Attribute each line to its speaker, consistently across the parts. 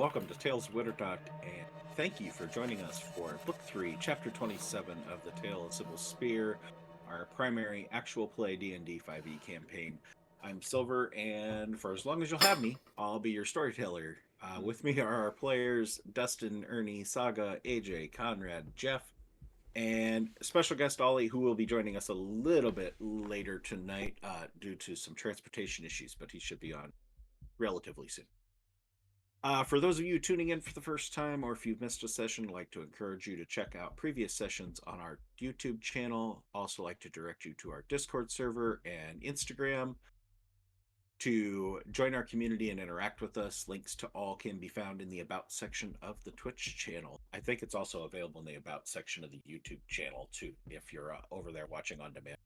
Speaker 1: welcome to Tales of Winterdark, and thank you for joining us for Book 3, Chapter 27 of the Tale of Cybil Spear, our primary actual play D&D 5e campaign. I'm Silver, and for as long as you'll have me, I'll be your storyteller. With me are our players, Dustin, Ernie, Saga, AJ, Conrad, Jeff, and special guest Ollie, who will be joining us a little bit later tonight due to some transportation issues, but he should be on relatively soon. For those of you tuning in for the first time, or if you've missed a session, I'd like to encourage you to check out previous sessions on our YouTube channel. Also like to direct you to our Discord server and Instagram to join our community and interact with us. Links to all can be found in the About section of the Twitch channel. I think it's also available in the About section of the YouTube channel, too, if you're over there watching on demand.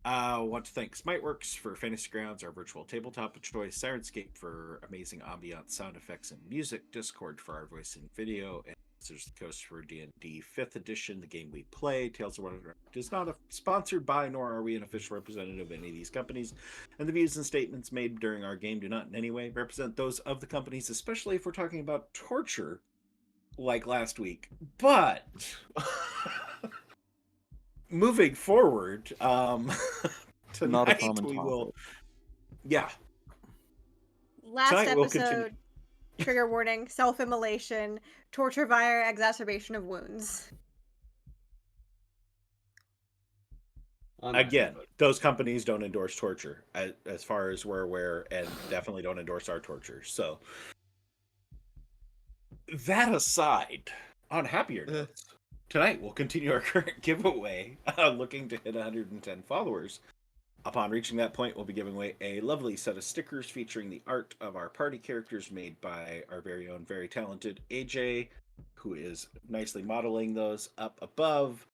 Speaker 1: I want to thank Smiteworks for Fantasy Grounds, our virtual tabletop of choice, Sirenscape for amazing ambient sound effects and music, Discord for our voice and video, and Wizards of the Coast for D&D 5th edition, the game we play. Tales of Winterdark is not sponsored by, nor are we an official representative of any of these companies, and the views and statements made during our game do not in any way represent those of the companies, especially if we're talking about torture, like last week. But... moving forward, tonight we will. Yeah.
Speaker 2: Last
Speaker 1: Tonight we'll
Speaker 2: episode, trigger warning: self-immolation, torture via exacerbation of wounds.
Speaker 1: Again, those companies don't endorse torture, as far as we're aware, and definitely don't endorse our torture. So, that aside, on happier notes. Tonight, we'll continue our current giveaway, looking to hit 110 followers. Upon reaching that point, we'll be giving away a lovely set of stickers featuring the art of our party characters made by our very own, very talented AJ, who is nicely modeling those up above.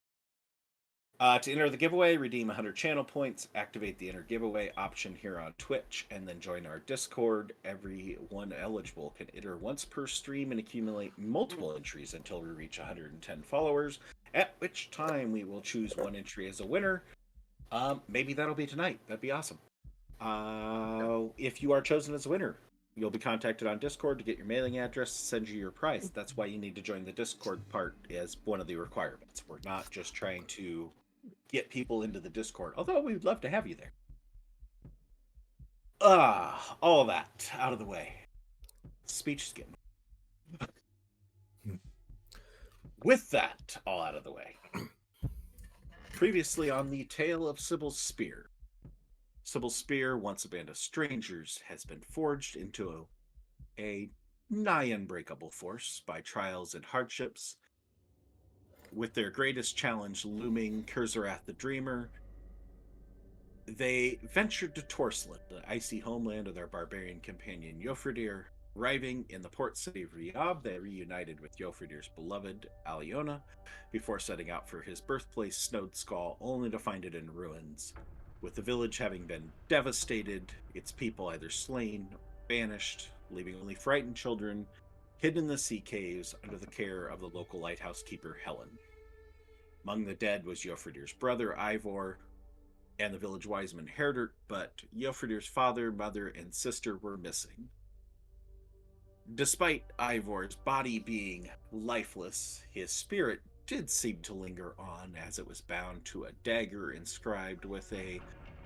Speaker 1: To enter the giveaway, redeem 100 channel points, activate the enter giveaway option here on Twitch, and then join our Discord. Everyone eligible can enter once per stream and accumulate multiple entries until we reach 110 followers, at which time we will choose one entry as a winner. Maybe that'll be tonight. That'd be awesome. If you are chosen as a winner, you'll be contacted on Discord to get your mailing address, send you your prize. That's why you need to join the Discord part as one of the requirements. We're not just trying to get people into the Discord, although we'd love to have you there. All of that out of the way. Speech is getting... With that all out of the way. Previously on the Tale of Cybil Spear. Cybil Spear, once a band of strangers, has been forged into a nigh unbreakable force by trials and hardships, with their greatest challenge looming, Kurzarath the Dreamer. They ventured to Torsland, the icy homeland of their barbarian companion Jofridir. Arriving in the port city of Riyab, they reunited with Jofridir's beloved Aliona before setting out for his birthplace, Snowed Skull, only to find it in ruins, with the village having been devastated, its people either slain or banished, leaving only frightened children hidden in the sea caves under the care of the local lighthouse keeper Helen. Among the dead was Jofridir's brother Ivor and the village wiseman Herdert, but Jofridir's father, mother, and sister were missing. Despite Ivor's body being lifeless, his spirit did seem to linger on, as it was bound to a dagger inscribed with a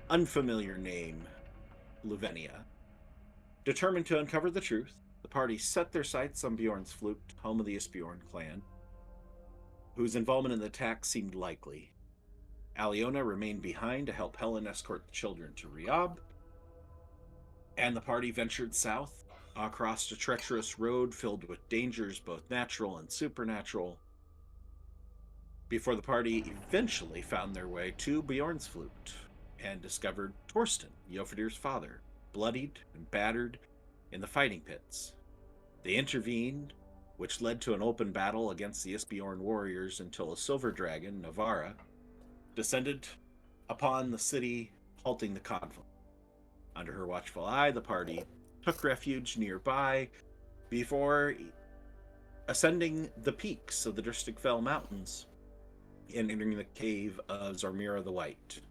Speaker 1: unfamiliar name, Luvenia. Determined to uncover the truth, the party set their sights on Bjorn's Flute, home of the Isbjorn clan, whose involvement in the attack seemed likely. Aliona remained behind to help Helen escort the children to Riyab, and the party ventured south across a treacherous road filled with dangers both natural and supernatural, before the party eventually found their way to Bjorn's Flute and discovered Torsten, Jofridir's father, bloodied and battered in the fighting pits. They intervened, which led to an open battle against the Isbjorn warriors until a silver dragon, Navara, descended upon the city, halting the conflict. Under her watchful eye, the party took refuge nearby before ascending the peaks of the Dristigfell Mountains and entering the cave of Zormira the White.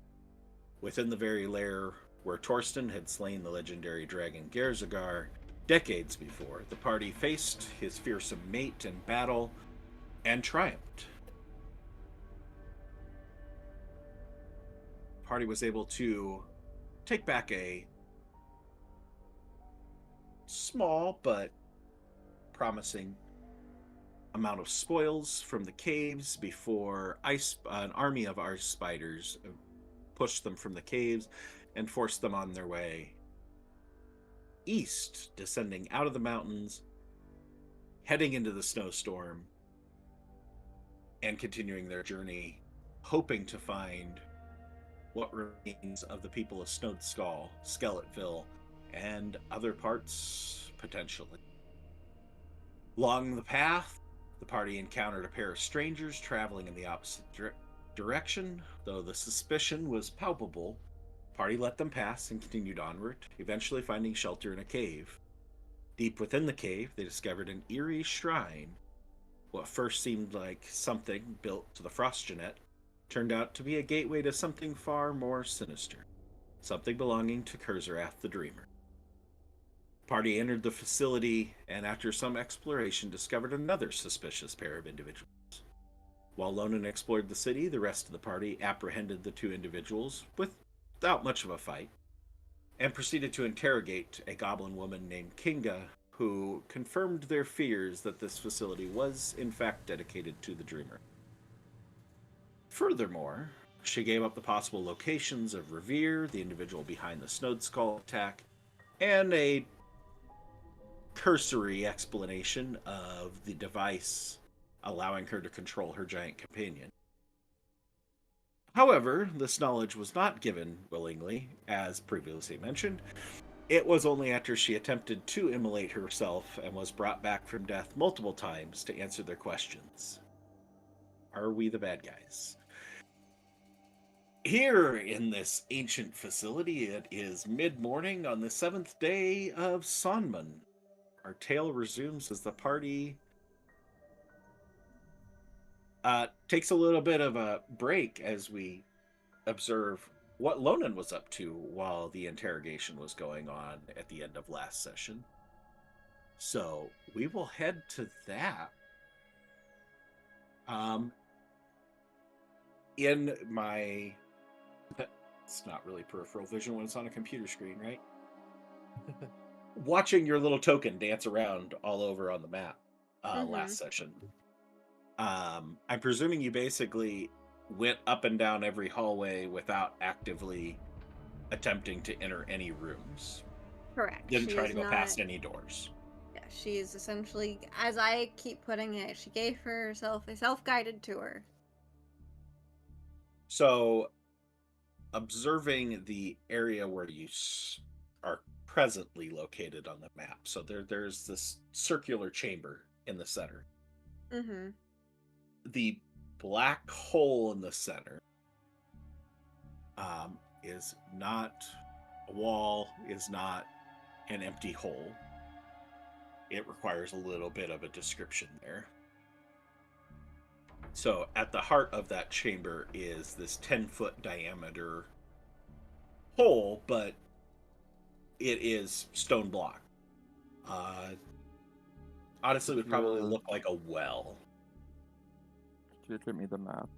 Speaker 1: Within the very lair where Torsten had slain the legendary dragon Gerzagar, Decades before, the party faced his fearsome mate in battle and triumphed. The party was able to take back a small but promising amount of spoils from the caves before an army of ice spiders pushed them from the caves and forced them on their way east, descending out of the mountains, heading into the snowstorm, and continuing their journey, hoping to find what remains of the people of Snowed Skull, Skeletville, and other parts potentially. Along the path, the party encountered a pair of strangers traveling in the opposite direction. Though the suspicion was palpable, the party let them pass and continued onward, eventually finding shelter in a cave. Deep within the cave, they discovered an eerie shrine. What first seemed like something built to the Frostgenet turned out to be a gateway to something far more sinister, something belonging to Kurzerath the Dreamer. The party entered the facility and, after some exploration, discovered another suspicious pair of individuals. While Lonan explored the city, the rest of the party apprehended the two individuals without much of a fight and proceeded to interrogate a goblin woman named Kinga, who confirmed their fears that this facility was, in fact, dedicated to the Dreamer. Furthermore, she gave up the possible locations of Revere, the individual behind the Snowed Skull attack, and a cursory explanation of the device allowing her to control her giant companion. However, this knowledge was not given willingly, as previously mentioned. It was only after she attempted to immolate herself and was brought back from death multiple times to answer their questions. Are we the bad guys? Here in this ancient facility, it is mid-morning on the 7th day of Sonman. Our tale resumes as the party takes a little bit of a break as we observe what Lonan was up to while the interrogation was going on at the end of last session. So we will head to that. In my... It's not really peripheral vision when it's on a computer screen, right? Watching your little token dance around all over on the map last session. I'm presuming you basically went up and down every hallway without actively attempting to enter any rooms.
Speaker 2: Correct.
Speaker 1: Didn't try to go past any doors.
Speaker 2: Yeah, she is essentially, as I keep putting it, she gave herself a self-guided tour.
Speaker 1: So, observing the area where you are presently located on the map. So there's this circular chamber in the center. The black hole in the center is not a wall, is not an empty hole. It requires a little bit of a description there. So at the heart of that chamber is this 10-foot diameter hole, but it is stone block. Honestly, it would probably look like a well.
Speaker 3: Could you give me the map?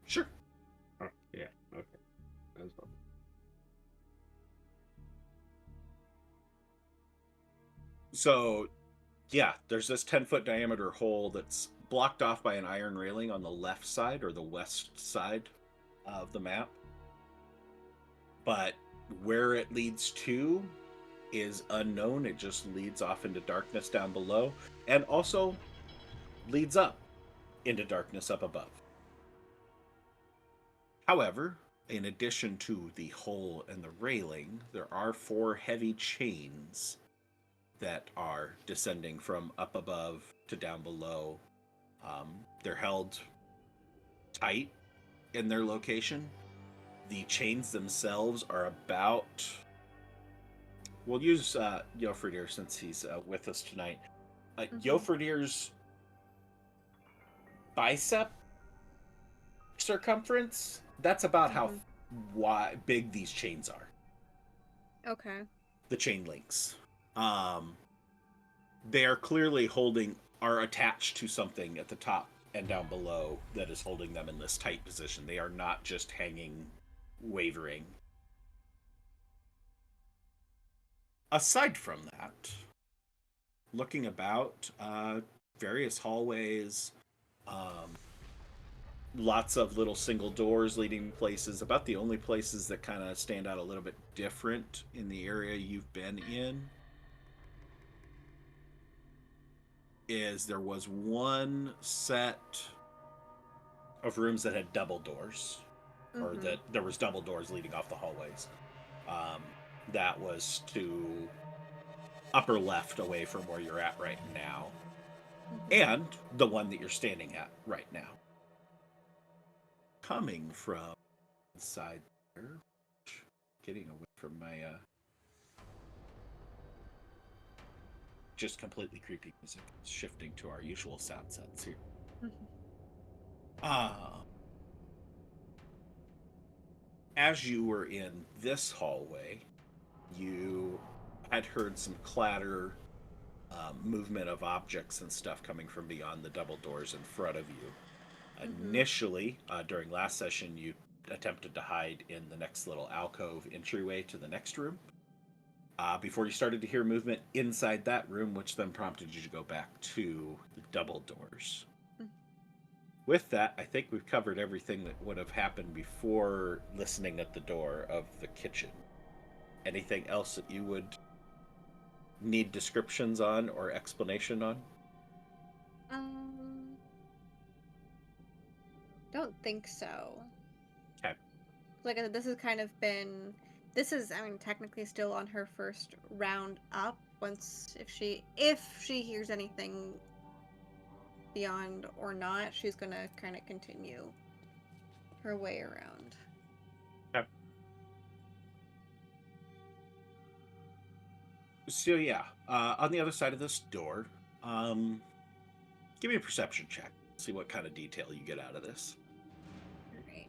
Speaker 1: Sure.
Speaker 4: Oh, yeah, okay. That's fine.
Speaker 1: So, yeah, there's this 10-foot diameter hole that's blocked off by an iron railing on the left side or the west side of the map. But where it leads to is unknown. It just leads off into darkness down below and also leads up into darkness up above. However, in addition to the hole and the railing, there are 4 heavy chains that are descending from up above to down below. They're held tight in their location. The chains themselves are about... We'll use Jofredir since he's with us tonight. Jofredir's bicep circumference, that's about how big these chains are.
Speaker 2: Okay.
Speaker 1: The chain links. They are clearly are attached to something at the top and down below that is holding them in this tight position. They are not just hanging, wavering. Aside from that, looking about, various hallways, lots of little single doors leading places. About the only places that kind of stand out a little bit different in the area you've been in is there was one set of rooms that had double doors, or that there was double doors leading off the hallways. That was to upper left away from where you're at right now, and the one that you're standing at right now. Coming from inside there, getting away from my just completely creepy music, shifting to our usual sound sets here. As you were in this hallway, you had heard some clatter, movement of objects and stuff coming from beyond the double doors in front of you. Initially, during last session, you attempted to hide in the next little alcove entryway to the next room. Before you started to hear movement inside that room, which then prompted you to go back to the double doors. With that, I think we've covered everything that would have happened before listening at the door of the kitchen. Anything else that you would need descriptions on or explanation on?
Speaker 2: Don't think so.
Speaker 1: Okay.
Speaker 2: Like I said, this is, I mean, technically still on her first round up. If she hears anything beyond or not, she's gonna kind of continue her way around.
Speaker 1: Okay. So yeah, on the other side of this door, give me a perception check. See what kind of detail you get out of this.
Speaker 2: Right.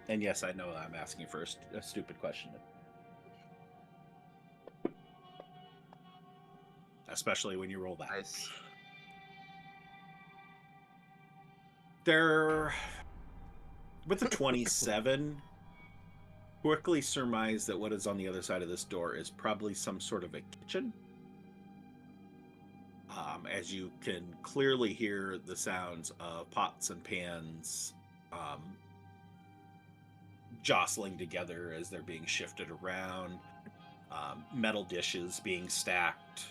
Speaker 1: And yes, I know I'm asking for a stupid question. Especially when you roll that.
Speaker 5: Nice.
Speaker 1: There, with the 27, quickly surmise that what is on the other side of this door is probably some sort of a kitchen. As you can clearly hear the sounds of pots and pans jostling together as they're being shifted around, metal dishes being stacked,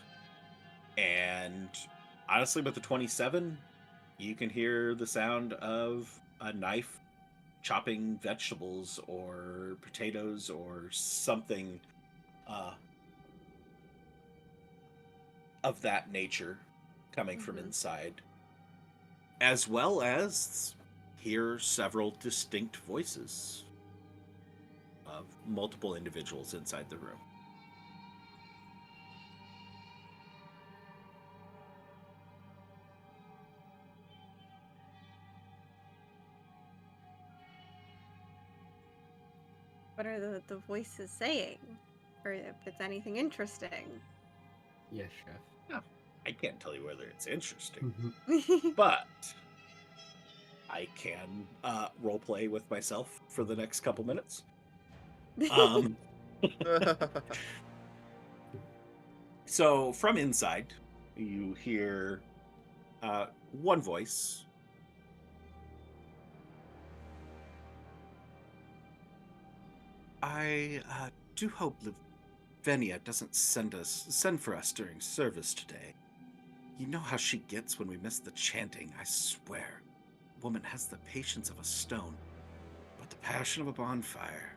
Speaker 1: and honestly, with the 27, you can hear the sound of a knife chopping vegetables or potatoes or something of that nature coming from inside, as well as hear several distinct voices of multiple individuals inside the room.
Speaker 2: What are the voices saying? Or if it's anything interesting.
Speaker 4: Yes, chef.
Speaker 1: No, I can't tell you whether it's interesting, but I can roleplay with myself for the next couple minutes. So from inside, you hear one voice. I do hope Lavinia doesn't send for us during service today. You know how she gets when we miss the chanting, I swear. Woman has the patience of a stone, but the passion of a bonfire.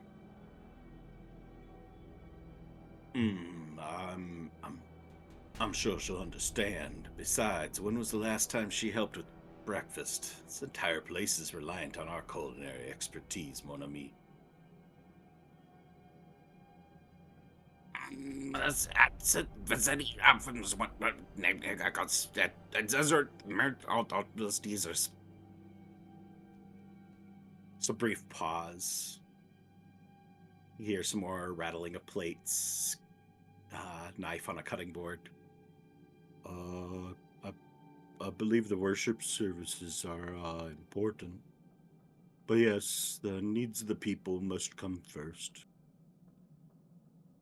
Speaker 1: I'm sure she'll understand. Besides, when was the last time she helped with breakfast? This entire place is reliant on our culinary expertise, mon ami. It's a brief pause. You hear some more rattling of plates, knife on a cutting board.
Speaker 5: I, I believe the worship services are important. But yes, the needs of the people must come first.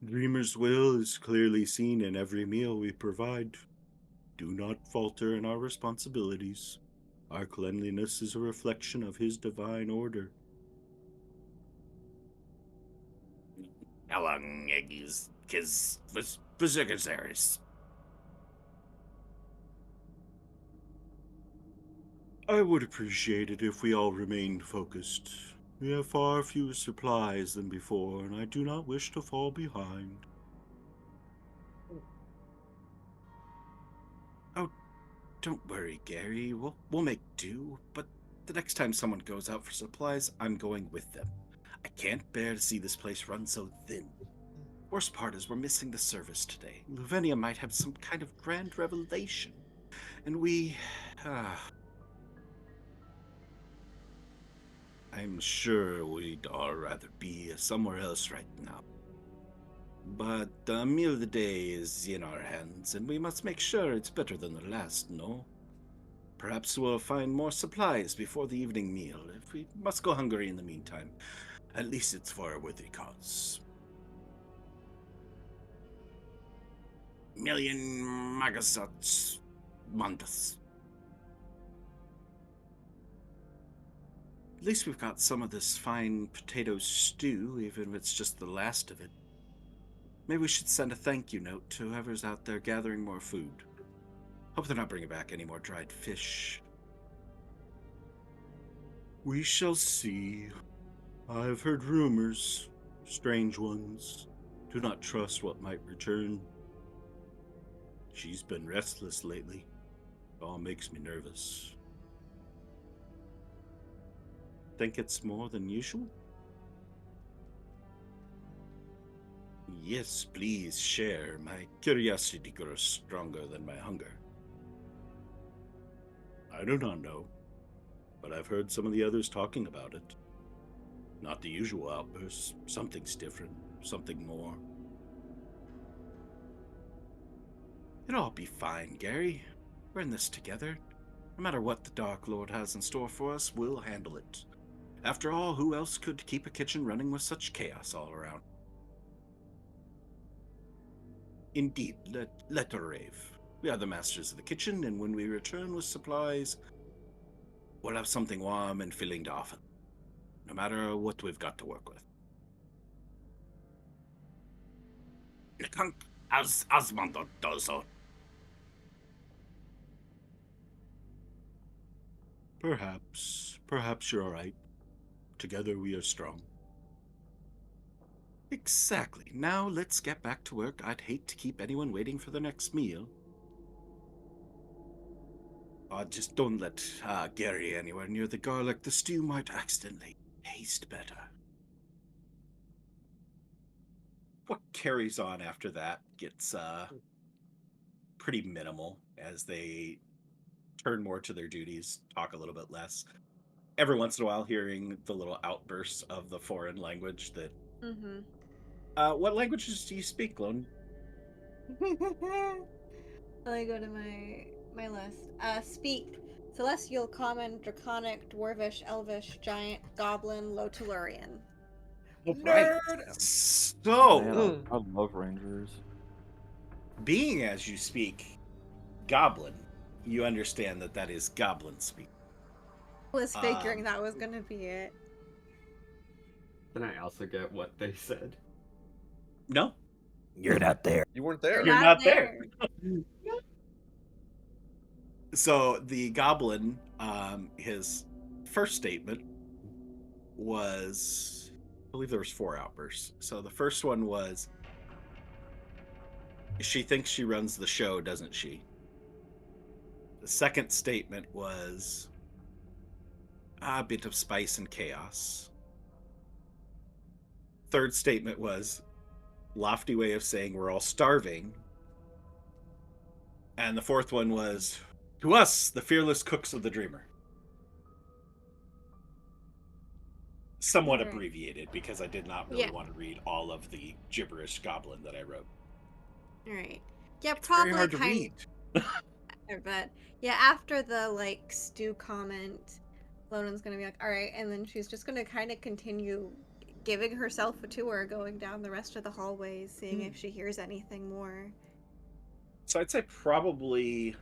Speaker 5: Dreamer's will is clearly seen in every meal we provide. Do not falter in our responsibilities. Our cleanliness is a reflection of his divine order.
Speaker 1: How long is his visitors?
Speaker 5: I would appreciate it if we all remained focused. We have far fewer supplies than before, and I do not wish to fall behind.
Speaker 1: Oh, don't worry, Gary. We'll make do. But the next time someone goes out for supplies, I'm going with them. I can't bear to see this place run so thin. Worst part is we're missing the service today. Lavinia might have some kind of grand revelation. And we... I'm sure we'd all rather be somewhere else right now. But the meal of the day is in our hands, and we must make sure it's better than the last, no? Perhaps we'll find more supplies before the evening meal, if we must go hungry in the meantime. At least it's for a worthy cause. Million Magazots Mondas. At least we've got some of this fine potato stew, even if it's just the last of it. Maybe we should send a thank you note to whoever's out there gathering more food. Hope they're not bringing back any more dried fish.
Speaker 5: We shall see. I've heard rumors, strange ones. Do not trust what might return. She's been restless lately. It all makes me nervous. Think it's more than usual?
Speaker 1: Yes, please share. My curiosity grows stronger than my hunger.
Speaker 5: I do not know, but I've heard some of the others talking about it. Not the usual outbursts. Something's different. Something more.
Speaker 1: It'll all be fine, Gary. We're in this together. No matter what the Dark Lord has in store for us, we'll handle it. After all, who else could keep a kitchen running with such chaos all around? Indeed, let her rave. We are the masters of the kitchen, and when we return with supplies, we'll have something warm and filling to offer, no matter what we've got to work with. Asmondo dozo.
Speaker 5: Perhaps you're right. Together we are strong.
Speaker 1: Exactly. Now let's get back to work. I'd hate to keep anyone waiting for the next meal. Just don't let Gary anywhere near the garlic. The stew might accidentally taste better. What carries on after that gets pretty minimal as they turn more to their duties, talk a little bit less. Every once in a while hearing the little outbursts of the foreign language that...
Speaker 2: Mm-hmm.
Speaker 1: What languages do you speak, Lone?
Speaker 2: Let me go to my list. Speak Celestial, Common, Draconic, Dwarvish, Elvish, Giant, Goblin, Low Tellurian.
Speaker 1: Right. So,
Speaker 3: Man, I love Rangers.
Speaker 1: being as you speak Goblin, you understand that that is Goblin speak.
Speaker 2: I was figuring that was gonna be it.
Speaker 4: Then I also get what they said.
Speaker 1: No,
Speaker 6: You're not there.
Speaker 7: You weren't there.
Speaker 1: you're not there. So the Goblin, his first statement was, I believe there was 4 outbursts. So the first one was, she thinks she runs the show, doesn't she? The second statement was a bit of spice and chaos. Third statement was lofty way of saying we're all starving. And the fourth one was, to us, the fearless cooks of the Dreamer. Somewhat
Speaker 2: Right.
Speaker 1: abbreviated because I did not really want to read all of the gibberish Goblin that I wrote.
Speaker 2: All right. Yeah,
Speaker 1: It's
Speaker 2: probably
Speaker 1: very hard to
Speaker 2: kind.
Speaker 1: read.
Speaker 2: But yeah, after the like stew comment, Lonan's gonna be like, all right, and then she's just gonna kind of continue giving herself a tour, going down the rest of the hallways, seeing if she hears anything more.
Speaker 1: So I'd say probably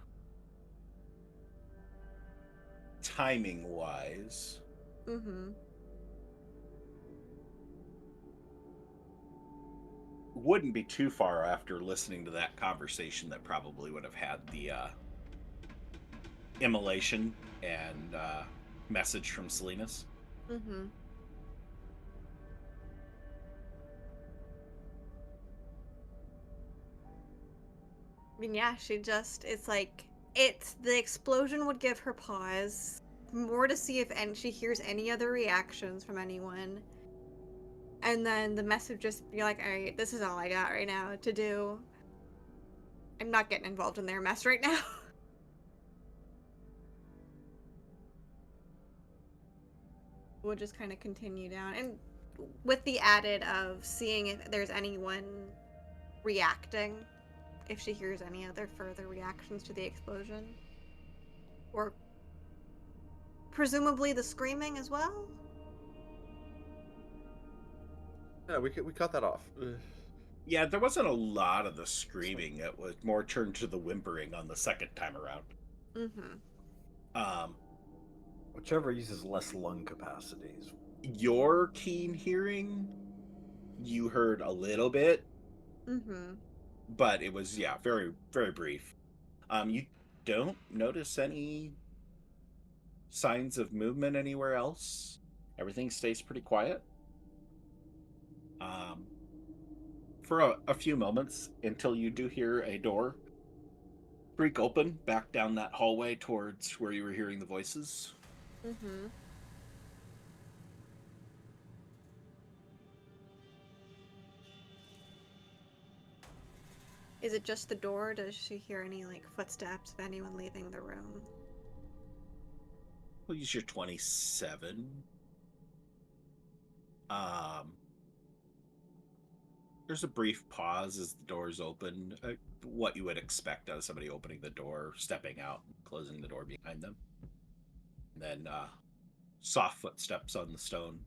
Speaker 1: timing wise,
Speaker 2: Mm-hmm.
Speaker 1: wouldn't be too far after listening to that conversation that probably would have had the immolation and message from Salinas.
Speaker 2: Mm-hmm. I mean, yeah, it's like, the explosion would give her pause, more to see if she hears any other reactions from anyone. And then the message just be like, all right, this is all I got right now to do. I'm not getting involved in their mess right now. We'll just kind of continue down. And with the added of seeing if there's anyone reacting, if she hears any other further reactions to the explosion. Or presumably the screaming as well?
Speaker 6: Yeah, we cut that off.
Speaker 1: Yeah, there wasn't a lot of the screaming. It was more turned to the whimpering on the second time around.
Speaker 2: Mm-hmm.
Speaker 7: Whichever uses less lung capacities.
Speaker 1: Your keen hearing, you heard a little bit,
Speaker 2: Mm-hmm.
Speaker 1: but it was, yeah, very, very brief. You don't notice any signs of movement anywhere else. Everything stays pretty quiet. For a few moments until you do hear a door creak open back down that hallway towards where you were hearing the voices.
Speaker 2: Mm-hmm. Is it just the door? Does she hear any like footsteps of anyone leaving the room?
Speaker 1: We'll use your 27. There's a brief pause as the doors open. What you would expect out of somebody opening the door, stepping out, and closing the door behind them. And then soft footsteps on the stone.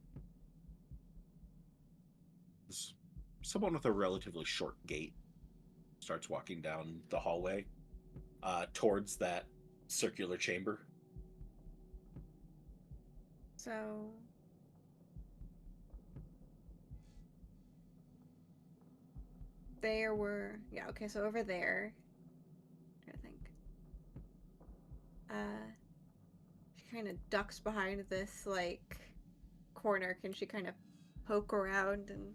Speaker 1: Someone with a relatively short gait starts walking down the hallway towards that circular chamber.
Speaker 2: So there were, yeah, okay, so over there, I think. She kind of ducks behind this like corner. Can she kind of poke around and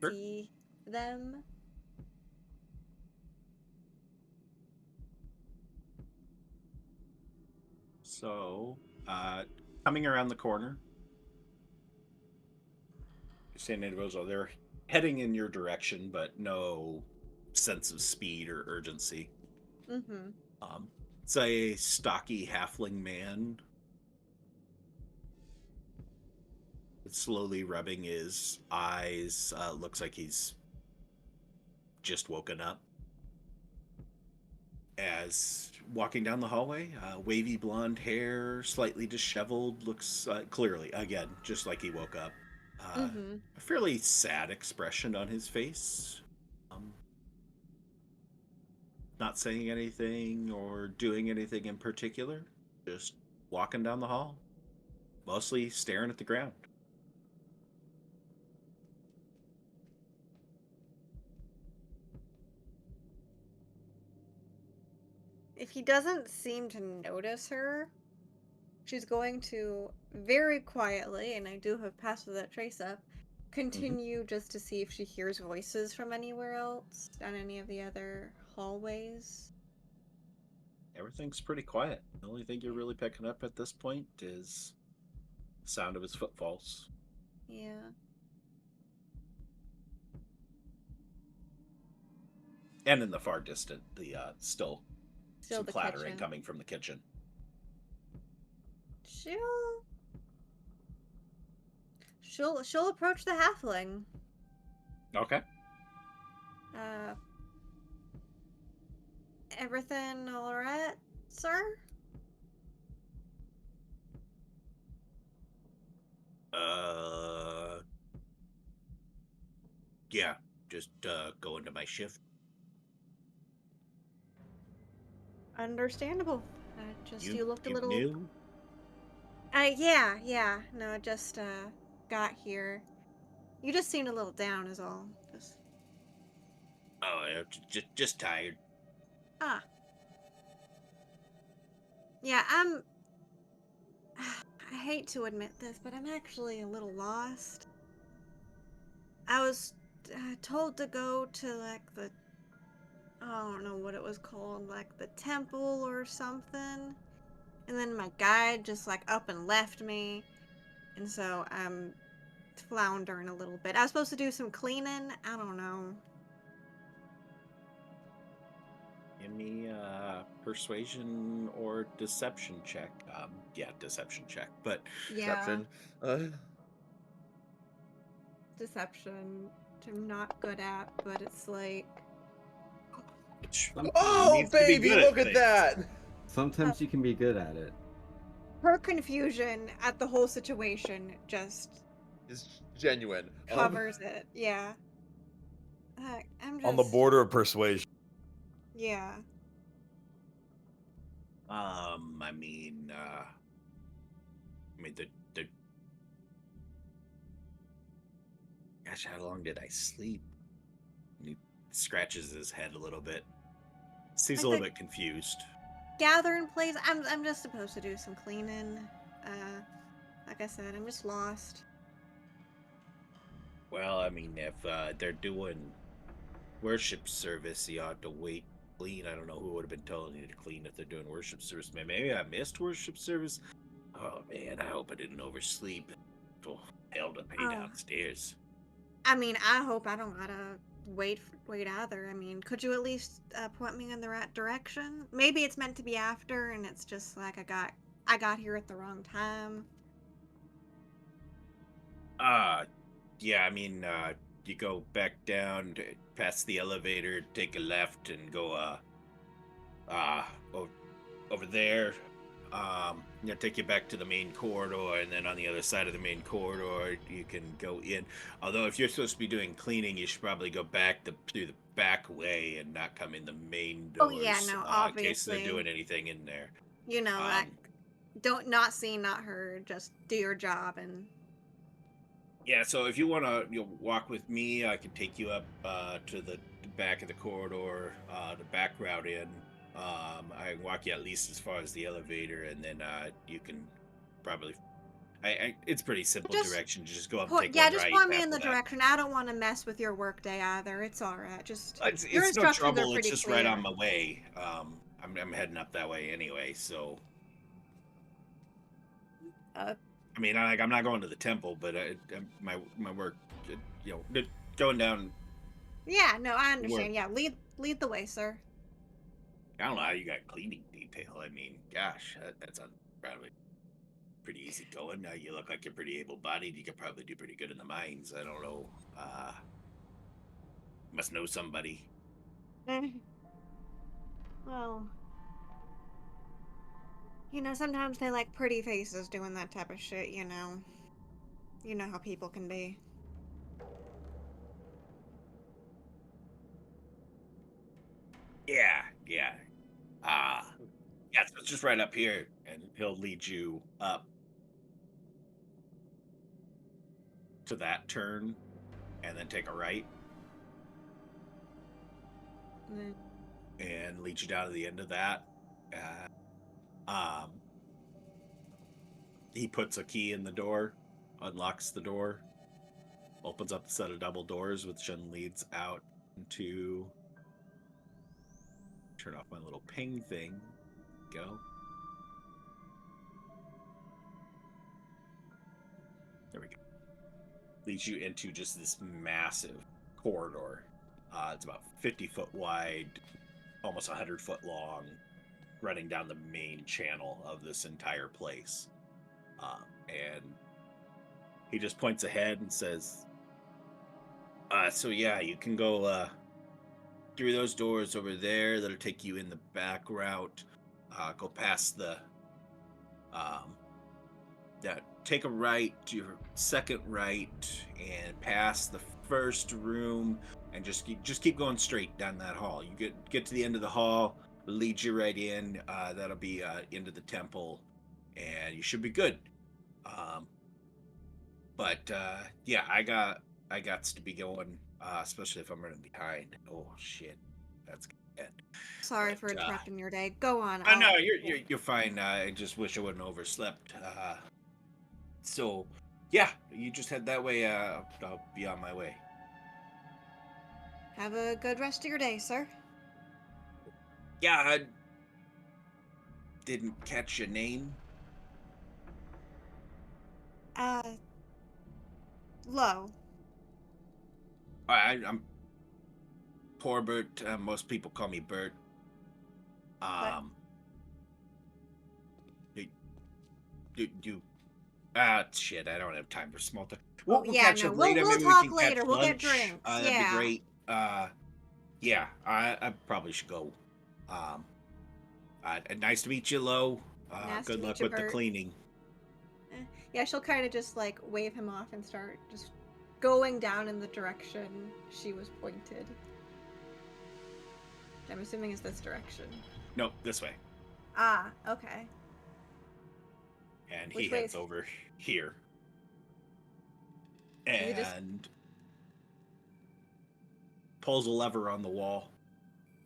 Speaker 1: Sure.
Speaker 2: see them?
Speaker 1: So, coming around the corner, you see an individual. They're heading in your direction, but no sense of speed or urgency.
Speaker 2: Mm-hmm.
Speaker 1: It's a stocky halfling man, slowly rubbing his eyes. Looks like he's just woken up. As walking down the hallway, wavy blonde hair, slightly disheveled, looks clearly, again, just like he woke up.
Speaker 2: Mm-hmm.
Speaker 1: A fairly sad expression on his face. Not saying anything or doing anything in particular, just walking down the hall, mostly staring at the ground.
Speaker 2: If he doesn't seem to notice her, she's going to very quietly, and I do have passed that trace up, continue just to see if she hears voices from anywhere else down any of the other hallways.
Speaker 1: Everything's pretty quiet. The only thing you're really picking up at this point is the sound of his footfalls.
Speaker 2: Yeah.
Speaker 1: And in the far distant, the still
Speaker 2: Still
Speaker 1: some
Speaker 2: the
Speaker 1: clattering
Speaker 2: kitchen.
Speaker 1: coming from the kitchen.
Speaker 2: She'll approach the halfling.
Speaker 1: Okay.
Speaker 2: Everything all right, sir?
Speaker 1: Uh, yeah, just going to my shift.
Speaker 2: Understandable. You looked a
Speaker 1: You
Speaker 2: little.
Speaker 1: new?
Speaker 2: Yeah. No, just got here. You just seemed a little down, is all. Just
Speaker 1: Oh, yeah, just tired.
Speaker 2: ah. Yeah, I'm. I hate to admit this, but I'm actually a little lost. I was told to go to like the. I don't know what it was called, like the temple or something. And then my guide just like up and left me. And so I'm floundering a little bit. I was supposed to do some cleaning. I don't know.
Speaker 1: Give me persuasion or deception check. Yeah, deception check. But
Speaker 2: Yeah,
Speaker 6: Deception.
Speaker 2: deception, which I'm not good at, but it's like.
Speaker 4: Some,
Speaker 6: Oh,
Speaker 1: needs to be
Speaker 6: baby,
Speaker 1: good at
Speaker 6: look at
Speaker 1: things.
Speaker 6: that!
Speaker 4: sometimes you can be good at it.
Speaker 2: Her confusion at the whole situation just
Speaker 6: Is genuine.
Speaker 2: covers it. Yeah. I'm just.
Speaker 7: On the border of persuasion.
Speaker 2: Yeah.
Speaker 1: I mean, the gosh, how long did I sleep? And he scratches his head a little bit. Seems a
Speaker 2: Like
Speaker 1: little
Speaker 2: the
Speaker 1: bit confused.
Speaker 2: gathering place. I'm just supposed to do some cleaning. Uh, like I said, I'm just lost.
Speaker 1: Well, I mean, if they're doing worship service, you ought to wait clean. I don't know who would have been telling you to clean if they're doing worship service. Maybe I missed worship service. Oh man, I hope I didn't oversleep. Oh, hell to pay
Speaker 2: Oh,
Speaker 1: downstairs.
Speaker 2: I mean, I hope I don't gotta wait either. I mean, could you at least point me in the right direction? Maybe it's meant to be after, and it's just like I got here at the wrong time.
Speaker 1: Uh, yeah, I mean, you go back down, past the elevator, take a left, and go, uh, over there. Take you back to the main corridor, and then on the other side of the main corridor, you can go in. Although, if you're supposed to be doing cleaning, you should probably go back through the back way and not come in the main
Speaker 2: Oh yeah,
Speaker 1: doors,
Speaker 2: no,
Speaker 1: in case they're
Speaker 2: obviously,
Speaker 1: doing anything in there.
Speaker 2: you know, like
Speaker 1: Um,
Speaker 2: don't not see, not heard. Just do your job and.
Speaker 1: yeah. So if you want to walk with me, I can take you up to the back of the corridor, the back route in. I can walk you at least as far as the elevator, and then you can probably it's pretty simple
Speaker 2: Just
Speaker 1: direction. Just go up and
Speaker 2: point,
Speaker 1: take
Speaker 2: yeah,
Speaker 1: one
Speaker 2: just
Speaker 1: right
Speaker 2: point me in
Speaker 1: after
Speaker 2: the
Speaker 1: that.
Speaker 2: direction. I don't want to mess with your workday either. It's all right. Just your
Speaker 1: It's no
Speaker 2: instructions are
Speaker 1: trouble. It's
Speaker 2: pretty
Speaker 1: just right on
Speaker 2: clear.
Speaker 1: my way. I'm heading up that way anyway. So
Speaker 2: Uh,
Speaker 1: I mean, I'm not going to the temple, but my work, going down
Speaker 2: yeah, no, I
Speaker 1: work.
Speaker 2: understand. Yeah, lead the way, sir.
Speaker 1: I don't know how you got cleaning detail. I mean, gosh, that's probably pretty easy going. You look like you're pretty able-bodied. You could probably do pretty good in the mines. I don't know. Must know somebody.
Speaker 2: Well, sometimes they like pretty faces doing that type of shit. You know how people can be.
Speaker 1: Yeah, yeah. Uh, yeah, so it's just right up here, and he'll lead you up to that turn, and then take a right,
Speaker 2: Mm.
Speaker 1: and lead you down to the end of that. Um, he puts a key in the door, unlocks the door, opens up a set of double doors, which then leads out into. Turn off my little ping thing. Go. There we go. Leads you into just this massive corridor. It's about 50 foot wide, almost 100 foot long, running down the main channel of this entire place. And he just points ahead and says, so yeah, you can go through those doors over there. That'll take you in the back route. Go past the take a right to your second right and past the first room, and just keep going straight down that hall. You get to the end of the hall, leads you right in. That'll be into the temple, and you should be good. But yeah, I got to be going, especially if I'm running behind. Oh shit, that's good.
Speaker 2: Sorry
Speaker 1: But,
Speaker 2: for interrupting your day. Go on.
Speaker 1: No, you're fine. I just wish I wouldn't overslept. So, yeah, you just head that way. I'll be on my way.
Speaker 2: Have a good rest of your day, sir.
Speaker 1: Yeah, I didn't catch your name.
Speaker 2: Low.
Speaker 1: I'm poor Bert. Most people call me Bert. Do shit. I don't have time for small talk. We'll catch up later.
Speaker 2: We'll
Speaker 1: Maybe
Speaker 2: talk
Speaker 1: we can
Speaker 2: later.
Speaker 1: catch
Speaker 2: We'll get
Speaker 1: lunch.
Speaker 2: drinks.
Speaker 1: That'd be great. Yeah, I probably should go. Nice to meet you, Lo.
Speaker 2: Nice
Speaker 1: Good
Speaker 2: to meet
Speaker 1: luck
Speaker 2: you,
Speaker 1: with the
Speaker 2: Bert.
Speaker 1: cleaning.
Speaker 2: Yeah, she'll kind of just like wave him off and start just going down in the direction she was pointed. I'm assuming is this direction.
Speaker 1: No, this way.
Speaker 2: Ah, okay.
Speaker 1: And
Speaker 2: Which
Speaker 1: he
Speaker 2: way
Speaker 1: heads
Speaker 2: is-
Speaker 1: over here.
Speaker 2: he just-
Speaker 1: And pulls a lever on the wall.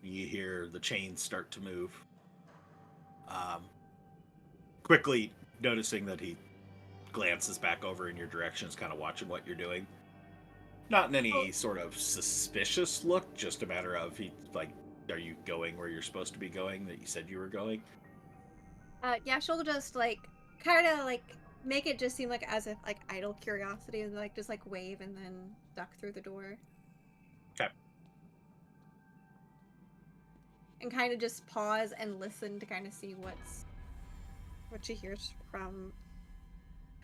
Speaker 1: You hear the chains start to move. Quickly noticing that he glances back over in your direction, is kind of watching what you're doing. Not in any sort of suspicious look, just a matter of are you going where you're supposed to be going, that you said you were going?
Speaker 2: Yeah, she'll just like kind of like make it just seem like as if like idle curiosity and like just like wave and then duck through the door.
Speaker 1: Okay.
Speaker 2: And kind of just pause and listen to kind of see what she hears from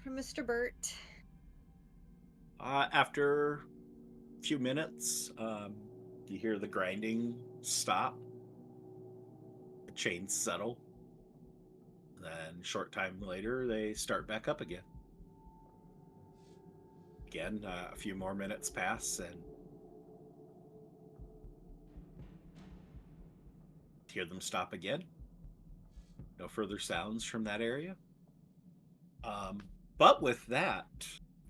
Speaker 2: Mr. Burt.
Speaker 1: After a few minutes, you hear the grinding stop. The chains settle. Then, short time later, they start back up again. Again, a few more minutes pass, and hear them stop again. No further sounds from that area. But with that,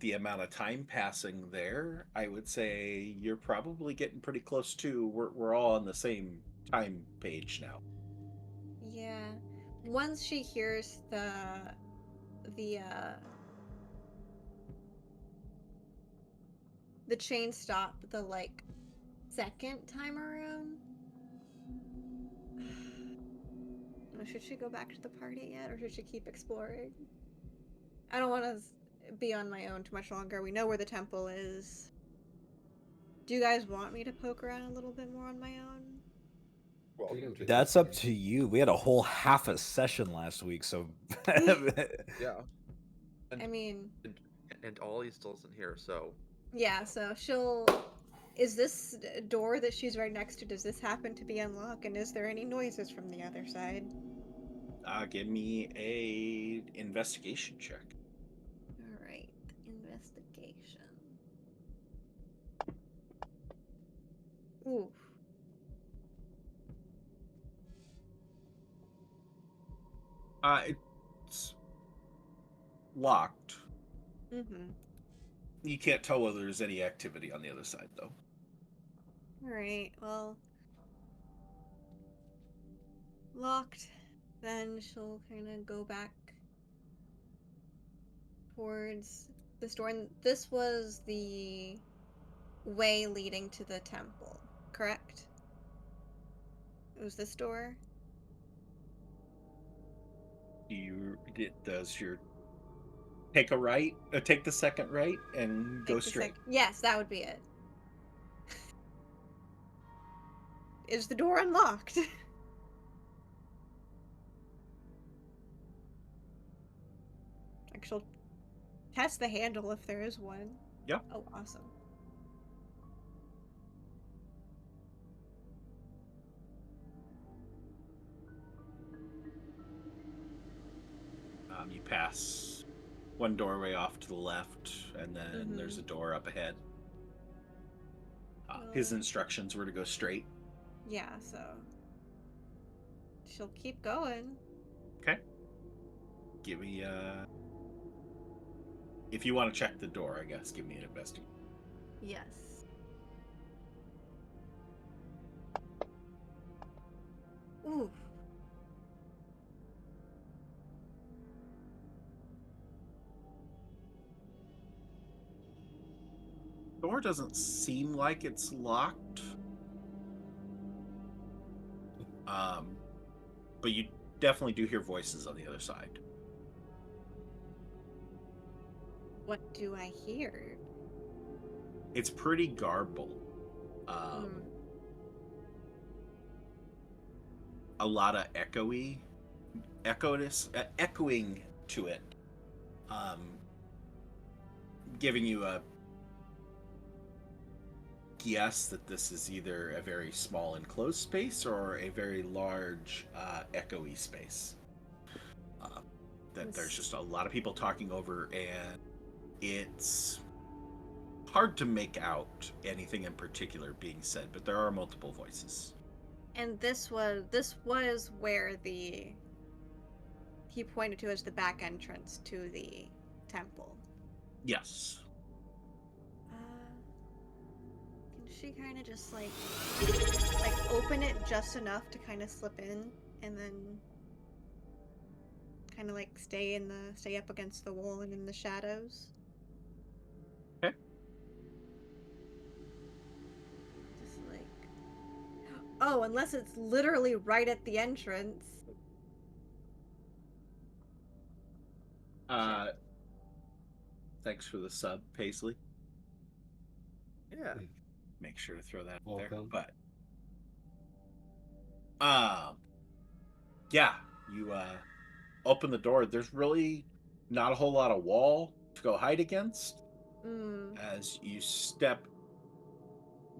Speaker 1: the amount of time passing there, I would say you're probably getting pretty close to. We're all on the same time page now.
Speaker 2: Yeah. Once she hears the chain stop the like second time around. Should she go back to the party yet, or should she keep exploring? I don't want to be on my own too much longer. We know where the temple is. Do you guys want me to poke around a little bit more on my own?
Speaker 6: Well,
Speaker 8: That's up to you. We had a whole half a session last week, so
Speaker 6: yeah.
Speaker 2: I mean,
Speaker 6: And Ollie still isn't here, so
Speaker 2: yeah. So she'll. Is this door that she's right next to? Does this happen to be unlocked? And is there any noises from the other side?
Speaker 1: Give me a investigation check.
Speaker 2: All right, investigation. Ooh.
Speaker 1: It's locked.
Speaker 2: Mm-hmm.
Speaker 1: You can't tell whether there's any activity on the other side, though.
Speaker 2: All right. Well, locked. Then she'll kind of go back towards this door. And this was the way leading to the temple, correct? It was this door?
Speaker 1: Does your take a right, take the second right, and go straight?
Speaker 2: Yes, that would be it. Is the door unlocked? Like she'll test the handle if there is one.
Speaker 1: Yeah.
Speaker 2: Oh, awesome.
Speaker 1: You pass one doorway off to the left, and then there's a door up ahead. His instructions were to go straight.
Speaker 2: Yeah, so she'll keep going.
Speaker 1: Okay. Give me if you want to check the door, I guess, give me an investigation.
Speaker 2: Yes. Ooh.
Speaker 1: Door doesn't seem like it's locked. But you definitely do hear voices on the other side.
Speaker 2: What do I hear?
Speaker 1: It's pretty garbled. A lot of echoing to it. Giving you a guess that this is either a very small enclosed space or a very large echoey space. That there's just a lot of people talking over, and it's hard to make out anything in particular being said, but there are multiple voices.
Speaker 2: And this was where he pointed to as the back entrance to the temple.
Speaker 1: Yes.
Speaker 2: Can she kind of just like open it just enough to kind of slip in, and then kind of like stay up against the wall and in the shadows?
Speaker 1: Okay.
Speaker 2: Just like, oh, unless it's literally right at the entrance.
Speaker 1: Thanks for the sub, Paisley.
Speaker 6: Yeah.
Speaker 1: Make sure to throw that out there.
Speaker 4: Welcome.
Speaker 1: But yeah, you open the door. There's really not a whole lot of wall to go hide against. As you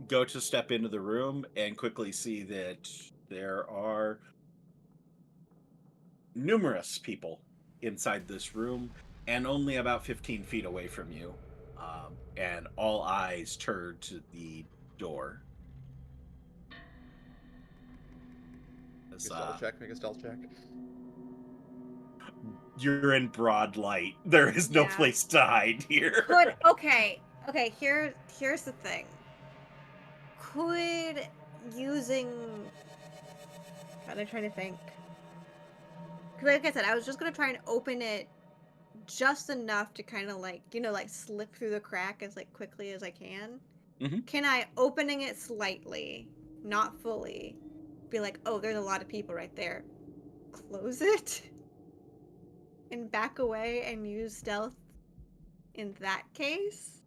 Speaker 1: go to step into the room and quickly see that there are numerous people inside this room and only about 15 feet away from you. And all eyes turn to the door.
Speaker 6: Make a stealth check. Make a stealth check.
Speaker 1: You're in broad light. There is no place to hide here.
Speaker 2: Okay, here's the thing. Could using... God, I'm trying to think. Because like I said, I was just going to try and open it just enough to kind of like, like slip through the crack as like quickly as I can. Can I, opening it slightly, not fully, be like, oh, there's a lot of people right there, close it, and back away and use stealth in that case?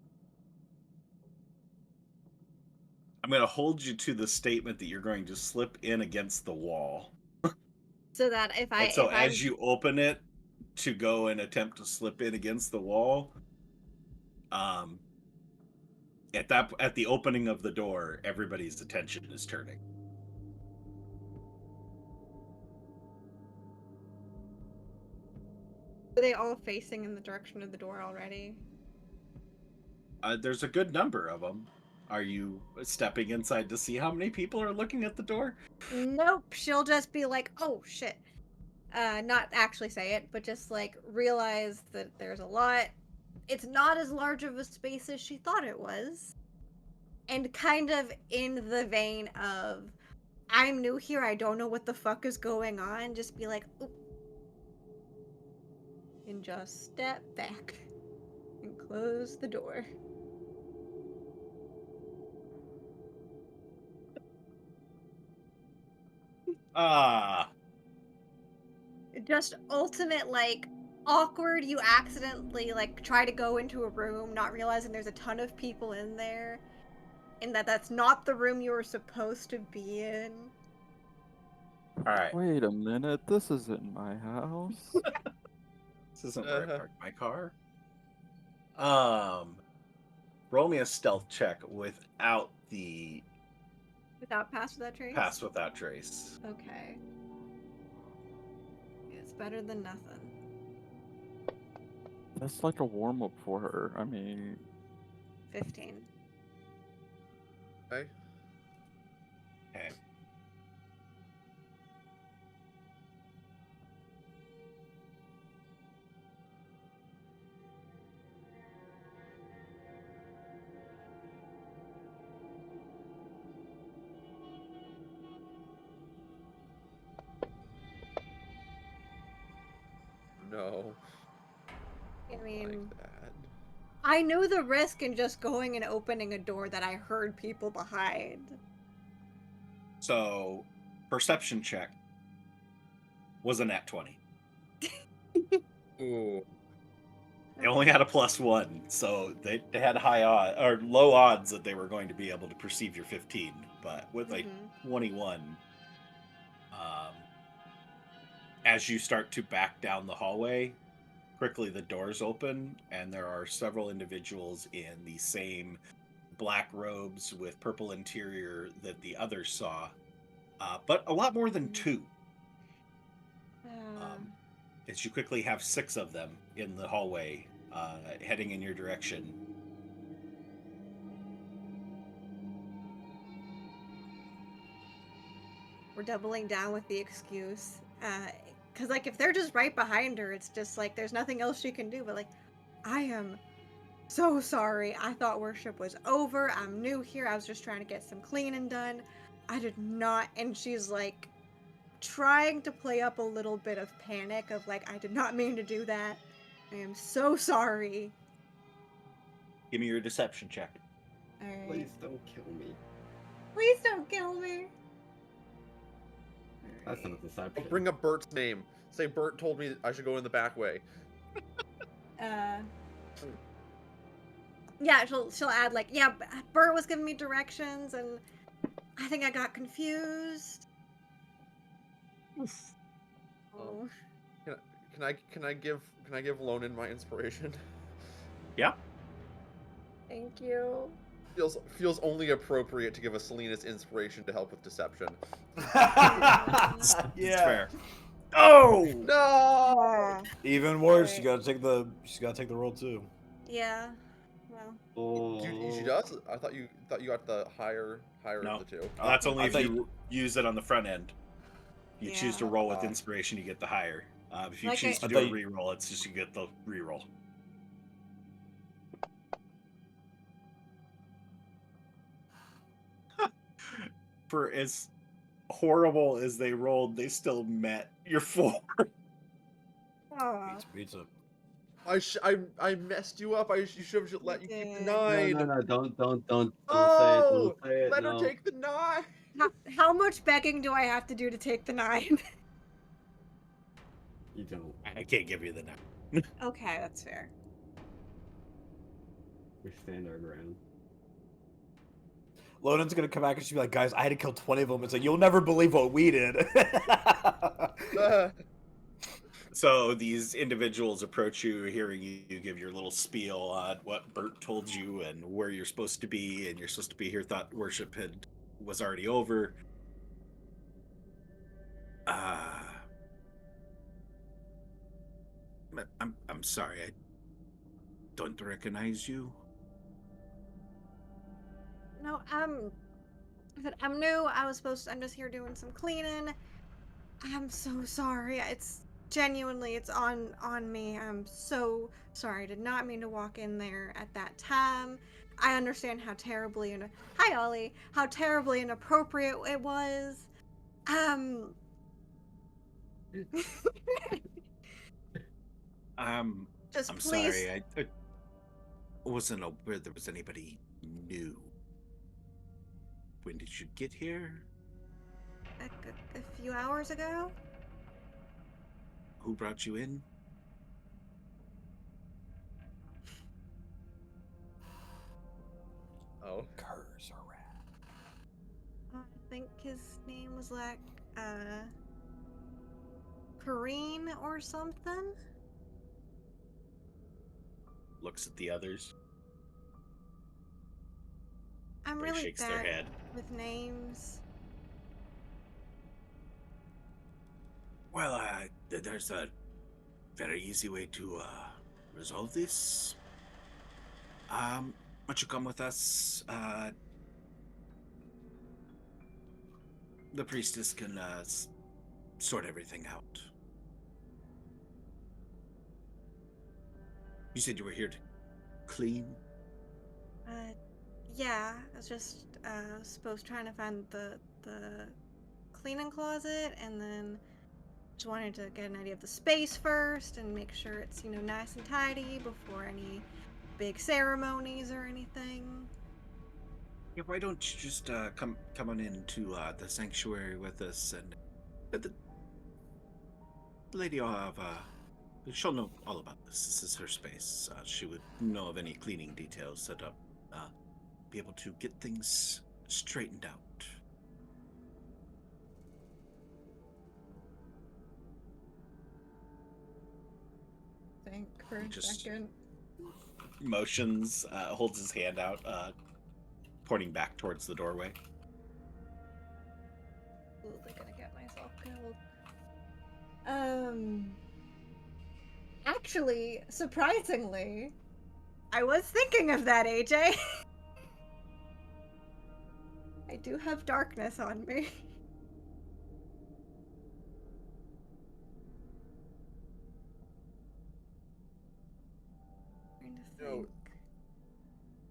Speaker 1: I'm going to hold you to the statement that you're going to slip in against the wall.
Speaker 2: So that if I...
Speaker 1: as you open it to go and attempt to slip in against the wall, at the opening of the door, everybody's attention is turning.
Speaker 2: Are they all facing in the direction of the door already?
Speaker 1: There's a good number of them. Are you stepping inside to see how many people are looking at the door?
Speaker 2: Nope. She'll just be like, oh, shit. Not actually say it, but just like realize that there's a lot. It's not as large of a space as she thought it was. And kind of in the vein of, I'm new here, I don't know what the fuck is going on, just be like, oop. And just step back and close the door. Just ultimate, like, awkward, you accidentally, like, try to go into a room, not realizing there's a ton of people in there, and that's not the room you were supposed to be in.
Speaker 1: Alright.
Speaker 3: Wait a minute, this isn't my house.
Speaker 1: This isn't where I parked my car. Roll me a stealth check without the...
Speaker 2: Without pass without trace?
Speaker 1: Pass without trace.
Speaker 2: Okay. It's better than nothing.
Speaker 3: That's like a warm up for her. I mean,
Speaker 2: 15.
Speaker 6: Okay.
Speaker 1: Okay.
Speaker 6: No.
Speaker 2: I
Speaker 6: Like
Speaker 2: mean,
Speaker 6: that.
Speaker 2: I knew the risk in just going and opening a door that I heard people behind.
Speaker 1: So, perception check was a nat 20.
Speaker 6: Ooh.
Speaker 1: They only had a +1, so they had high odds or low odds that they were going to be able to perceive your 15. But with a 21, as you start to back down the hallway, quickly the doors open, and there are several individuals in the same black robes with purple interior that the others saw, but a lot more than two. As you quickly have 6 of them in the hallway, heading in your direction.
Speaker 2: We're doubling down with the excuse. Because, like, if they're just right behind her, it's just like there's nothing else she can do. But, like, I am so sorry. I thought worship was over. I'm new here. I was just trying to get some cleaning done. I did not. And she's like trying to play up a little bit of panic of like, I did not mean to do that. I am so sorry.
Speaker 1: Give me your deception check.
Speaker 2: All right.
Speaker 4: Please don't kill me.
Speaker 2: Please don't kill me.
Speaker 4: That's not a deception.
Speaker 6: Bring up Bert's name. Say Bert told me I should go in the back way.
Speaker 2: Yeah, she'll add like, yeah, Bert was giving me directions and I think I got confused. Oh.
Speaker 6: Can I give Lonan my inspiration?
Speaker 1: Yeah.
Speaker 2: Thank you.
Speaker 6: Feels only appropriate to give a Selena's inspiration to help with deception.
Speaker 1: That's fair. Oh
Speaker 6: no!
Speaker 8: Even worse,
Speaker 2: Right.
Speaker 8: she's gotta take the roll too.
Speaker 2: Yeah. Well.
Speaker 6: She does? I thought you got the higher
Speaker 1: No.
Speaker 6: of the two.
Speaker 1: That's only if you use it on the front end. You choose to
Speaker 2: Yeah.
Speaker 1: roll with inspiration, you get the higher. If you
Speaker 2: Like
Speaker 1: choose to do a reroll, it's just you get the reroll. For as horrible as they rolled, they still met your 4.
Speaker 8: Pizza.
Speaker 6: I messed you up. You should have let you keep the 9.
Speaker 4: No, don't say it.
Speaker 6: Oh,
Speaker 4: Don't say it.
Speaker 6: let her take the 9.
Speaker 2: How much begging do I have to do to take the 9?
Speaker 4: You don't.
Speaker 1: I can't give you the 9.
Speaker 2: Okay, that's fair.
Speaker 4: We stand our ground.
Speaker 8: Lonan's gonna come back and she'll be like, guys, I had to kill 20 of them. It's like, you'll never believe what we did.
Speaker 1: So these individuals approach you, hearing you give your little spiel on what Bert told you and where you're supposed to be, and you're supposed to be here. Thought worship was already over. I'm sorry, I don't recognize you.
Speaker 2: No, I said I'm new. I'm just here doing some cleaning. I'm so sorry. It's genuinely, it's on me. I'm so sorry. I did not mean to walk in there at that time. I understand how terribly hi Ollie, how terribly inappropriate it was. Just
Speaker 1: I'm
Speaker 2: please.
Speaker 1: sorry. I wasn't aware there was anybody new. When did you get here?
Speaker 2: A few hours ago.
Speaker 1: Who brought you in?
Speaker 6: Oh.
Speaker 8: Curs are rat.
Speaker 2: I think his name was like Kareen or something.
Speaker 1: Looks at the others.
Speaker 2: I'm really
Speaker 1: Shakes their
Speaker 2: bad
Speaker 1: head.
Speaker 2: with names.
Speaker 5: Well, there's a very easy way to
Speaker 1: resolve this. Why don't you come with us? The priestess can sort everything out. You said you were here to clean?
Speaker 2: Yeah, I was just supposed trying to find the cleaning closet, and then just wanted to get an idea of the space first and make sure it's, you know, nice and tidy before any big ceremonies or anything.
Speaker 1: Yeah, why don't you just come on into the sanctuary with us, and the lady will have she'll know all about this. This is her space. She would know of any cleaning details set up. Be able to get things straightened out.
Speaker 2: Think for a
Speaker 1: Just-
Speaker 2: second.
Speaker 1: Motions, holds his hand out, pointing back towards the doorway.
Speaker 2: Absolutely gonna get myself killed. Actually, surprisingly, I was thinking of that, AJ. I do have darkness on me. Trying to
Speaker 6: You know,
Speaker 2: think.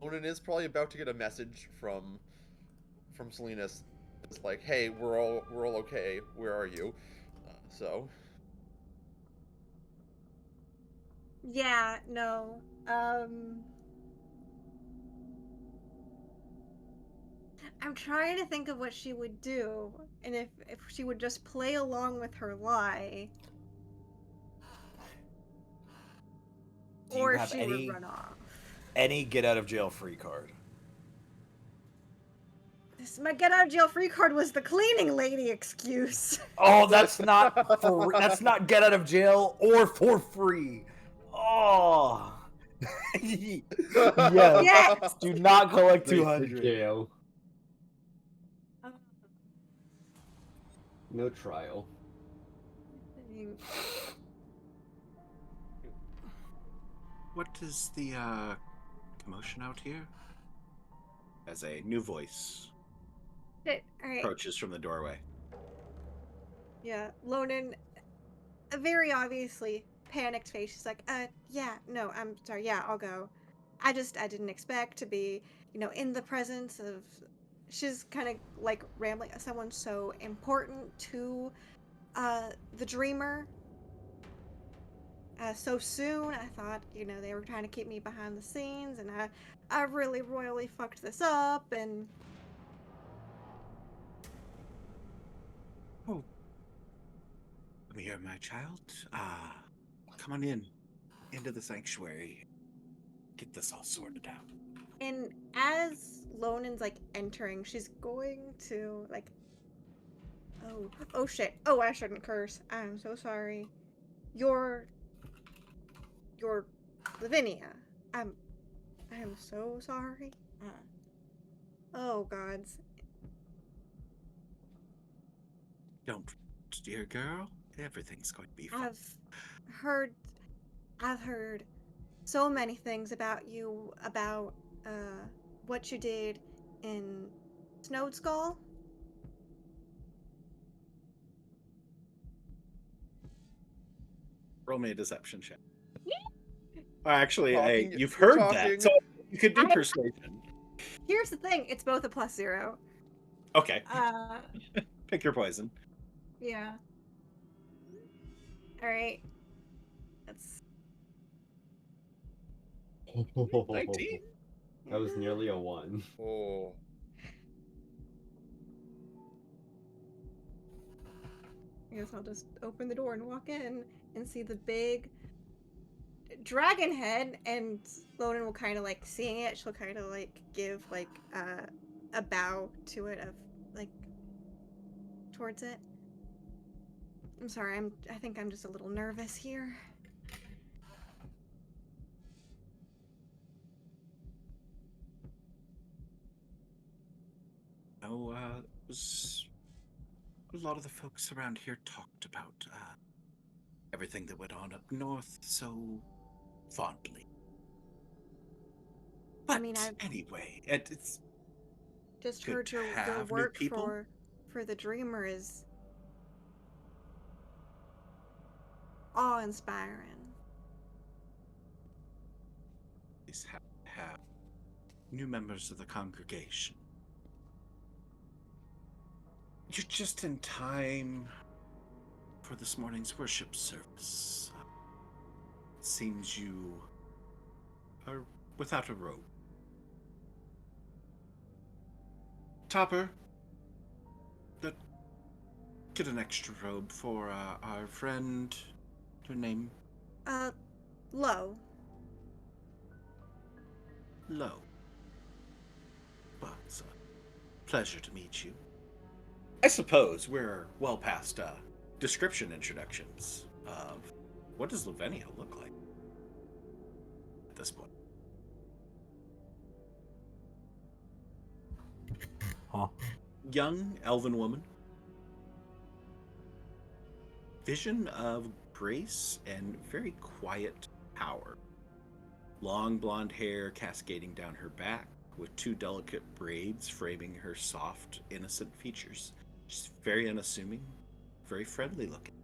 Speaker 6: Lonan is probably about to get a message from Salinas. It's like, hey, we're all okay. Where are you? So
Speaker 2: Yeah, no. I'm trying to think of what she would do, and if she would just play along with her lie,
Speaker 8: Do you
Speaker 2: or if
Speaker 8: have
Speaker 2: she would run off.
Speaker 8: any get out of jail free card?
Speaker 2: My get out of jail free card was the cleaning lady excuse.
Speaker 8: Oh, that's not that's not get out of jail or for free. Oh. Yes.
Speaker 2: Yes!
Speaker 8: Do not collect
Speaker 4: Straight to
Speaker 8: 200.
Speaker 4: jail. No trial.
Speaker 1: What is the commotion out here? As a new voice
Speaker 2: Shit, alright.
Speaker 1: approaches from the doorway.
Speaker 2: Yeah, Lonan, very obviously panicked face. She's like, yeah, no, I'm sorry, yeah, I'll go. I didn't expect to be, you know, in the presence of. She's kind of like rambling. Someone so important to the dreamer so soon. I thought, you know, they were trying to keep me behind the scenes, and I really royally fucked this up, and
Speaker 1: Oh, come here, my child. Come on into the sanctuary. Get this all sorted out.
Speaker 2: and as Lonan's like entering, she's going to like, oh shit, oh, I shouldn't curse. I'm so sorry. You're Lavinia. I am so sorry. Oh gods.
Speaker 1: Don't, dear girl. Everything's going to be fine.
Speaker 2: I've heard so many things about you, about what you did in Snowed Skull.
Speaker 1: Roll me a deception check. Actually,
Speaker 6: Talking-
Speaker 1: you've
Speaker 6: you're
Speaker 1: heard
Speaker 6: talking.
Speaker 1: that, so you could do persuasion.
Speaker 2: Here's the thing, it's both a +0.
Speaker 1: Okay,
Speaker 2: Uh,
Speaker 1: pick your poison.
Speaker 2: yeah. Alright. That's
Speaker 1: 19.
Speaker 4: That was nearly a 1.
Speaker 6: oh,
Speaker 2: I guess I'll just open the door and walk in and see the big dragon head, and Lonan will kind of like seeing it, she'll kind of like give like a bow to it of like towards it. I'm sorry, I think I'm just a little nervous here.
Speaker 1: No, a lot of the folks around here talked about everything that went on up north, so fondly. But
Speaker 2: I mean, I've
Speaker 1: anyway, it's
Speaker 2: just
Speaker 1: good
Speaker 2: heard
Speaker 1: to
Speaker 2: your
Speaker 1: have new
Speaker 2: work
Speaker 1: people.
Speaker 2: for the Dreamer is awe-inspiring.
Speaker 1: Always have to have new members of the congregation. You're just in time for this morning's worship service. It seems you are without a robe. Topper, let- get an extra robe for our friend. Her name?
Speaker 2: Low.
Speaker 1: Lo. Well, it's a pleasure to meet you. I suppose we're well past description introductions of what does Lavinia look like at this point.
Speaker 8: Huh.
Speaker 1: Young elven woman. Vision of grace and very quiet power. Long blonde hair cascading down her back with two delicate braids framing her soft, innocent features. She's very unassuming, very friendly looking.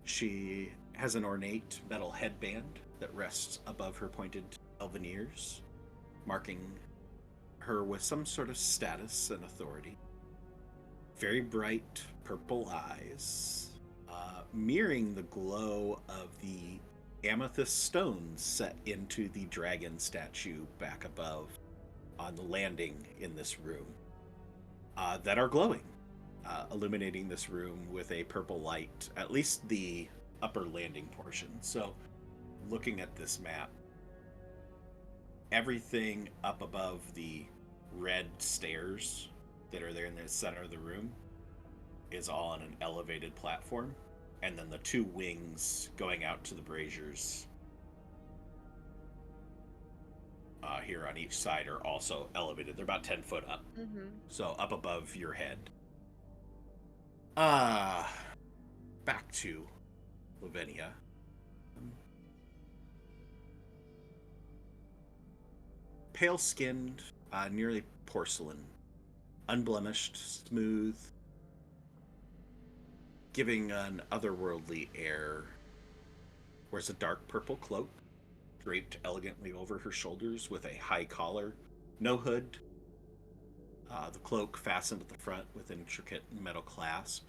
Speaker 1: She has an ornate metal headband that rests above her pointed elven ears, marking her with some sort of status and authority. Very bright purple eyes, mirroring the glow of the amethyst stones set into the dragon statue back above on the landing in this room, that are glowing, illuminating this room with a purple light, at least the upper landing portion. So, looking at this map, everything up above the red stairs that are there in the center of the room is all on an elevated platform, and then the two wings going out to the braziers here on each side are also elevated. They're about 10 foot up, so up above your head. Back to Lavinia. Pale-skinned, nearly porcelain, unblemished, smooth, giving an otherworldly air. Wears a dark purple cloak, draped elegantly over her shoulders with a high collar, no hood. The cloak fastened at the front with an intricate metal clasp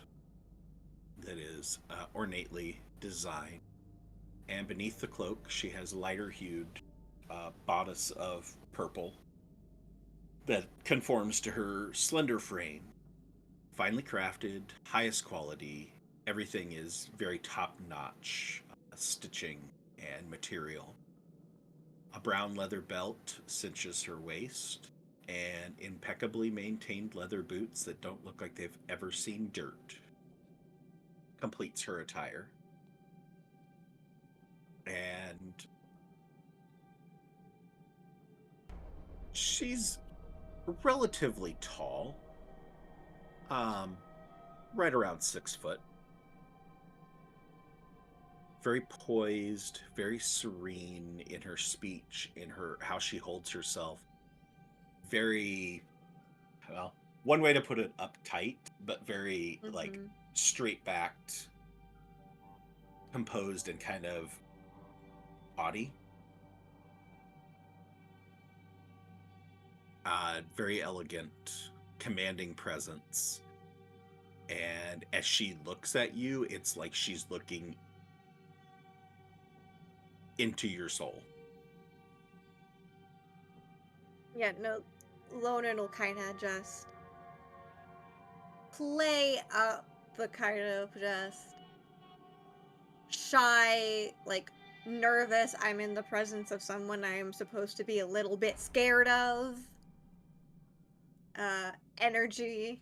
Speaker 1: that is ornately designed. And beneath the cloak, she has lighter hued bodice of purple that conforms to her slender frame. Finely crafted, highest quality. Everything is very top-notch stitching and material. A brown leather belt cinches her waist, and impeccably maintained leather boots that don't look like they've ever seen dirt completes her attire. And she's relatively tall, right around 6 foot. Very poised, very serene in her speech, in her how she holds herself. Very, well, one way to put it, uptight, but very like straight backed, composed, and kind of haughty. Very elegant, commanding presence. And as she looks at you, it's like she's looking into your soul.
Speaker 2: Yeah, no, Lonan will kind of just play up the kind of just shy, like nervous, I'm in the presence of someone I'm supposed to be a little bit scared of energy.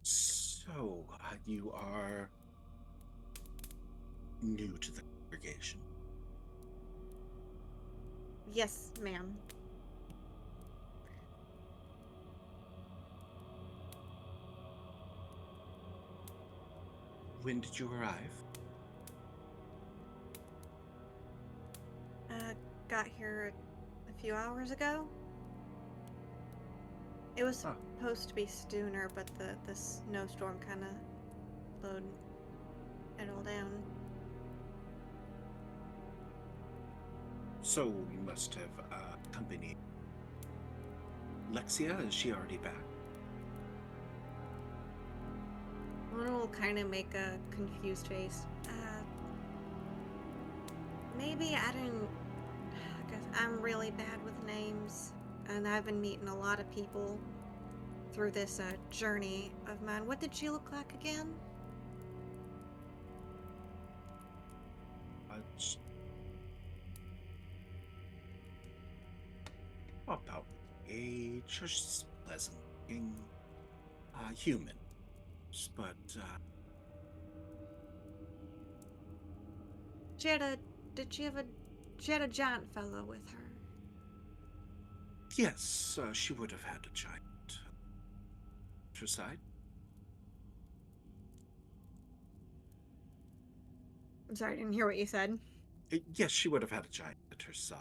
Speaker 1: So, you are new to the congregation.
Speaker 2: Yes, ma'am.
Speaker 1: When did you arrive?
Speaker 2: Got here a few hours ago. It was
Speaker 1: Huh.
Speaker 2: supposed to be sooner, but the snowstorm kind of slowed it all down.
Speaker 1: So you must have accompanied Lexia. Is she already back?
Speaker 2: Luna will kind of make a confused face. Maybe I didn't. I guess I'm really bad with names, and I've been meeting a lot of people through this journey of mine. What did she look like again?
Speaker 1: About age, just pleasant looking, human, but
Speaker 2: She had a. Did she have a? She had a giant fellow with her.
Speaker 1: yes, she would have had a giant at her side.
Speaker 2: I'm sorry, I didn't hear what you said.
Speaker 1: Yes, she would have had a giant at her side.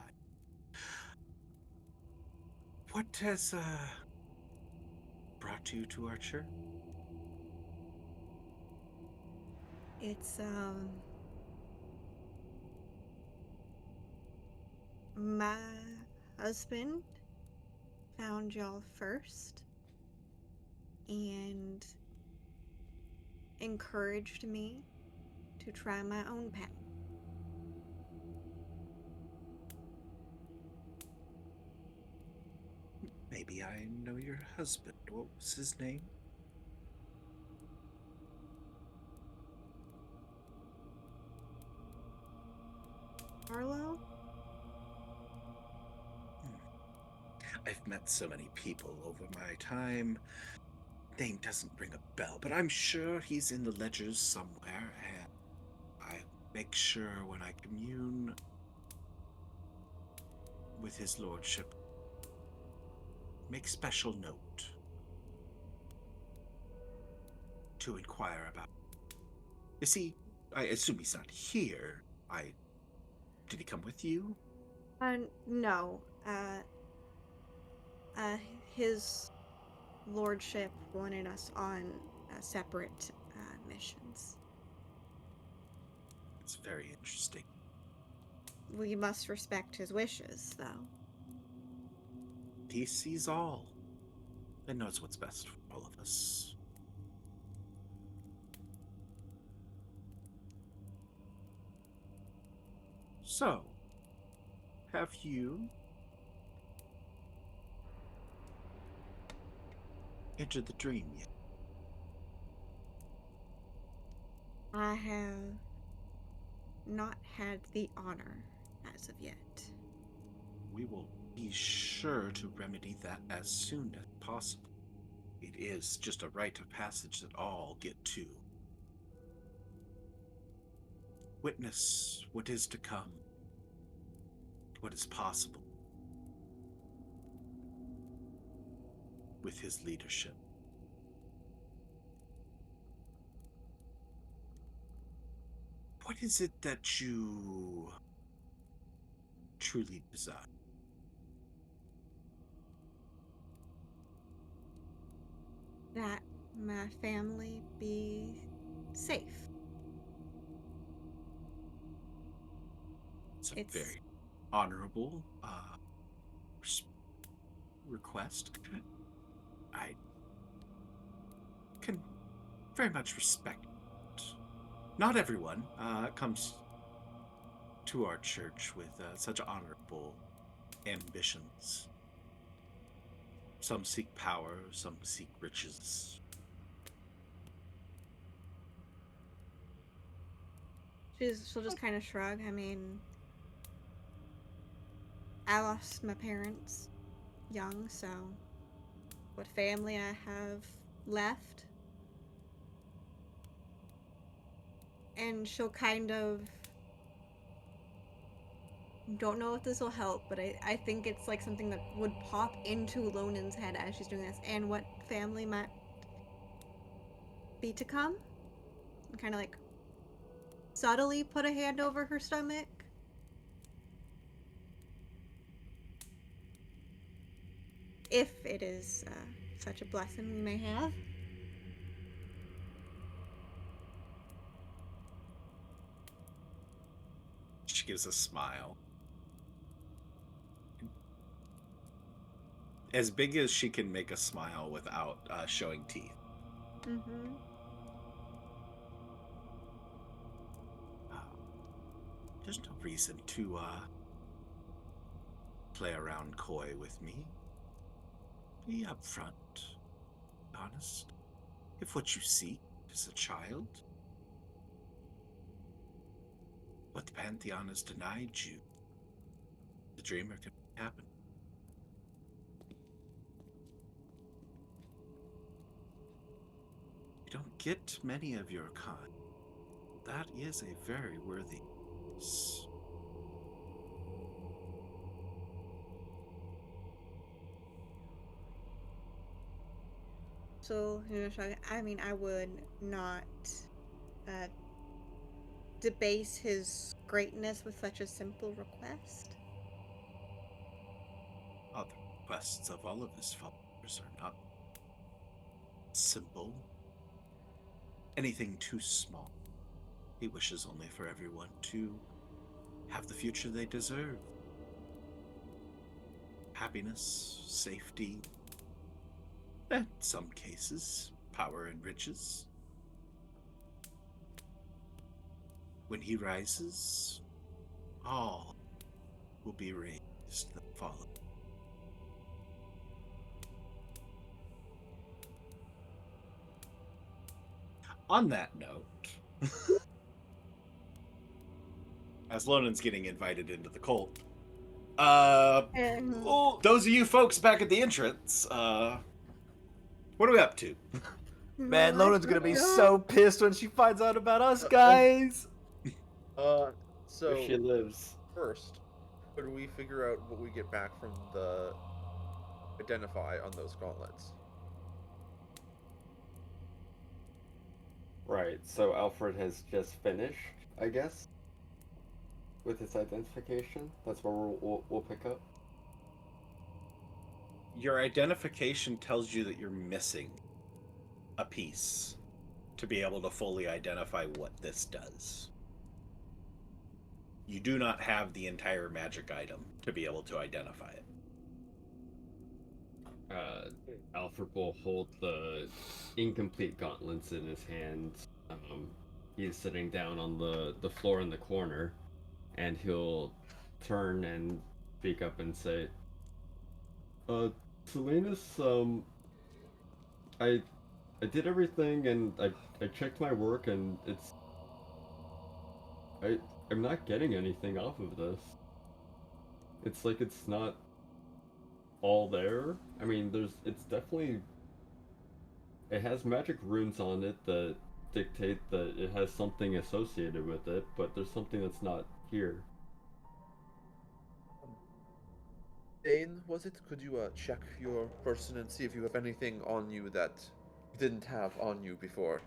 Speaker 1: What has brought you to Archer?
Speaker 2: It's my husband found y'all first and encouraged me to try my own path.
Speaker 1: Maybe I know your husband. What was his name?
Speaker 2: Arlo?
Speaker 1: I've met so many people over my time. Name doesn't ring a bell, but I'm sure he's in the ledgers somewhere, and I make sure when I commune with his lordship, make special note to inquire about. Is he? I assume he's not here. Did he come with you?
Speaker 2: No. His lordship wanted us on separate missions.
Speaker 1: It's very interesting.
Speaker 2: We must respect his wishes, though.
Speaker 1: He sees all and knows what's best for all of us. So, have you entered the dream yet?
Speaker 2: I have not had the honor as of yet.
Speaker 1: We will be sure to remedy that as soon as possible. It is just a rite of passage that all get to. Witness what is to come, what is possible with his leadership. What is it that you truly desire?
Speaker 2: That my family be safe.
Speaker 1: It's a very honorable request. I can very much respect it. Not everyone comes to our church with such honorable ambitions. Some seek power, some seek riches.
Speaker 2: She'll just kind of shrug. I mean, I lost my parents young, so what family I have left. And she'll kind of, don't know if this will help, but I think it's like something that would pop into Lonan's head as she's doing this, and what family might be to come. and kind of like subtly put a hand over her stomach. If it is such a blessing we may have.
Speaker 1: She gives a smile. As big as she can make a smile without showing teeth.
Speaker 2: Mm-hmm.
Speaker 1: There's no reason to play around coy with me. Be upfront, honest. If what you seek is a child, what the Pantheon has denied you, the dreamer can happen. You don't get many of your kind. That is a very worthy cause.
Speaker 2: So, I mean, I would not uh, debase his greatness with such a simple request.
Speaker 1: Other requests of all of his followers are not simple. Anything too small. He wishes only for everyone to have the future they deserve. Happiness, safety, in some cases, power and riches. When he rises, all will be raised that follow. On that note, as Lonan's getting invited into the cult, those of you folks back at the entrance, what are we up to?
Speaker 8: Man, Lonan's gonna be
Speaker 2: No.
Speaker 8: so pissed when she finds out about us, guys.
Speaker 6: So
Speaker 4: Where she lives.
Speaker 6: first, could we figure out what we get back from the identify on those gauntlets?
Speaker 4: Right, so Alfred has just finished, I guess, with his identification. That's where we'll pick up.
Speaker 1: Your identification tells you that you're missing a piece to be able to fully identify what this does. You do not have the entire magic item to be able to identify it.
Speaker 4: Alfred will hold the incomplete gauntlets in his hands. He's sitting down on the floor in the corner, and he'll turn and speak up and say, Salinas, I did everything, and I checked my work, and I'm not getting anything off of this. It's like it's not all there. I mean, it's definitely, it has magic runes on it that dictate that it has something associated with it, but there's something that's not here.
Speaker 6: Dane, was it? Could you check your person and see if you have anything on you that you didn't have on you before?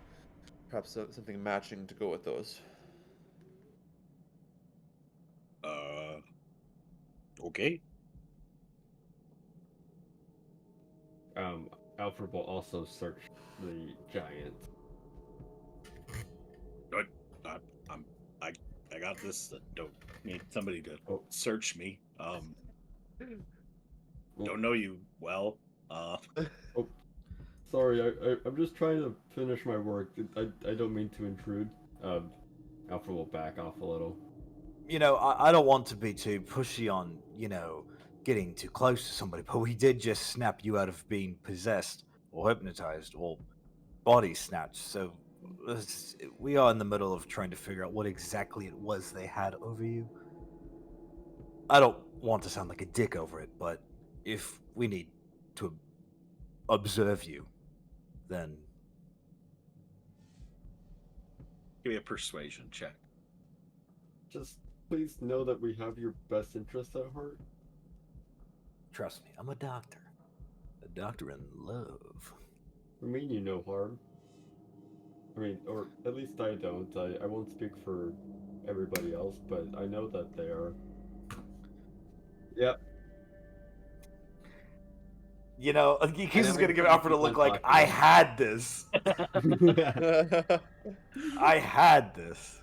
Speaker 6: Perhaps something matching to go with those.
Speaker 5: Okay.
Speaker 4: Alfred will also search the giant.
Speaker 5: I got this. Don't need somebody to search me. Don't know you well.
Speaker 4: Sorry, I'm just trying to finish my work. I don't mean to intrude. Alfred will back off a little.
Speaker 8: I don't want to be too pushy on, getting too close to somebody, but we did just snap you out of being possessed or hypnotized or body snatched. So we are in the middle of trying to figure out what exactly it was they had over you. I don't want to sound like a dick over it, but if we need to observe you, then
Speaker 1: Give me a persuasion check.
Speaker 4: Just please know that we have your best interests at heart.
Speaker 8: trust me, I'm a doctor. A doctor in love.
Speaker 4: I mean you no harm. I mean, or at least I don't. I won't speak for everybody else, but I know that they are. Yep.
Speaker 8: You know,
Speaker 4: I
Speaker 8: Kisel's
Speaker 4: haven't
Speaker 8: gonna give
Speaker 4: heard
Speaker 8: Alfred a
Speaker 4: the
Speaker 8: look
Speaker 4: one
Speaker 8: like, I
Speaker 4: talking.
Speaker 8: had this. I had this.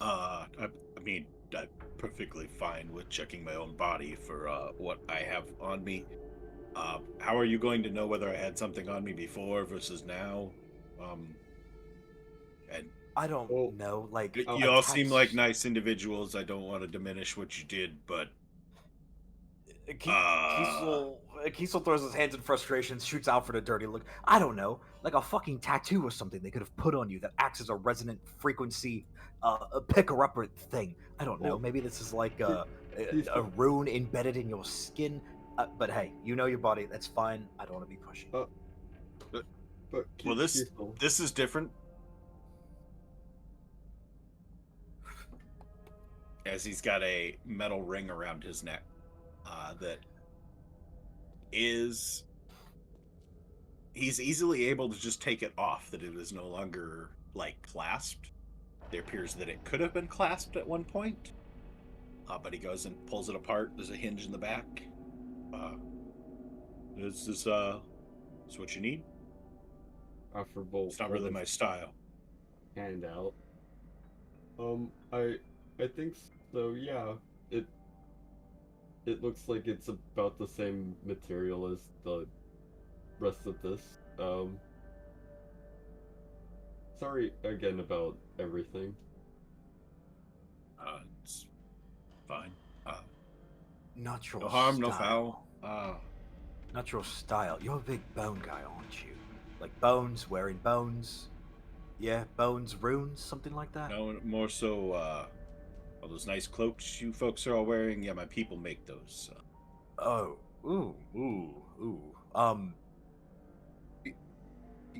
Speaker 5: I mean, I'm perfectly fine with checking my own body for what I have on me. How are you going to know whether I had something on me before versus now? And
Speaker 8: I don't
Speaker 4: Well,
Speaker 8: know, like
Speaker 4: oh,
Speaker 5: you all seem like
Speaker 8: attached.
Speaker 5: nice individuals. I don't want to diminish what you did, but
Speaker 8: Kiesel throws his hands in frustration, shoots Alfred a dirty look. I don't know, like a fucking tattoo or something they could have put on you that acts as a resonant frequency, a picker-upper thing. I don't know.
Speaker 4: well,
Speaker 8: Maybe this is like
Speaker 4: he's
Speaker 8: a rune embedded in your skin. But hey, you know your body. That's fine. I don't want to be pushy.
Speaker 5: but,
Speaker 4: but
Speaker 5: well,
Speaker 4: Kiesel,
Speaker 5: this is different. As he's got a metal ring around his neck that is he's easily able to just take it off. That it is no longer like clasped. It appears that it could have been clasped at one point, but he goes and pulls it apart. There's a hinge in the back. Is this what you need?
Speaker 4: offerable
Speaker 5: It's not really my style.
Speaker 4: hand out. I think so. Yeah, it it looks like it's about the same material as the rest of this. Sorry again about everything.
Speaker 5: It's fine.
Speaker 8: Not your
Speaker 5: No harm, no
Speaker 8: style.
Speaker 5: foul.
Speaker 8: Not your style. You're a big bone guy, aren't you? Like bones, wearing bones. Yeah, bones, runes, something like that.
Speaker 5: No, more so. All those nice cloaks you folks are all wearing. Yeah, my people make those.
Speaker 8: Oh, ooh.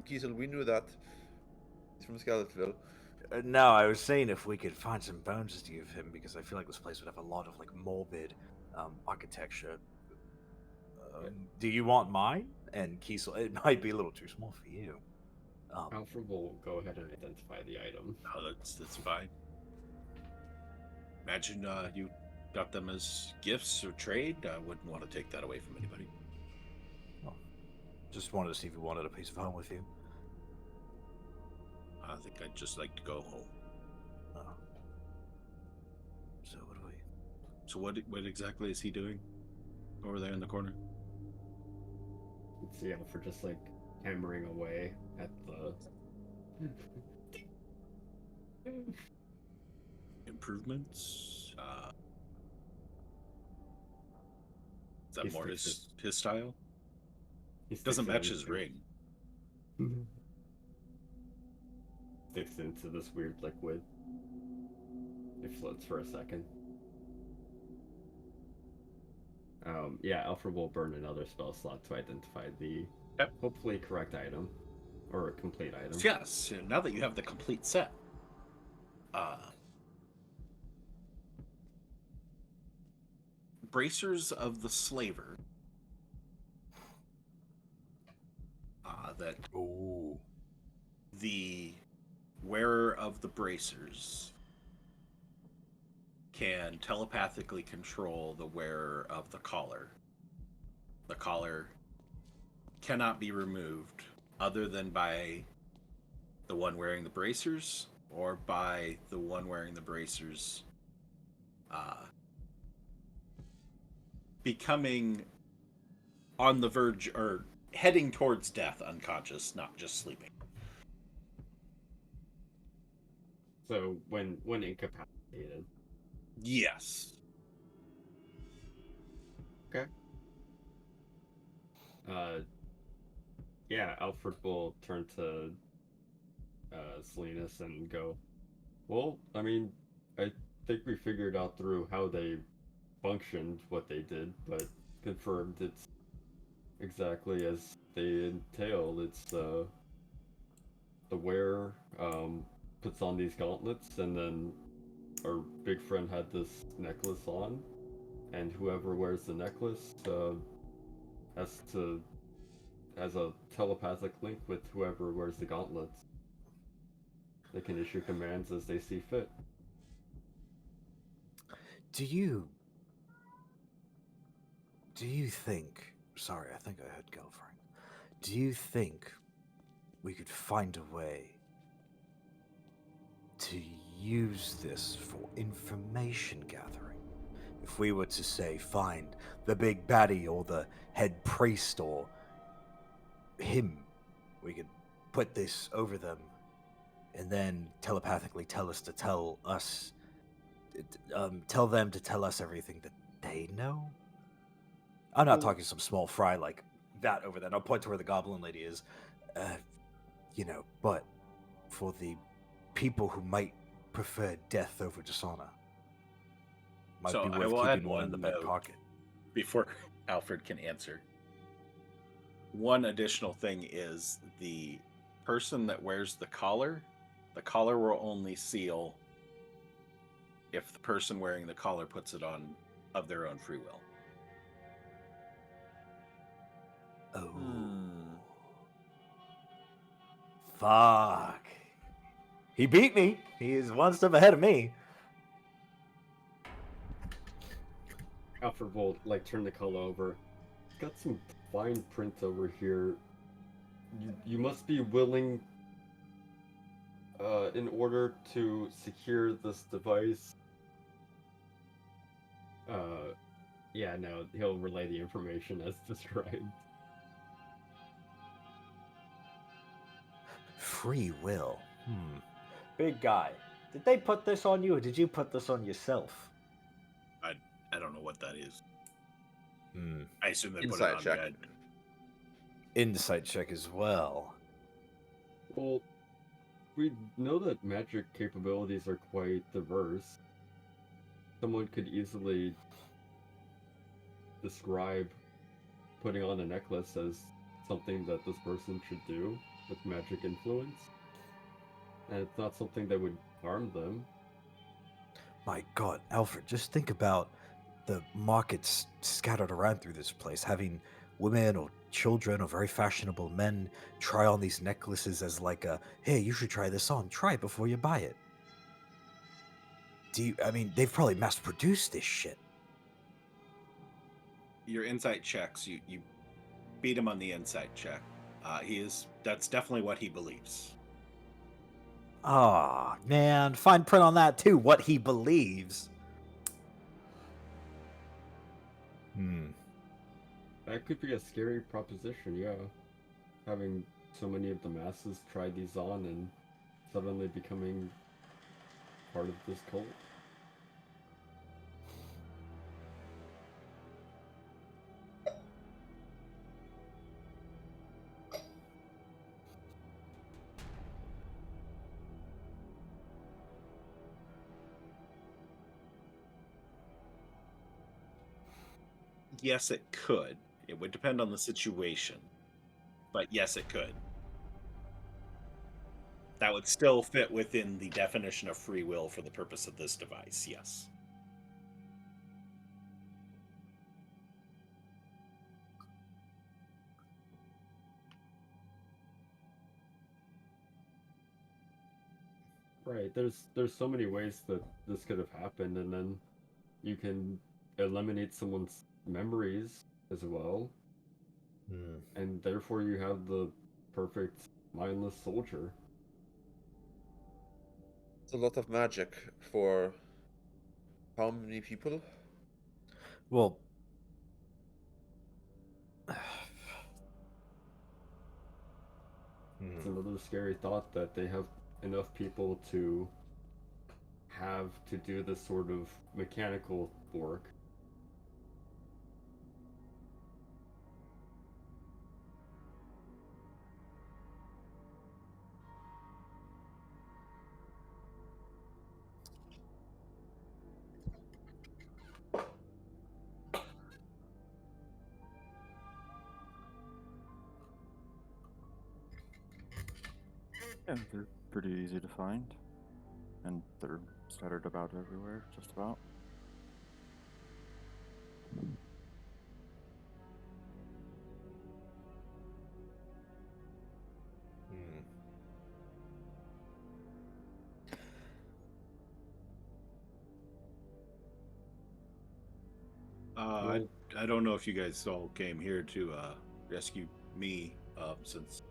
Speaker 6: Kiesel, we knew that. He's from Skeletville.
Speaker 8: No, I was saying if we could find some bones to give him, because I feel like this place would have a lot of like morbid architecture. Do you want mine? And Kiesel, it might be a little too small for you.
Speaker 4: Alfred will go ahead and identify the item.
Speaker 5: Oh, that's fine. Imagine you got them as gifts or trade. I wouldn't want to take that away from anybody.
Speaker 8: Oh, just wanted to see if you wanted a piece of home with you.
Speaker 5: I think I'd just like to go home.
Speaker 8: Oh. So what do we?
Speaker 5: So what exactly is he doing over there in the corner?
Speaker 4: Let's see Alfred just like hammering away at the
Speaker 5: Improvements. Is that
Speaker 4: He
Speaker 5: more
Speaker 4: sticks
Speaker 5: his style?
Speaker 4: he
Speaker 5: Doesn't
Speaker 4: sticks it
Speaker 5: match his
Speaker 4: into-
Speaker 5: ring.
Speaker 4: Sticks into this weird liquid. It floats for a second. Yeah, Alfred will burn another spell slot to identify the hopefully correct item or a complete item.
Speaker 5: Yes. Now that you have the complete set, bracers of the slaver. That
Speaker 8: Ooh.
Speaker 5: the wearer of the bracers can telepathically control the wearer of the collar. The collar cannot be removed other than by the one wearing the bracers or by the one wearing the bracers becoming on the verge or heading towards death unconscious, not just sleeping.
Speaker 4: So when incapacitated.
Speaker 5: Yes.
Speaker 4: Okay. Yeah, Alfred will turn to Salinas and go, well, I mean, I think we figured out through how they functioned what they did, but confirmed it's exactly as they entail. It's the wearer puts on these gauntlets, and then our big friend had this necklace on, and whoever wears the necklace has to has a telepathic link with whoever wears the gauntlets. They can issue commands as they see fit.
Speaker 8: Do you think? Sorry, I think I heard girlfriend. Do you think we could find a way to use this for information gathering? If we were to say find the big baddie or the head priest or him, we could put this over them and then telepathically tell them to tell us everything that they know. I'm not talking some small fry like that over there. I'll point to where the goblin lady is. But for the people who might prefer death over dishonor, might
Speaker 5: So
Speaker 8: be
Speaker 5: I
Speaker 8: worth
Speaker 5: will add
Speaker 8: keeping one in the
Speaker 5: one
Speaker 8: back
Speaker 5: note
Speaker 8: pocket.
Speaker 5: before Alfred can answer. One additional thing is the person that wears the collar will only seal if the person wearing the collar puts it on of their own free will.
Speaker 8: Oh. Fuck. He beat me. He is one step ahead of me.
Speaker 4: Alfred will turn the collar over. Got some fine print over here. You must be willing, in order to secure this device. Yeah, no, he'll relay the information as described.
Speaker 8: Free will. Big guy. Did they put this on you or did you put this on yourself?
Speaker 5: I don't know what that is.
Speaker 8: Hmm.
Speaker 5: I assume they put it
Speaker 6: Insight
Speaker 5: on
Speaker 6: check.
Speaker 5: Red.
Speaker 8: Insight check as well.
Speaker 4: Well, we know that magic capabilities are quite diverse. Someone could easily describe putting on a necklace as something that this person should do with magic influence. And it's not something that would harm them.
Speaker 8: My God, Alfred, just think about the markets scattered around through this place, having women or children or very fashionable men try on these necklaces as like a, hey, you should try this on. Try it before you buy it. They've probably mass-produced this shit.
Speaker 5: Your insight checks, you beat him on the insight check. That's definitely what he believes.
Speaker 8: Ah, man, fine print on that too, what he believes.
Speaker 4: That could be a scary proposition, yeah. Having so many of the masses try these on and suddenly becoming part of this cult.
Speaker 5: Yes, it could. It would depend on the situation. But yes, it could. That would still fit within the definition of free will for the purpose of this device, yes.
Speaker 4: Right, there's so many ways that this could have happened, and then you can eliminate someone's memories as well. And therefore you have the perfect mindless soldier.
Speaker 6: It's a lot of magic for how many people?
Speaker 8: Well,
Speaker 4: It's another scary thought that they have enough people to have to do this sort of mechanical work.
Speaker 3: Yeah, they're pretty easy to find. And they're scattered about everywhere, just about.
Speaker 5: I don't know if you guys all came here to rescue me, since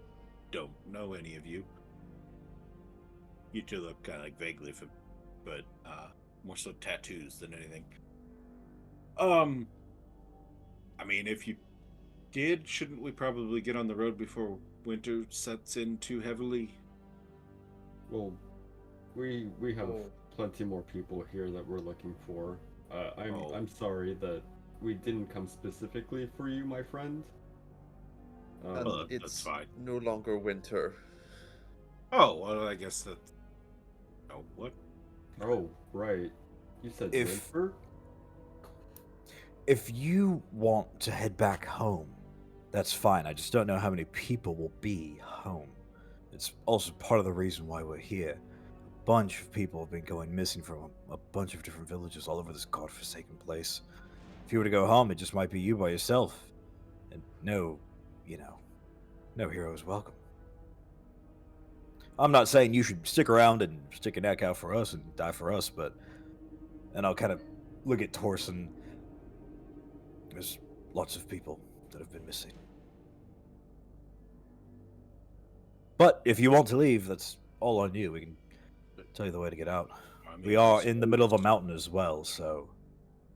Speaker 5: don't know any of you. You two look kind of like vaguely familiar, but more so tattoos than anything. I mean, if you did, shouldn't we probably get on the road before winter sets in too heavily?
Speaker 4: Well, we have
Speaker 6: Oh.
Speaker 4: plenty more people here that we're looking for.
Speaker 5: Oh.
Speaker 4: I'm sorry that we didn't come specifically for you, my friend.
Speaker 6: And
Speaker 5: Well, that's
Speaker 6: it's
Speaker 5: fine.
Speaker 6: no longer winter.
Speaker 5: Oh, well, I guess that. Oh, what?
Speaker 4: Oh, right. You said
Speaker 8: If-
Speaker 4: winter?
Speaker 8: If you want to head back home, that's fine. I just don't know how many people will be home. It's also part of the reason why we're here. A bunch of people have been going missing from a bunch of different villages all over this godforsaken place. If you were to go home, it just might be you by yourself. And no hero is welcome. I'm not saying you should stick around and stick your neck out for us and die for us, but... And I'll kind of look at Torsen. There's lots of people that have been missing. But if you want to leave, that's all on you. We can tell you the way to get out.
Speaker 5: I mean,
Speaker 8: We
Speaker 5: I
Speaker 8: are in the middle of a
Speaker 5: suppose
Speaker 8: mountain as well, so...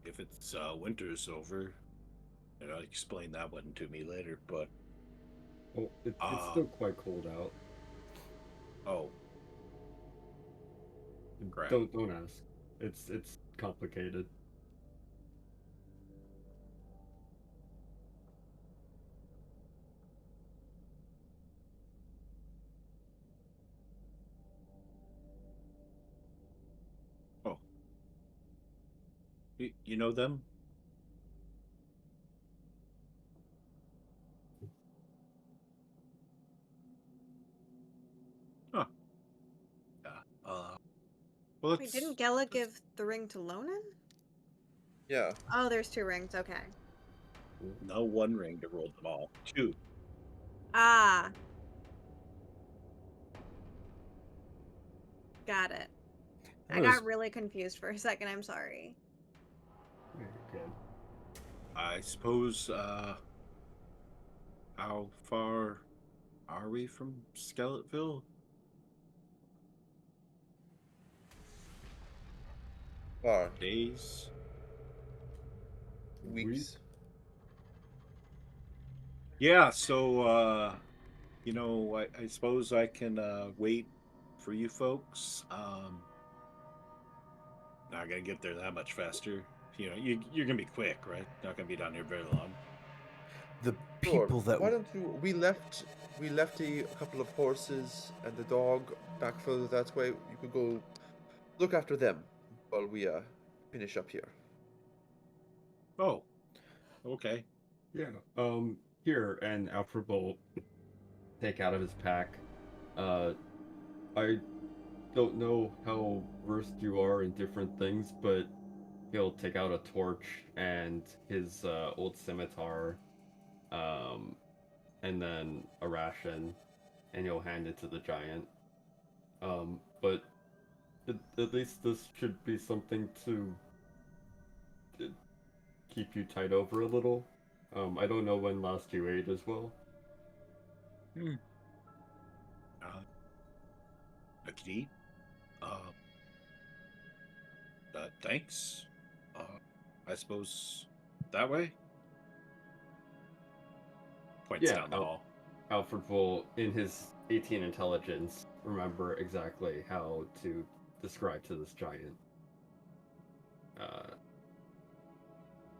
Speaker 5: If it's winter's over, and I'll explain that one to me later. But
Speaker 4: Oh, it's still quite cold out.
Speaker 5: oh, crap.
Speaker 4: Don't ask. It's complicated.
Speaker 5: Oh, you know them? Huh. Yeah. Well,
Speaker 2: Wait, didn't Gela give the ring to Lonan?
Speaker 6: Yeah.
Speaker 2: Oh, there's 2 rings. Okay.
Speaker 5: no one ring to roll them all. 2.
Speaker 2: Ah. Got it. I got really confused for a second. I'm sorry.
Speaker 4: Very good.
Speaker 5: I suppose. How far are we from Skeletville?
Speaker 6: Far.
Speaker 5: Days.
Speaker 6: Weeks.
Speaker 5: Yeah. So, I suppose I can wait for you folks. Not gonna get there that much faster. You're gonna be quick, right? Not gonna be down here very long.
Speaker 8: The
Speaker 6: Sure.
Speaker 8: people that...
Speaker 6: Why don't you? We left a couple of horses and a dog back further that way. You could go look after them while we finish up here.
Speaker 5: Oh, okay.
Speaker 4: Yeah. Here, and Alfred will take out of his pack. I don't know how versed you are in different things, but he'll take out a torch and his old scimitar, and then a ration, and he'll hand it to the giant. But at least this should be something to keep you tied over a little. I don't know when last you ate as well.
Speaker 5: I could eat. Thanks. I suppose that way. Points
Speaker 4: Yeah,
Speaker 5: down the hall.
Speaker 4: Alfred will, in his 18 intelligence, remember exactly how to describe to this giant.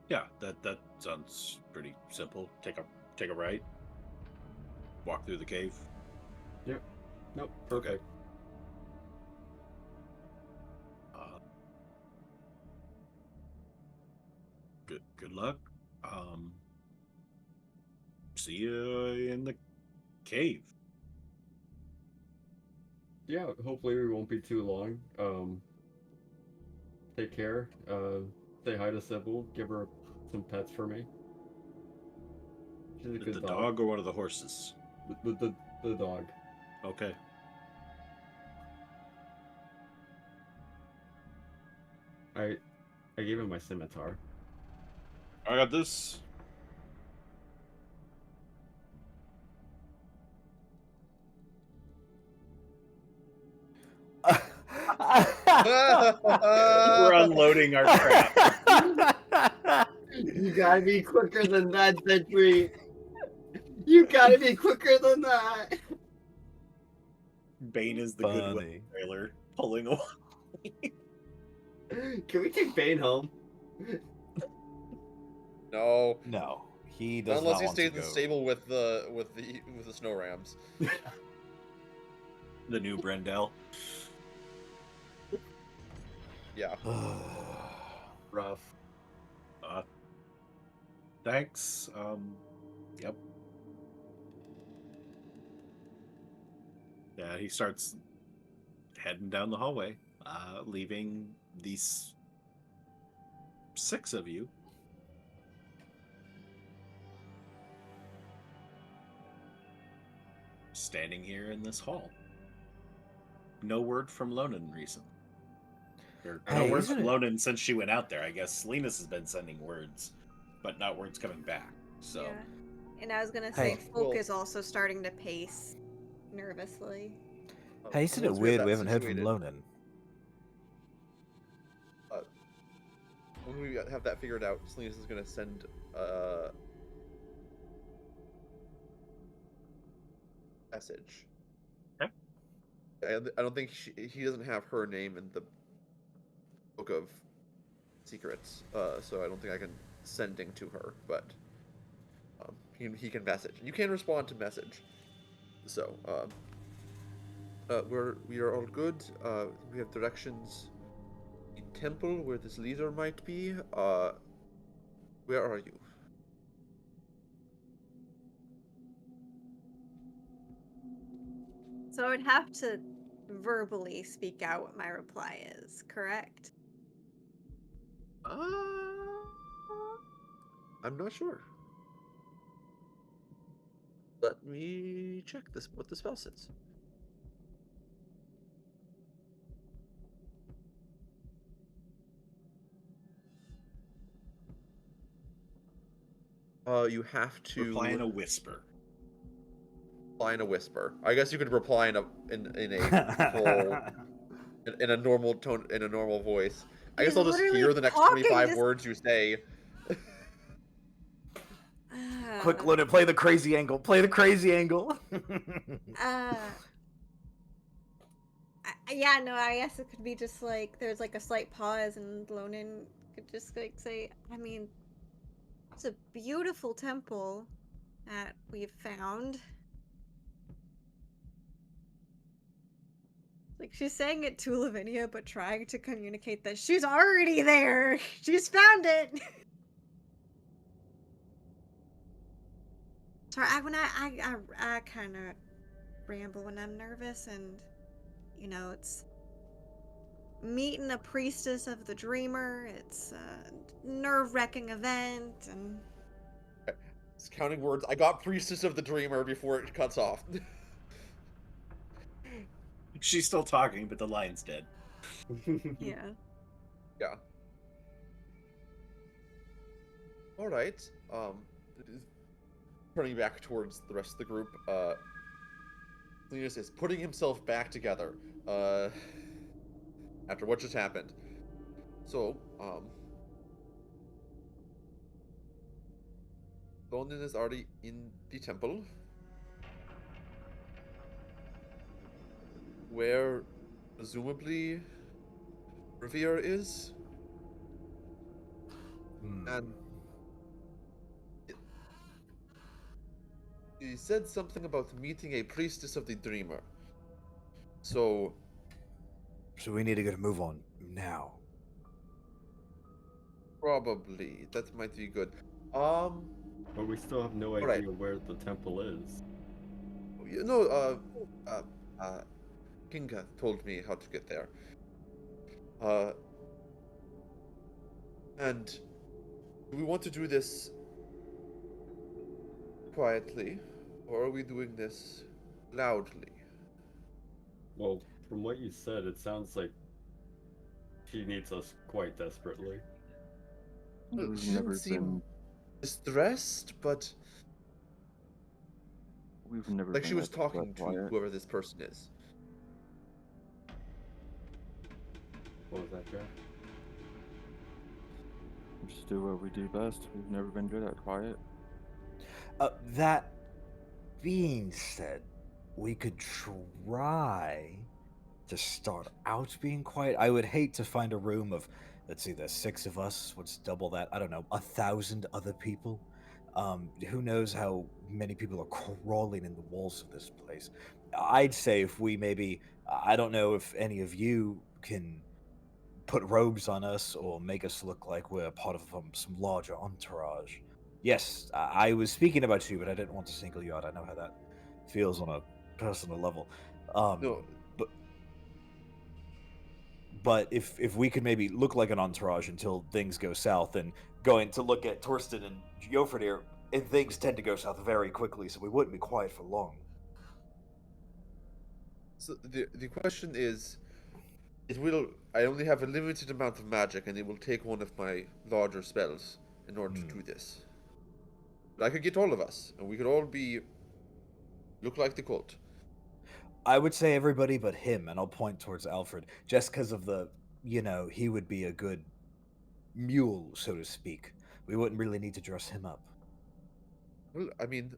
Speaker 5: Yeah, that sounds pretty simple. Take a right. Walk through the cave.
Speaker 4: Yep. Nope. Perfect.
Speaker 5: Good luck. See you in the cave.
Speaker 4: Yeah. Hopefully we won't be too long. Take care. Say hi to Cybil. Give her some pets for me. She's a good
Speaker 5: The dog or one of the horses?
Speaker 4: The dog.
Speaker 5: Okay.
Speaker 4: I gave him my scimitar.
Speaker 5: I got this. We're unloading our crap.
Speaker 4: You gotta be quicker than that, Sentry. You gotta be quicker than that.
Speaker 5: Bane is the Goodwill
Speaker 8: Funny.
Speaker 5: trailer pulling away.
Speaker 4: Can we take Bane home?
Speaker 6: No.
Speaker 8: No, he
Speaker 6: Not
Speaker 8: does
Speaker 6: unless
Speaker 8: not
Speaker 6: he
Speaker 8: want to
Speaker 6: stays in
Speaker 8: go.
Speaker 6: stable with the snow rams.
Speaker 5: The new Brendel.
Speaker 6: Yeah.
Speaker 4: Rough.
Speaker 5: Thanks. Yep. Yeah, he starts heading down the hallway, leaving these 6 of you. Standing here in this hall. No word from Lonan recently. Or no
Speaker 8: Hey,
Speaker 5: word
Speaker 8: isn't
Speaker 5: from
Speaker 8: it-
Speaker 5: Lonan since she went out there. I guess Linus has been sending words, but not words coming back. So
Speaker 2: Yeah. And I was gonna say,
Speaker 8: Hey.
Speaker 2: Folk
Speaker 6: Well-
Speaker 2: is also starting to pace nervously.
Speaker 8: Hey, isn't it
Speaker 6: Once we have
Speaker 8: weird
Speaker 6: that
Speaker 8: we haven't heard from
Speaker 6: situated,
Speaker 8: Lonan?
Speaker 6: when we have that figured out, Salinas is gonna send message.
Speaker 5: Okay.
Speaker 6: I don't think he doesn't have her name in the book of secrets, so I don't think I can sending to her, but he can message. You can respond to message. So we are all good. We have directions. The temple where this leader might be. Where are you?
Speaker 2: So I would have to verbally speak out what my reply is, correct?
Speaker 6: I'm not sure. Let me check this. What the spell says. You have to
Speaker 5: reply in a whisper.
Speaker 6: reply in a whisper. I guess you could reply in a full in a normal tone, in a normal voice. I guess
Speaker 2: He's
Speaker 6: I'll just
Speaker 2: literally
Speaker 6: hear the next
Speaker 2: talking
Speaker 6: 25
Speaker 2: this-
Speaker 6: words you say.
Speaker 8: Quick, Lonan, play the crazy angle. Play the crazy angle.
Speaker 2: Yeah, no, I guess it could be just like there's like a slight pause and Lonan could just like say, I mean, it's a beautiful temple that we've found. Like she's saying it to Lavinia, but trying to communicate that she's already there. She's found it. Sorry, I kind of ramble when I'm nervous, and you know, it's meeting a priestess of the dreamer. It's a nerve-wracking event, and
Speaker 6: It's counting words. I got priestess of the dreamer before it cuts off.
Speaker 5: She's still talking, but the line's dead.
Speaker 2: yeah.
Speaker 6: Yeah. All right. Turning back towards the rest of the group, Linus is putting himself back together. After what just happened. So, Lonan is already in the temple, where presumably Revere is, and he said something about meeting a priestess of the dreamer. So
Speaker 8: we need to get a move on now.
Speaker 6: probably that might be good.
Speaker 4: But we still have no idea
Speaker 6: Alright.
Speaker 4: where the temple is.
Speaker 6: You know, Kinga told me how to get there. And do we want to do this quietly, or are we doing this loudly?
Speaker 4: Well, from what you said, it sounds like she needs us quite desperately.
Speaker 6: Well,
Speaker 3: We've
Speaker 6: she didn't
Speaker 3: never
Speaker 6: seem
Speaker 3: been
Speaker 6: distressed, but
Speaker 3: We've never
Speaker 6: like
Speaker 3: been
Speaker 6: she was
Speaker 3: that
Speaker 6: talking to
Speaker 3: quiet.
Speaker 6: whoever this person is.
Speaker 4: What was that, Jack?
Speaker 3: We just do what we do best. We've never been good at quiet.
Speaker 8: That being said, we could try to start out being quiet. I would hate to find a room of, let's see, there's 6 of us. What's double that? I don't know, 1,000 other people. Who knows how many people are crawling in the walls of this place? I'd say if we maybe, I don't know if any of you can put robes on us or make us look like we're part of some larger entourage. Yes, I was speaking about you, but I didn't want to single you out. I know how that feels on a personal level.
Speaker 6: No,
Speaker 8: But but if we could maybe look like an entourage until things go south, and going to look at Torsten and Jofrid, and things tend to go south very quickly, so we wouldn't be quiet for long.
Speaker 6: so the question is, it will. I only have a limited amount of magic, and it will take one of my larger spells in order to do this. But I could get all of us, and we could all look like the cult.
Speaker 8: I would say everybody but him, and I'll point towards Alfred, just because of he would be a good mule, so to speak. We wouldn't really need to dress him up.
Speaker 6: Well, I mean,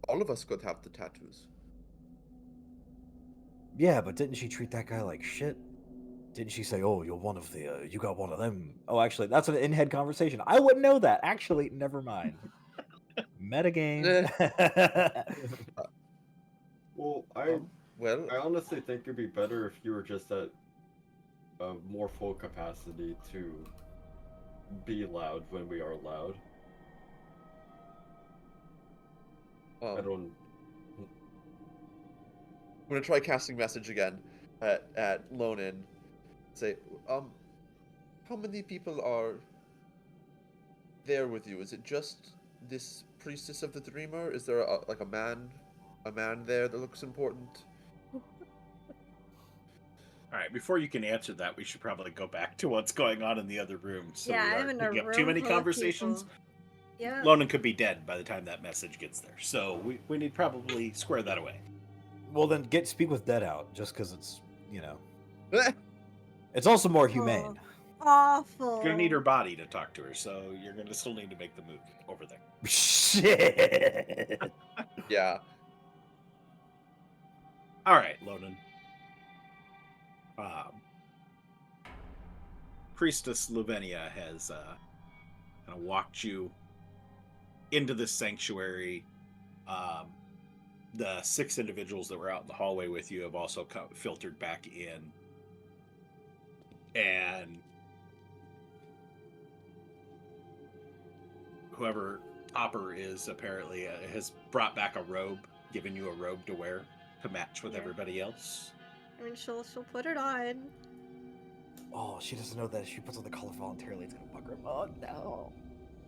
Speaker 6: all of us could have the tattoos.
Speaker 8: Yeah, but didn't she treat that guy like shit? Didn't she say, "Oh, you're one of the, you got one of them"? Oh, actually, that's an in-head conversation. I wouldn't know that. Actually, never mind. Metagame.
Speaker 4: Well,
Speaker 6: Well,
Speaker 4: I honestly think it'd be better if you were just at a more full capacity to be loud when we are loud. I don't.
Speaker 6: I'm gonna try casting message again at Lonan. Say, how many people are there with you? Is it just this priestess of the dreamer? Is there like a man there that looks important?
Speaker 5: All right, before you can answer that, we should probably go back to what's going on in the other room. So
Speaker 2: Yeah,
Speaker 5: we
Speaker 2: I'm
Speaker 5: aren't
Speaker 2: in a
Speaker 5: picking up too
Speaker 2: room
Speaker 5: many
Speaker 2: full of
Speaker 5: conversations.
Speaker 2: people. Yeah.
Speaker 5: Lonan could be dead by the time that message gets there. So we need to probably square that away.
Speaker 8: Well, then speak with Dead out, just because it's it's also more humane.
Speaker 2: Awful.
Speaker 5: You're gonna need her body to talk to her, so you're gonna still need to make the move over there.
Speaker 8: Shit.
Speaker 6: Yeah.
Speaker 5: All right, Lonan. Priestess Lovenia has kind of walked you into this sanctuary. The 6 individuals that were out in the hallway with you have also filtered back in, and whoever Topper is apparently has brought back a robe, given you a robe to wear to match with everybody else.
Speaker 2: I mean, she'll put it on.
Speaker 8: Oh, she doesn't know that if she puts on the collar voluntarily, it's gonna bug her. Oh no.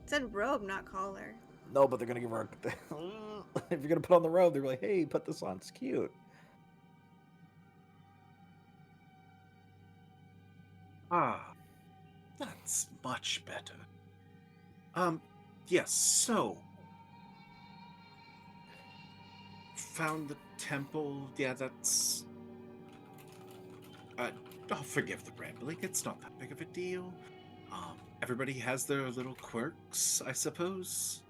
Speaker 2: It said robe, not collar.
Speaker 8: No, but they're gonna give her. If you're gonna put on the robe, they're like, "Hey, put this on. It's cute."
Speaker 5: Ah, that's much better. Yes, so found the temple. Yeah, that's forgive the rambling. It's not that big of a deal. Everybody has their little quirks, I suppose.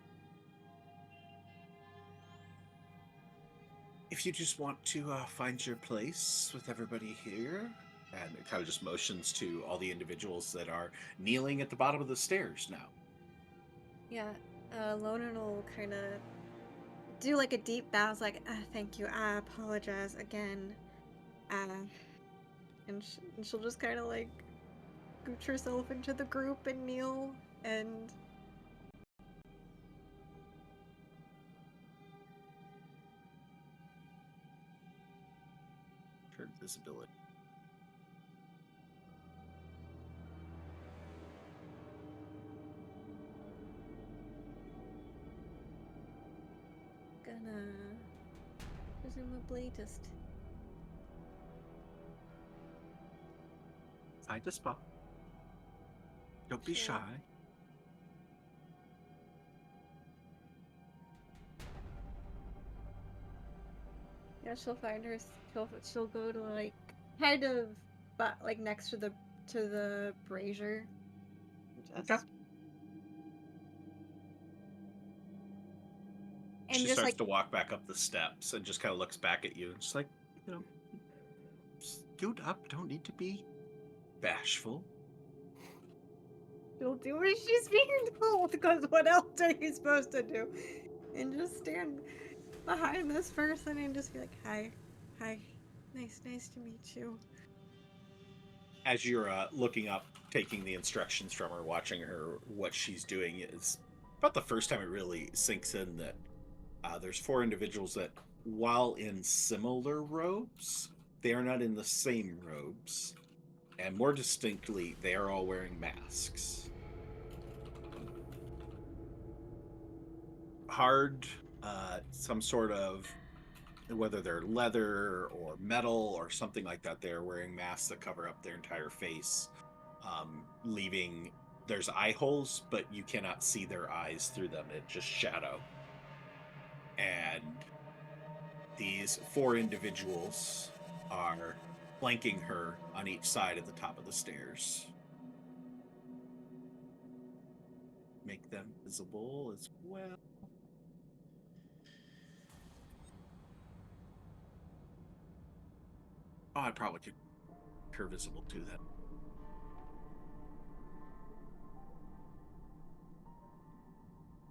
Speaker 5: If you just want to find your place with everybody here, and it kind of just motions to all the individuals that are kneeling at the bottom of the stairs now.
Speaker 2: Yeah, Lonan will kind of do like a deep bow, like, thank you, I apologize again. And she'll just kind of like gooch herself into the group and kneel and
Speaker 5: Turn visibility.
Speaker 2: gonna presumably just
Speaker 5: Find a spot. Don't be
Speaker 2: Sure.
Speaker 5: shy.
Speaker 2: Yeah, she'll find her. She'll go to like kind of, but like next to the brazier.
Speaker 5: Okay.
Speaker 2: And
Speaker 5: She
Speaker 2: just
Speaker 5: starts
Speaker 2: like
Speaker 5: to walk back up the steps and just kind of looks back at you and just like, you know, scoot up. Don't need to be bashful.
Speaker 2: she'll do what she's being told, because what else are you supposed to do? And just stand behind this person and just be like, hi, nice to meet you.
Speaker 5: As you're looking up, taking the instructions from her, watching her, what she's doing, is about the first time it really sinks in that there's 4 individuals that, while in similar robes, they are not in the same robes. And more distinctly, they are all wearing masks. Hard, some sort of, whether they're leather or metal or something like that, they're wearing masks that cover up their entire face, leaving, there's eye holes, but you cannot see their eyes through them. It's just shadow. And these 4 individuals are flanking her on each side at the top of the stairs. Make them visible as well. Oh, I probably could make her visible too then.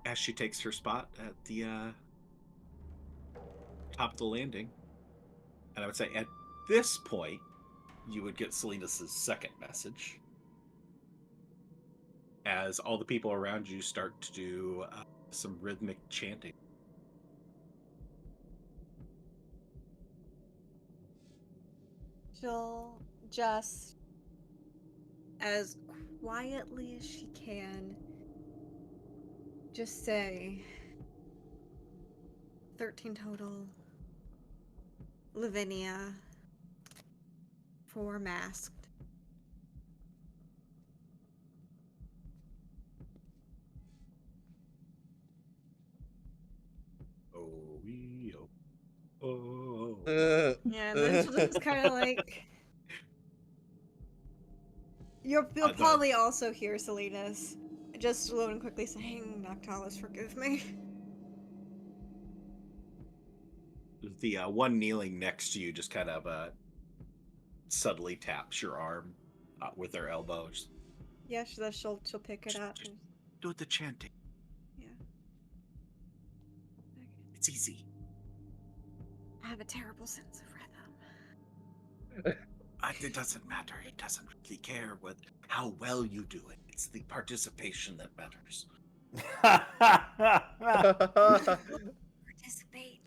Speaker 5: As she takes her spot at the top of the landing. And I would say at this point, you would get Salinas' second message. As all the people around you start to do some rhythmic chanting.
Speaker 2: She'll just, as quietly as she can, just say 13 total, Lavinia, 4 masked.
Speaker 5: Oh, wee, oh, oh.
Speaker 2: Yeah, and then she'll just kind of like. You'll
Speaker 5: The-
Speaker 2: probably also hear Salinas just slow and quickly saying, Noctalis, forgive me.
Speaker 5: The one kneeling next to you just kind of subtly taps your arm with their elbows.
Speaker 2: Yeah, she'll pick it up. And,
Speaker 5: Do the chanting.
Speaker 2: yeah. Okay.
Speaker 5: It's easy.
Speaker 2: I have a terrible sense of rhythm.
Speaker 5: It doesn't matter. He doesn't really care how well you do it. It's the participation that matters.
Speaker 2: Participate.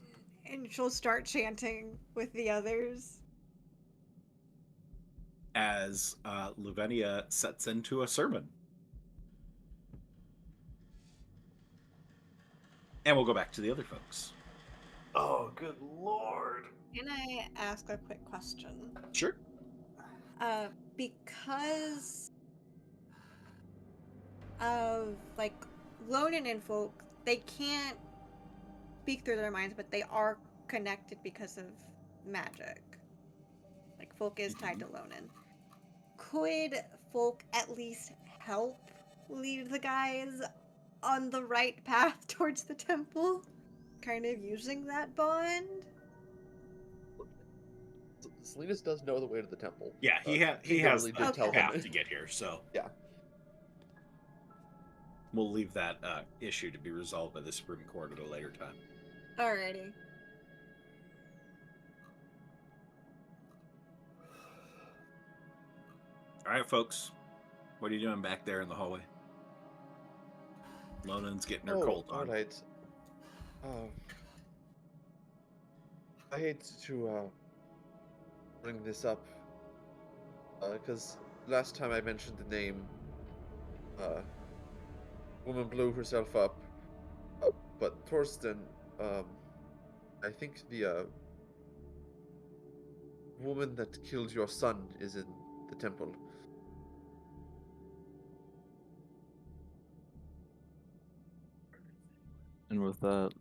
Speaker 2: And she'll start chanting with the others.
Speaker 5: As Lavinia sets into a sermon. And we'll go back to the other folks.
Speaker 7: Oh, good lord.
Speaker 2: Can I ask a quick question?
Speaker 5: Sure.
Speaker 2: Because of, like, Lonan and folk, they can't speak through their minds, but they are connected because of magic. Like, folk is tied to Lonan. Could folk at least help lead the guys on the right path towards the temple? Kind of using that bond?
Speaker 6: Salinas does know the way to the temple.
Speaker 5: Yeah, he
Speaker 6: Tinka
Speaker 5: has
Speaker 6: really
Speaker 5: the
Speaker 6: did tell
Speaker 5: path
Speaker 6: him.
Speaker 5: to get here, so
Speaker 6: Yeah.
Speaker 5: we'll leave that issue to be resolved by the Supreme Court at a later time.
Speaker 2: Alrighty.
Speaker 5: All right, folks. What are you doing back there in the hallway? Lonan's getting her colt on.
Speaker 6: Alright. I hate to bring this up, because last time I mentioned the name, woman blew herself up, but Thorsten, I think the woman that killed your son is in the temple.
Speaker 3: And with that,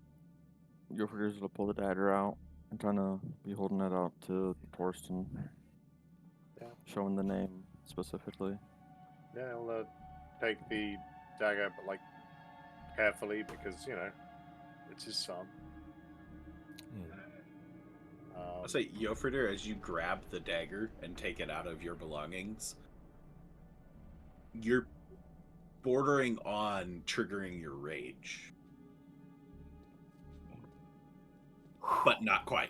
Speaker 3: Gilford will pull the dagger out I'm trying to be holding it out to Torsten,
Speaker 9: Yeah.
Speaker 3: showing the name specifically.
Speaker 9: Yeah, I'll take the dagger, but like carefully because it's his son.
Speaker 5: I'll say, Yofrider, as you grab the dagger and take it out of your belongings, you're bordering on triggering your rage. But not quite.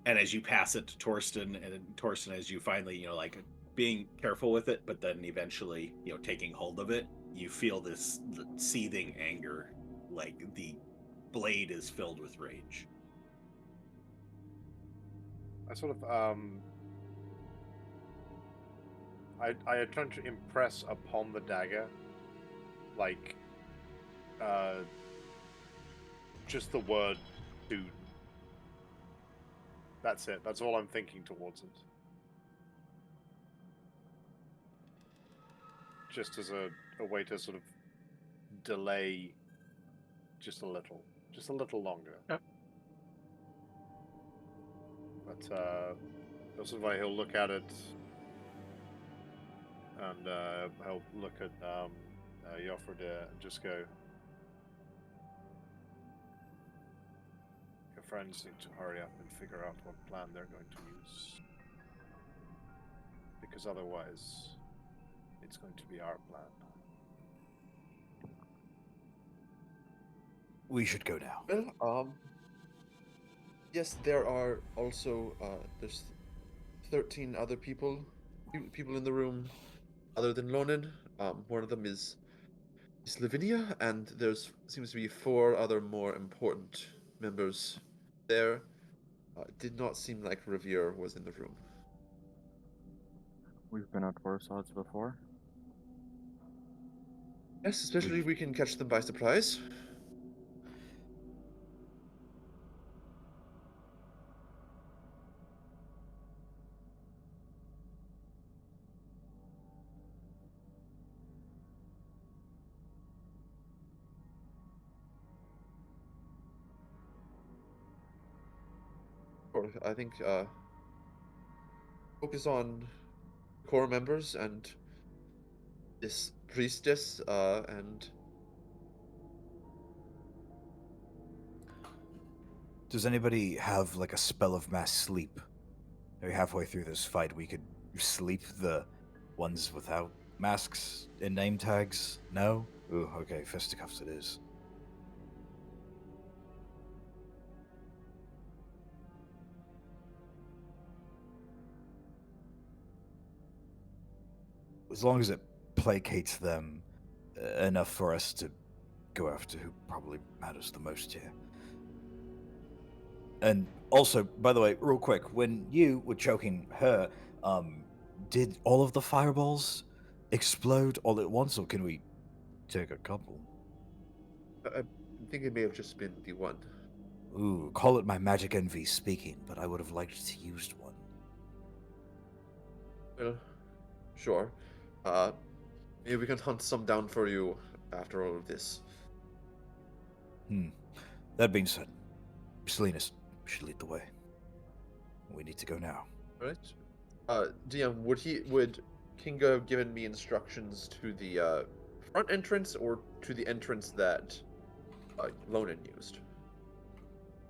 Speaker 5: And as you pass it to Torsten, and Torsten, as you finally, like being careful with it, but then eventually, taking hold of it, you feel this seething anger, like the blade is filled with rage.
Speaker 9: I sort of I attempt to impress upon the dagger, like, just the word "dude." That's it. That's all I'm thinking towards it. Just as a way to sort of delay just a little longer.
Speaker 5: Yep.
Speaker 9: But also he'll look at it, and he'll look at Yofrider and just go, "Your friends need to hurry up and figure out what plan they're going to use, because otherwise, it's going to be our plan."
Speaker 8: We should go now.
Speaker 6: Well, yes, there are also there's 13 other people in the room other than Lonan. One of them is Lavinia, and there's seems to be 4 other more important members there. It did not seem like Revere was in the room.
Speaker 3: We've been at worse odds before.
Speaker 6: Yes, especially if we can catch them by surprise. Or I think focus on core members and this priestess and
Speaker 8: Does anybody have like a spell of mass sleep? Maybe halfway through this fight, we could sleep the ones without masks and name tags? No? Ooh, okay, fisticuffs it is. As long as it placates them enough for us to go after who probably matters the most here. And also, by the way, real quick, when you were choking her, did all of the fireballs explode all at once, or can we take a couple?
Speaker 6: I think it may have just been the one.
Speaker 8: Ooh, call it my magic envy speaking, but I would have liked to used one.
Speaker 6: Well, sure. Maybe we can hunt some down for you after all of this.
Speaker 8: That being said, Salinas should lead the way. We need to go now.
Speaker 6: All right. DM, would Kinga have given me instructions to the front entrance or to the entrance that Lonan used?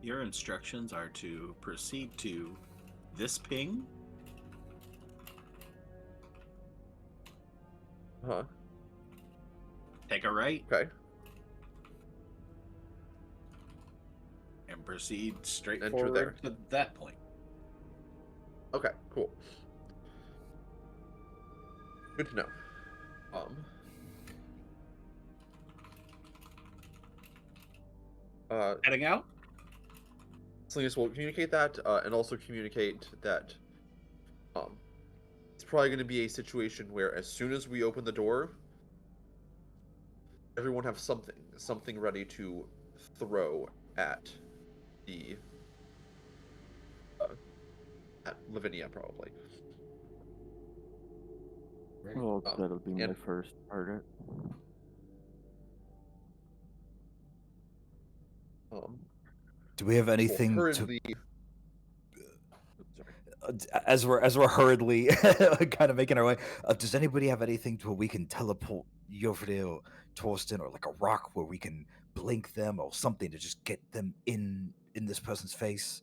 Speaker 5: Your instructions are to proceed to this ping.
Speaker 6: Huh.
Speaker 5: Take a right.
Speaker 6: Okay.
Speaker 5: And proceed straight
Speaker 6: Enter
Speaker 5: forward
Speaker 6: there.
Speaker 5: to that point.
Speaker 6: Okay. Cool. Good to know.
Speaker 5: Heading out?
Speaker 6: Salinas will communicate that, and also communicate that it's probably going to be a situation where as soon as we open the door, everyone have something ready to throw at the at Lavinia, probably.
Speaker 4: Right.
Speaker 3: Well, that'll be my
Speaker 6: and-
Speaker 3: first target.
Speaker 8: Do we have anything to
Speaker 6: hurriedly.
Speaker 8: as we're hurriedly kind of making our way? Does anybody have anything to where we can teleport Yoverdale, Torsten, or like a rock where we can blink them or something to just get them in this person's face?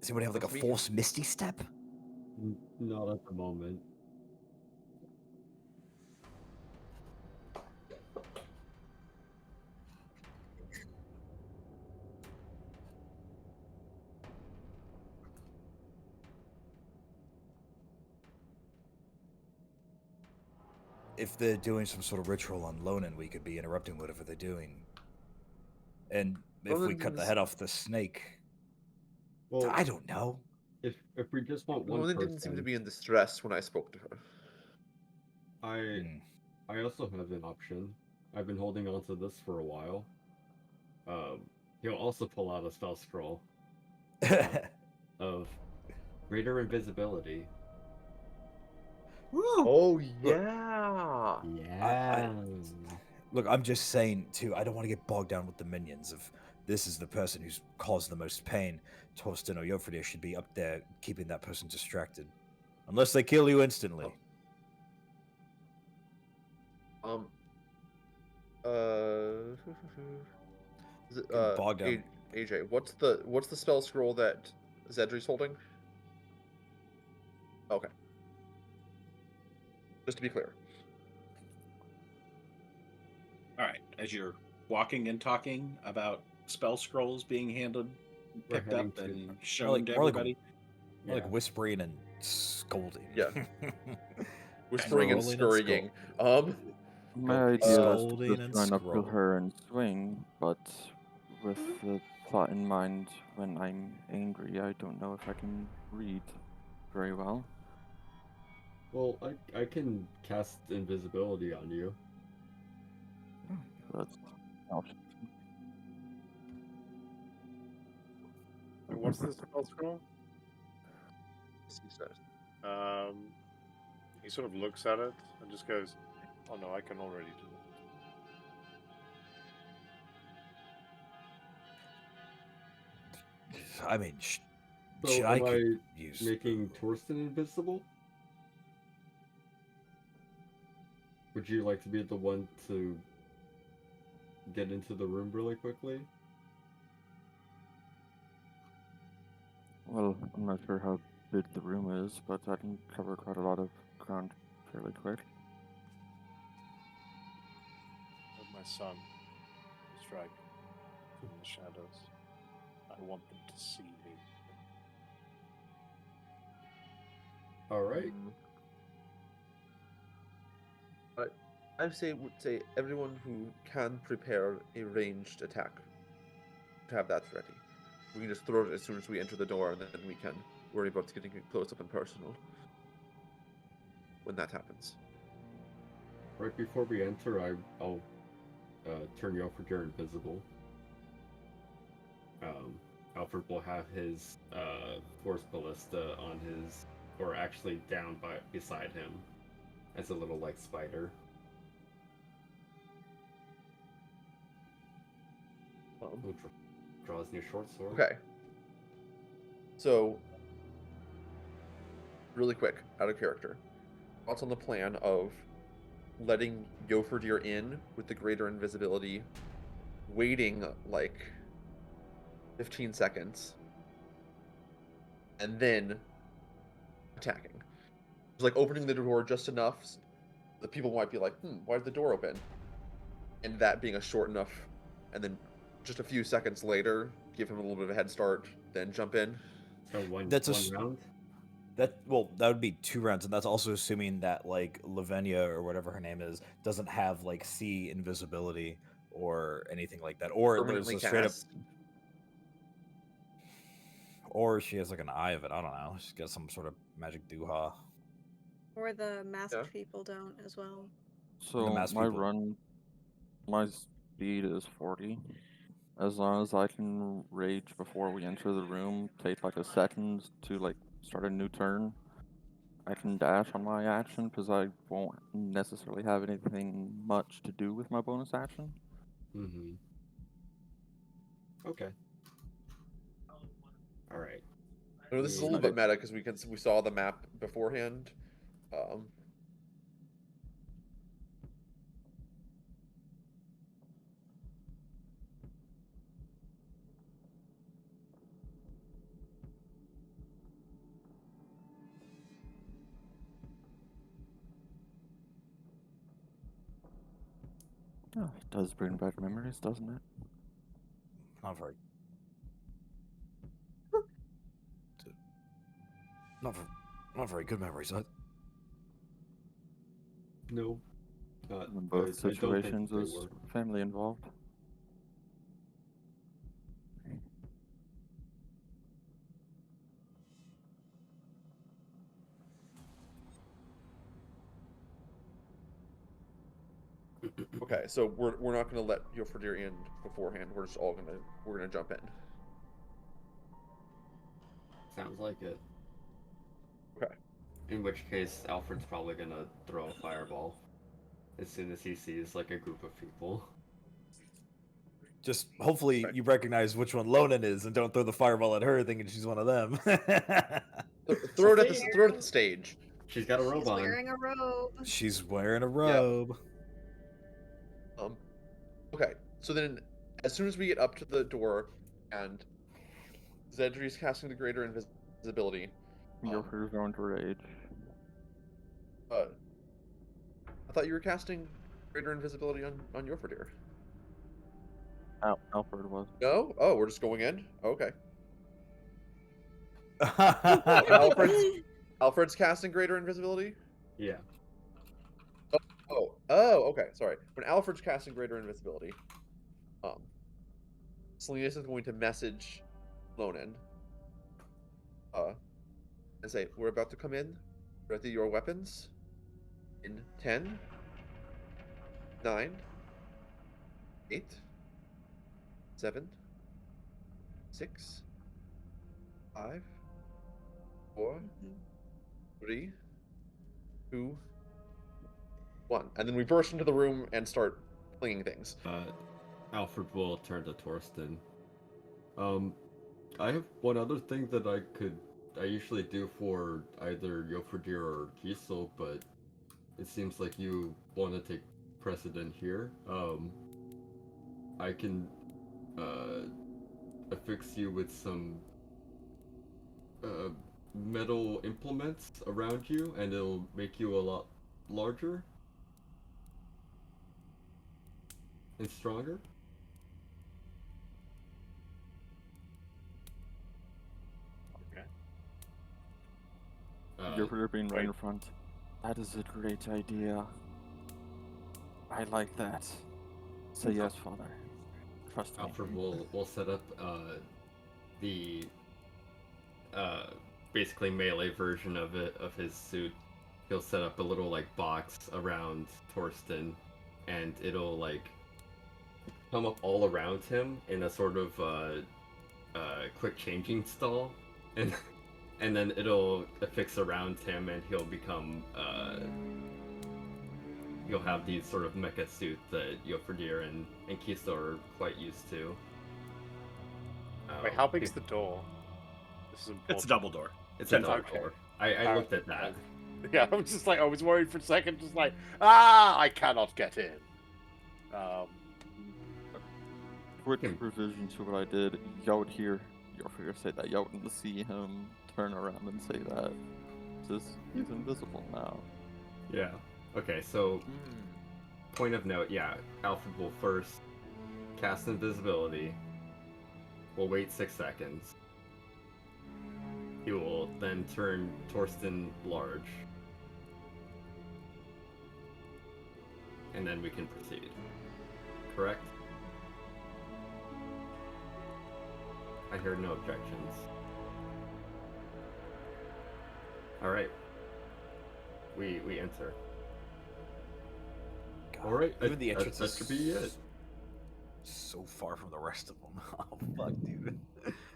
Speaker 8: Does anybody have like a
Speaker 6: Let's
Speaker 8: force misty step?
Speaker 4: Not at the moment.
Speaker 8: If they're doing some sort of ritual on Lonan, we could be interrupting whatever they're doing. And if we cut the
Speaker 6: Lonan's-
Speaker 8: head off the snake,
Speaker 4: Well,
Speaker 8: I don't know.
Speaker 4: if we just want one
Speaker 6: Lonan
Speaker 4: person,
Speaker 6: didn't seem to be in distress when I spoke to her.
Speaker 4: I also have an option. I've been holding on to this for a while. He'll also pull out a spell scroll of greater invisibility.
Speaker 6: Oh yeah.
Speaker 4: Yeah.
Speaker 8: Look, I'm just saying too. I don't want to get bogged down with the minions. If this is the person who's caused the most pain, Torsten or Yofridir should be up there keeping that person distracted, unless they kill you instantly.
Speaker 6: Is it,
Speaker 8: bogged down.
Speaker 6: AJ, what's the spell scroll that Zedri's holding? Okay. Just to be clear.
Speaker 5: All right. As you're walking and talking about spell scrolls being handled,
Speaker 4: We're
Speaker 5: picked up,
Speaker 4: heading to-
Speaker 5: and shown to
Speaker 8: more like a-
Speaker 5: everybody.
Speaker 8: More like whispering and scolding.
Speaker 6: Yeah. Whispering and
Speaker 8: Scrolling and
Speaker 6: scurrying.
Speaker 3: My idea is to
Speaker 8: Scolding
Speaker 3: just
Speaker 8: and
Speaker 3: run up to
Speaker 8: scroll.
Speaker 3: her and swing, but with the thought in mind, when I'm angry, I don't know if I can read very well.
Speaker 4: Well, I can cast invisibility on you.
Speaker 3: That's an option.
Speaker 9: What's the spell scroll? He sort of looks at it and just goes, "Oh no, I can already do it."
Speaker 8: I mean,
Speaker 4: So
Speaker 8: should I
Speaker 4: am I
Speaker 8: could use
Speaker 4: making Torsten invisible? Would you like to be the one to get into the room really quickly?
Speaker 3: Well, I'm not sure how big the room is, but I can cover quite a lot of ground fairly quick.
Speaker 9: With my son, strike from the shadows. I want them to see me.
Speaker 4: All right.
Speaker 6: I would say everyone who can prepare a ranged attack to have that ready. We can just throw it as soon as we enter the door, and then we can worry about getting it close up and personal when that happens.
Speaker 4: Right before we enter, I'll turn you over to invisible. Alfred will have his force ballista on his, or actually down beside him, as a little like spider. Who draws new short sword.
Speaker 6: Okay. So, really quick, out of character. Thoughts on the plan of letting Yofridir in with the greater invisibility, waiting like 15 seconds, and then attacking. It's like opening the door just enough that people might be like, why did the door open? And that being a short enough, and then just a few seconds later, give him a little bit of a head start, then jump in.
Speaker 4: So one
Speaker 8: That's
Speaker 4: round?
Speaker 8: That would be 2 rounds, and that's also assuming that like Lavenia or whatever her name is doesn't have like sea invisibility or anything like that, or there's
Speaker 6: Permanently
Speaker 8: a straight up,
Speaker 6: cast.
Speaker 8: or she has like an eye of it. I don't know. She's got some sort of magic dooha.
Speaker 2: Or the masked
Speaker 6: Yeah.
Speaker 2: people don't as well.
Speaker 3: So
Speaker 8: masked
Speaker 3: my
Speaker 8: people.
Speaker 3: my speed is 40. As long as I can rage before we enter the room, take like a second to like start a new turn, I can dash on my action because I won't necessarily have anything much to do with my bonus action.
Speaker 4: Mm-hmm. Okay. All right.
Speaker 6: I know this is a
Speaker 4: We-
Speaker 6: little bit meta because we saw the map beforehand.
Speaker 3: Oh, it does bring back memories, doesn't it?
Speaker 8: Not very. Not very good memories.
Speaker 4: No. Not.
Speaker 3: In both
Speaker 4: I don't think
Speaker 3: situations,
Speaker 4: they
Speaker 3: was
Speaker 4: were.
Speaker 3: family involved.
Speaker 6: Okay, so we're not gonna let Yofradir in beforehand. We're gonna jump in.
Speaker 4: Sounds like it.
Speaker 6: Okay.
Speaker 4: In which case, Alfred's probably gonna throw a fireball as soon as he sees like a group of people.
Speaker 8: Just hopefully you recognize which one Lonan is and don't throw the fireball at her thinking she's one of them.
Speaker 6: Throw it at the stage.
Speaker 4: She's got a robe
Speaker 2: She's
Speaker 4: on.
Speaker 2: wearing a robe.
Speaker 8: She's wearing a robe.
Speaker 6: Okay, so then as soon as we get up to the door and Zedri's casting the greater invisibility,
Speaker 3: Your first going to rage.
Speaker 6: I thought you were casting greater invisibility on Yofradir.
Speaker 3: Alfred was.
Speaker 6: No? Oh, we're just going in? Okay.
Speaker 8: Oh,
Speaker 6: Alfred's casting greater invisibility?
Speaker 4: Yeah.
Speaker 6: Oh, okay. Sorry. When Alfred's casting greater invisibility, Salinas is going to message Lonan, and say, "We're about to come in. Ready your weapons. In 10, 9, 8, 7, 6, 5, 4, 3, 2, 1." And then we burst into the room and start flinging things.
Speaker 4: Alfred will turn to Torsten. I have one other thing that I usually do for either Yofradir or Gisel, but it seems like you want to take precedent here. I can affix you with some metal implements around you, and it'll make you a lot larger and stronger.
Speaker 9: Okay.
Speaker 3: You're being right in front. That is a great idea. I like that. Say yes, Father. Trust me.
Speaker 4: Alfred will set up the basically melee version of his suit. He'll set up a little like box around Torsten, and it'll like come up all around him in a sort of quick changing stall, and then it'll affix around him, and he'll become he'll have these sort of mecha suit that Yofradir and Kiso are quite used to.
Speaker 9: Wait, how big's the door? This is important.
Speaker 5: It's a double door.
Speaker 4: It's a double
Speaker 9: Okay.
Speaker 4: door. I looked at that.
Speaker 9: Yeah, I was just like, I was worried for a second, just like, I cannot get in.
Speaker 3: Quick revision to what I did. Y'all would hear Yofradir say that. Y'all wouldn't see him turn around and say that. Just he's invisible now.
Speaker 4: Yeah. Okay, so point of note, yeah, Alfred will first cast invisibility. We'll wait 6 seconds. He will then turn Torsten large. And then we can proceed. Correct? I hear no objections. Alright. We enter. Alright,
Speaker 8: even the entrance
Speaker 4: that should be it.
Speaker 8: So far from the rest of them. Oh fuck, dude.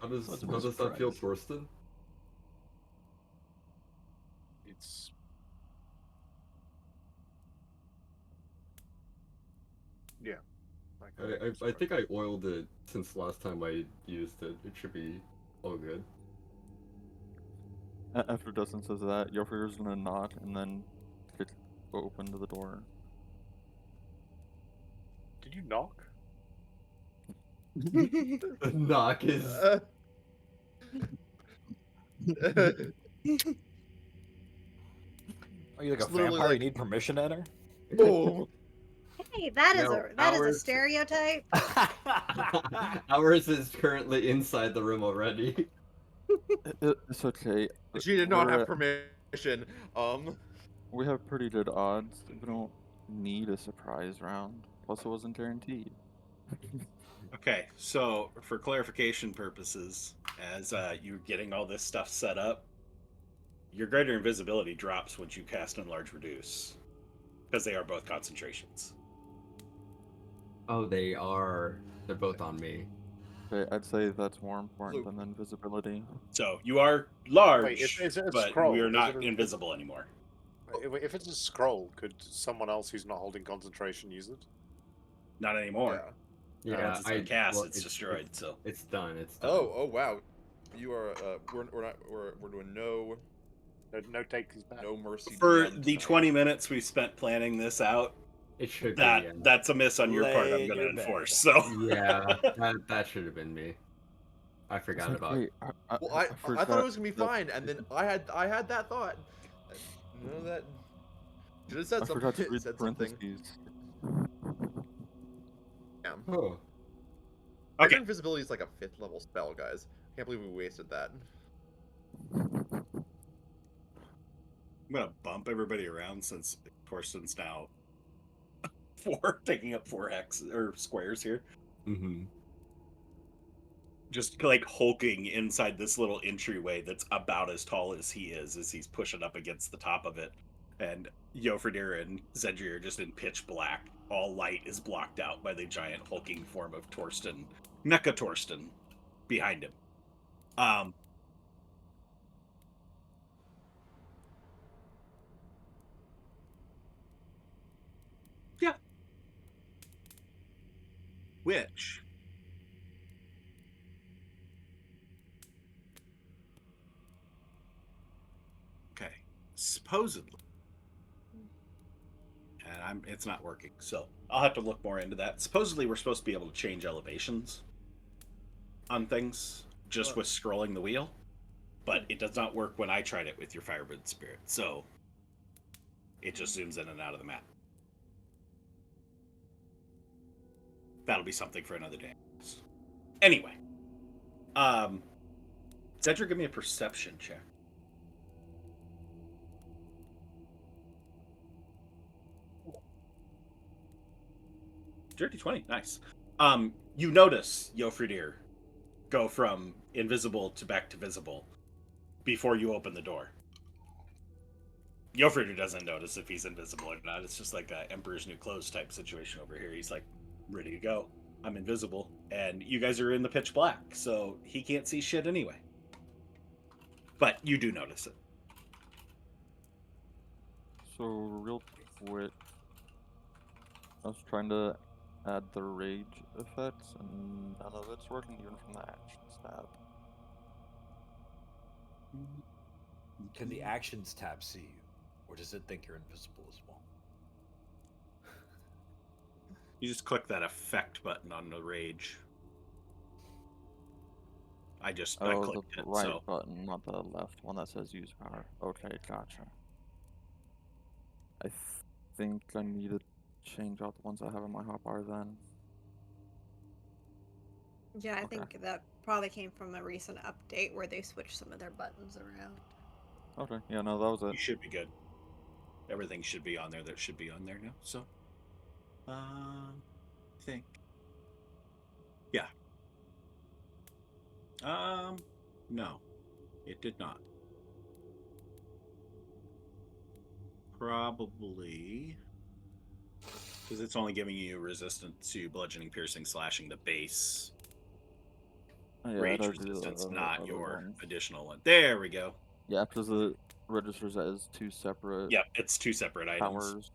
Speaker 4: How does
Speaker 8: Such a
Speaker 4: that feel,
Speaker 8: surprise.
Speaker 4: Torsten?
Speaker 9: It's
Speaker 4: I think I oiled it since last time I used it. It should be all good.
Speaker 3: After Dustin says that, Yofir's gonna knock and then open to the door.
Speaker 9: Did you knock?
Speaker 4: The knock is.
Speaker 8: Are you like
Speaker 6: It's
Speaker 8: a
Speaker 6: literally
Speaker 8: vampire?
Speaker 6: like-
Speaker 8: You need permission to enter?
Speaker 6: Oh.
Speaker 2: Hey, that is
Speaker 4: No,
Speaker 2: a
Speaker 4: ours-
Speaker 2: stereotype.
Speaker 4: Ours is currently inside the room already.
Speaker 3: It's okay.
Speaker 6: She did not
Speaker 3: We're
Speaker 6: have
Speaker 3: at-
Speaker 6: permission.
Speaker 3: We have pretty good odds. We don't need a surprise round. Plus, it wasn't guaranteed.
Speaker 1: Okay, so for clarification purposes, as you're getting all this stuff set up, your greater invisibility drops once you cast Enlarge Reduce, because they are both concentrations.
Speaker 4: Oh, they are. They're both on me.
Speaker 3: Okay, I'd say that's more important
Speaker 6: Luke.
Speaker 3: than invisibility.
Speaker 1: So you are large,
Speaker 9: Wait, is it a
Speaker 1: but
Speaker 9: scroll?
Speaker 1: we are
Speaker 9: Is
Speaker 1: not
Speaker 9: it a-
Speaker 1: invisible anymore.
Speaker 9: If it's a scroll, could someone else who's not holding concentration use it?
Speaker 1: Not anymore.
Speaker 6: Yeah.
Speaker 1: Once it's been cast,
Speaker 4: well,
Speaker 1: it's destroyed. So
Speaker 4: it's done. It's done.
Speaker 6: Oh wow. You are. We're doing no
Speaker 9: No takers back.
Speaker 6: mercy.
Speaker 1: for
Speaker 6: DM
Speaker 1: the
Speaker 6: tonight.
Speaker 1: 20 minutes we spent planning this out,
Speaker 4: It should
Speaker 1: that
Speaker 4: be. Yeah.
Speaker 1: that's a miss on your part. I'm
Speaker 8: Lay in
Speaker 1: going to
Speaker 8: your bed.
Speaker 1: enforce. So
Speaker 4: Yeah, that should have been me. I
Speaker 3: It's
Speaker 4: forgot
Speaker 3: like,
Speaker 4: about.
Speaker 3: wait,
Speaker 6: Well, I thought
Speaker 3: forgot
Speaker 6: it was gonna be
Speaker 3: that-
Speaker 6: fine, and then I had that thought. You know that. Should have said
Speaker 3: I
Speaker 6: something.
Speaker 3: forgot to read
Speaker 6: Said something.
Speaker 3: parentheses.
Speaker 6: Yeah.
Speaker 4: Oh,
Speaker 6: Greater
Speaker 1: okay,
Speaker 6: invisibility is like a 5th level spell, guys. Can't believe we wasted that.
Speaker 1: I'm going to bump everybody around since Torsten's now taking up 4 hexes or squares here.
Speaker 4: mm-hmm.
Speaker 1: Just like hulking inside this little entryway that's about as tall as he is as he's pushing up against the top of it. And Yofridir and Zedri are just in pitch black. All light is blocked out by the giant hulking form of Torsten, Mecha Torsten, behind him. Yeah. Which okay, supposedly, and it's not working, so I'll have to look more into that. Supposedly, we're supposed to be able to change elevations on things just with scrolling the wheel, but it does not work when I tried it with your Firebird Spirit, so it just zooms in and out of the map. That'll be something for another day. Anyway, Cedric, give me a perception check. Dirty 20, nice. You notice Yofridir go from invisible to back to visible before you open the door. Yofridir doesn't notice if he's invisible or not. It's just like a Emperor's New Clothes type situation over here. He's like, ready to go. I'm invisible. And you guys are in the pitch black, so he can't see shit anyway. But you do notice it.
Speaker 3: So real quick, I was trying to add the rage effects, and none of it's working even from the actions tab.
Speaker 8: Can the actions tab see you? Or does it think you're invisible as well?
Speaker 1: You just click that effect button on the rage. I
Speaker 3: Oh, the
Speaker 1: clicked it,
Speaker 3: right
Speaker 1: so
Speaker 3: button, not the left one that says use power. Okay, gotcha. I think I need to change out the ones I have in my hotbar then.
Speaker 2: Yeah, I
Speaker 3: Okay.
Speaker 2: think that probably came from a recent update where they switched some of their buttons around.
Speaker 3: Okay, yeah, no, that was
Speaker 1: you
Speaker 3: it.
Speaker 1: should be good. Everything should be on there that should be on there now. So, I think, yeah. No, it did not. Probably because it's only giving you resistance to bludgeoning, piercing, slashing, the base
Speaker 3: Oh, yeah,
Speaker 1: rage
Speaker 3: I gotta do
Speaker 1: resistance,
Speaker 3: the
Speaker 1: not
Speaker 3: other
Speaker 1: your
Speaker 3: ones.
Speaker 1: additional one. There we go.
Speaker 3: Yeah, because it registers as two separate
Speaker 1: Yep, it's 2 separate items.
Speaker 3: powers.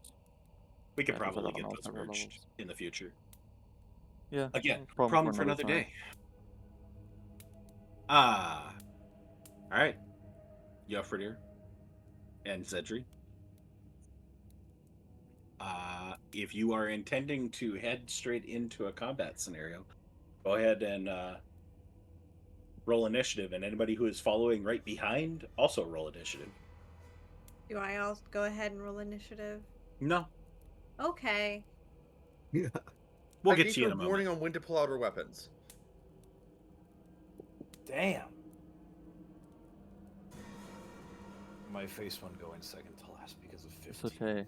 Speaker 1: We could
Speaker 3: Yeah, 'cause I
Speaker 1: probably
Speaker 3: got them
Speaker 1: get
Speaker 3: all
Speaker 1: those
Speaker 3: separate
Speaker 1: merged
Speaker 3: levels.
Speaker 1: in the future.
Speaker 3: Yeah.
Speaker 1: Again,
Speaker 3: Problem
Speaker 1: problem for another
Speaker 3: time.
Speaker 1: day. All right. Yofredir and Zedri. If you are intending to head straight into a combat scenario, go ahead and roll initiative, and anybody who is following right behind also roll initiative.
Speaker 2: Do I also go ahead and roll initiative?
Speaker 1: No,
Speaker 2: Okay.
Speaker 5: Yeah.
Speaker 1: we'll
Speaker 6: I
Speaker 1: get
Speaker 6: gave
Speaker 1: to you
Speaker 6: her
Speaker 1: in a moment.
Speaker 6: warning on when to pull out her weapons.
Speaker 8: Damn. My face one going second to last because of 15.
Speaker 3: It's okay.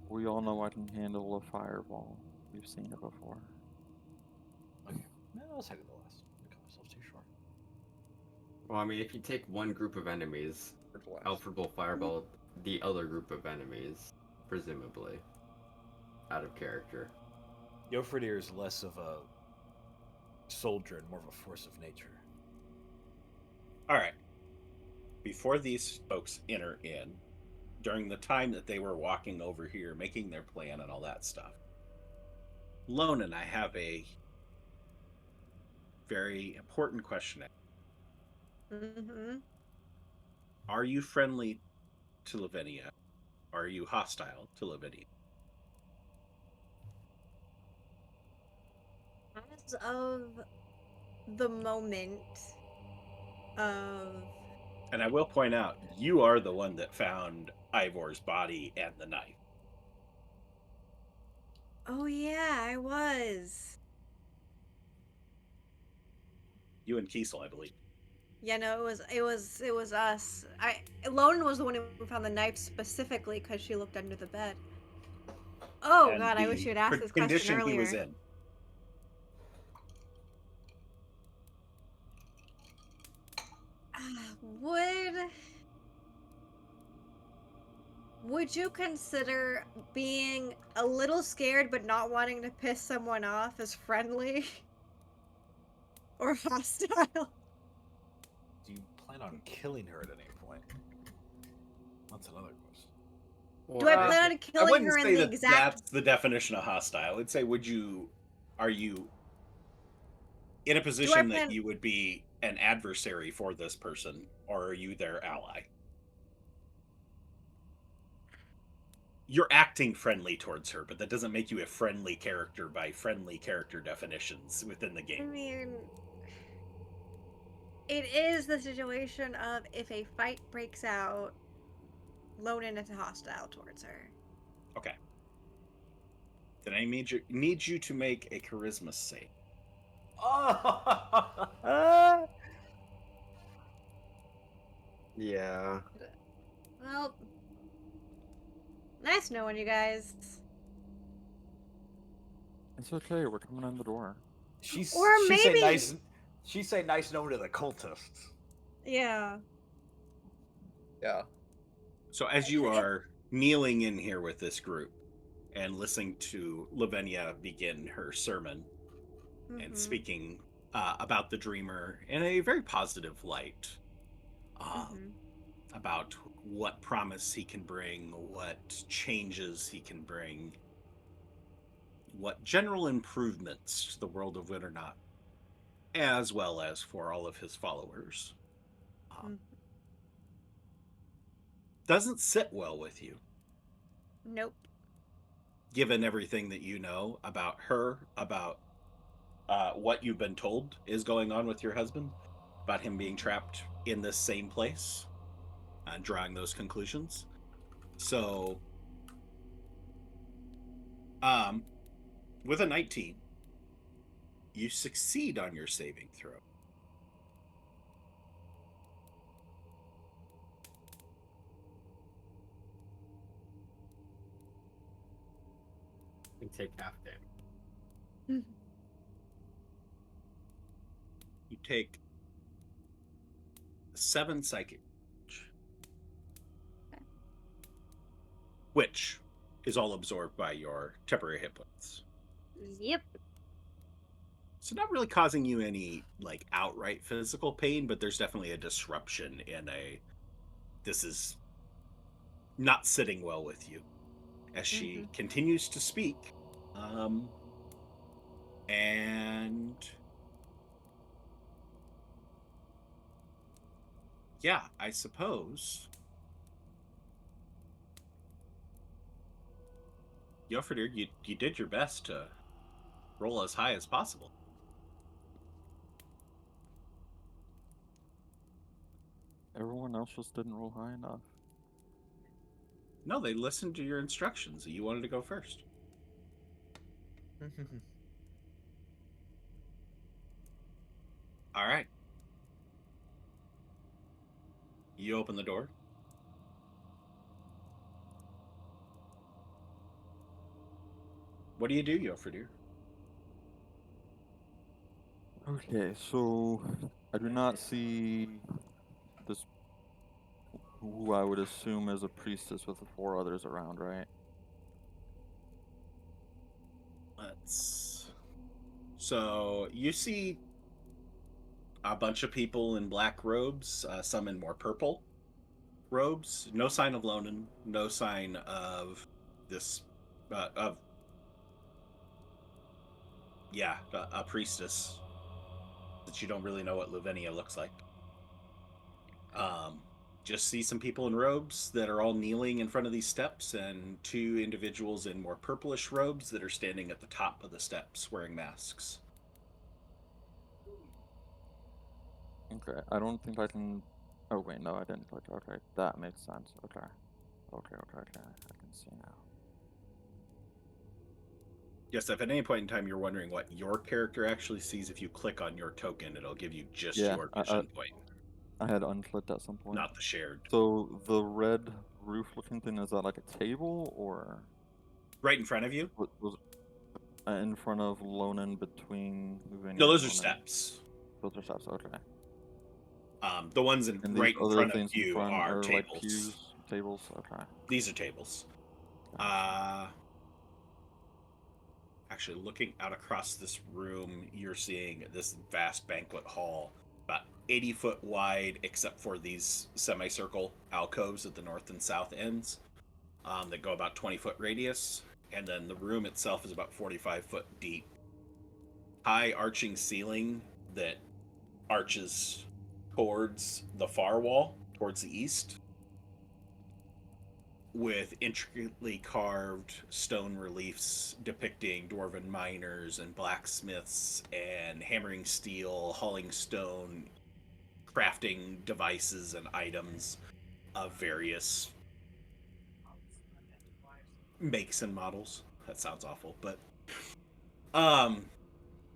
Speaker 3: We all know I can handle a fireball. We've seen it before.
Speaker 8: Okay. No, I'll second to last. I cut myself too short.
Speaker 4: Well, I mean, if you take one group of enemies,
Speaker 6: Third to last.
Speaker 4: Alfred will fireball the other group of enemies, presumably. Out of character.
Speaker 8: Yofredir is less of a soldier and more of a force of nature.
Speaker 1: All right. Before these folks enter in, during the time that they were walking over here, making their plan and all that stuff, Lonan, I have a very important question.
Speaker 2: Mm-hmm.
Speaker 1: Are you friendly to Lavinia? Are you hostile to Lavinia?
Speaker 2: As of the moment of...
Speaker 1: And I will point out, you are the one that found Ivor's body and the knife.
Speaker 2: Oh yeah, I was.
Speaker 1: You and Kiesel, I believe.
Speaker 2: Yeah, no, it was us. Lonan was the one who found the knife specifically because she looked under the bed. Oh
Speaker 1: And
Speaker 2: god, I wish
Speaker 1: the
Speaker 2: you had asked this question
Speaker 1: condition he was
Speaker 2: earlier.
Speaker 1: in.
Speaker 2: Would you consider being a little scared but not wanting to piss someone off as friendly? Or hostile?
Speaker 8: Do you plan on killing her at any point? That's another question.
Speaker 2: Do I
Speaker 4: Well,
Speaker 2: plan on
Speaker 1: I
Speaker 2: killing
Speaker 1: wouldn't
Speaker 2: her in
Speaker 1: say
Speaker 2: the
Speaker 1: that
Speaker 2: exact...
Speaker 1: that's the definition of hostile. I would say, are you in a
Speaker 2: Do I
Speaker 1: position that
Speaker 2: plan...
Speaker 1: you would be an adversary for this person, or are you their ally? You're acting friendly towards her, but that doesn't make you a friendly character by friendly character definitions within the
Speaker 2: I
Speaker 1: game.
Speaker 2: mean... It is the situation of if a fight breaks out, Lonan is hostile towards her.
Speaker 1: Okay. Then I need you to make a charisma save.
Speaker 8: Oh!
Speaker 5: Yeah.
Speaker 2: Well... Nice knowing you guys.
Speaker 3: It's okay. We're coming in the door.
Speaker 8: She
Speaker 2: maybe...
Speaker 8: say nice. She say nice no to the cultists.
Speaker 2: Yeah.
Speaker 6: Yeah.
Speaker 1: So as you are kneeling in here with this group and listening to Lavinia begin her sermon and speaking about the dreamer in a very positive light, about what promise he can bring, what changes he can bring, what general improvements to the world of Winternaut, as well as for all of his followers, doesn't sit well with you.
Speaker 2: Nope.
Speaker 1: Given everything that you know about her, about what you've been told is going on with your husband, about him being trapped in this same place, and drawing those conclusions. So, with a 19, you succeed on your saving throw.
Speaker 4: you take half damage.
Speaker 1: You take 7 psychic damage, which is all absorbed by your temporary hit points.
Speaker 2: Yep.
Speaker 1: So not really causing you any like outright physical pain, but there's definitely a disruption in this is not sitting well with you. As she continues to speak, And yeah, I suppose Yoferdir, you did your best to roll as high as possible.
Speaker 3: Everyone else just didn't roll high enough.
Speaker 1: No, they listened to your instructions. You wanted to go first. All right. You open the door. What do you do, Yoferdir?
Speaker 3: Okay, so I do not see this, who I would assume is a priestess with the 4 others around, right?
Speaker 1: So you see a bunch of people in black robes, some in more purple robes. No sign of Lonan. No sign of this. A priestess. That you don't really know what Lavinia looks like. Just see some people in robes that are all kneeling in front of these steps, and 2 individuals in more purplish robes that are standing at the top of the steps wearing masks.
Speaker 3: Okay, I don't think I can. Oh wait, no, I didn't click. Okay, that makes sense. Okay. I can see now.
Speaker 1: Yes, if at any point in time you're wondering what your character actually sees, if you click on your token, it'll give you just your vision point,
Speaker 3: I had unclicked at some point.
Speaker 1: not the shared.
Speaker 3: So the red roof-looking thing, is that like a table or?
Speaker 1: Right in front of you?
Speaker 3: Was in front of Lonan, between Lavinia
Speaker 1: No, those
Speaker 3: and
Speaker 1: are
Speaker 3: Lonan?
Speaker 1: steps.
Speaker 3: Those are steps. Okay.
Speaker 1: The ones
Speaker 3: And
Speaker 1: right
Speaker 3: these
Speaker 1: in
Speaker 3: other
Speaker 1: front of
Speaker 3: things in
Speaker 1: you
Speaker 3: front
Speaker 1: are
Speaker 3: are like
Speaker 1: tables.
Speaker 3: pews, tables. Okay.
Speaker 1: These are tables.
Speaker 3: Gotcha.
Speaker 1: Actually, looking out across this room, you're seeing this vast banquet hall, about 80 foot wide, except for these semicircle alcoves at the north and south ends that go about 20-foot radius. And then the room itself is about 45 foot deep. High arching ceiling that arches towards the far wall, towards the east, with intricately carved stone reliefs depicting dwarven miners and blacksmiths and hammering steel, hauling stone, crafting devices and items of various makes and models. That sounds awful, but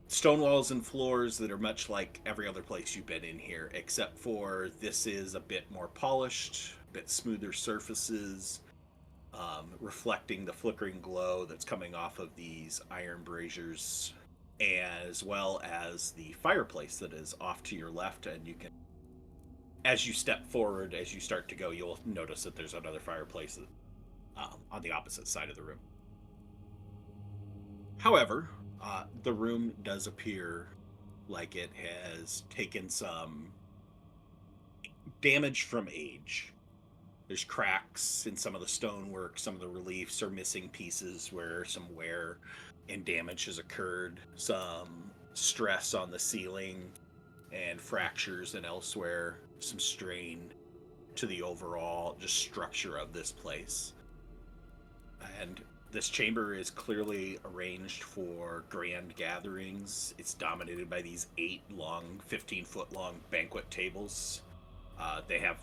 Speaker 1: stone walls and floors that are much like every other place you've been in here, except for this is a bit more polished, a bit smoother surfaces, reflecting the flickering glow that's coming off of these iron braziers, as well as the fireplace that is off to your left. And you can, as you step forward, as you start to go, you'll notice that there's another fireplace on the opposite side of the room. However, the room does appear like it has taken some damage from age. There's cracks in some of the stonework, some of the reliefs are missing pieces where some wear and damage has occurred, some stress on the ceiling and fractures and elsewhere, some strain to the overall just structure of this place. And this chamber is clearly arranged for grand gatherings. It's dominated by these 8 long, 15-foot long banquet tables. They have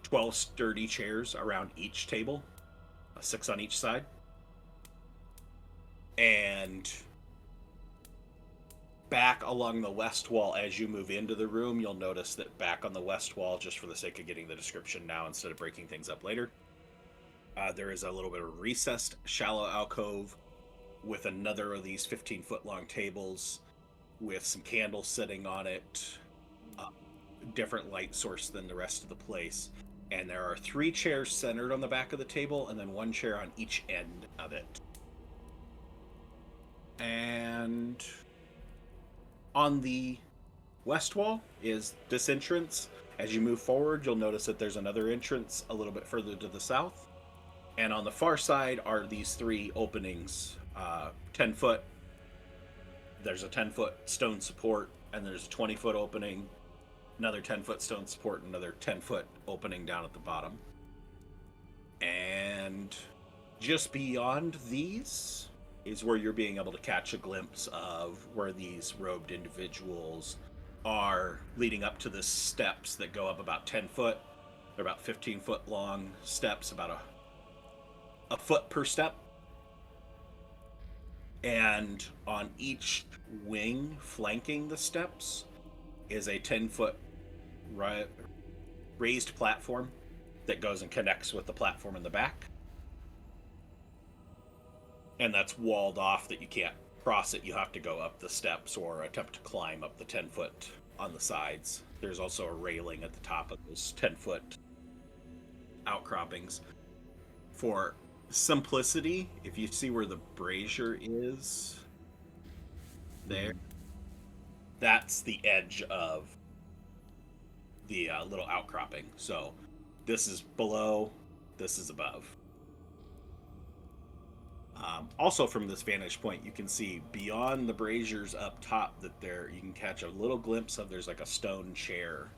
Speaker 1: 12 sturdy chairs around each table, 6 on each side. And back along the west wall, as you move into the room, you'll notice that back on the west wall, just for the sake of getting the description now instead of breaking things up later, there is a little bit of recessed, shallow alcove with another of these 15-foot long tables with some candles sitting on it, different light source than the rest of the place. And there are 3 chairs centered on the back of the table, and then 1 chair on each end of it. And on the west wall is this entrance. As you move forward, you'll notice that there's another entrance a little bit further to the south. And on the far side are these 3 openings, 10 foot
Speaker 5: there's a 10-foot stone support, and there's a 20-foot opening, another 10-foot stone support, another 10-foot opening down at the bottom. And just beyond these is where you're being able to catch a glimpse of where these robed individuals are, leading up to the steps that go up about 10 foot. They're about 15-foot long steps, about a foot per step. And on each wing flanking the steps is a 10-foot raised platform that goes and connects with the platform in the back. And that's walled off, that you can't cross it. You have to go up the steps or attempt to climb up the 10-foot on the sides. There's also a railing at the top of those 10-foot outcroppings. For simplicity, if you see where the brazier is there, that's the edge of the little outcropping. So this is below, this is above. Also from this vantage point, you can see beyond the braziers up top that there, you can catch a little glimpse of, there's like a stone chair,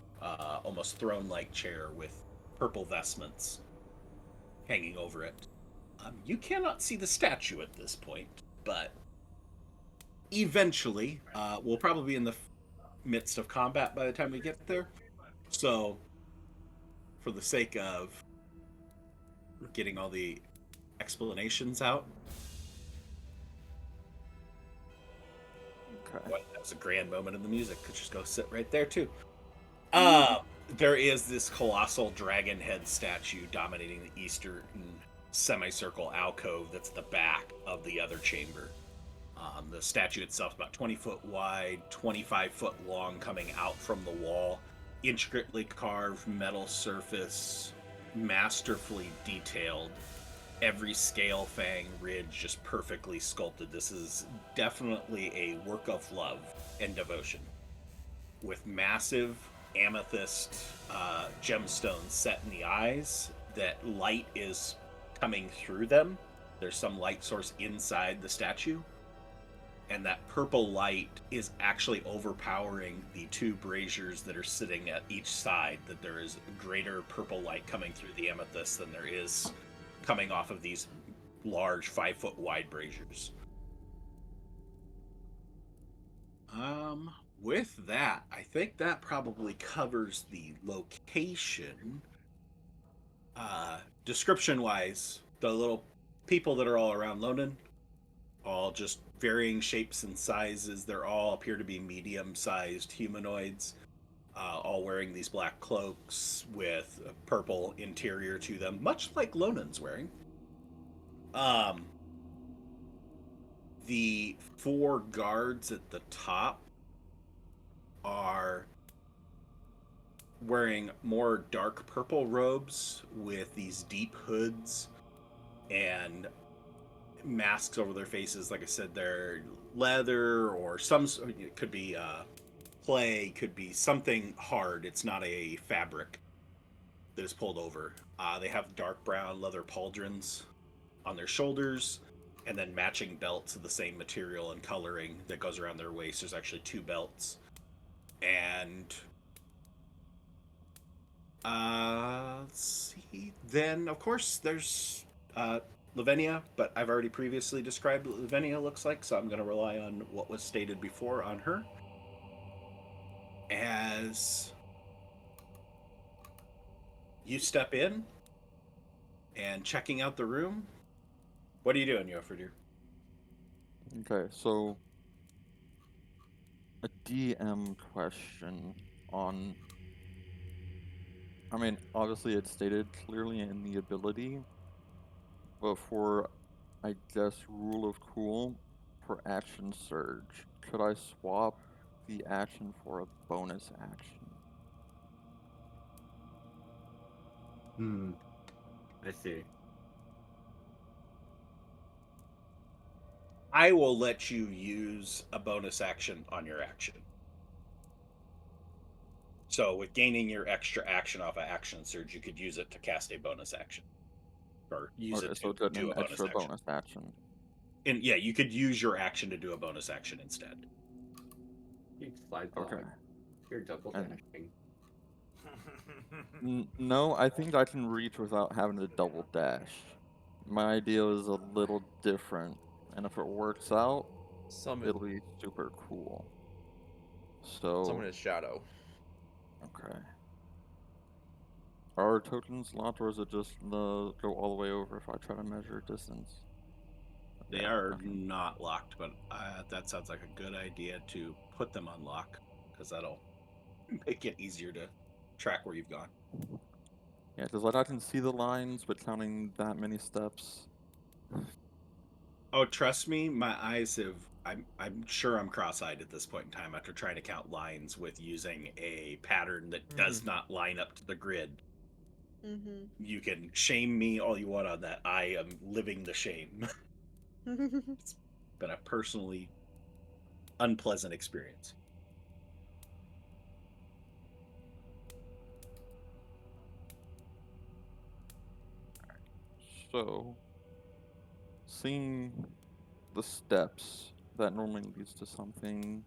Speaker 5: almost throne-like chair with purple vestments hanging over it. You cannot see the statue at this point, but eventually, we'll probably be in the midst of combat by the time we get there. So, for the sake of getting all the explanations out, that was a grand moment in the music. Could just go sit right there too. There is this colossal dragon head statue dominating the eastern semicircle alcove that's the back of the other chamber. The statue itself is about 20 foot wide, 25 foot long, coming out from the wall. Intricately carved metal surface, masterfully detailed. Every scale fang ridge just perfectly sculpted. This is definitely a work of love and devotion, with massive amethyst gemstones set in the eyes that light is coming through them. There's some light source inside the statue, and that purple light is actually overpowering the two braziers that are sitting at each side. That there is greater purple light coming through the amethyst than there is coming off of these large 5-foot wide braziers. With that, I think that probably covers the location. Description wise, the little people that are all around Lonan, all just varying shapes and sizes. They're all appear to be medium-sized humanoids, all wearing these black cloaks with a purple interior to them, much like Lonan's wearing. The 4 guards at the top are wearing more dark purple robes with these deep hoods and masks over their faces. Like I said, they're leather or some, it could be clay, could be something hard. It's not a fabric that is pulled over. They have dark brown leather pauldrons on their shoulders, and then matching belts of the same material and coloring that goes around their waist. There's actually 2 belts. And let's see. Then, of course, there's Lavinia, but I've already previously described what Lavinia looks like, so I'm going to rely on what was stated before on her. As you step in and checking out the room, what are you doing, Yofridir?
Speaker 3: Okay, so a DM question on, I mean, obviously it's stated clearly in the ability, but for, I guess, rule of cool, for action surge, could I swap the action for a bonus action?
Speaker 4: I see.
Speaker 5: I will let you use a bonus action on your action. So with gaining your extra action off of action surge, you could use it to cast a bonus action. Or use
Speaker 3: Okay,
Speaker 5: it
Speaker 3: so
Speaker 5: to
Speaker 3: it's
Speaker 5: do
Speaker 3: an
Speaker 5: a bonus
Speaker 3: extra
Speaker 5: action.
Speaker 3: bonus action.
Speaker 5: And yeah, you could use your action to do a bonus action instead.
Speaker 4: You slide dog.
Speaker 3: Okay.
Speaker 4: You're double
Speaker 3: And-
Speaker 4: dashing.
Speaker 3: No, I think I can reach without having to double dash. My idea is a little different, and if it works out,
Speaker 6: Summon.
Speaker 3: it'll be super cool. So,
Speaker 6: Summon his shadow.
Speaker 3: okay. Are tokens locked, or is it just the go all the way over if I try to measure distance?
Speaker 5: They
Speaker 3: Yeah,
Speaker 5: are
Speaker 3: okay.
Speaker 5: not locked, but that sounds like a good idea to put them on lock, because that'll make it easier to track where you've gone.
Speaker 3: Yeah, because like I can see the lines, but counting that many steps.
Speaker 5: Oh, trust me, my eyes have. I'm sure I'm cross-eyed at this point in time after trying to count lines with using a pattern that does not line up to the grid.
Speaker 2: Mm-hmm.
Speaker 5: You can shame me all you want on that. I am living the shame. It's been a personally unpleasant experience.
Speaker 3: So, seeing the steps, that normally leads to something.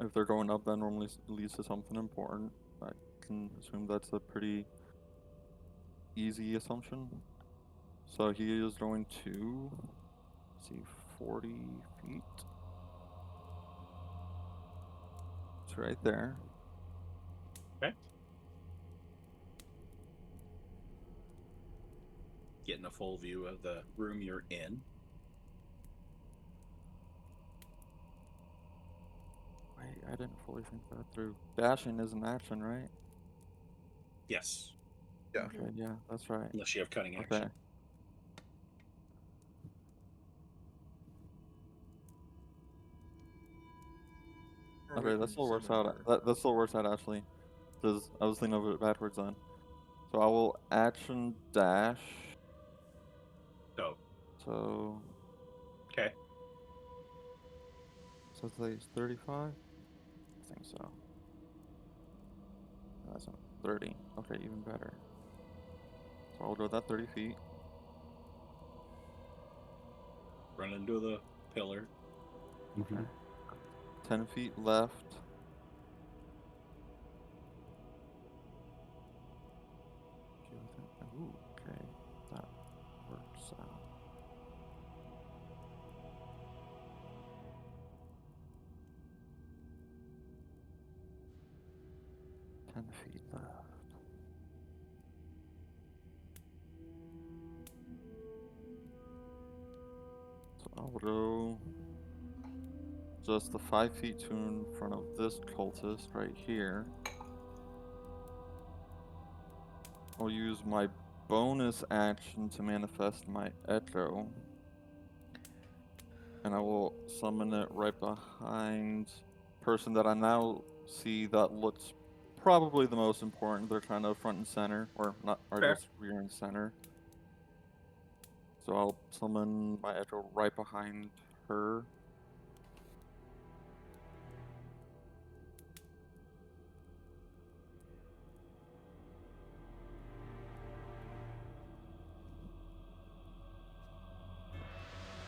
Speaker 3: If they're going up, that normally leads to something important. I can assume that's a pretty easy assumption. So he is going to, let's see, 40 feet. It's right there.
Speaker 5: Okay. Getting a full view of the room you're in.
Speaker 3: Wait, I didn't fully think that through. Dashing is an action, right?
Speaker 5: Yes.
Speaker 6: Yeah.
Speaker 3: Okay, yeah, that's right.
Speaker 5: Unless you have cutting
Speaker 3: Okay.
Speaker 5: action.
Speaker 6: Or we
Speaker 3: Okay, that
Speaker 6: can
Speaker 3: still works
Speaker 6: summon
Speaker 3: out.
Speaker 6: her.
Speaker 3: That still works out actually, because I was thinking of it backwards then. So I will action dash.
Speaker 5: So,
Speaker 3: So
Speaker 5: okay.
Speaker 3: so it's 35. I think so. No, that's not 30. Okay, even better. So I'll go that 30 feet.
Speaker 5: Run into the pillar.
Speaker 3: Okay. 10 feet left. Ooh, okay. That works out. Ten feet left. So I'll go just the 5 feet to in front of this cultist right here. I'll use my bonus action to manifest my echo. And I will summon it right behind person that I now see that looks probably the most important. They're kind of front and center, or not, or
Speaker 5: Fair.
Speaker 3: just rear and center. So I'll summon my echo right behind her.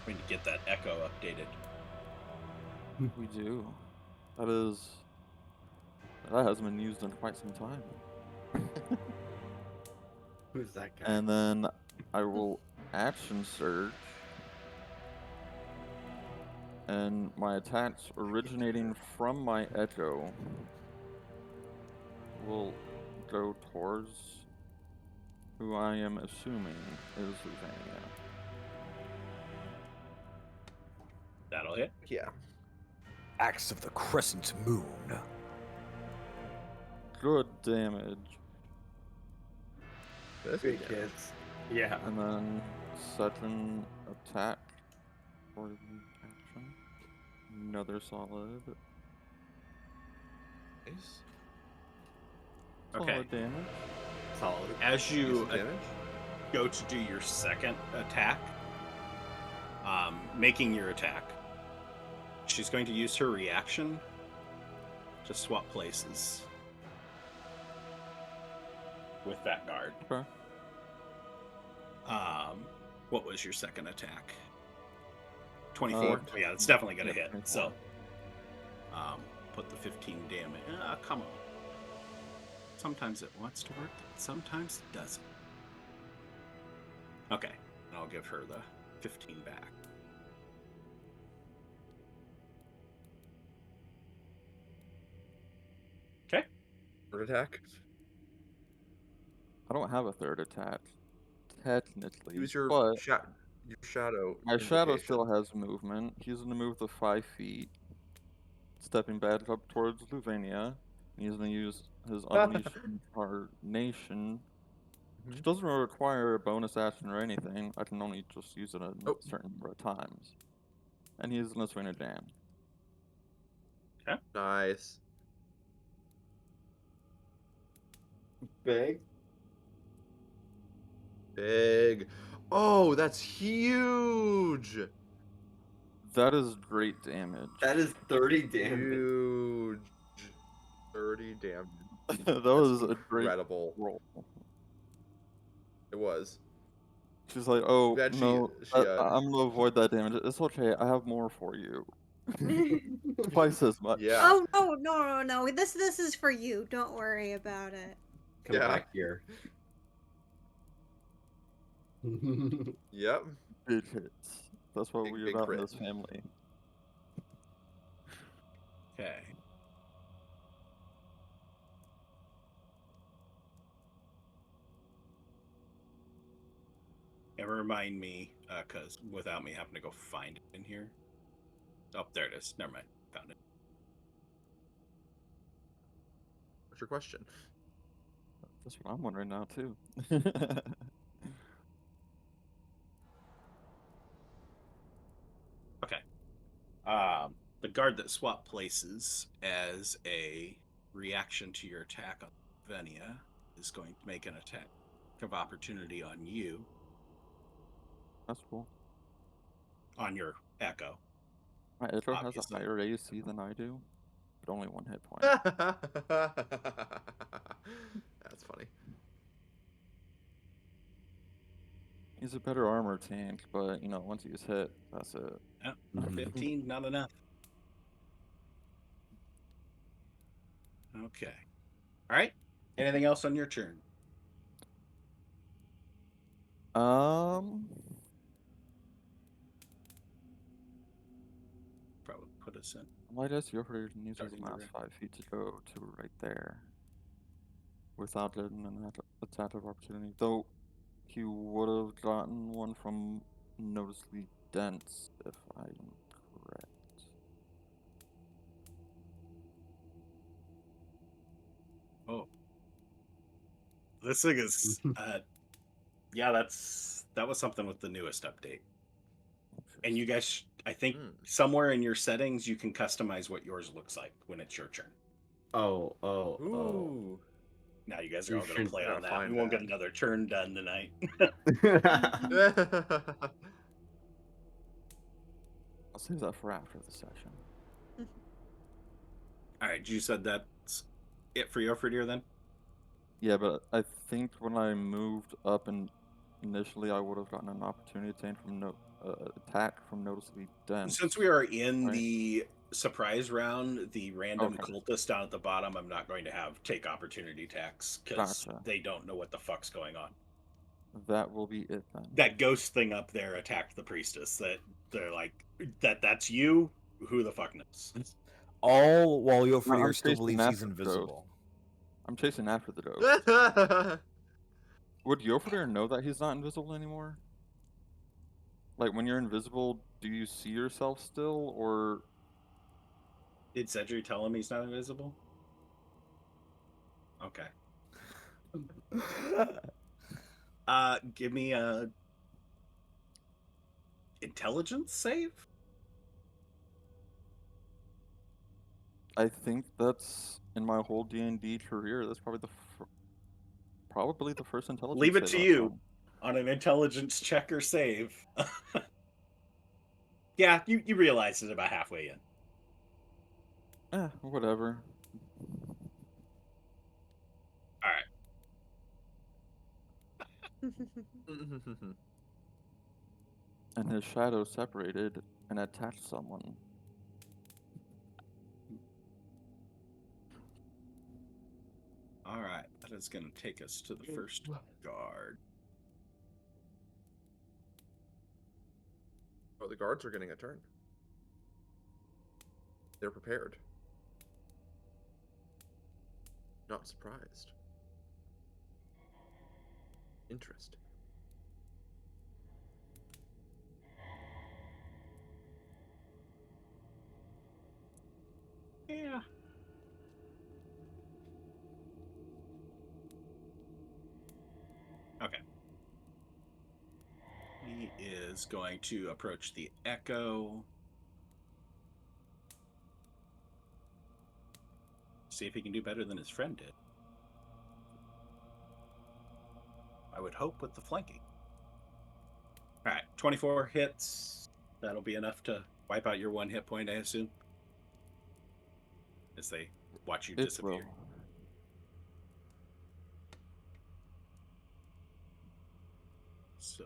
Speaker 5: We need to get that echo updated.
Speaker 3: We do. That hasn't been used in quite some time.
Speaker 4: Who's that guy?
Speaker 3: And then I will action surge. And my attacks originating from my echo will go towards who I am assuming is Luzania.
Speaker 5: That'll hit.
Speaker 6: Yeah.
Speaker 8: Axe of the Crescent Moon.
Speaker 3: Good damage.
Speaker 6: That's
Speaker 4: Big
Speaker 6: good damage.
Speaker 4: hits. Yeah.
Speaker 3: And then second attack for the action. Another solid.
Speaker 6: Nice.
Speaker 5: Okay.
Speaker 3: Solid damage.
Speaker 4: Solid.
Speaker 5: As you
Speaker 6: Decent damage.
Speaker 5: go to do your second attack, making your attack, she's going to use her reaction to swap places with that guard.
Speaker 3: Okay.
Speaker 5: What was your second attack?
Speaker 1: 24. Yeah, it's definitely gonna
Speaker 3: yeah,
Speaker 1: hit.
Speaker 3: 24.
Speaker 1: So, put the 15 damage. Come on. Sometimes it wants to work, sometimes it doesn't. Okay, and I'll give her the 15 back. Okay.
Speaker 6: Third attack.
Speaker 3: I don't have a third attack, technically,
Speaker 6: Use your
Speaker 3: but
Speaker 6: shadow.
Speaker 3: my shadow
Speaker 6: invocation.
Speaker 3: still has movement. He's gonna move the 5 feet, stepping back up towards Luvania. He's gonna use his Unleash Incarnation, which
Speaker 6: Mhm.
Speaker 3: doesn't require a bonus action or anything. I can only just use it a
Speaker 6: Oh.
Speaker 3: certain number of times. And he's gonna swing a jam.
Speaker 6: Nice.
Speaker 4: Big.
Speaker 6: Big. Oh, that's huge.
Speaker 3: That is great damage.
Speaker 4: That is 30 damage.
Speaker 6: Huge. 30 damage.
Speaker 3: That was a great
Speaker 6: Incredible.
Speaker 3: roll.
Speaker 6: It was.
Speaker 3: She's like, oh,
Speaker 6: Glad
Speaker 3: no,
Speaker 6: she
Speaker 3: I'm gonna avoid that damage. It's okay, I have more for you. Twice as much.
Speaker 6: Yeah.
Speaker 2: Oh no! This is for you. Don't worry about it.
Speaker 4: Come
Speaker 6: Yeah.
Speaker 4: back here.
Speaker 6: Yep.
Speaker 3: Big hits. That's what we're
Speaker 6: Big
Speaker 3: about in
Speaker 6: crit.
Speaker 3: this family.
Speaker 1: Okay. And remind me, because without me having to go find it in here. Oh, there it is. Never mind. Found it.
Speaker 6: What's your question?
Speaker 3: That's what I'm wondering now, too.
Speaker 1: Okay. The guard that swap places as a reaction to your attack on Venia is going to make an attack of opportunity on you,
Speaker 3: That's cool.
Speaker 1: on your echo.
Speaker 3: My Echo has a
Speaker 1: Obviously.
Speaker 3: higher AC than I do, but only 1 hit point.
Speaker 6: That's funny.
Speaker 3: He's a better armor tank, but, you know, once he's hit, that's it.
Speaker 1: Oh, 15, not enough. Okay. All right. Anything else on your turn? Probably put us in.
Speaker 3: Why does your uses
Speaker 1: Starting
Speaker 3: the
Speaker 1: the
Speaker 3: last
Speaker 1: round.
Speaker 3: 5 feet to go to right there without getting an attack of opportunity? Though he would have gotten one from noticeably dense, if I'm correct.
Speaker 1: Oh. This thing is yeah, that was something with the newest update. And you guys, I think somewhere in your settings you can customize what yours looks like when it's your turn.
Speaker 4: Oh.
Speaker 6: Ooh.
Speaker 1: Now you guys are
Speaker 4: You
Speaker 1: all going to play
Speaker 6: gotta
Speaker 1: on that.
Speaker 6: find
Speaker 1: We won't
Speaker 6: that.
Speaker 1: get another turn done tonight.
Speaker 3: I'll save that for after the session.
Speaker 1: All right, you said that's it for your Freedier then?
Speaker 3: Yeah, but I think when I moved up and initially I would have gotten an opportunity to from attack from noticeably dense.
Speaker 1: Since we are in
Speaker 3: right?
Speaker 1: the surprise round, the random
Speaker 3: Okay.
Speaker 1: cultist down at the bottom, I'm not going to have take opportunity attacks because
Speaker 3: Gotcha.
Speaker 1: they don't know what the fuck's going on.
Speaker 3: That will be it then.
Speaker 1: That ghost thing up there attacked the priestess. That they're like, that's you? Who the fuck knows?
Speaker 8: All while your
Speaker 3: No, I'm
Speaker 8: Freer still
Speaker 3: chasing
Speaker 8: believes he's
Speaker 3: after the ghost.
Speaker 8: invisible.
Speaker 3: I'm chasing after the ghost. Would Yofrider know that he's not invisible anymore? Like, when you're invisible, do you see yourself still, or...
Speaker 1: Did Cedric tell him he's not invisible? Okay. Give me a intelligence save?
Speaker 3: I think that's, in my whole D&D career, that's probably the first intelligence
Speaker 1: Leave it
Speaker 3: save
Speaker 1: to
Speaker 3: I've
Speaker 1: you
Speaker 3: done.
Speaker 1: on an intelligence check or save. Yeah, you realize it about halfway in.
Speaker 3: Whatever.
Speaker 1: All right.
Speaker 3: and his shadow separated and attacked someone.
Speaker 1: All right, that is going to take us to the first guard.
Speaker 6: Oh, the guards are getting a turn. They're prepared. Not surprised. Interesting.
Speaker 1: Yeah. Okay. He is going to approach the echo. See if he can do better than his friend did. I would hope with the flanking. All right, 24 hits. That'll be enough to wipe out your 1 hit point, I assume. As they watch you
Speaker 3: It
Speaker 1: disappear.
Speaker 3: will.
Speaker 1: So,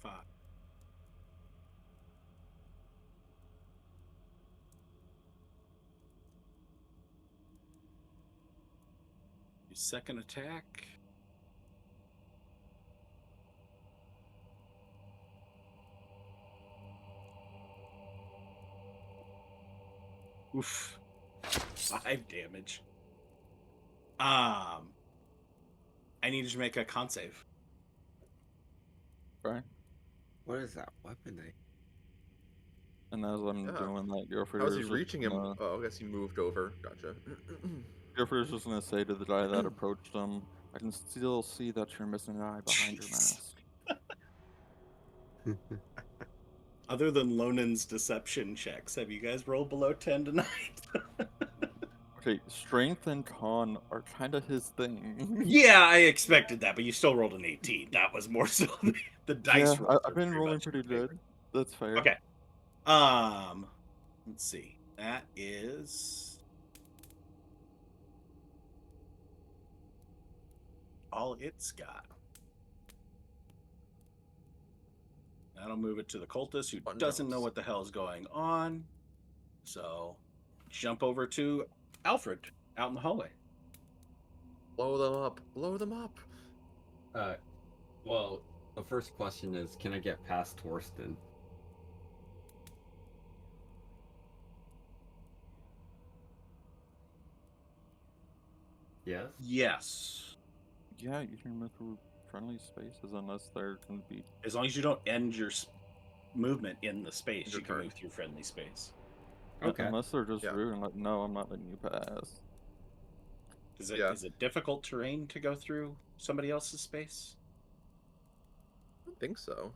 Speaker 1: 5. Your second attack. Oof. 5 damage. I need you to make a con save.
Speaker 3: Right?
Speaker 10: What is that weapon?
Speaker 3: And as I'm
Speaker 6: Yeah.
Speaker 3: doing that,
Speaker 6: How's he
Speaker 3: Gilfreder's
Speaker 6: reaching him? Oh, I guess he moved over. Gotcha.
Speaker 3: just gonna say to the guy that approached him, I can still see that you're missing an eye behind your
Speaker 1: Jeez.
Speaker 3: mask.
Speaker 1: Other than Lonan's deception checks, have you guys rolled below 10 tonight?
Speaker 3: Okay, strength and con are kind of his thing.
Speaker 1: Yeah, I expected that, but you still rolled an 18. That was more so the dice
Speaker 3: Yeah,
Speaker 1: rolls.
Speaker 3: I've been rolling pretty good. That's fair.
Speaker 1: Okay. Let's see. That is all it's got. That'll move it to the cultist who doesn't know what the hell is going on. So, jump over to Alfred out in the hallway.
Speaker 6: Blow them up. Blow them up.
Speaker 4: Well, the first question is, can I get past Torsten? Yes?
Speaker 1: Yes.
Speaker 3: Yeah, you can move through friendly spaces unless they're going to be...
Speaker 1: As long as you don't end your movement in the space,
Speaker 6: Your
Speaker 1: you can
Speaker 6: turn.
Speaker 1: move through friendly space.
Speaker 4: Okay.
Speaker 3: Unless they're just
Speaker 6: Yeah.
Speaker 3: rude and like, no, I'm not letting you pass.
Speaker 1: Is it
Speaker 6: Yeah.
Speaker 1: is it difficult terrain to go through somebody else's space?
Speaker 6: I don't think so.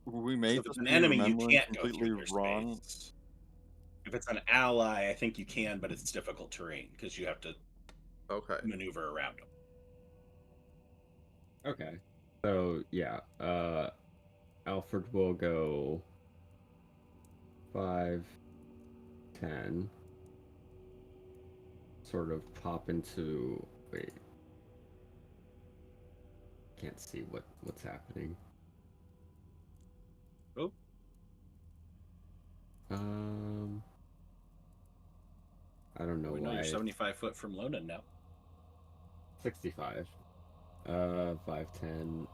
Speaker 3: We may
Speaker 1: So if it's
Speaker 3: just
Speaker 1: an
Speaker 3: be
Speaker 1: enemy, you
Speaker 3: remembering
Speaker 1: can't go
Speaker 3: completely
Speaker 1: through their
Speaker 3: wrong.
Speaker 1: space. If it's an ally, I think you can, but it's difficult terrain because you have to maneuver around them.
Speaker 4: Okay. So, yeah, Alfred will go 5, 10. Sort of pop into... Wait. Can't see what's happening.
Speaker 1: Oh.
Speaker 4: I don't know
Speaker 1: We know
Speaker 4: why.
Speaker 1: you're 75 foot from Lonan now.
Speaker 4: 65. 5, 10.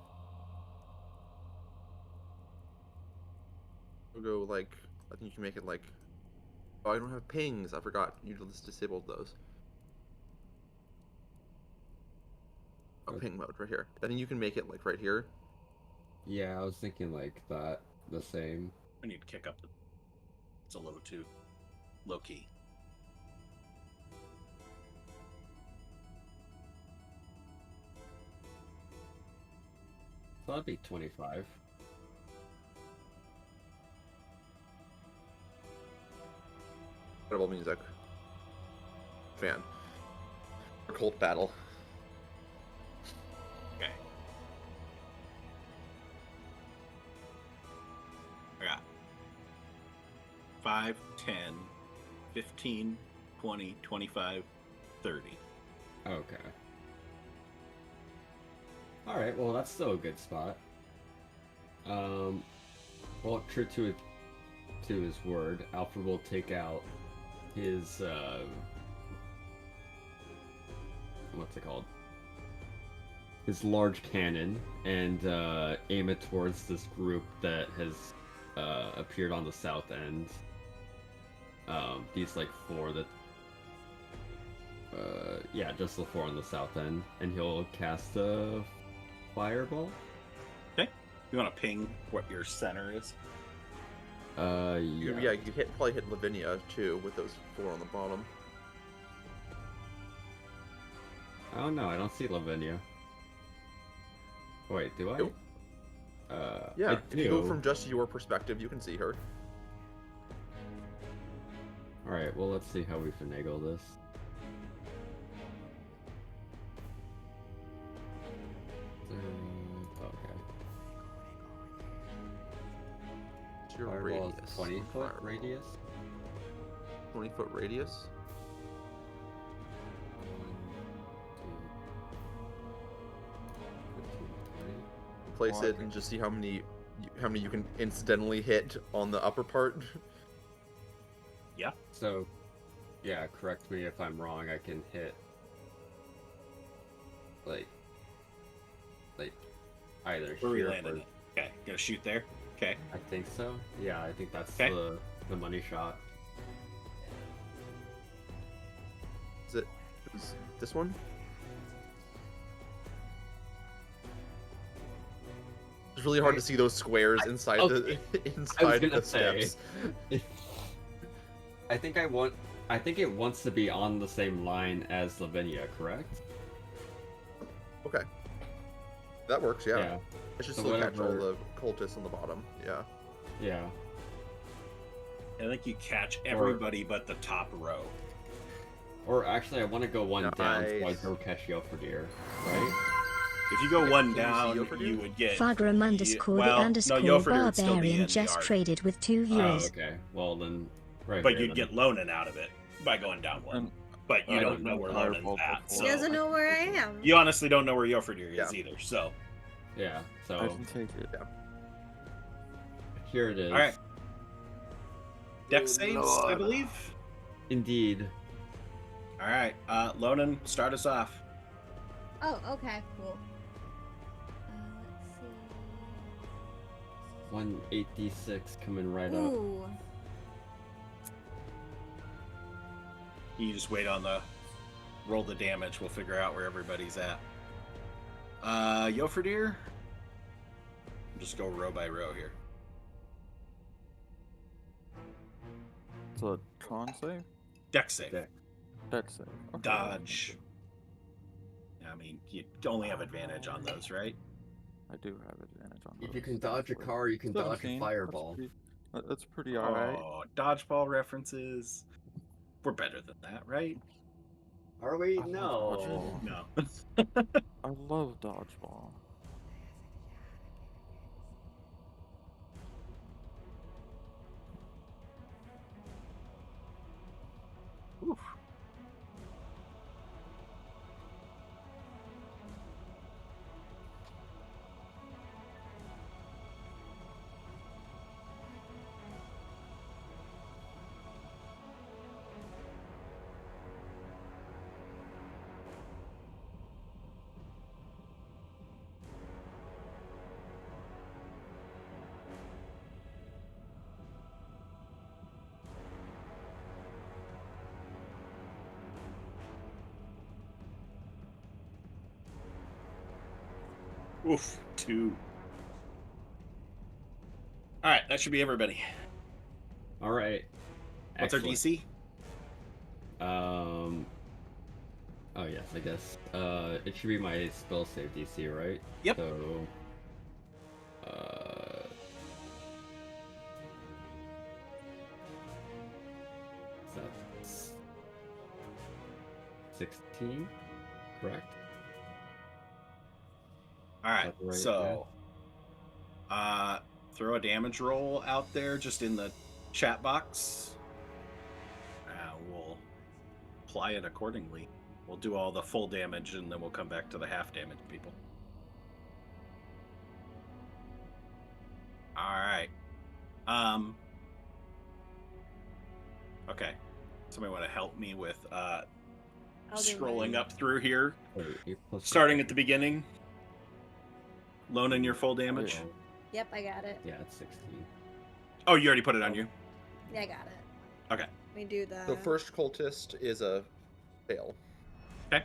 Speaker 6: We'll go like, I think you can make it like, oh, I don't have pings. I forgot. You just disabled those. Oh, ping mode right here. I think you can make it like right here.
Speaker 4: Yeah, I was thinking like that. The same.
Speaker 1: I need to kick up the... It's a little too low key.
Speaker 4: So that'd be 25.
Speaker 6: Incredible music. Fan. Cult battle.
Speaker 1: Okay. I got 5, 10, 15, 20, 25, 30.
Speaker 4: Okay. All right. Well, that's still a good spot. Well, true to his word, Alfred will take out his what's it called? His large cannon and aim it towards this group that has appeared on the south end. These like four that, yeah, just the four on the south end, and he'll cast a fireball.
Speaker 5: Okay. You want to ping what your center is?
Speaker 4: Yeah.
Speaker 6: Yeah, you probably hit Lavinia too with those 4 on the bottom.
Speaker 4: Oh no, I don't see Lavinia. Wait, do I?
Speaker 6: Nope. Yeah,
Speaker 4: I
Speaker 6: if you go
Speaker 4: do.
Speaker 6: from just your perspective, you can see her.
Speaker 4: Alright, well, let's see how we finagle this. Okay.
Speaker 6: It's your
Speaker 4: Fireball
Speaker 6: radius.
Speaker 4: is 20 foot
Speaker 6: Fireball.
Speaker 4: radius.
Speaker 6: 20-foot radius. Place
Speaker 3: Well,
Speaker 6: it and just see how many you can incidentally hit on the upper part.
Speaker 5: Yeah.
Speaker 4: So, yeah, correct me if I'm wrong. I can hit like either
Speaker 5: Where are we
Speaker 4: here
Speaker 5: landing
Speaker 4: or
Speaker 5: it? Okay. Gonna shoot there? Okay.
Speaker 4: I think so. Yeah, I think that's
Speaker 5: Okay.
Speaker 4: the money shot.
Speaker 6: Is it this one? It's really hard to see those squares inside
Speaker 4: okay.
Speaker 6: the
Speaker 4: I was
Speaker 6: inside
Speaker 4: gonna
Speaker 6: the
Speaker 4: say.
Speaker 6: steps.
Speaker 4: I think it wants to be on the same line as Lavinia, correct?
Speaker 6: Okay. That works, yeah.
Speaker 4: Yeah.
Speaker 6: I should
Speaker 4: So
Speaker 6: still catch all
Speaker 4: whatever-
Speaker 6: the cultists on the bottom. Yeah.
Speaker 4: Yeah.
Speaker 5: I think you catch everybody but the top row.
Speaker 4: Or actually, I want to go one down so I
Speaker 6: Nice.
Speaker 4: go catch Yelfredir, right?
Speaker 5: If you go one
Speaker 6: can you see
Speaker 5: down,
Speaker 6: Yofredir?
Speaker 5: you would get.
Speaker 11: Fagram underscore
Speaker 5: well,
Speaker 11: the
Speaker 5: no,
Speaker 11: underscore
Speaker 5: Yofredir would still be in
Speaker 11: barbarian
Speaker 5: the
Speaker 11: just
Speaker 5: art.
Speaker 11: traded with 2
Speaker 4: Oh,
Speaker 11: viewers.
Speaker 4: okay. Well then, right.
Speaker 5: But
Speaker 4: here,
Speaker 5: you'd
Speaker 4: then.
Speaker 5: get Lonan out of it by going down one.
Speaker 3: And
Speaker 5: But you
Speaker 3: I
Speaker 5: don't
Speaker 3: don't
Speaker 5: know
Speaker 3: know
Speaker 5: where
Speaker 3: fireball
Speaker 5: Lonan's at.
Speaker 3: before.
Speaker 5: So
Speaker 2: He doesn't know where I am.
Speaker 5: you honestly don't know where Yofredir is
Speaker 6: Yeah.
Speaker 5: either. So
Speaker 4: Yeah.
Speaker 3: I
Speaker 4: So
Speaker 3: can take it.
Speaker 4: here it is.
Speaker 5: all right, deck saves, I
Speaker 7: Lord.
Speaker 5: believe.
Speaker 4: Indeed.
Speaker 5: All right, Lonan, start us off.
Speaker 2: Oh, okay, cool. Let's
Speaker 4: 186 coming right
Speaker 2: see.
Speaker 4: up.
Speaker 2: Ooh.
Speaker 5: You just wait on the roll the damage. We'll figure out where everybody's at. Yofredir, just go row by row here.
Speaker 3: It's a con save?
Speaker 5: Deck save.
Speaker 4: Deck.
Speaker 3: Deck save. Okay.
Speaker 5: Dodge. I mean, you only have advantage on those, right?
Speaker 3: I do have advantage on those.
Speaker 4: If you can dodge a
Speaker 3: actually.
Speaker 4: car, you can dodge a
Speaker 3: 17,
Speaker 4: fireball.
Speaker 3: That's pretty alright.
Speaker 5: Oh, dodgeball references. We're better than that, right?
Speaker 4: Are we?
Speaker 3: I love
Speaker 4: No.
Speaker 5: No.
Speaker 3: I love dodgeball.
Speaker 5: Oof. Oof, 2. All right, that should be everybody.
Speaker 4: All right.
Speaker 5: What's our
Speaker 4: Excellent.
Speaker 5: DC?
Speaker 4: Oh yes, I guess. It should be my spell save DC, right?
Speaker 5: Yep.
Speaker 4: So. That's 16, correct?
Speaker 5: All right,
Speaker 4: Is that right,
Speaker 5: so throw a damage roll out there just in the chat box. We'll apply it accordingly. We'll do all the full damage and then we'll come back to the half damage people. All right. Okay. Somebody want to help me with
Speaker 2: I'll do
Speaker 5: scrolling
Speaker 2: mine.
Speaker 5: up through here,
Speaker 4: Wait, 8 plus
Speaker 5: starting at the beginning. Lonan your full
Speaker 3: Oh,
Speaker 5: damage.
Speaker 3: yeah.
Speaker 2: Yep, I got it.
Speaker 4: Yeah, it's 16.
Speaker 5: Oh, you already put it on you.
Speaker 2: Yeah, I got it.
Speaker 5: Okay.
Speaker 2: We do the.
Speaker 6: So first cultist is a fail.
Speaker 5: Okay.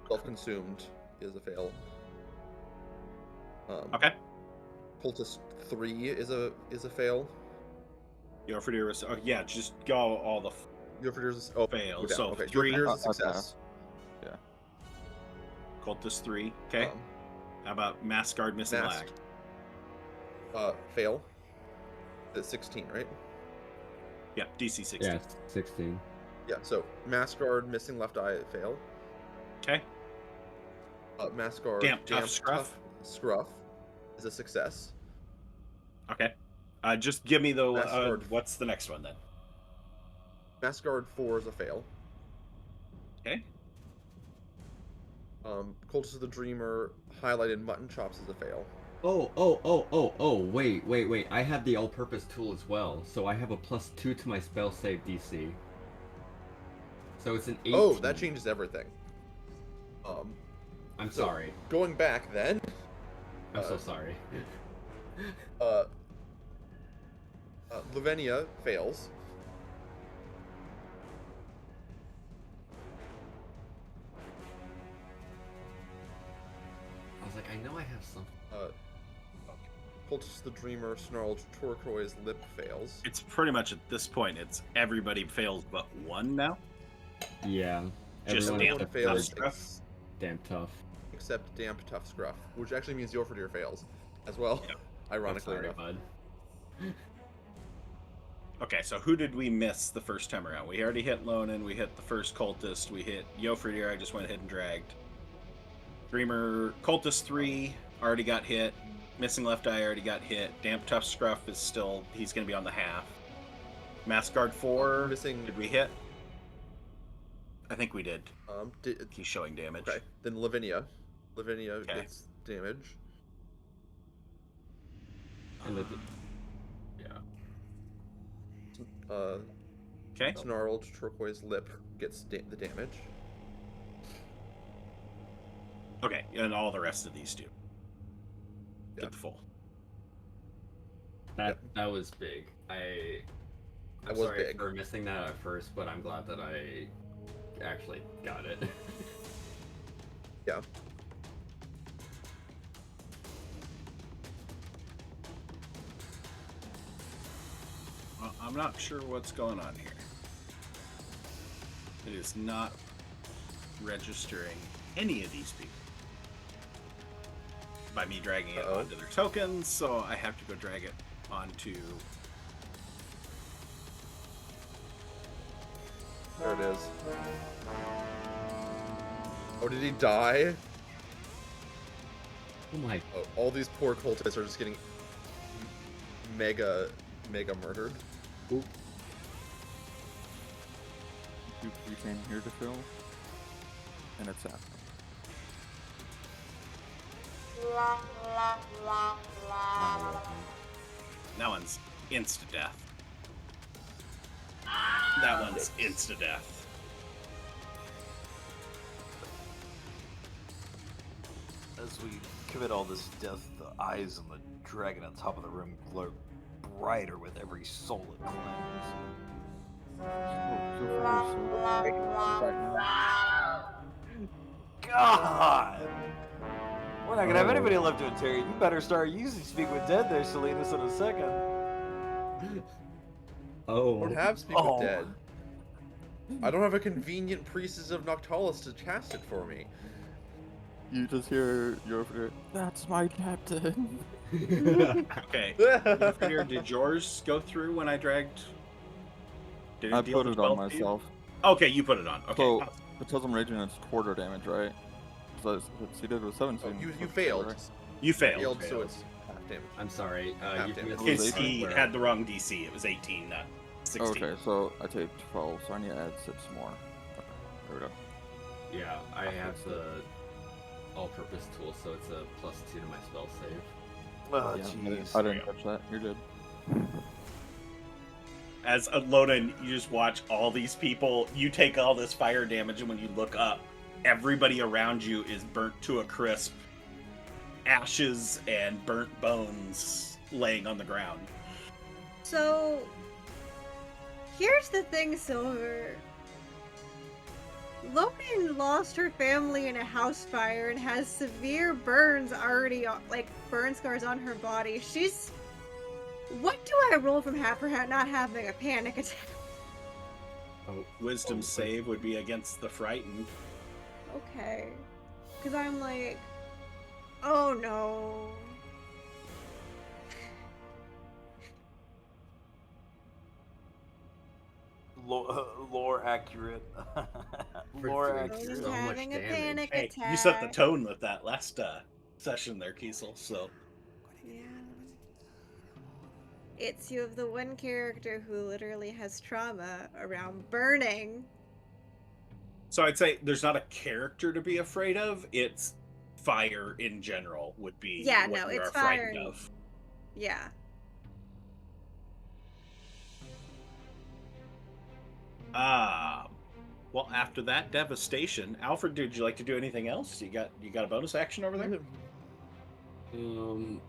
Speaker 6: Self-consumed is a fail.
Speaker 5: Okay.
Speaker 6: Cultist 3 is a fail.
Speaker 5: Yofordir is. Oh yeah, just go all the
Speaker 6: Yofordir's
Speaker 5: fail.
Speaker 6: go down.
Speaker 5: So
Speaker 6: Okay,
Speaker 5: 3.
Speaker 6: Yofordir's a
Speaker 3: I'll
Speaker 6: success.
Speaker 3: Yeah.
Speaker 5: Cultist 3. Okay. How about Mask Guard Missing Lag?
Speaker 6: Fail. That's 16, right?
Speaker 5: Yeah, DC 16.
Speaker 4: Yeah, 16.
Speaker 6: Yeah, so Mask Guard, Missing Left Eye, fail.
Speaker 5: Okay.
Speaker 6: Mask Guard,
Speaker 5: Damp, Tough, Scruff.
Speaker 6: Scruff is a success.
Speaker 5: Okay. Just give me the.
Speaker 6: Mask Guard.
Speaker 5: What's the next one then?
Speaker 6: Mask Guard 4 is a fail.
Speaker 5: Okay.
Speaker 6: Cultist of the Dreamer, highlighted Mutton Chops is a fail.
Speaker 4: Wait. I have the all-purpose tool as well, so I have a +2 to my spell save DC. So it's an 18.
Speaker 6: Oh, that changes everything.
Speaker 4: I'm
Speaker 6: so
Speaker 4: sorry.
Speaker 6: Going back then.
Speaker 4: I'm so sorry.
Speaker 6: Lavinia fails.
Speaker 4: I was like, I know I have something.
Speaker 6: Cultist of the Dreamer, Snarled Turquoise Lip fails.
Speaker 5: It's pretty much at this point. It's everybody fails but one now.
Speaker 4: Yeah.
Speaker 5: Just
Speaker 4: Everyone
Speaker 5: damp,
Speaker 6: fails.
Speaker 5: tough scruff.
Speaker 4: Damn tough.
Speaker 6: Except Damp Tough Scruff, which actually means Yofordir fails as well.
Speaker 5: Yep.
Speaker 6: Ironically
Speaker 4: I'm sorry,
Speaker 6: enough.
Speaker 4: bud.
Speaker 5: Okay, so who did we miss the first time around? We already hit Lonan, we hit the first cultist, we hit Yofordir, I just went ahead and dragged. Dreamer, Cultist 3 already got hit. Missing Left Eye already got hit. Damp Tough Scruff is still, he's going to be on the half. Mask Guard 4,
Speaker 6: Missing.
Speaker 5: did we hit? I think we did.
Speaker 6: Did,
Speaker 5: He's showing damage.
Speaker 6: okay, then Lavinia. Lavinia
Speaker 5: Okay.
Speaker 6: gets damage.
Speaker 4: And the,
Speaker 5: Okay.
Speaker 6: Snarled Turquoise Lip gets the damage.
Speaker 5: Okay, and all the rest of these do. Get
Speaker 6: Yep.
Speaker 5: the full.
Speaker 4: that was big. I'm
Speaker 6: That was
Speaker 4: sorry
Speaker 6: big.
Speaker 4: for missing that at first, but I'm glad that I actually got it.
Speaker 6: Yeah.
Speaker 5: Well, I'm not sure what's going on here. It is not registering any of these people by me dragging it onto their tokens, so I have to go drag it onto.
Speaker 6: There it is. Oh, did he die?
Speaker 4: Oh my.
Speaker 6: Oh, all these poor cultists are just getting mega murdered.
Speaker 4: Oop.
Speaker 3: You came here to kill, and it's happening.
Speaker 5: That one's insta death. That one's insta death.
Speaker 8: As we commit all this death, the eyes on the dragon on top of the room glow brighter with every soul it claims. God! We're not gonna have anybody left to interrogate. You better start using Speak with Dead there, Salinas, in a second.
Speaker 6: I
Speaker 4: Oh.
Speaker 6: don't have Speak
Speaker 8: Oh.
Speaker 6: with Dead. I don't have a convenient Priestess of Noctalis to cast it for me.
Speaker 3: You just hear your that's my captain.
Speaker 5: Okay. Yofordir, did yours go through when I dragged? Did
Speaker 3: I
Speaker 5: deal
Speaker 3: put
Speaker 5: the
Speaker 3: it on
Speaker 5: 12 to you?
Speaker 3: myself.
Speaker 5: Okay, you put it on. Okay.
Speaker 3: So, because I'm raging, it's quarter damage, right? So he did with 17.
Speaker 6: Oh, you
Speaker 3: That's
Speaker 6: failed.
Speaker 3: right.
Speaker 5: You failed.
Speaker 6: Failed, so it's half damage.
Speaker 4: I'm sorry.
Speaker 6: Half
Speaker 4: You
Speaker 6: damage.
Speaker 4: missed
Speaker 5: Because
Speaker 4: the part
Speaker 5: he
Speaker 4: where-
Speaker 5: had the wrong DC. It was 18, not 16.
Speaker 3: Okay, so I take 12, so I need to add 6 more. Okay, there we go.
Speaker 4: Yeah, I have the all-purpose tool, so it's a +2 to my spell save.
Speaker 8: Oh,
Speaker 3: Yeah,
Speaker 8: jeez.
Speaker 3: I didn't catch that. You're good.
Speaker 1: As a Lonan, you just watch all these people. You take all this fire damage, and when you look up, everybody around you is burnt to a crisp. Ashes and burnt bones laying on the ground.
Speaker 2: So, here's the thing, Silver. Lonan lost her family in a house fire and has severe burns already, like burn scars on her body. What do I roll from for not having a panic attack?
Speaker 1: Wisdom save would be against the frightened.
Speaker 2: Okay. Because I'm like, oh no.
Speaker 8: Lore accurate. Lore accurate.
Speaker 2: So having a panic
Speaker 1: Hey,
Speaker 2: attack.
Speaker 1: you set the tone with that last session there, Kiesel, so.
Speaker 2: Yeah. It's you of the one character who literally has trauma around burning.
Speaker 1: So I'd say there's not a character to be afraid of. It's fire in general would be what you're frightened of.
Speaker 2: Yeah.
Speaker 1: Well, after that devastation, Alfred, would you like to do anything else? You got a bonus action over there?
Speaker 9: You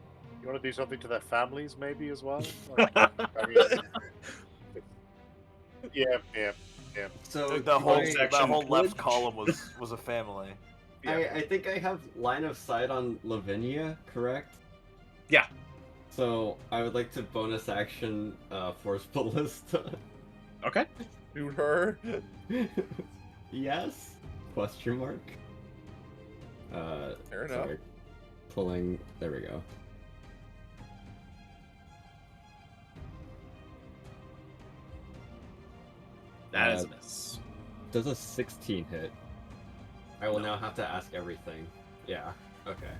Speaker 9: want to do something to their families, maybe as well? Like, I mean, yeah.
Speaker 10: So
Speaker 8: The whole
Speaker 1: section
Speaker 8: left column was a family.
Speaker 4: I think I have line of sight on Lavinia, correct?
Speaker 1: Yeah.
Speaker 4: So I would like to bonus action Force Ballista.
Speaker 1: Okay.
Speaker 6: Shoot her.
Speaker 4: Yes? Question mark.
Speaker 6: Fair enough.
Speaker 4: Sorry. Pulling. There we go.
Speaker 1: That is a miss.
Speaker 4: Does a 16 hit? I will now have to ask everything. Yeah. Okay.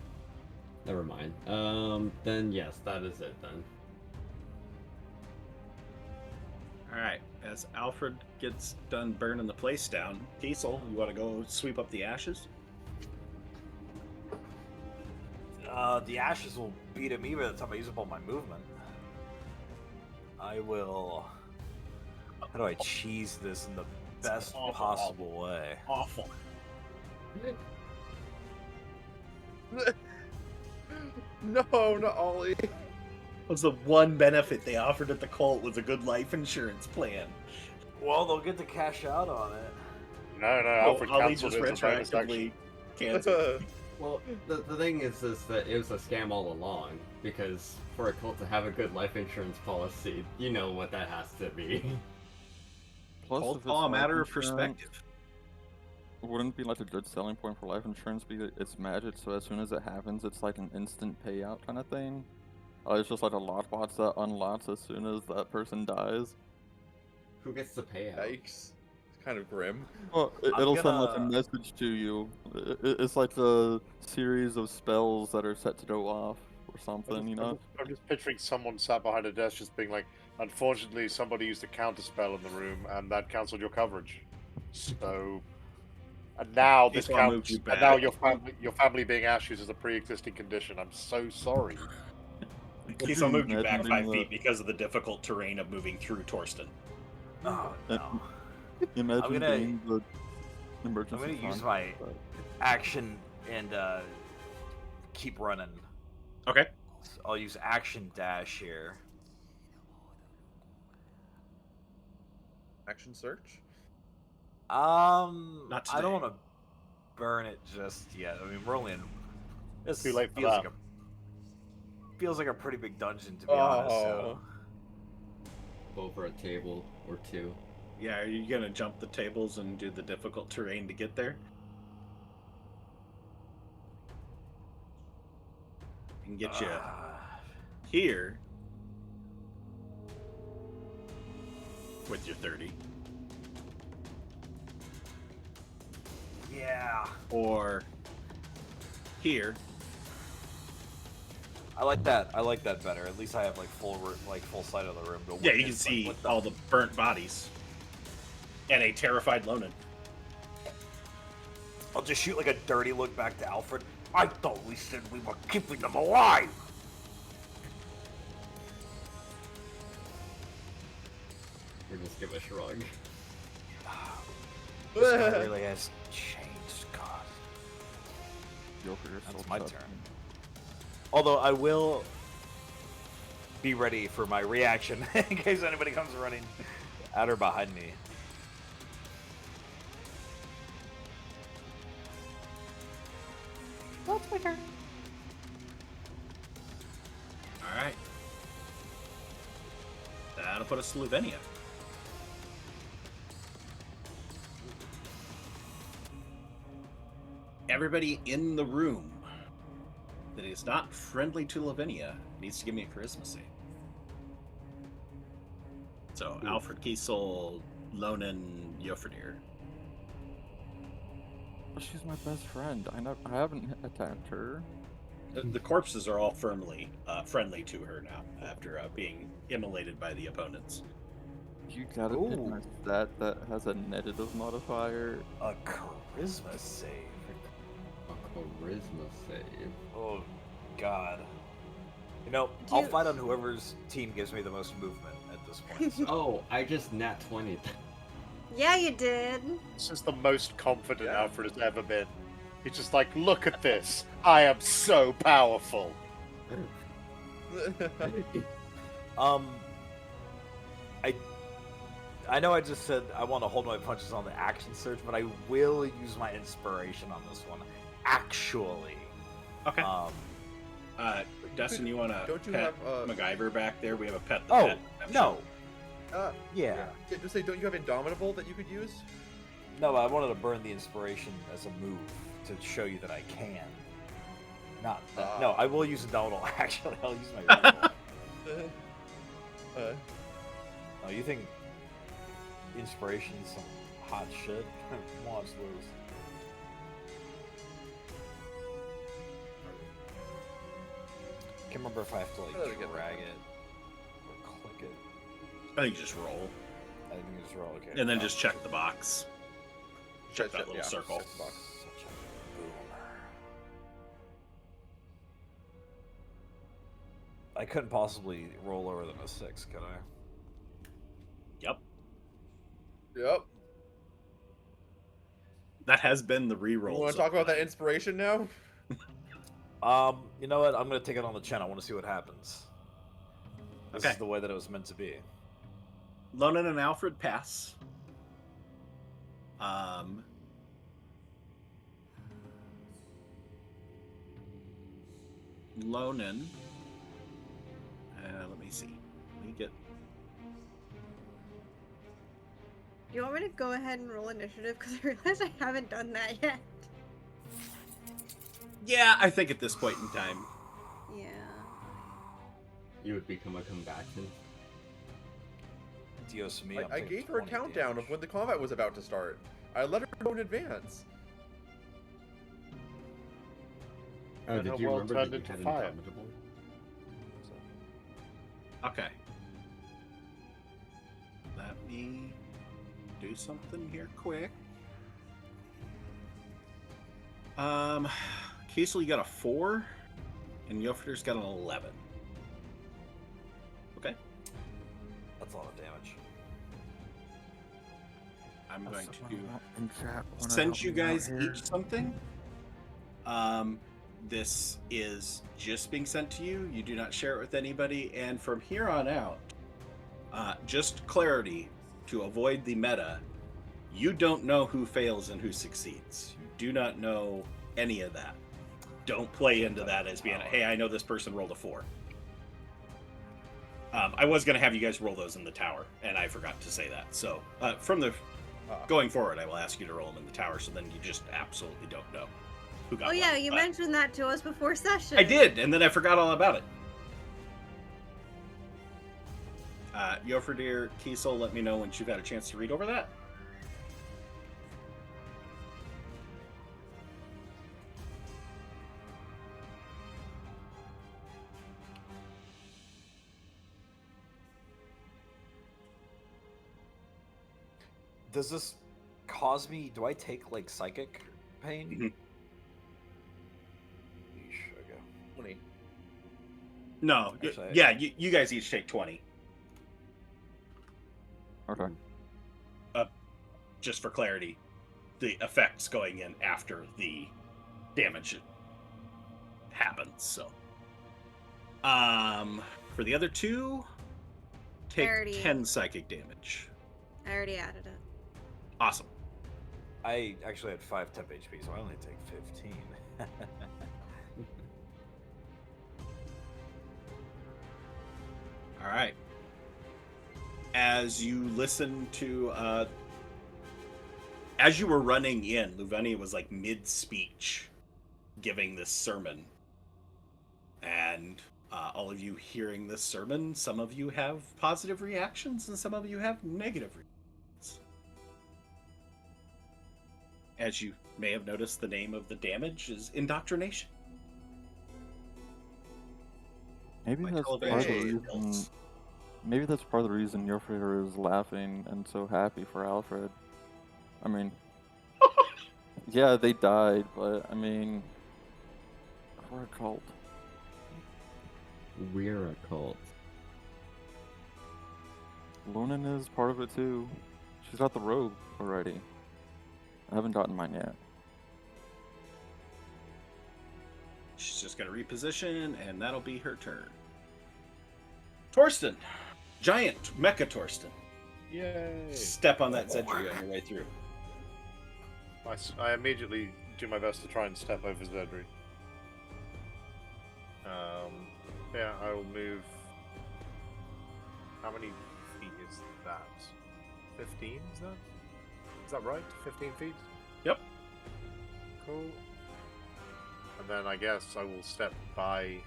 Speaker 4: Never mind. Then yes, that is it then.
Speaker 1: Alright, as Alfred gets done burning the place down, Kiesel, you want to go sweep up the ashes?
Speaker 8: The ashes will beat at me by the time I use up all my movement. I will... How do I cheese this in the best possible way?
Speaker 1: Awful.
Speaker 6: No, not Ollie.
Speaker 1: Was the one benefit they offered at the cult was a good life insurance plan.
Speaker 8: Well, they'll get to cash out on it.
Speaker 9: No, Alfred
Speaker 1: Ollie
Speaker 9: cancelled
Speaker 1: just
Speaker 9: it as a bonus action.
Speaker 1: retroactively canceled.
Speaker 4: Well, the thing is that it was a scam all along, because for a cult to have a good life insurance policy, you know what that has to be.
Speaker 3: Plus,
Speaker 1: Cult
Speaker 3: if it's
Speaker 1: all a
Speaker 3: life
Speaker 1: matter of
Speaker 3: insurance,
Speaker 1: perspective.
Speaker 3: wouldn't be like a good selling point for life insurance be that it's magic, so as soon as it happens, it's like an instant payout kind of thing? It's just like a lockbox that unlocks as soon as that person dies.
Speaker 4: Who gets the payout?
Speaker 6: Yikes. It's kind of grim.
Speaker 3: Well, it'll send like a message to you. It's like a series of spells that are set to go off or something, you know?
Speaker 9: I'm just picturing someone sat behind a desk just being like, unfortunately, somebody used a counter spell in the room and that cancelled your coverage. So, and now this
Speaker 1: Baseball moved
Speaker 9: counts.
Speaker 1: you
Speaker 9: And now
Speaker 1: back.
Speaker 9: your family being ashes is a pre-existing condition. I'm so sorry.
Speaker 1: Kiesel moved you back
Speaker 3: Imagine
Speaker 1: 5
Speaker 3: the-
Speaker 1: feet because of the difficult terrain of moving through Torsten.
Speaker 8: Oh, no.
Speaker 3: Imagine
Speaker 8: gonna-
Speaker 3: being the emergency
Speaker 8: I'm gonna use
Speaker 3: contact,
Speaker 8: my
Speaker 3: but-
Speaker 8: action and keep running.
Speaker 1: Okay.
Speaker 8: So I'll use action dash here.
Speaker 6: Action search.
Speaker 1: Not
Speaker 8: I don't
Speaker 1: today.
Speaker 8: want to burn it just yet. I mean, we're only in. This
Speaker 9: Too late for
Speaker 8: feels
Speaker 9: that.
Speaker 8: like feels like a pretty big dungeon, to be honest. So.
Speaker 4: Over a table or two.
Speaker 1: Yeah, are you gonna jump the tables and do the difficult terrain to get there? And get you here with your 30.
Speaker 8: Yeah.
Speaker 1: Or here.
Speaker 8: I like that. I like that better. At least I have like full sight of the room. To
Speaker 1: Yeah, you can
Speaker 8: witness,
Speaker 1: see
Speaker 8: what
Speaker 1: all the burnt bodies. And a terrified Lonan.
Speaker 8: I'll just shoot like a dirty look back to Alfred. I thought we said we were keeping them alive.
Speaker 4: Or just give a shrug.
Speaker 8: This guy really has changed. God.
Speaker 3: That's
Speaker 8: my turn. Although I will be ready for my reaction in case anybody comes running at or behind me.
Speaker 2: That's my turn.
Speaker 5: All right. That'll put us to Slovenia. Everybody in the room that is not friendly to Lavinia needs to give me a charisma save. So, Alfred Kiesel, Lonan, Jofredir.
Speaker 3: She's my best friend. I haven't attacked her.
Speaker 5: The corpses are all firmly friendly to her now after being immolated by the opponents.
Speaker 3: You gotta pick my stat that has a negative modifier.
Speaker 8: A charisma save.
Speaker 4: A charisma save.
Speaker 8: Oh, God. You know, I'll fight on whoever's team gives me the most movement at this point. So.
Speaker 4: Oh, I just nat 20.
Speaker 2: Yeah, you did.
Speaker 9: This is the most confident Alfred has ever been. He's just like, look at this. I am so powerful.
Speaker 8: I know I just said I want to hold my punches on the action surge, but I will use my inspiration on this one. Actually.
Speaker 5: Okay. Dustin, you want to
Speaker 6: Don't you
Speaker 5: pet
Speaker 6: have,
Speaker 5: MacGyver back there? We have a pet the
Speaker 8: Oh,
Speaker 5: pet.
Speaker 8: no.
Speaker 6: Yeah. Just say, don't you have Indomitable that you could use?
Speaker 8: No, I wanted to burn the inspiration as a move to show you that I can. Not that. No, I will use Indomitable. Actually, I'll use my reroll. Oh, you think inspiration is some hot shit? Watch those. Can't remember if I have to like drag it or click it.
Speaker 5: I think just roll.
Speaker 8: I think you just roll, okay.
Speaker 5: And then just check the box. Check that little circle.
Speaker 8: Check the box. Such a boomer. I couldn't possibly roll lower than a 6, could I?
Speaker 5: Yep.
Speaker 6: Yep.
Speaker 5: That has been the reroll.
Speaker 6: You want to talk about that inspiration now?
Speaker 8: You know what? I'm gonna take it on the chin. I want to see what happens. This
Speaker 5: Okay.
Speaker 8: is the way that it was meant to be.
Speaker 5: Lonan and Alfred pass. Lonan. Let me see. Let me get.
Speaker 2: Do you want me to go ahead and roll initiative? Because I realize I haven't done that yet.
Speaker 5: Yeah, I think at this point in time.
Speaker 2: Yeah.
Speaker 4: You would become a combatant.
Speaker 8: Dios me,
Speaker 6: I gave her a countdown of when the combat was about to start. I let her know in advance.
Speaker 4: Oh,
Speaker 9: And
Speaker 4: did
Speaker 9: her
Speaker 4: you
Speaker 9: world
Speaker 4: remember that
Speaker 9: turned
Speaker 4: you
Speaker 9: into
Speaker 4: had
Speaker 9: fire.
Speaker 4: Indomitable?
Speaker 5: Okay. Let me do something here quick. Kiesel, you got a 4, and Jofredir's got an 11. Okay.
Speaker 8: That's a lot of damage.
Speaker 5: I'm going to send you guys each something. This is just being sent to you. You do not share it with anybody. And from here on out, just clarity to avoid the meta. You don't know who fails and who succeeds. You do not know any of that. Don't play into that as being, hey, I know this person rolled a 4. I was going to have you guys roll those in the tower, and I forgot to say that. So from the going forward, I will ask you to roll them in the tower, so then you just absolutely don't know who got
Speaker 2: Oh yeah,
Speaker 5: what.
Speaker 2: you mentioned that to us before session.
Speaker 5: I did, and then I forgot all about it. Jofredir, Kiesel, let me know once you've had a chance to read over that.
Speaker 8: Does this cause me? Do I take like psychic pain?
Speaker 5: Mm-hmm.
Speaker 8: Yeesh, okay.
Speaker 6: 20.
Speaker 5: No,
Speaker 8: Actually,
Speaker 5: yeah, you guys each take 20.
Speaker 3: Okay.
Speaker 5: Just for clarity, the effects going in after the damage happens. So, for the other two, take
Speaker 2: Already.
Speaker 5: 10 psychic damage.
Speaker 2: I already added it.
Speaker 5: Awesome.
Speaker 8: I actually had 5 temp HP, so I only take 15.
Speaker 5: All right. As you listen to, as you were running in, Luvenia was like mid-speech, giving this sermon, and all of you hearing this sermon, some of you have positive reactions, and some of you have negative reactions. As you may have noticed, the name of the damage is indoctrination.
Speaker 3: Maybe
Speaker 5: My
Speaker 3: that's part of the
Speaker 5: television
Speaker 3: reason.
Speaker 5: skills.
Speaker 3: Maybe that's part of the reason Yofir is laughing and so happy for Alfred. I mean, yeah, they died, but I mean, we're a cult.
Speaker 4: We're a cult.
Speaker 3: Lonan is part of it too. She's got the robe already. I haven't gotten mine yet.
Speaker 5: She's just going to reposition, and that'll be her turn. Torsten. Giant Mecha Torsten.
Speaker 9: Yay!
Speaker 5: Step on that Zedri on your way through.
Speaker 9: I immediately do my best to try and step over Zedri. Yeah, I will move. How many feet is that? 15, is that? Is that right? 15 feet?
Speaker 5: Yep.
Speaker 9: Cool. And then I guess I will step by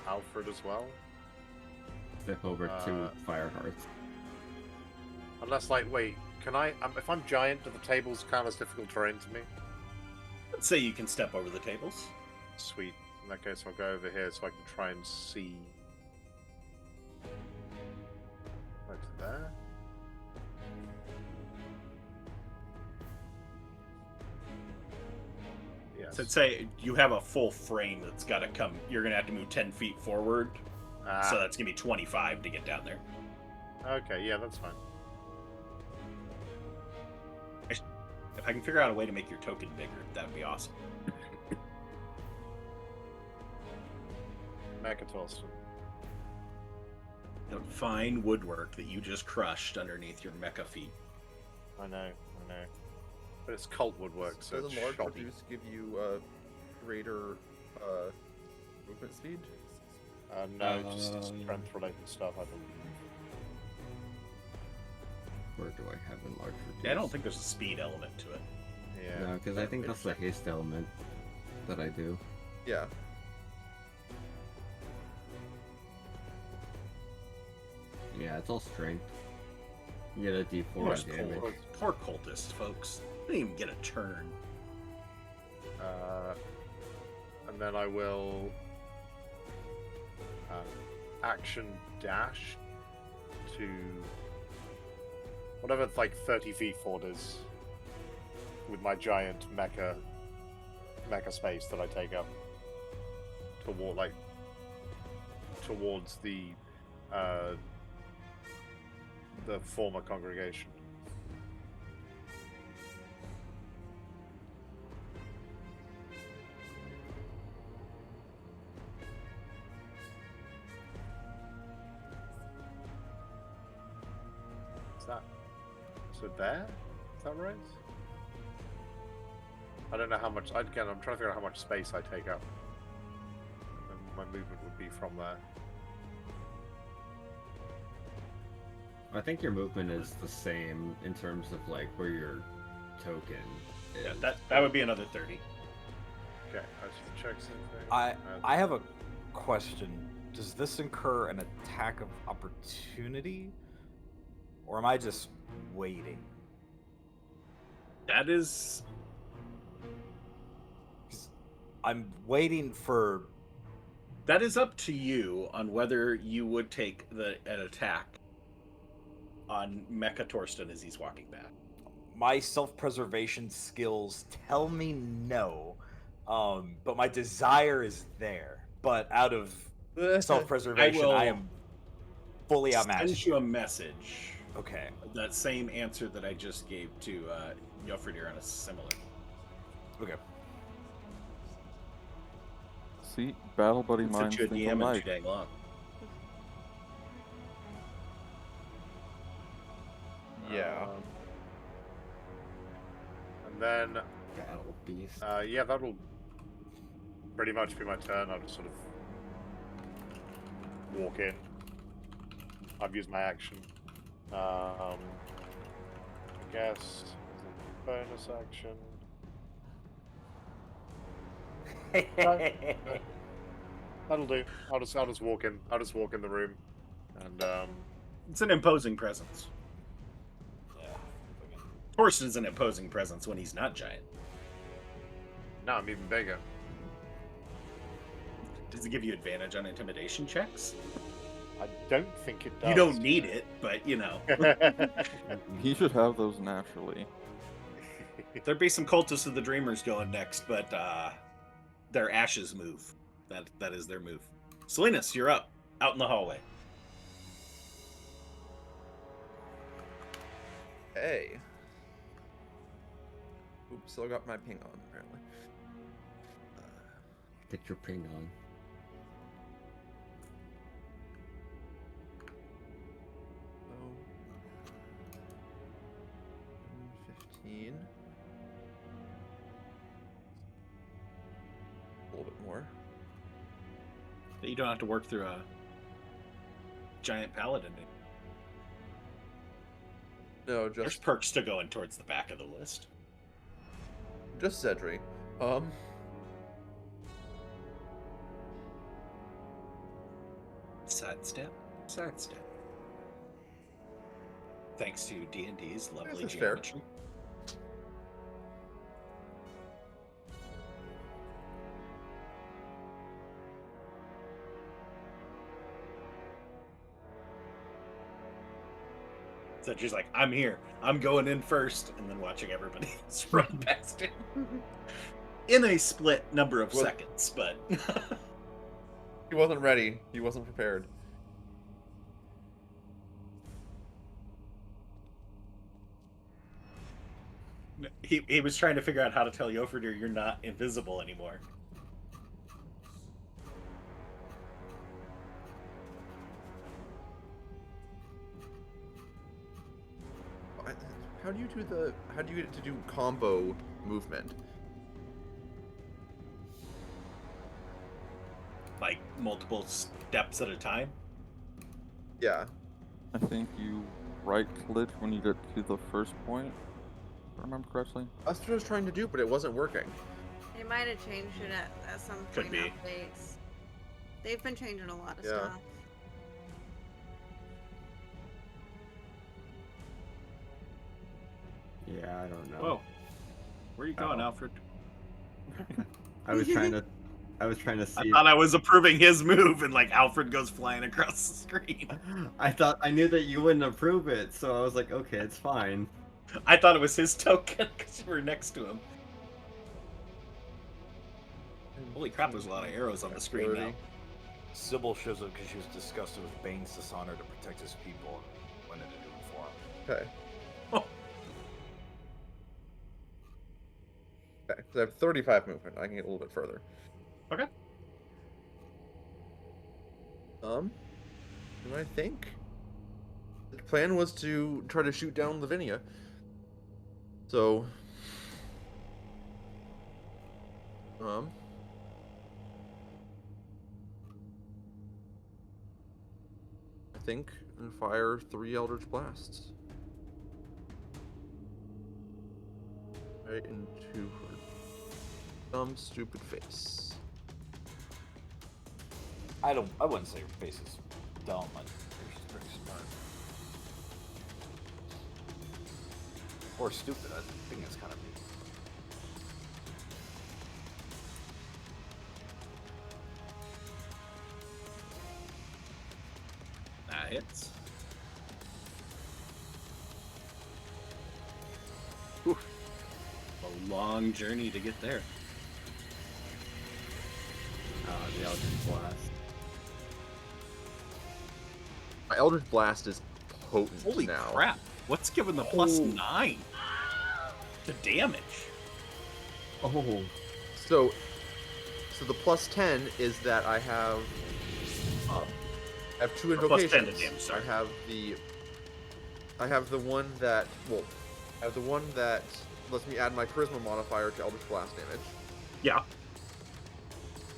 Speaker 9: Alfred as well.
Speaker 4: Step over to Firehearth.
Speaker 9: Unless, like, wait, can I? If I'm giant, do the tables count as difficult terrain to me?
Speaker 5: Let's say you can step over the tables.
Speaker 9: Sweet. In that case, I'll go over here so I can try and see. Right to there. Yes.
Speaker 5: So let's say you have a full frame that's got to come. You're going to have to move 10 feet forward. So that's going to be 25 to get down there.
Speaker 9: Okay, yeah, that's fine.
Speaker 5: If I can figure out a way to make your token bigger, that would be awesome.
Speaker 9: Macatolson.
Speaker 5: That fine woodwork that you just crushed underneath your mecha feet.
Speaker 9: I know. But it's cult woodwork, so
Speaker 6: Does
Speaker 9: it's
Speaker 6: enlarge
Speaker 9: shoddy.
Speaker 6: reduce give you greater movement speed?
Speaker 9: No, just strength-related stuff, I believe.
Speaker 4: Where do I have enlarged reduce?
Speaker 5: Yeah, I don't think there's a speed element to it.
Speaker 9: Yeah.
Speaker 4: No, because I think that's the haste element that I do.
Speaker 6: Yeah.
Speaker 4: Yeah, it's all strength. You get a D4
Speaker 5: Poor,
Speaker 4: damage.
Speaker 5: poor cultist, folks. They didn't even get a turn.
Speaker 9: And then I will action dash to whatever like 30 feet forward is with my giant mecha space that I take up towards the former congregation. So there? Is that right? I don't know how much. Again, I'm trying to figure out how much space I take up. And my movement would be from there.
Speaker 4: I think your movement is the same in terms of like where your token is.
Speaker 5: Yeah, that would be another 30.
Speaker 9: Okay, I should check something.
Speaker 8: I have a question. Does this incur an attack of opportunity? Or am I just waiting?
Speaker 5: That is...
Speaker 8: 'Cause I'm waiting for...
Speaker 5: That is up to you on whether you would take an attack on Mecha Torsten as he's walking back.
Speaker 8: My self-preservation skills tell me no, but my desire is there. But out of self-preservation, I am fully outmatched.
Speaker 5: Send you a message
Speaker 8: Okay.
Speaker 5: That same answer that I just gave to Jofridir on a similar.
Speaker 8: Okay.
Speaker 3: See, battle buddy
Speaker 5: Since
Speaker 3: minds
Speaker 5: you a
Speaker 3: think
Speaker 5: DM and
Speaker 3: alike.
Speaker 5: too dang long.
Speaker 6: Yeah.
Speaker 9: And then,
Speaker 10: Battle beast.
Speaker 9: yeah, that'll pretty much be my turn. I'll just sort of walk in. I've used my action. I guess bonus action. That'll do. I'll just walk in. I'll just walk in the room, and
Speaker 5: It's an imposing presence.
Speaker 8: Yeah.
Speaker 5: Torsten is an imposing presence when he's not giant.
Speaker 9: now I'm even bigger.
Speaker 5: Does it give you advantage on intimidation checks?
Speaker 9: I don't think it does.
Speaker 5: You don't need it, but you know.
Speaker 3: He should have those naturally.
Speaker 5: There'd be some cultists of the Dreamers going next, but their ashes move. That is their move. Salinas, you're up. Out in the hallway.
Speaker 6: Hey. Oops, still got my ping on, apparently.
Speaker 10: Get your ping on.
Speaker 6: Oh. 15. A little bit more.
Speaker 5: You don't have to work through a giant paladin.
Speaker 6: No,
Speaker 5: There's
Speaker 6: just
Speaker 5: perks to going towards the back of the list.
Speaker 6: Cedric.
Speaker 5: Sidestep. Thanks to D&D's lovely
Speaker 6: This is fair.
Speaker 5: geometry. So she's like, I'm here. I'm going in first, and then watching everybody else run past him. In a split number of
Speaker 6: Well-
Speaker 5: seconds, but
Speaker 6: He wasn't ready. He wasn't prepared.
Speaker 5: he was trying to figure out how to tell Jofridir you're not invisible anymore.
Speaker 6: How do you get it to do combo movement?
Speaker 5: Like multiple steps at a time.
Speaker 6: Yeah.
Speaker 3: I think you right-click when you get to the first point, if I remember correctly.
Speaker 6: That's what I was trying to do, but it wasn't working.
Speaker 2: They might have changed it at some
Speaker 5: Could
Speaker 2: point in
Speaker 5: be.
Speaker 2: updates. They've been changing a lot of
Speaker 6: Yeah.
Speaker 2: stuff.
Speaker 10: Yeah, I don't know.
Speaker 5: Whoa. Where are you going,
Speaker 10: Oh.
Speaker 5: Alfred?
Speaker 10: I was trying to
Speaker 5: I
Speaker 10: see.
Speaker 5: thought I was approving his move, and like Alfred goes flying across the screen.
Speaker 10: I knew that you wouldn't approve it, so I was like, okay, it's fine.
Speaker 5: I thought it was his token because you were next to him. Holy crap, there's a lot of arrows on the screen now.
Speaker 8: Sybil shows up because she was disgusted with Bane's dishonor to protect his people and wanted to do it for him.
Speaker 6: Okay.
Speaker 5: Oh.
Speaker 6: Okay, so I have 35 movement. I can get a little bit further.
Speaker 5: Okay.
Speaker 6: And I think the plan was to try to shoot down Lavinia. So, I think and fire 3 Eldritch Blasts. Right into her dumb, stupid face.
Speaker 8: I wouldn't say her face is dumb. She's pretty smart. Or stupid. I think it's kind of neat.
Speaker 5: That hits. Whew. A long journey to get there.
Speaker 10: The Eldritch Blast.
Speaker 6: My Eldritch Blast is potent
Speaker 5: Holy
Speaker 6: now.
Speaker 5: crap! What's given the +9 to damage?
Speaker 4: Oh.
Speaker 6: So the +10 is that I have 2
Speaker 5: Or +10 to
Speaker 6: invocations.
Speaker 5: damage, sorry.
Speaker 6: I have the one that lets me add my charisma modifier to Eldritch Blast damage.
Speaker 5: Yeah.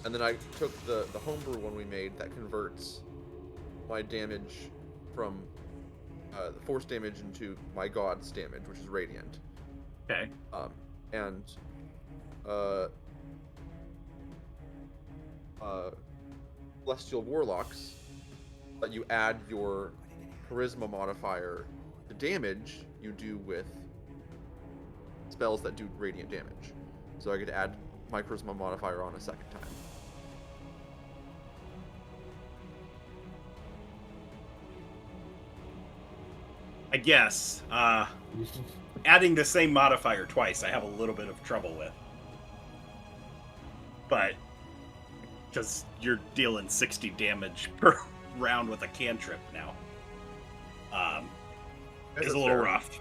Speaker 6: And then I took the homebrew one we made that converts my damage from the force damage into my god's damage, which is radiant.
Speaker 5: Okay.
Speaker 6: And Celestial Warlocks let you add your charisma modifier to damage you do with spells that do radiant damage. So I could add my charisma modifier on a second time.
Speaker 5: I guess adding the same modifier twice, I have a little bit of trouble with. But because you're dealing 60 damage per round with a cantrip now, it's a little rough.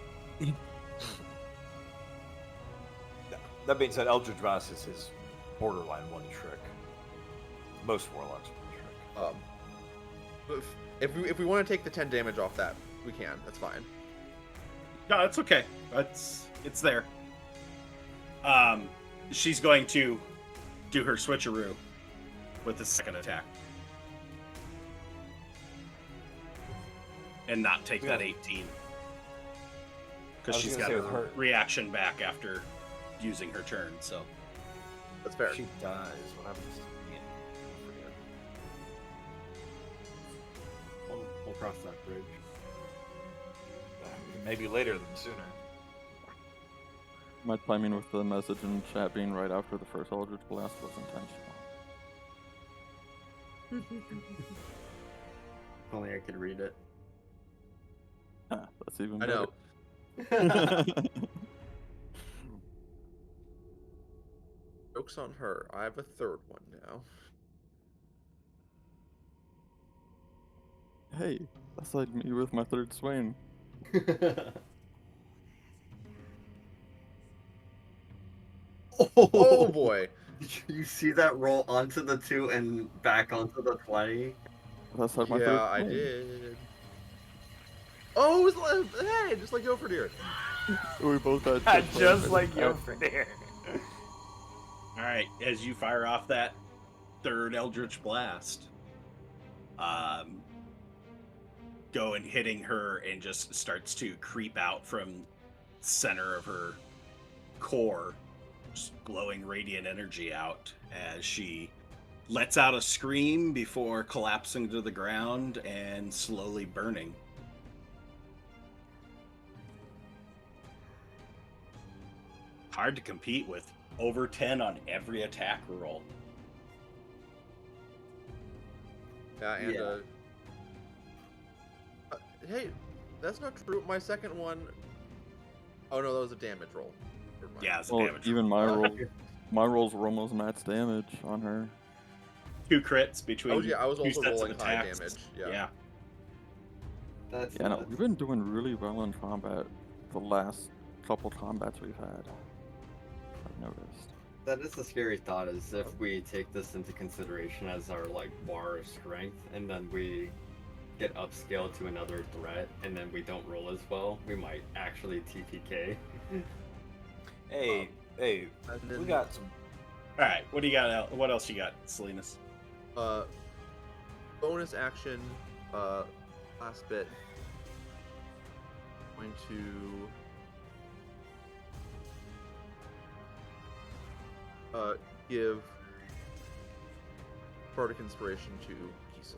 Speaker 8: That being said, Eldritch Blast is his borderline one trick. Most warlocks one trick.
Speaker 6: If we want to take the 10 damage off that, we can. That's fine.
Speaker 5: No, that's okay. It's there. She's going to do her switcheroo with the second attack. And not take that 18. Because she's got her reaction back after using her turn, so.
Speaker 6: That's fair.
Speaker 8: If she dies, what happens to me?
Speaker 4: We'll cross that bridge.
Speaker 8: Maybe later than sooner.
Speaker 3: My timing with the message in chat being right after the first Eldritch Blast was intentional.
Speaker 10: If only I could read it.
Speaker 3: That's even
Speaker 6: I
Speaker 3: better.
Speaker 6: know. Joke's on her. I have a third one now.
Speaker 3: Hey, that's like me with my third Swain.
Speaker 6: Oh boy.
Speaker 10: Did you see that roll onto the 2 and back onto the 20?
Speaker 3: That's like my third
Speaker 6: Yeah, I
Speaker 3: Swain.
Speaker 6: did. Oh, it was hey, just like Yofradir.
Speaker 3: We both had
Speaker 8: Just like Yofradir.
Speaker 5: Alright, as you fire off that third Eldritch Blast, going hitting her and just starts to creep out from center of her core, just glowing radiant energy out as she lets out a scream before collapsing to the ground and slowly burning. Hard to compete with over 10 on every attack roll.
Speaker 6: Yeah, and
Speaker 10: Yeah.
Speaker 6: Hey, that's not true. My second one. Oh no, that was a damage roll. Never mind.
Speaker 5: Yeah, it's a
Speaker 3: Well,
Speaker 5: damage.
Speaker 3: even my rolls were almost max damage on her.
Speaker 5: 2 crits between
Speaker 6: I was
Speaker 5: two
Speaker 6: also
Speaker 5: sets
Speaker 6: rolling
Speaker 5: of
Speaker 6: high
Speaker 5: attacks.
Speaker 6: damage.
Speaker 5: Yeah.
Speaker 10: That's
Speaker 3: Yeah, no,
Speaker 10: nuts.
Speaker 3: we've been doing really well in combat the last couple combats we've had. I've noticed.
Speaker 10: That is the scary thought, is if we take this into consideration as our bar of strength, and then we get upscaled to another threat, and then we don't roll as well, we might actually TPK.
Speaker 8: Hey,
Speaker 6: And then,
Speaker 8: we got some.
Speaker 5: Alright, what do you got? What else you got, Salinas?
Speaker 6: bonus action, last bit. Going to give Bardic Inspiration to Kiesel.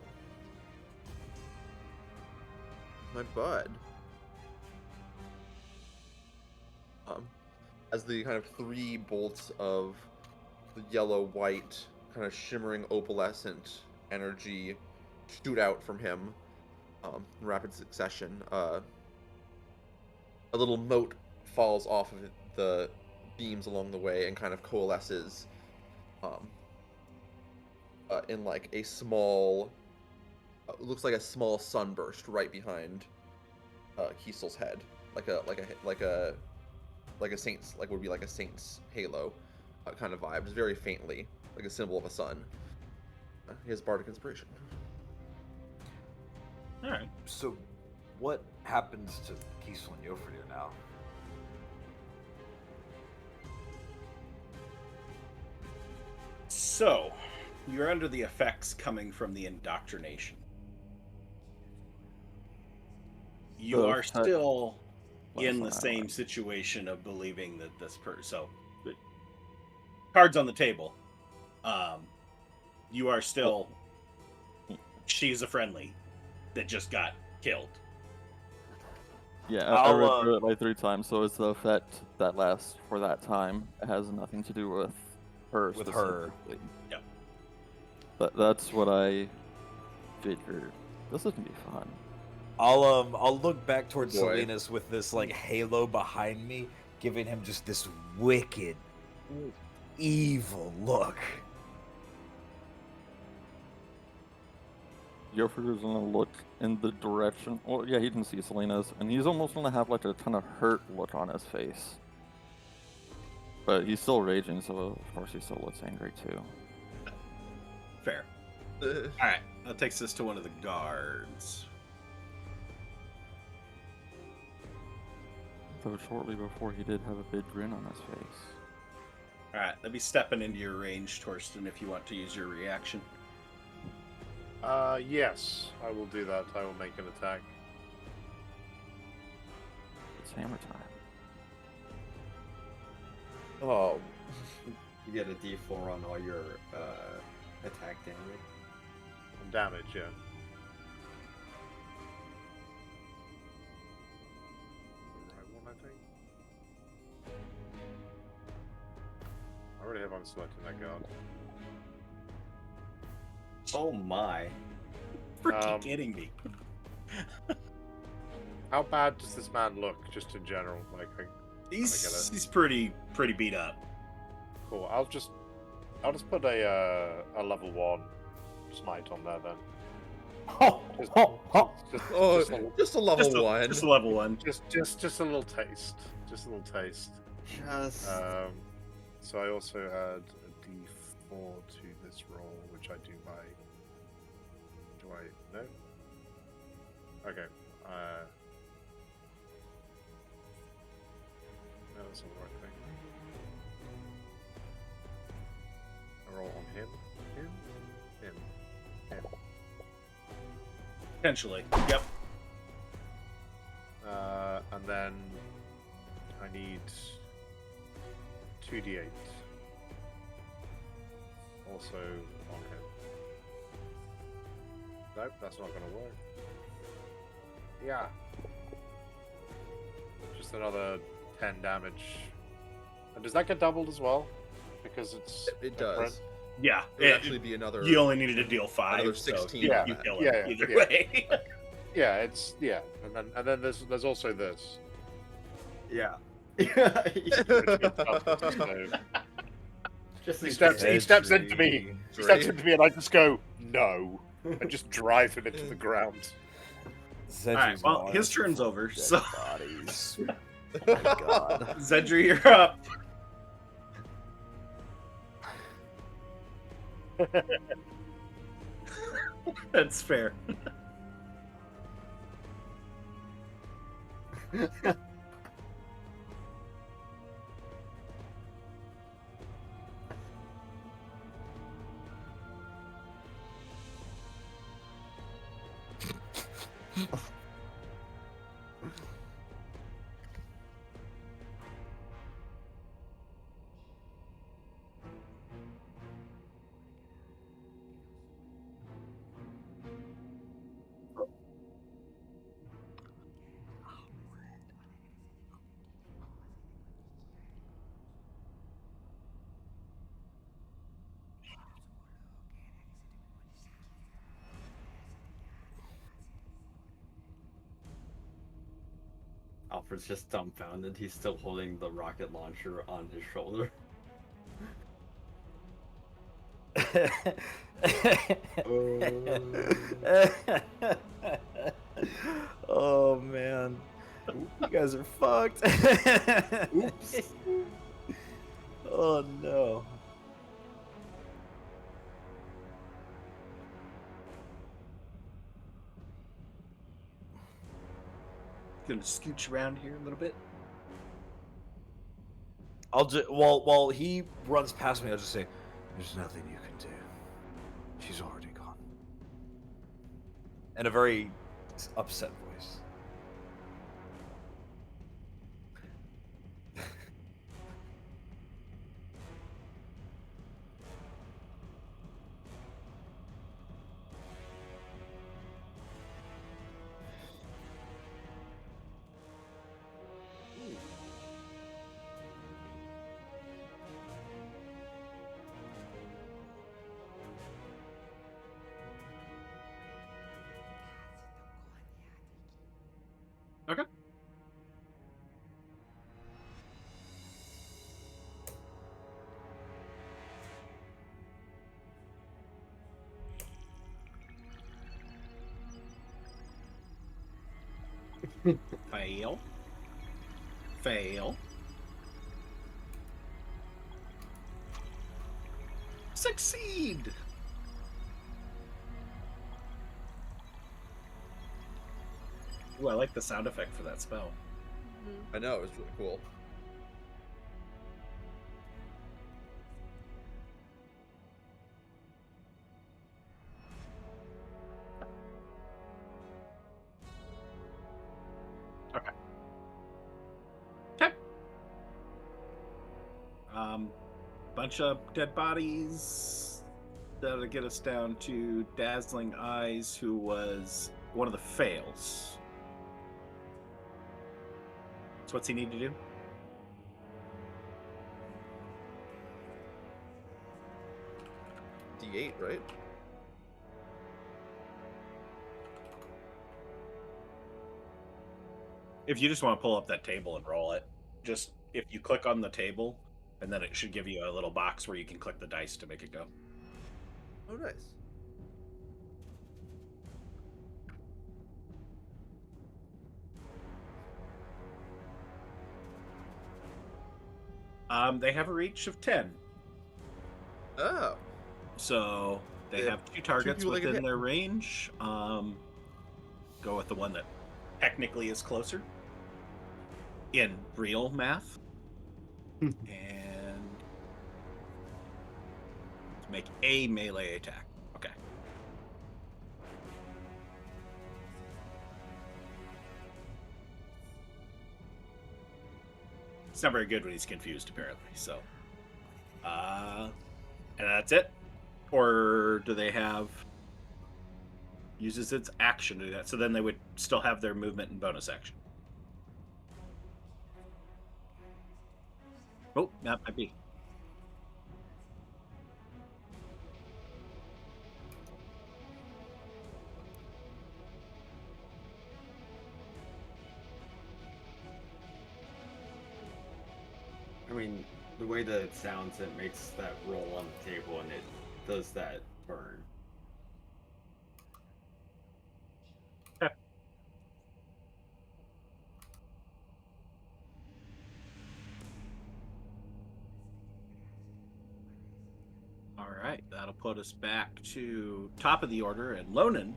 Speaker 6: My bud. As the kind of 3 bolts of the yellow-white, kind of shimmering opalescent energy shoot out from him in rapid succession. A little mote falls off of the beams along the way and kind of coalesces in like a small, looks like a small sunburst right behind Kiesel's head, like a saint's, like would be like a saint's halo kind of vibe, just very faintly, like a symbol of a sun. He has bardic inspiration.
Speaker 1: All right.
Speaker 8: So, what happens to Kiesel and Yofridir now?
Speaker 1: So, you're under the effects coming from the indoctrination. You
Speaker 3: So
Speaker 1: are
Speaker 3: if that-
Speaker 1: still
Speaker 3: Last
Speaker 1: in the
Speaker 3: one I
Speaker 1: same
Speaker 3: like.
Speaker 1: situation of believing that this person. So, cards on the table. You are still. She's a friendly that just got killed.
Speaker 3: Yeah, I read
Speaker 8: I'll,
Speaker 3: through it like 3 times, so it's the effect that lasts for that time. It has nothing to do with her
Speaker 8: With her.
Speaker 3: specifically.
Speaker 1: Yep.
Speaker 3: But that's what I figured. This is gonna be fun.
Speaker 8: I'll look back towards
Speaker 6: Boy.
Speaker 8: Salinas with this like halo behind me, giving him just this wicked, evil look.
Speaker 3: Yofridir's gonna look in the direction. Well, yeah, he can see Selena's, and he's almost gonna have like a kind of hurt look on his face. But he's still raging, so of course he still looks angry too.
Speaker 1: Fair. All right. That takes us to one of the guards.
Speaker 3: Though shortly before he did have a big grin on his face.
Speaker 1: All right. Let me stepping into your range, Torsten, if you want to use your reaction.
Speaker 9: Yes, I will do that. I will make an attack.
Speaker 3: It's hammer time.
Speaker 6: Oh,
Speaker 10: You get a D4 on all your attack damage.
Speaker 9: Damage, yeah. The right one, I think. I already have unselected that guard.
Speaker 10: Oh my.
Speaker 1: Freaking kidding me.
Speaker 9: How bad does this man look, just in general? Like,
Speaker 1: He's pretty beat up.
Speaker 9: cool. I'll just put a level 1 smite on there then. Just,
Speaker 6: oh,
Speaker 9: just a little-
Speaker 6: just a level 1.
Speaker 1: Just a level 1.
Speaker 9: just a little taste. Just a little taste.
Speaker 10: Just.
Speaker 9: So I also add a D4 to this roll, which I do by. Do I no? Okay. No, that's not the right thing. I roll on him.
Speaker 1: Potentially. Yep.
Speaker 9: And then I need 2d8. Also on him. Nope, that's not going to work. Yeah. Just another 10 damage. And does that get doubled as well? Because it's
Speaker 6: It
Speaker 9: different?
Speaker 6: does.
Speaker 1: Yeah.
Speaker 6: It would actually be another.
Speaker 1: You only needed to deal 5.
Speaker 6: Another
Speaker 1: so
Speaker 6: 16
Speaker 1: you,
Speaker 9: on
Speaker 1: you
Speaker 6: that.
Speaker 1: kill him
Speaker 9: Yeah,
Speaker 1: either
Speaker 9: yeah.
Speaker 1: way.
Speaker 9: Yeah, it's and then there's also this.
Speaker 10: Yeah.
Speaker 9: So
Speaker 10: Just
Speaker 9: he
Speaker 10: in
Speaker 9: steps
Speaker 10: case.
Speaker 9: he steps into me. He steps
Speaker 6: Dre.
Speaker 9: into me and I just go, no. And just drive him into the ground.
Speaker 8: Zedri's
Speaker 1: well,
Speaker 8: gone
Speaker 1: his turn's
Speaker 8: full
Speaker 1: over,
Speaker 8: dead
Speaker 1: so-
Speaker 8: bodies. Oh my god.
Speaker 1: Zedri, you're up. That's fair.
Speaker 10: Alfred's just dumbfounded. He's still holding the rocket launcher on his shoulder.
Speaker 8: Oh man, you guys are fucked.
Speaker 10: Oops.
Speaker 8: Oh no.
Speaker 1: Gonna scooch around here a little bit.
Speaker 8: I'll just while he runs past me, I'll just say, "There's nothing you can do. She's already gone." In a very upset voice.
Speaker 1: Okay. Fail. Fail. Succeed! Ooh, I like the sound effect for that spell.
Speaker 6: I know, it was really cool.
Speaker 1: Okay. Okay. Bunch of dead bodies. That'll get us down to Dazzling Eyes, who was one of the fails. So what's he need to do?
Speaker 6: D8, right?
Speaker 1: If you just want to pull up that table and roll it, just if you click on the table, and then it should give you a little box where you can click the dice to make it go.
Speaker 6: Oh, nice.
Speaker 1: They have a reach of 10.
Speaker 6: Oh.
Speaker 1: So they
Speaker 6: Yeah,
Speaker 1: have two targets
Speaker 6: people they can
Speaker 1: within
Speaker 6: hit.
Speaker 1: their range. Go with the one that technically is closer in real math. And make a melee attack. Okay. It's not very good when he's confused, apparently. So, and that's it. Or do they have uses its action to do that? So then they would still have their movement and bonus action. Oh, that might be.
Speaker 10: I mean, the way that it sounds, it makes that roll on the table and it does that burn.
Speaker 1: All right, that'll put us back to top of the order, and Lonan,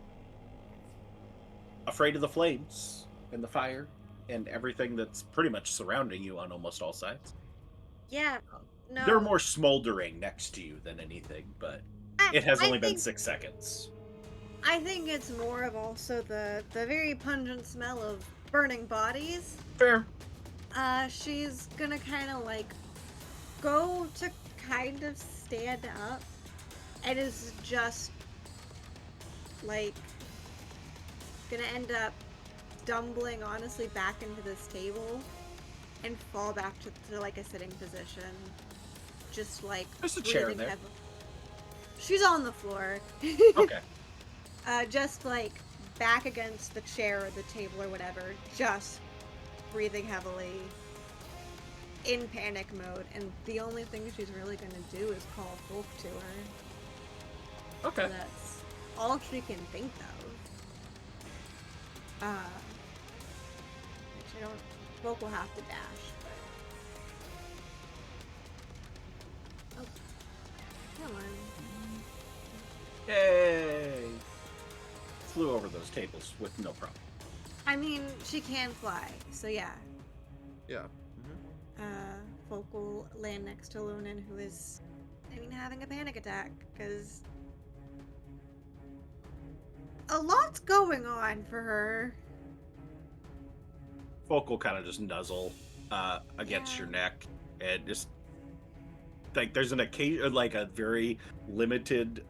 Speaker 1: afraid of the flames and the fire and everything that's pretty much surrounding you on almost all sides.
Speaker 2: Yeah, no.
Speaker 1: They're more smoldering next to you than anything, but it has only been 6 seconds.
Speaker 2: I think it's more of also the very pungent smell of burning bodies.
Speaker 1: Fair.
Speaker 2: She's gonna kind of like go to kind of stand up, and is just like gonna end up stumbling honestly back into this table and fall back to like a sitting position, just like
Speaker 1: There's a chair
Speaker 2: breathing
Speaker 1: there.
Speaker 2: heavily. She's on the floor.
Speaker 1: Okay.
Speaker 2: Just like back against the chair or the table or whatever, just breathing heavily, in panic mode, and the only thing she's really gonna do is call Wolf to her.
Speaker 1: Okay.
Speaker 2: So that's all she can think of. We don't. Folk will have to dash, but. Oh. Come on.
Speaker 1: Yay! Flew over those tables with no problem.
Speaker 2: I mean, she can fly, so yeah.
Speaker 6: Yeah.
Speaker 2: Folk will land next to Lonan, who is, having a panic attack, because a lot's going on for her.
Speaker 1: Folk will kind of just nuzzle against your neck and just like there's an occasion, like a very limited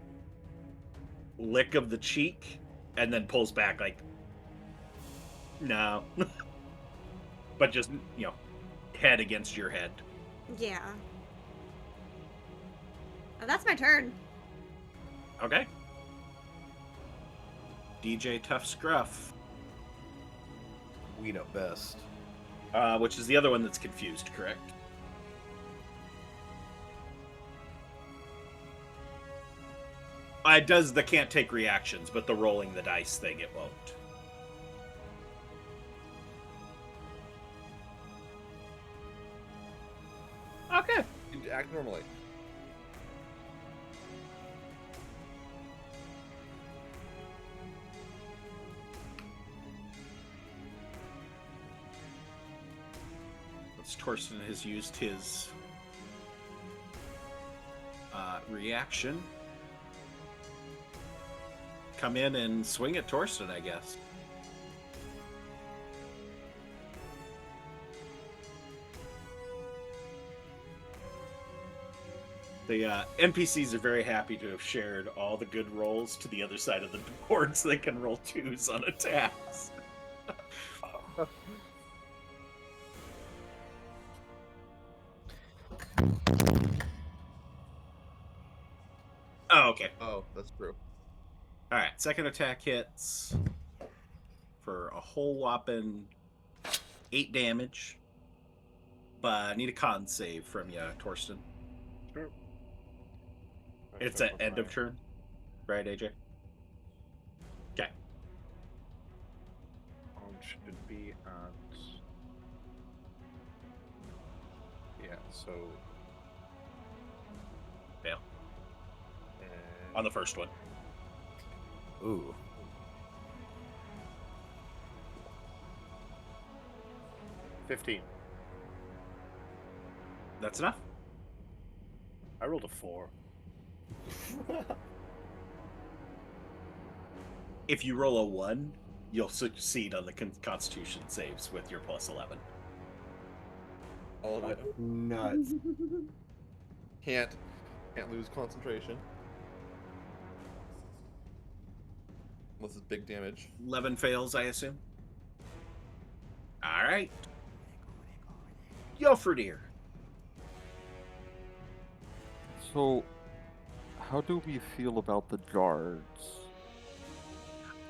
Speaker 1: lick of the cheek, and then pulls back like, no. But just, head against your head.
Speaker 2: Yeah. That's my turn.
Speaker 1: Okay. DJ Tough Scruff.
Speaker 8: We know best.
Speaker 1: Which is the other one that's confused, correct? It does the can't take reactions, but the rolling the dice thing, it won't. Okay.
Speaker 6: You act normally.
Speaker 1: Torsten has used his reaction. Come in and swing at Torsten, I guess. The NPCs are very happy to have shared all the good rolls to the other side of the board so they can roll 2s on attacks. Oh, okay.
Speaker 6: Oh, that's true.
Speaker 1: Alright, second attack hits for a whole whopping 8 damage. But I need a con save from you, Torsten.
Speaker 9: Sure.
Speaker 1: It's at end of turn, right, AJ? Okay.
Speaker 11: Should be at... Yeah, so...
Speaker 1: Fail. On the first one.
Speaker 8: Ooh.
Speaker 9: $15.
Speaker 1: That's enough?
Speaker 9: I rolled a 4.
Speaker 1: If you roll a 1, you'll succeed on the Constitution saves with your plus 11.
Speaker 6: All of it.
Speaker 10: Nuts.
Speaker 6: Can't lose concentration. Unless it's big damage.
Speaker 1: 11 fails, I assume? Alright. Yofredir.
Speaker 3: So, how do we feel about the guards?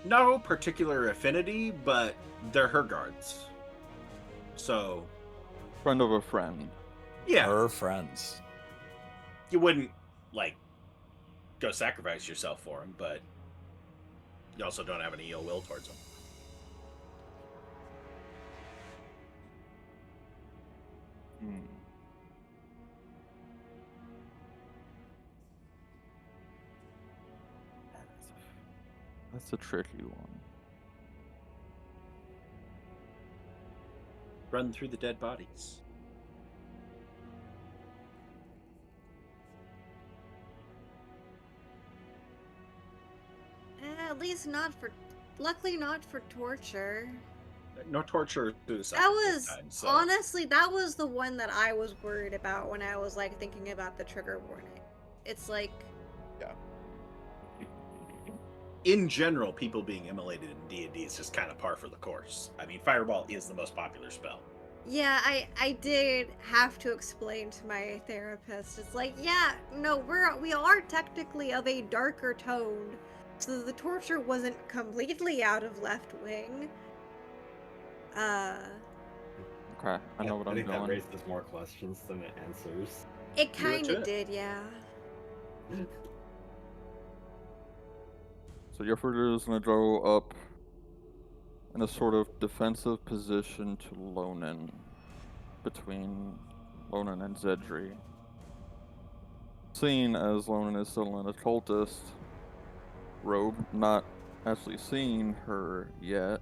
Speaker 1: No particular affinity, but they're her guards. So,
Speaker 3: Friend of a friend.
Speaker 1: yeah,
Speaker 8: Her friends.
Speaker 1: you wouldn't, go sacrifice yourself for them, but you also don't have any ill will towards them.
Speaker 3: Hmm. That's a tricky one.
Speaker 1: Run through the dead bodies.
Speaker 2: At least not for. Luckily, not for torture.
Speaker 1: No torture or suicide.
Speaker 2: That was
Speaker 1: this time, so.
Speaker 2: honestly, that was the one that I was worried about when I was thinking about the trigger warning. It's like,
Speaker 6: Yeah.
Speaker 1: In general, people being immolated in D&D is just kind of par for the course. I mean, Fireball is the most popular spell.
Speaker 2: yeah, I did have to explain to my therapist. It's like, yeah, no, we are technically of a darker tone, so the torture wasn't completely out of left wing.
Speaker 3: Okay, I know what
Speaker 10: I
Speaker 3: I'm
Speaker 10: think that
Speaker 3: doing.
Speaker 10: raises more questions than it answers.
Speaker 2: It
Speaker 1: You were
Speaker 2: kind
Speaker 1: to
Speaker 2: of
Speaker 1: it.
Speaker 2: did, yeah.
Speaker 3: So your further is gonna go up in a sort of defensive position to Lonan, between Lonan and Zedri. Seeing as Lonan is still in a cultist robe, not actually seeing her yet.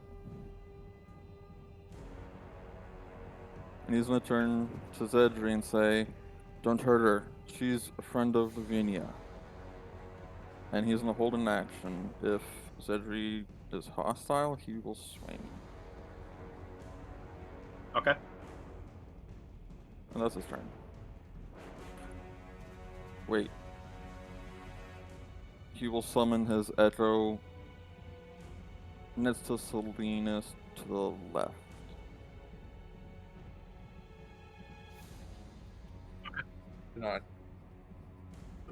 Speaker 3: And he's gonna turn to Zedri and say, "Don't hurt her. She's a friend of Lavinia." And he's gonna hold an action. If Zedri is hostile, he will swing.
Speaker 5: Okay.
Speaker 3: And that's his turn. Wait. He will summon his echo next to Salinas to the left.
Speaker 6: Not.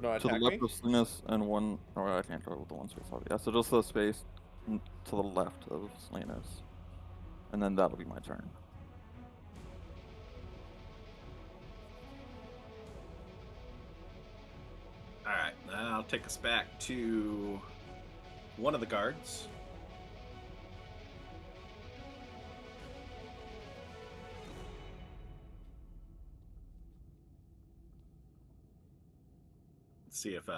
Speaker 6: No,
Speaker 3: To the
Speaker 6: attack
Speaker 3: left
Speaker 6: me.
Speaker 3: of Salinas and one. Or I can't go with the one space. Yeah, so just the space to the left of Salinas. And then that'll be my turn.
Speaker 5: Alright, I'll take us back to one of the guards. Let's see if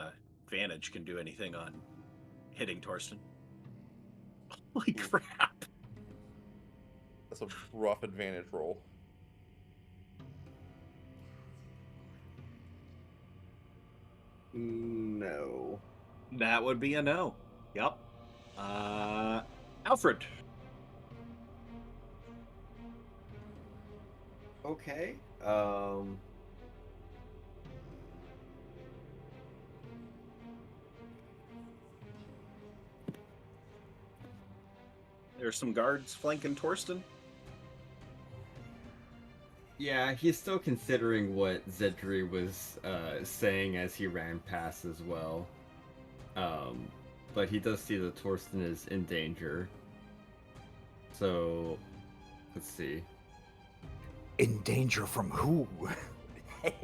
Speaker 5: Vantage can do anything on hitting Torsten. Holy crap!
Speaker 6: That's a rough advantage roll.
Speaker 10: No.
Speaker 5: That would be a no. Yep. Alfred.
Speaker 10: Okay.
Speaker 5: There's some guards flanking Torsten.
Speaker 10: Yeah, he's still considering what Zedri was saying as he ran past as well. But he does see that Torsten is in danger. So, let's see.
Speaker 8: In danger from who?
Speaker 10: Wait,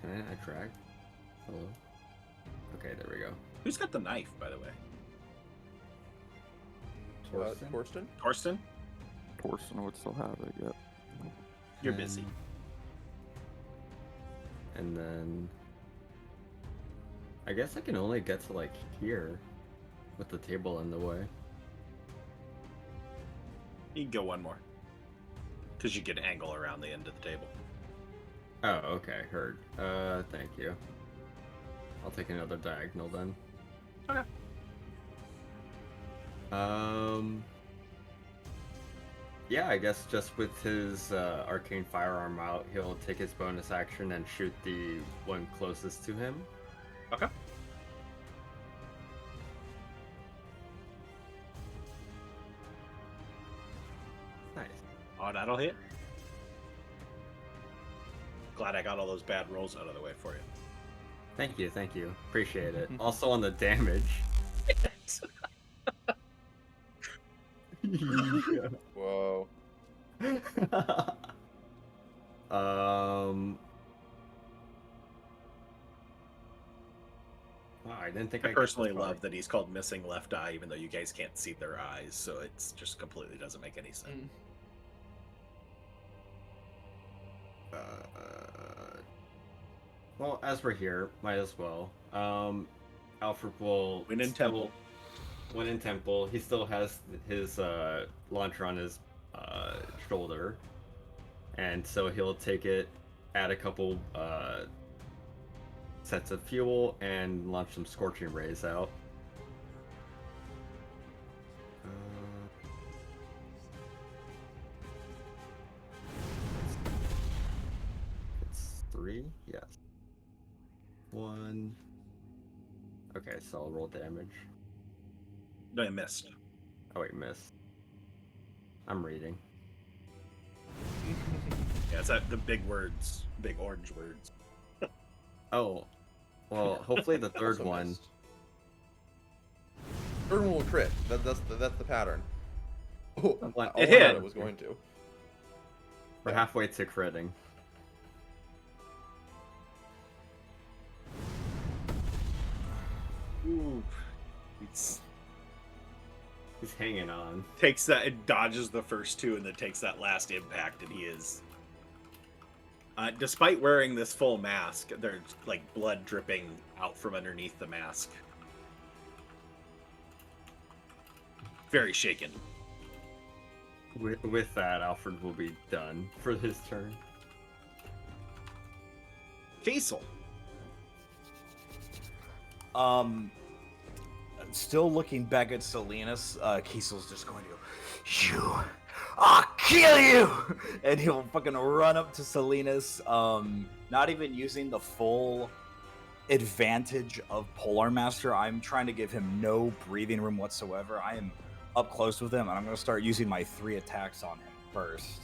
Speaker 10: can I attract? Hello? Okay, there we go.
Speaker 5: Who's got the knife, by the way?
Speaker 6: Torsten?
Speaker 5: Torsten?
Speaker 3: Torsten would still have it, yep.
Speaker 5: You're busy.
Speaker 10: And then... I guess I can only get to, like, here. With the table in the way.
Speaker 5: You can go one more. Because you can angle around the end of the table.
Speaker 10: Oh, okay, heard. Thank you. I'll take another diagonal then.
Speaker 5: Okay.
Speaker 10: Yeah, I guess just with his arcane firearm out, he'll take his bonus action and shoot the one closest to him.
Speaker 5: Okay.
Speaker 10: Nice.
Speaker 5: Oh, that'll hit. Glad I got all those bad rolls out of the way for you.
Speaker 10: Thank you, thank you. Appreciate it. Also on the damage.
Speaker 6: Whoa.
Speaker 10: Wow, I didn't think
Speaker 5: I
Speaker 10: I
Speaker 5: personally love that he's called Missing Left Eye, even though you guys can't see their eyes, so it's just completely doesn't make any sense.
Speaker 10: Well, as we're here, might as well. Alfred will
Speaker 5: When in temple.
Speaker 10: When in temple, he still has his launcher on his shoulder, and so he'll take it, add a couple sets of fuel, and launch some scorching rays out. It's 3, yes. 1. Okay, so I'll roll damage.
Speaker 5: No, I missed.
Speaker 10: Oh wait, missed. I'm reading.
Speaker 5: Yeah, it's that the big words, big orange words.
Speaker 10: Oh, well, hopefully the third
Speaker 6: Also
Speaker 10: one.
Speaker 6: missed. Third one will crit. That's the pattern. Oh,
Speaker 10: What?
Speaker 6: I
Speaker 5: It hit.
Speaker 6: thought it was going to.
Speaker 10: We're halfway to critting.
Speaker 5: Ooh, it's
Speaker 10: He's hanging on.
Speaker 1: Takes that, it dodges the first two, and then takes that last impact, and he is. Despite wearing this full mask, there's like blood dripping out from underneath the mask. Very shaken.
Speaker 10: With that, Alfred will be done for his turn.
Speaker 1: Cecil.
Speaker 8: Still looking back at Salinas, Kiesel's just going to go, I'll kill you! And he'll fucking run up to Salinas, not even using the full advantage of Polar Master. I'm trying to give him no breathing room whatsoever. I am up close with him, and I'm going to start using my 3 attacks on him first.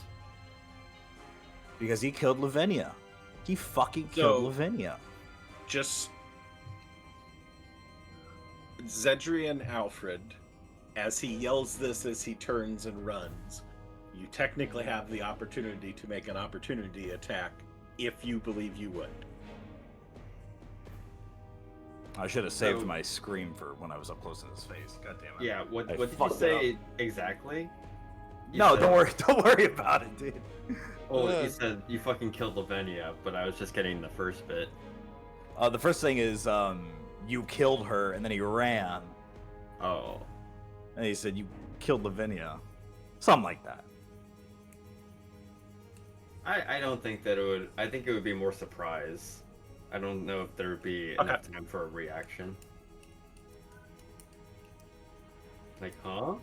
Speaker 8: Because he killed Lavinia. He fucking killed Lavinia.
Speaker 1: Just Zedri and Alfred, as he yells this as he turns and runs, you technically have the opportunity to make an opportunity attack if you believe you would.
Speaker 8: I should have saved my scream for when I was up close in his face. God damn it.
Speaker 10: Yeah, what did you
Speaker 8: fucked it
Speaker 10: say exactly?
Speaker 8: No, don't worry about it, dude.
Speaker 10: Oh, you said you fucking killed Lavinia, but I was just getting the first bit.
Speaker 8: The first thing is, you killed her, and then he ran.
Speaker 10: Oh.
Speaker 8: And he said, you killed Lavinia. Something like that.
Speaker 10: I don't think that it would... I think it would be more surprise. I don't know if there would be enough time for a reaction. Like, huh?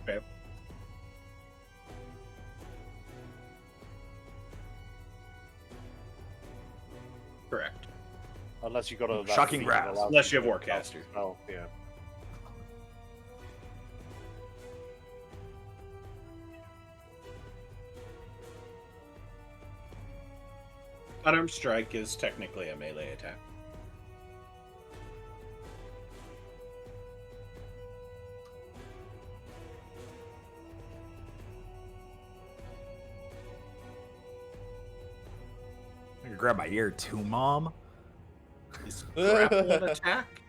Speaker 1: Okay. Correct.
Speaker 9: Unless you got a
Speaker 8: Shocking grasp.
Speaker 1: Unless you have Warcaster.
Speaker 9: Oh, yeah.
Speaker 1: Unarmed strike is technically a melee attack.
Speaker 8: I can grab my ear too, Mom.
Speaker 1: Is grapple an attack?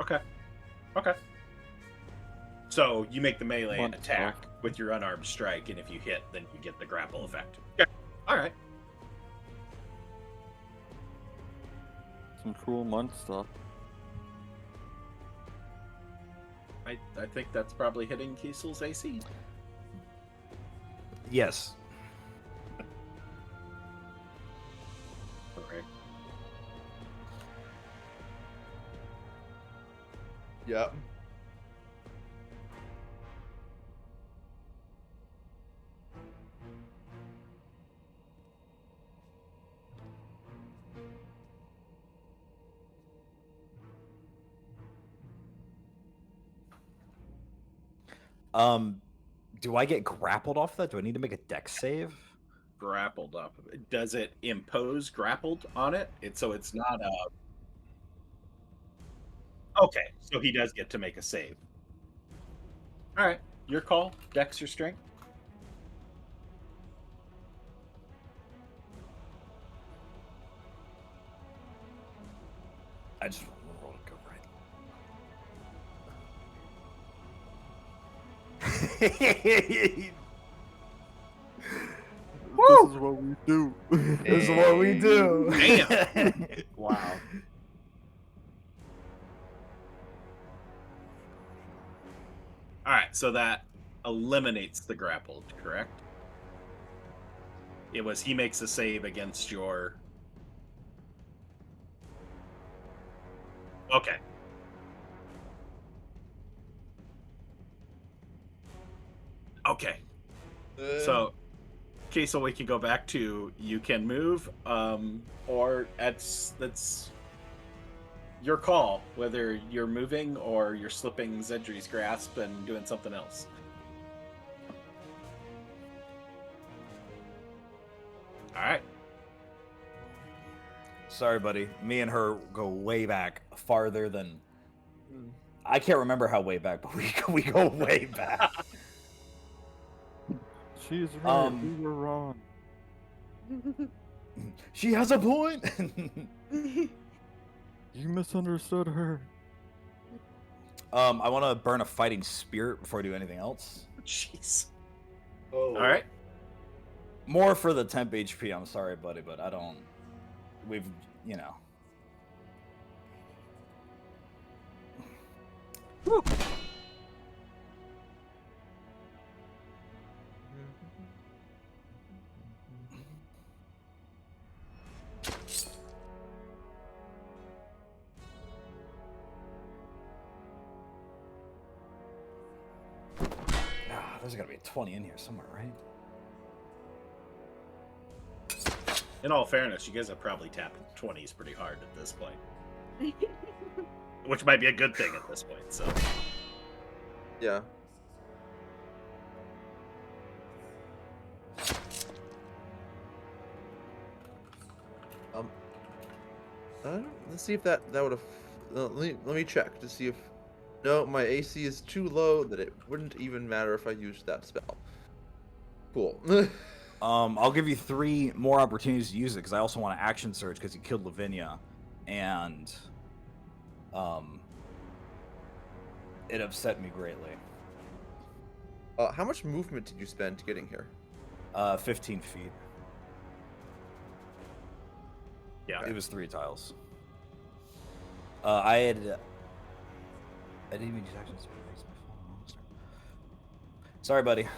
Speaker 1: Okay. Okay. So you make the melee
Speaker 3: One
Speaker 1: attack with your unarmed strike, and if you hit, then you get the grapple effect. Okay. All right.
Speaker 3: Some cool month stuff.
Speaker 1: I think that's probably hitting Kiesel's AC.
Speaker 8: Yes.
Speaker 1: Okay.
Speaker 6: Yep.
Speaker 8: Do I get grappled off that? Do I need to make a dex save?
Speaker 1: Grappled up. Does it impose grappled on it? So it's not a... Okay, so he does get to make a save. All right, your call. Dex or strength?
Speaker 8: I just want to roll to go right.
Speaker 3: This is what we do.
Speaker 8: This is what we do.
Speaker 1: Damn.
Speaker 10: Wow.
Speaker 1: All right, so that eliminates the grappled, correct? It was he makes a save against your... Okay. Okay. So, Kiesel, we can go back to you can move, or that's your call, whether you're moving or you're slipping Zedri's grasp and doing something else. All right.
Speaker 8: Sorry, buddy. Me and her go way back, farther than I can't remember how way back, but we go way back.
Speaker 3: She's right. We were wrong.
Speaker 8: She has a point.
Speaker 3: You misunderstood her.
Speaker 8: I want to burn a fighting spirit before I do anything else.
Speaker 1: Jeez.
Speaker 10: Oh.
Speaker 1: All right.
Speaker 8: More for the temp HP. I'm sorry, buddy, but I don't. We've, you know. Woo. There's gotta be a 20 in here somewhere, right?
Speaker 1: In all fairness, you guys have probably tapped 20s pretty hard at this point. Which might be a good thing at this point, so.
Speaker 6: Yeah. Let's see if that would have. Let me check to see if. No, my AC is too low that it wouldn't even matter if I used that spell. Cool.
Speaker 8: I'll give you 3 more opportunities to use it because I also want to action surge because he killed Lavinia, and it upset me greatly.
Speaker 6: How much movement did you spend getting here?
Speaker 8: 15 feet.
Speaker 1: Yeah.
Speaker 8: It was 3 tiles. I didn't even use action surge. Sorry, buddy.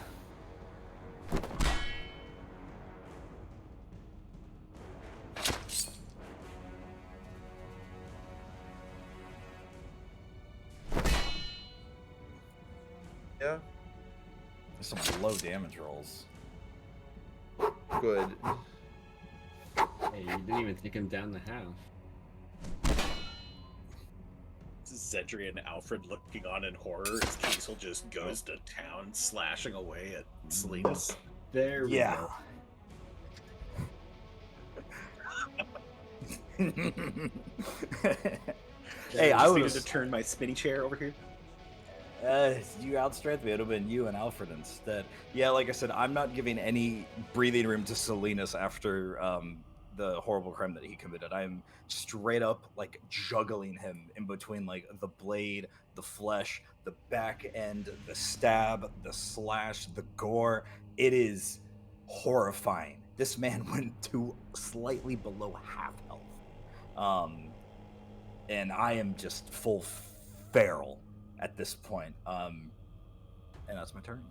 Speaker 6: Yeah.
Speaker 8: There's some low damage rolls.
Speaker 6: Good.
Speaker 10: Hey, you didn't even take him down to half.
Speaker 1: Zedri and Alfred looking on in horror as Kiesel just goes to town, slashing away at Salinas.
Speaker 10: There we
Speaker 8: Yeah.
Speaker 10: go.
Speaker 8: Hey, I
Speaker 1: just needed
Speaker 8: was
Speaker 1: to turn my spinny chair over here.
Speaker 8: you outstrength me. It would have been you and Alfred instead. Yeah, like I said, I'm not giving any breathing room to Salinas after the horrible crime that he committed. I'm straight up like juggling him in between like the blade, the flesh, the back end, the stab, the slash, the gore. It is horrifying. This man went to slightly below half health. And I am just full feral at this point. And that's my turn.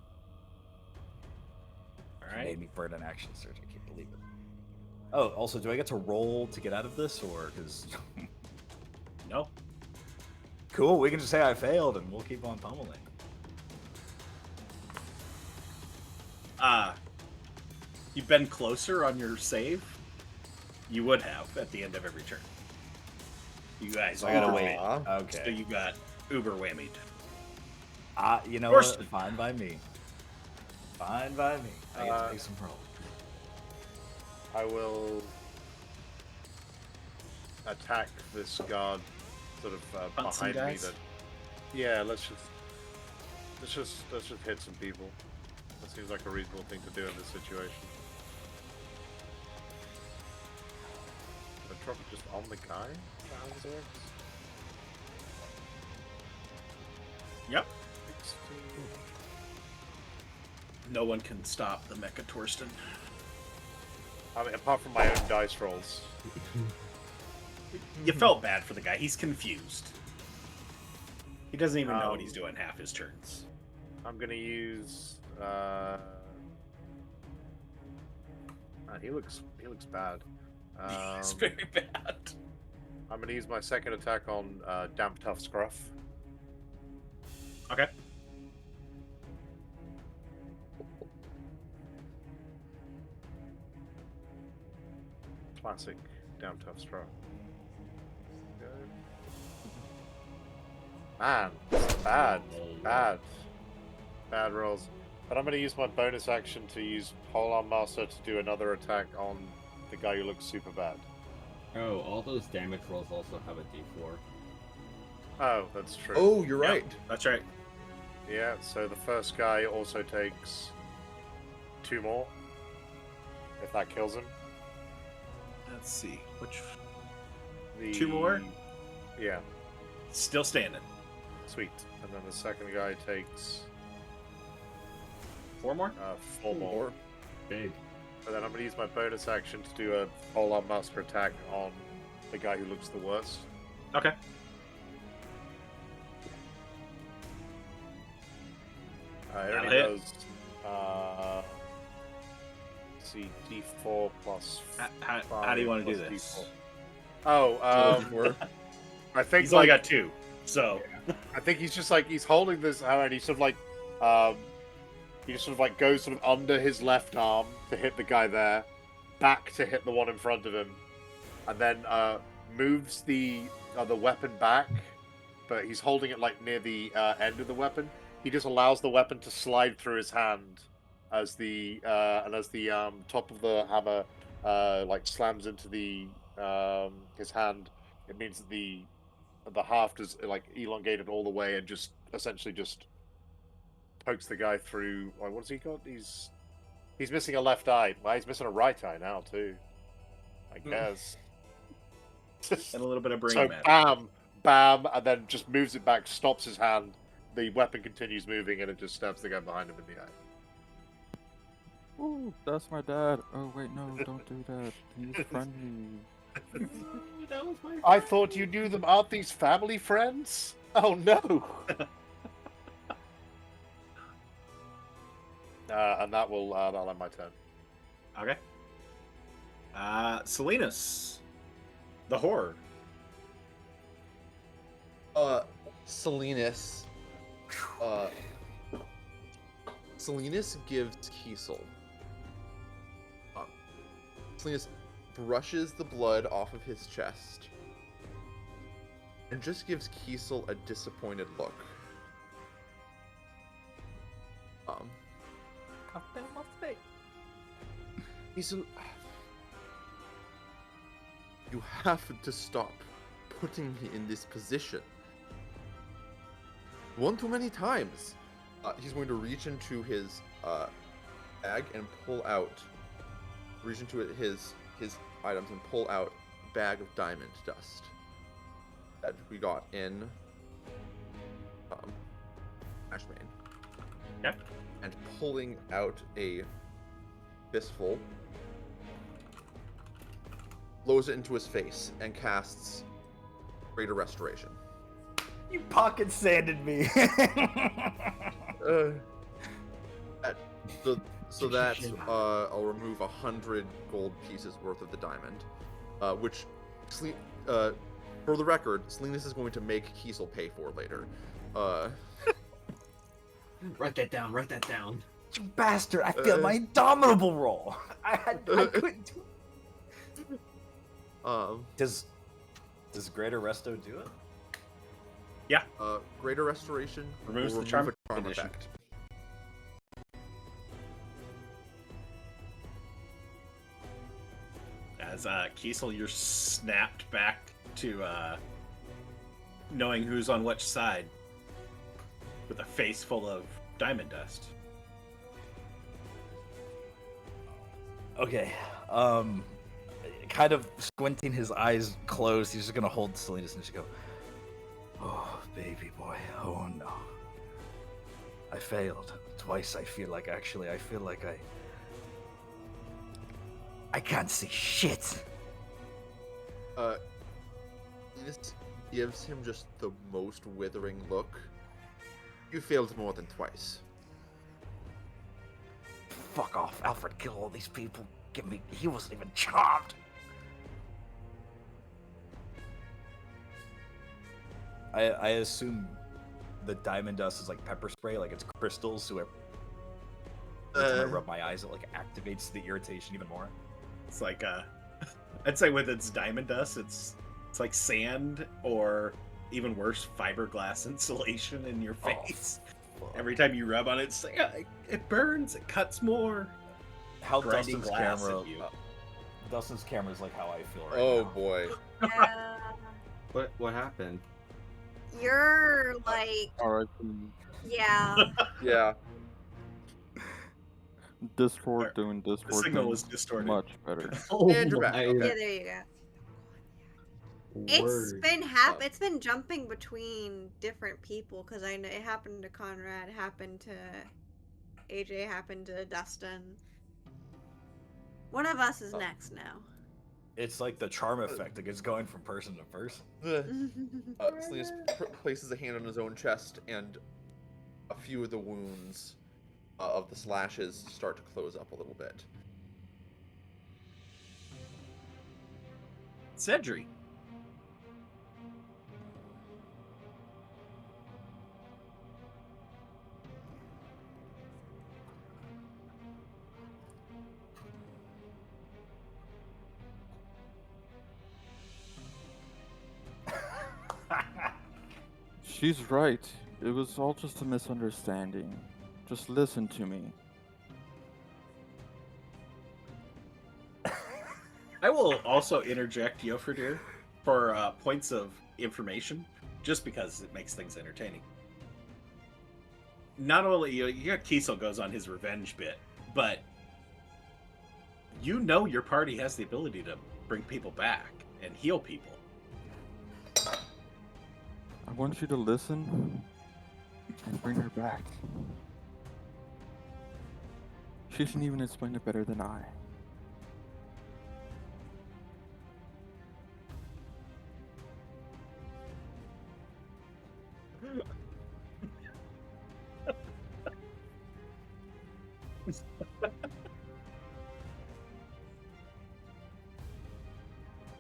Speaker 1: All
Speaker 8: He
Speaker 1: right.
Speaker 8: made me burn an action surge. I can't believe it. Oh, also, do I get to roll to get out of this, or because?
Speaker 1: No.
Speaker 8: Cool. We can just say I failed, and we'll keep on pummeling.
Speaker 1: You've been closer on your save. You would have at the end of every turn. You guys.
Speaker 8: I gotta
Speaker 1: uber
Speaker 8: wait.
Speaker 1: whammied.
Speaker 8: Okay.
Speaker 1: So you got uber whammied.
Speaker 8: You know
Speaker 1: First-
Speaker 8: what? Fine by me. Fine by me. I get to make some roll.
Speaker 9: I will attack this guard sort of
Speaker 1: Hunt some
Speaker 9: behind me.
Speaker 1: guys?
Speaker 9: That yeah, let's just hit some people. That seems like a reasonable thing to do in this situation. Should I drop it just on the guy? How does it work?
Speaker 1: Yep. No one can stop the Mecha Torsten.
Speaker 9: I mean, apart from my own dice rolls.
Speaker 1: You felt bad for the guy. He's confused. He doesn't even know what he's doing half his turns.
Speaker 9: I'm gonna use. He looks bad.
Speaker 1: It's very bad.
Speaker 9: I'm gonna use my second attack on Damp Tough Scruff.
Speaker 1: Okay.
Speaker 9: Classic Damp Tough Scruff. Go. Man, bad rolls. But I'm gonna use my bonus action to use Polearm Master to do another attack on the guy who looks super bad.
Speaker 10: Oh, all those damage rolls also have a d4.
Speaker 9: Oh, that's true.
Speaker 6: Oh, you're
Speaker 5: Yep,
Speaker 6: right.
Speaker 5: that's right.
Speaker 9: Yeah, so the first guy also takes 2 more. If that kills him.
Speaker 5: Let's see. Which
Speaker 9: 2
Speaker 5: more?
Speaker 9: Yeah,
Speaker 5: still standing?
Speaker 9: sweet. And then the second guy takes
Speaker 5: 4 more?
Speaker 9: 4 more.
Speaker 10: Big.
Speaker 9: And then I'm going to use my bonus action to do a whole-arm master attack on the guy who looks the worst.
Speaker 5: Okay.
Speaker 9: It only
Speaker 5: hit.
Speaker 9: does, let's see, D4 plus
Speaker 5: How do you want to do
Speaker 9: plus
Speaker 5: this?
Speaker 9: D4. Oh, I think
Speaker 5: He's only got 2, so
Speaker 9: I think he's just like, he's holding this out and he sort of like, he just sort of like goes sort of under his left arm to hit the guy there, back to hit the one in front of him, and then moves the weapon back, but he's holding it like near the end of the weapon. He just allows the weapon to slide through his hand as the top of the hammer like slams into the his hand. It means that the haft is like elongated all the way and just essentially just pokes the guy through. What has he got? He's missing a left eye. Well, he's missing a right eye now too, I guess.
Speaker 5: and a little bit of brain
Speaker 9: So
Speaker 5: matter.
Speaker 9: bam, and then just moves it back, stops his hand. The weapon continues moving, and it just stabs the guy behind him in the eye.
Speaker 3: Ooh, that's my dad. Oh wait, no, don't do that. He's friendly.
Speaker 10: That was my.
Speaker 9: I thought you knew them. Aren't these family friends? Oh no! And that'll end my turn.
Speaker 5: Okay. Salinas, the horror.
Speaker 6: Salinas gives Kiesel. Salinas brushes the blood off of his chest and just gives Kiesel a disappointed look. Kiesel, you have to stop putting me in this position. One too many times. He's going to reach into his bag and pull out, his items and pull out a bag of diamond dust that we got in Ashbane.
Speaker 5: Yep.
Speaker 6: And pulling out a fistful, blows it into his face and casts Greater Restoration.
Speaker 8: You pocket sanded me.
Speaker 6: So that I'll remove 100 gold pieces worth of the diamond, which, for the record, Salinas is going to make Kiesel pay for later.
Speaker 10: Write that down. Write that down.
Speaker 8: You bastard! I failed my indomitable roll. I couldn't do it. Does Greater Resto do it?
Speaker 5: Yeah.
Speaker 6: Greater Restoration
Speaker 5: Removes
Speaker 6: will
Speaker 5: the charm
Speaker 6: remove a
Speaker 5: condition.
Speaker 6: effect.
Speaker 5: As Kiesel, you're snapped back to knowing who's on which side, with a face full of diamond dust.
Speaker 8: Okay. Kind of squinting his eyes closed, he's just gonna hold Salinas and just go, "Oh, baby boy. Oh no. I failed twice. I feel like I can't see shit."
Speaker 6: This gives him just the most withering look. You failed more than twice.
Speaker 8: Fuck off, Alfred. Kill all these people. He wasn't even charmed. I assume the diamond dust is like pepper spray, like it's crystals, so every time I rub my eyes, it like activates the irritation even more.
Speaker 5: It's like I'd say with its diamond dust, it's like sand, or even worse, fiberglass insulation in your face. Every time you rub on it, it's like, it burns, it cuts more.
Speaker 8: How
Speaker 5: Grinding
Speaker 8: Dustin's
Speaker 5: glass
Speaker 8: camera?
Speaker 5: at you.
Speaker 8: Dustin's camera is like how I feel right
Speaker 6: Oh
Speaker 8: now.
Speaker 6: boy.
Speaker 2: Yeah.
Speaker 10: What happened?
Speaker 2: You're like,
Speaker 3: R.I.P.
Speaker 2: yeah.
Speaker 6: Yeah.
Speaker 3: Discord doing
Speaker 1: The
Speaker 3: Discord
Speaker 1: signal was
Speaker 3: things
Speaker 1: distorted.
Speaker 3: much better.
Speaker 10: Oh
Speaker 6: And you're back.
Speaker 10: my
Speaker 6: Okay.
Speaker 2: Yeah, there you go.
Speaker 10: word.
Speaker 2: It's been jumping between different people because I know it happened to Conrad, happened to AJ, happened to Dustin. One of us is next now.
Speaker 8: It's like the charm effect. It gets going from person to person.
Speaker 6: Salinas places a hand on his own chest, and a few of the wounds of the slashes start to close up a little bit.
Speaker 1: Cedric.
Speaker 3: She's right. It was all just a misunderstanding. Just listen to me.
Speaker 1: I will also interject Yofradir for points of information, just because it makes things entertaining. Not only Kiesel goes on his revenge bit, but you know your party has the ability to bring people back and heal people.
Speaker 3: I want you to listen and bring her back. She can even explain it better than I.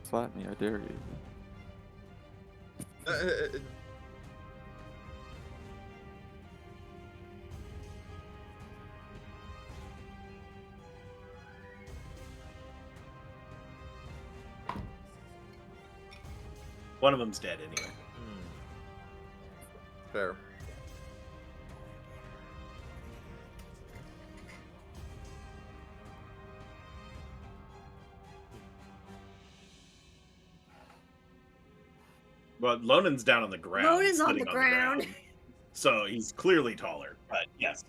Speaker 3: Slap me, I dare you.
Speaker 1: One of them's dead anyway.
Speaker 6: Fair.
Speaker 1: But Lonan's down on the ground.
Speaker 2: Lonan's on
Speaker 1: sitting
Speaker 2: the ground.
Speaker 1: So he's clearly taller, but yes.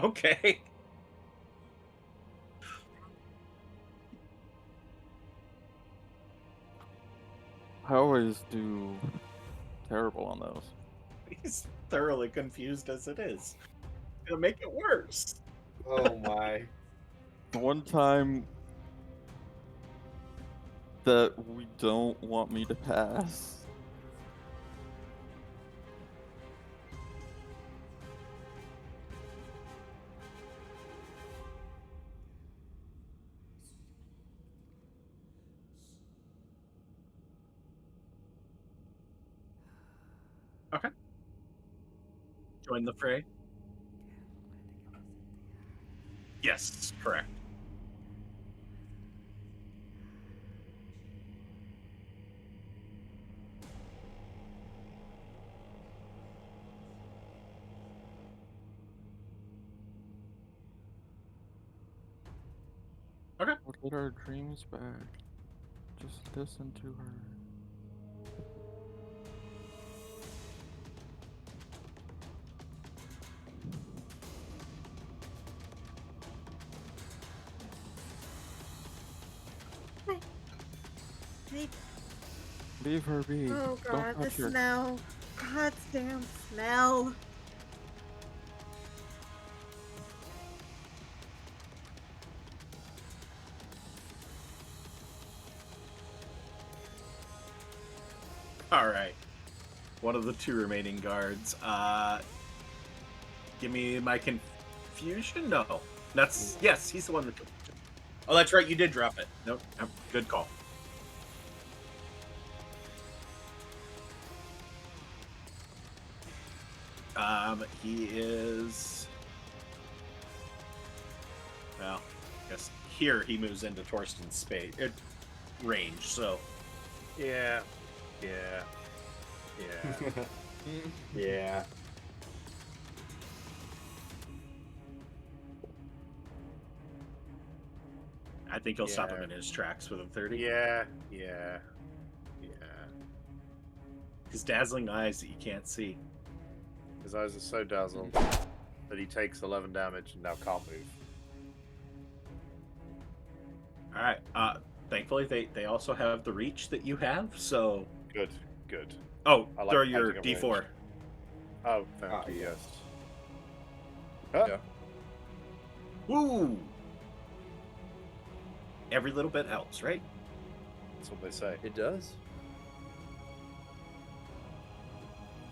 Speaker 1: Okay.
Speaker 3: I always do terrible on those.
Speaker 1: He's thoroughly confused as it is. Gonna make it worse.
Speaker 10: Oh my.
Speaker 3: The one time that we don't want me to pass.
Speaker 1: Okay. Join the fray. Yes, correct. Okay.
Speaker 3: We'll get our dreams back. Just listen to her.
Speaker 2: Hey.
Speaker 3: Leave her be.
Speaker 2: Oh
Speaker 3: Don't
Speaker 2: god, the
Speaker 3: touch her.
Speaker 2: smell. God damn smell.
Speaker 1: All right. One of the two remaining guards. Give me my confusion. No, that's yes. He's the one that. Oh, that's right. You did drop it. Nope. Good call. He is. Well, I guess here he moves into Torsten's space range. So.
Speaker 9: Yeah.
Speaker 10: Yeah.
Speaker 1: I think he'll stop him
Speaker 9: Yeah.
Speaker 1: in his tracks with a 30.
Speaker 9: Yeah.
Speaker 1: His dazzling eyes that you can't see.
Speaker 9: His eyes are so dazzled that he takes 11 damage and now can't move.
Speaker 1: All right. Thankfully, they also have the reach that you have. So.
Speaker 9: Good.
Speaker 1: Oh,
Speaker 9: I like
Speaker 1: throw your
Speaker 9: fighting at
Speaker 1: D4.
Speaker 9: range. Oh, thank you. Yes.
Speaker 6: Yeah.
Speaker 1: Woo! Every little bit helps, right?
Speaker 9: That's what they say.
Speaker 6: It does.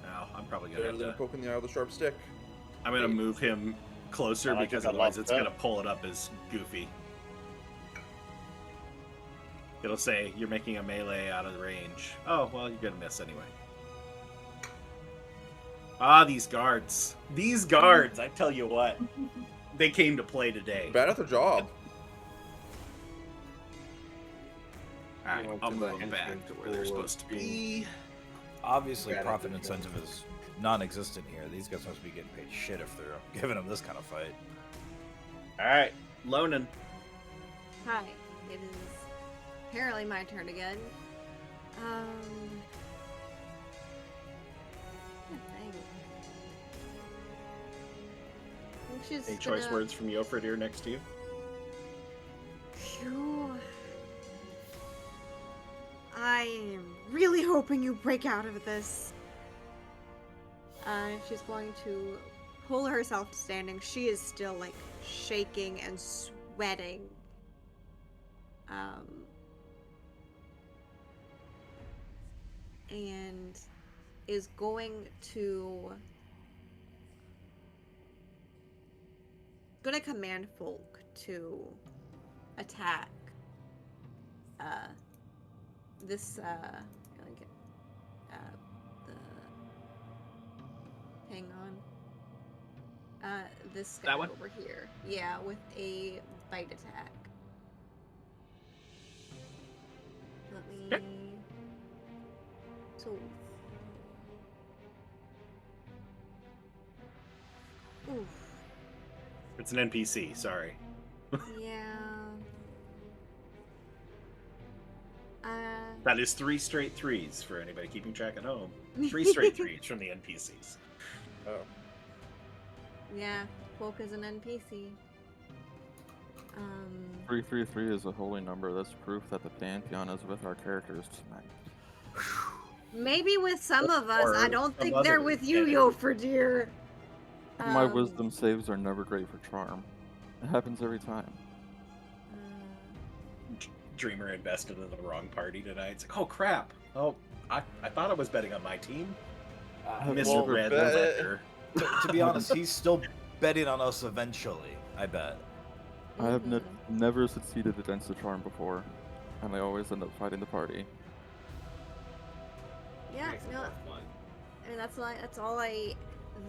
Speaker 1: Now, I'm probably gonna
Speaker 6: Better
Speaker 1: have
Speaker 6: than
Speaker 1: to.
Speaker 6: poking the eye with a sharp stick.
Speaker 1: I'm gonna move him closer
Speaker 9: I like
Speaker 1: because
Speaker 9: it, I
Speaker 1: otherwise
Speaker 9: love
Speaker 1: it's
Speaker 9: that.
Speaker 1: gonna pull it up as goofy. It'll say you're making a melee out of the range. Oh, well, you're gonna miss anyway. Ah, these guards. These guards, I tell you what. They came to play today.
Speaker 6: Bad at their job.
Speaker 1: Alright,
Speaker 10: went
Speaker 1: I'll
Speaker 10: to the
Speaker 1: move them back
Speaker 10: entrance
Speaker 1: to where they're
Speaker 10: pool
Speaker 1: supposed to be.
Speaker 8: Obviously,
Speaker 10: Bad at
Speaker 8: profit
Speaker 10: their job.
Speaker 8: incentive is non-existent here. These guys must be getting paid shit if they're giving them this kind of fight.
Speaker 1: Alright, Lonan.
Speaker 2: Hi, it is apparently my turn again. I think she's
Speaker 1: Any choice
Speaker 2: gonna-
Speaker 1: words from Yofred here next to you?
Speaker 2: Phew. I am really hoping you break out of this. She's going to pull herself standing. She is still like shaking and sweating. And is going to command folk to attack this hang on, this guy
Speaker 1: That one?
Speaker 2: over here, yeah, with a bite attack. Let me
Speaker 1: Okay.
Speaker 2: so oof.
Speaker 1: It's an NPC, sorry.
Speaker 2: Yeah.
Speaker 1: That is 3 straight 3s for anybody keeping track at home. 3 straight 3s from the NPCs.
Speaker 6: Oh.
Speaker 2: Yeah, Folk is an NPC.
Speaker 3: 333 is a holy number. That's proof that the Pantheon is with our characters tonight.
Speaker 2: Maybe with some of us. I
Speaker 1: Or
Speaker 2: don't
Speaker 1: some
Speaker 2: think they're
Speaker 1: other
Speaker 2: with you,
Speaker 1: entity.
Speaker 2: Yofer dear.
Speaker 3: My wisdom saves are never great for charm. It happens every time.
Speaker 1: Dreamer invested in the wrong party tonight. It's like, oh crap. Oh, I thought I was betting on my team.
Speaker 3: I've
Speaker 1: Mr.
Speaker 3: never
Speaker 1: Red
Speaker 6: bet.
Speaker 1: Ledger.
Speaker 8: To be honest, he's still betting on us eventually, I bet.
Speaker 3: I have never succeeded against the charm before, and I always end up fighting the party.
Speaker 2: Yeah,
Speaker 10: Makes it
Speaker 2: no,
Speaker 10: more fun.
Speaker 2: I mean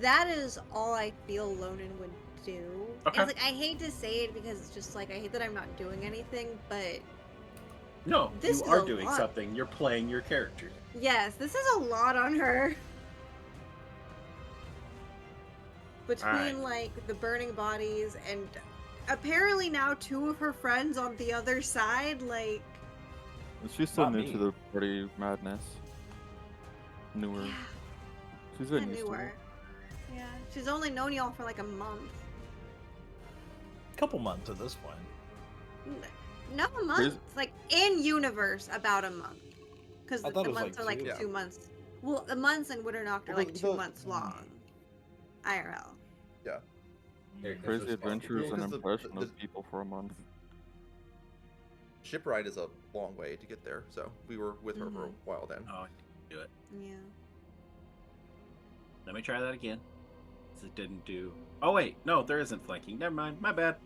Speaker 2: that is all I feel Lonan would do.
Speaker 1: Okay.
Speaker 2: And it's like I hate to say it because it's just like I hate that I'm not doing anything, but
Speaker 1: No,
Speaker 2: This
Speaker 1: you
Speaker 2: is
Speaker 1: are
Speaker 2: a
Speaker 1: doing
Speaker 2: lot.
Speaker 1: something. You're playing your character.
Speaker 2: yes, this is a lot on her. Between
Speaker 1: Alright.
Speaker 2: like the burning bodies and apparently now 2 of her friends on the other side, like
Speaker 3: And she's still
Speaker 8: Not
Speaker 3: new
Speaker 8: me.
Speaker 3: to the party madness. Newer.
Speaker 2: yeah,
Speaker 3: She's
Speaker 2: I
Speaker 3: getting used
Speaker 2: knew
Speaker 3: to
Speaker 2: her.
Speaker 3: it.
Speaker 2: Yeah, she's only known y'all for like a month.
Speaker 8: Couple months at this point.
Speaker 2: No, a month. Like in universe, about a month. Because
Speaker 8: I
Speaker 2: the
Speaker 8: thought it was
Speaker 2: months
Speaker 8: like
Speaker 2: are like
Speaker 8: 2.
Speaker 2: 2 months. Well, the months in Winternoct are
Speaker 6: Well,
Speaker 2: like
Speaker 6: the-
Speaker 2: 2 months long. IRL.
Speaker 6: Yeah.
Speaker 10: Here, 'cause
Speaker 3: Crazy
Speaker 10: there's
Speaker 3: adventures and
Speaker 6: Because the-
Speaker 3: impression
Speaker 6: the-
Speaker 3: of people for a month.
Speaker 6: Ship ride is a long way to get there, so we were with her for a
Speaker 2: Mm-hmm.
Speaker 6: while then.
Speaker 1: Oh, do it.
Speaker 2: Yeah.
Speaker 1: Let me try that again. 'Cause it didn't do. Oh wait, no, there isn't flanking. Never mind. My bad.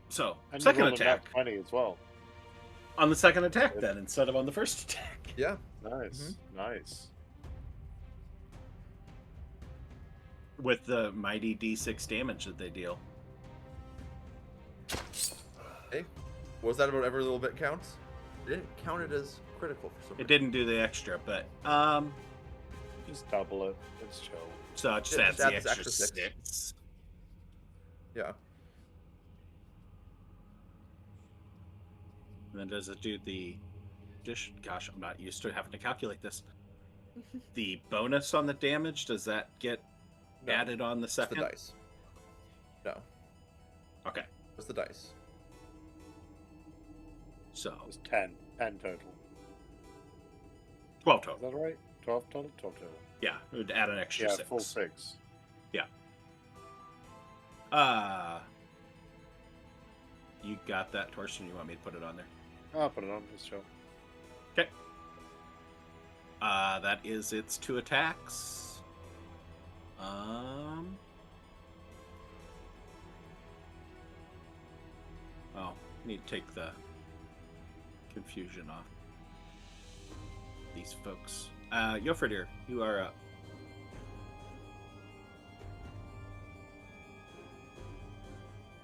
Speaker 1: So,
Speaker 9: And you
Speaker 1: second
Speaker 9: rolled a nat
Speaker 1: attack.
Speaker 9: 20 as well.
Speaker 1: On the second attack then, instead of on the first attack.
Speaker 6: Yeah.
Speaker 9: Nice, nice.
Speaker 1: With the mighty D6 damage that they deal.
Speaker 6: Hey, was that about every little bit counts? It didn't count it as critical for some
Speaker 1: It
Speaker 6: reason.
Speaker 1: didn't do the extra, but
Speaker 9: Just double it. It's chill.
Speaker 1: so it just
Speaker 6: Yeah,
Speaker 1: adds
Speaker 6: just
Speaker 1: the
Speaker 6: adds
Speaker 1: extra
Speaker 6: extra 6.
Speaker 1: 6.
Speaker 6: Yeah.
Speaker 5: And then does it do the gosh, I'm not used to having to calculate this. The bonus on the damage, does that get
Speaker 6: No,
Speaker 5: added on the
Speaker 6: it's the
Speaker 5: second?
Speaker 6: dice. No,
Speaker 5: Okay.
Speaker 6: it's the dice.
Speaker 5: So
Speaker 9: It's 10. 10 total.
Speaker 5: 12
Speaker 9: Is
Speaker 5: total.
Speaker 9: that right? 12 total? 12 total.
Speaker 5: Yeah, it would add an extra
Speaker 9: Yeah,
Speaker 5: 6.
Speaker 9: full 6.
Speaker 5: You got that, Torsten? You want me to put it on there?
Speaker 9: I'll put it on this show.
Speaker 5: Okay. That is its 2 attacks. Oh, need to take the confusion off these folks. Yofridir, you are up.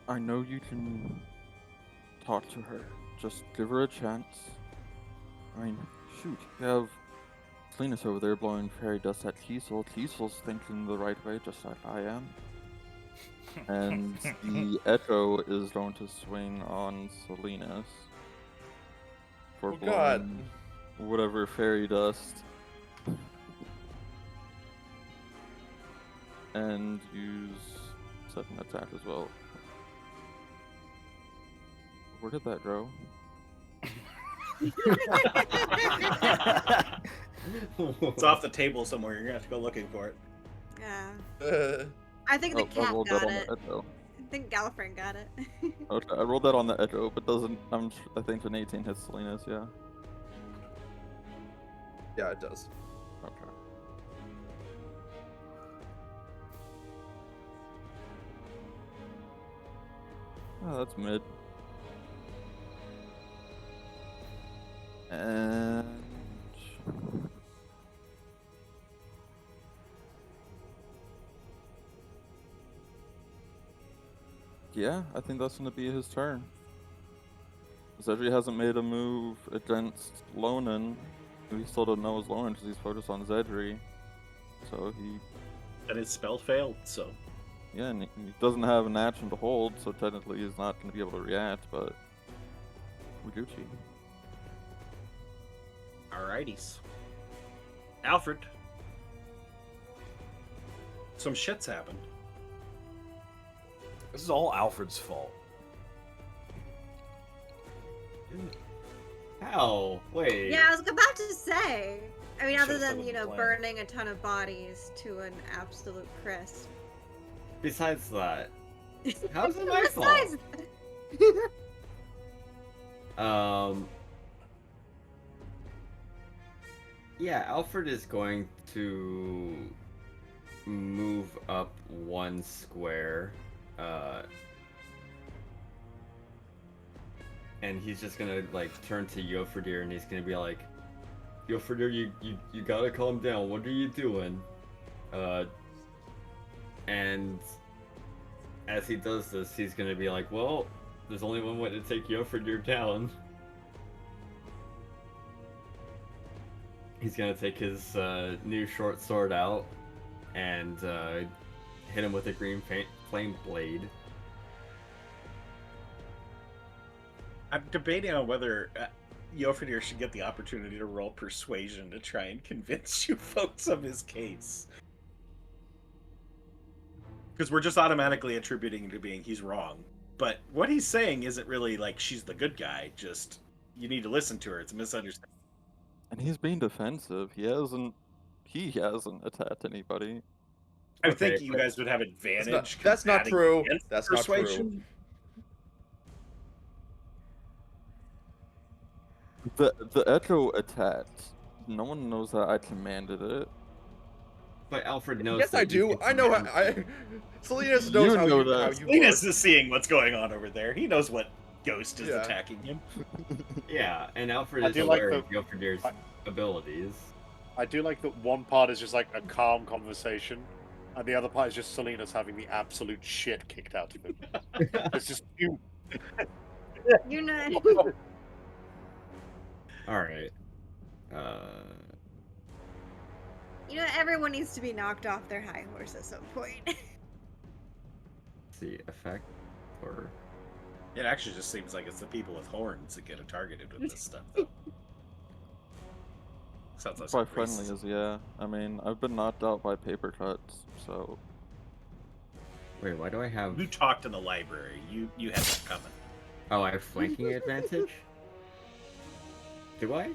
Speaker 3: I know you can talk to her. Just give her a chance. I mean, shoot, you have Linus over there blowing fairy dust at Kiesel. Kiesel's thinking the right way, just like I am. And the Echo is going to swing on Salinas for
Speaker 6: Oh,
Speaker 3: blowing
Speaker 6: God.
Speaker 3: whatever fairy dust. And use second attack as well. Where did that go?
Speaker 5: It's off the table somewhere. You're gonna have to go looking for it.
Speaker 2: Yeah. I think the
Speaker 3: I
Speaker 2: cat
Speaker 3: rolled
Speaker 2: got
Speaker 3: that on
Speaker 2: it.
Speaker 3: the Echo.
Speaker 2: I think Gallifreyan got it.
Speaker 3: Okay, I rolled that on the Echo, but doesn't. I think an 18 hits Salinas. Yeah.
Speaker 6: Yeah, it does.
Speaker 3: Okay. Oh, that's mid. And yeah, I think that's gonna be his turn. Zedri hasn't made a move against Lonan. We still don't know is Lonan because he's focused on Zedri. So he,
Speaker 5: And his spell failed, so.
Speaker 3: yeah, and he doesn't have an action to hold, so technically he's not going to be able to react, but we Gucci.
Speaker 5: Alrighties. Alfred. Some shit's happened.
Speaker 8: This is all Alfred's fault.
Speaker 10: How? Wait.
Speaker 2: Yeah, I was about to say. I mean, other
Speaker 8: Should've
Speaker 2: than,
Speaker 8: stuck
Speaker 2: you
Speaker 8: with the
Speaker 2: know,
Speaker 8: plan.
Speaker 2: burning a ton of bodies to an absolute crisp.
Speaker 10: Besides that, how's it my
Speaker 2: Besides
Speaker 10: fault? Yeah, Alfred is going to move up 1 square, and he's just gonna like turn to Yofridir and he's gonna be like, Yofridir, you gotta calm down. What are you doing? And as he does this, he's gonna be like, well, there's only one way to take Yofridir down. He's gonna take his new short sword out and hit him with a green flame blade.
Speaker 5: I'm debating on whether Yofridir should get the opportunity to roll persuasion to try and convince you folks of his case. Because we're just automatically attributing to being he's wrong. But what he's saying isn't really like she's the good guy, just you need to listen to her. It's a misunderstanding.
Speaker 3: And he's being defensive. He hasn't attacked anybody.
Speaker 5: I
Speaker 10: Okay,
Speaker 5: think you guys would have advantage.
Speaker 6: That's not
Speaker 5: combating
Speaker 6: true.
Speaker 5: against
Speaker 6: That's not true.
Speaker 5: persuasion.
Speaker 3: The Echo attacked. No one knows that I commanded it.
Speaker 10: But Alfred knows.
Speaker 6: Yes,
Speaker 10: that
Speaker 6: I
Speaker 10: you
Speaker 6: do.
Speaker 10: can
Speaker 6: I know
Speaker 10: command
Speaker 6: how.
Speaker 10: him.
Speaker 6: Salinas knows
Speaker 3: You
Speaker 6: how
Speaker 3: know
Speaker 6: you
Speaker 3: that.
Speaker 5: Linus
Speaker 6: work.
Speaker 5: is seeing what's going on over there. He knows what ghost is
Speaker 6: Yeah.
Speaker 5: attacking him.
Speaker 10: Yeah, and Alfred
Speaker 9: I
Speaker 10: is
Speaker 9: do like
Speaker 10: aware
Speaker 9: the-
Speaker 10: of Yofridir's abilities.
Speaker 9: I do like that one part is just like a calm conversation, and the other part is just Salinas having the absolute shit kicked out of him. It's just you.
Speaker 2: you know.
Speaker 10: All right.
Speaker 2: You know, everyone needs to be knocked off their high horse at some point.
Speaker 10: See effect or
Speaker 5: It actually just seems like it's the people with horns that get targeted with this stuff, though. Sounds like
Speaker 3: Quite friendly as yeah. I mean, I've been knocked out by paper cuts, so
Speaker 10: Wait, why do I have?
Speaker 5: You talked in the library. You had that coming.
Speaker 10: Oh, I have flanking advantage. Do I?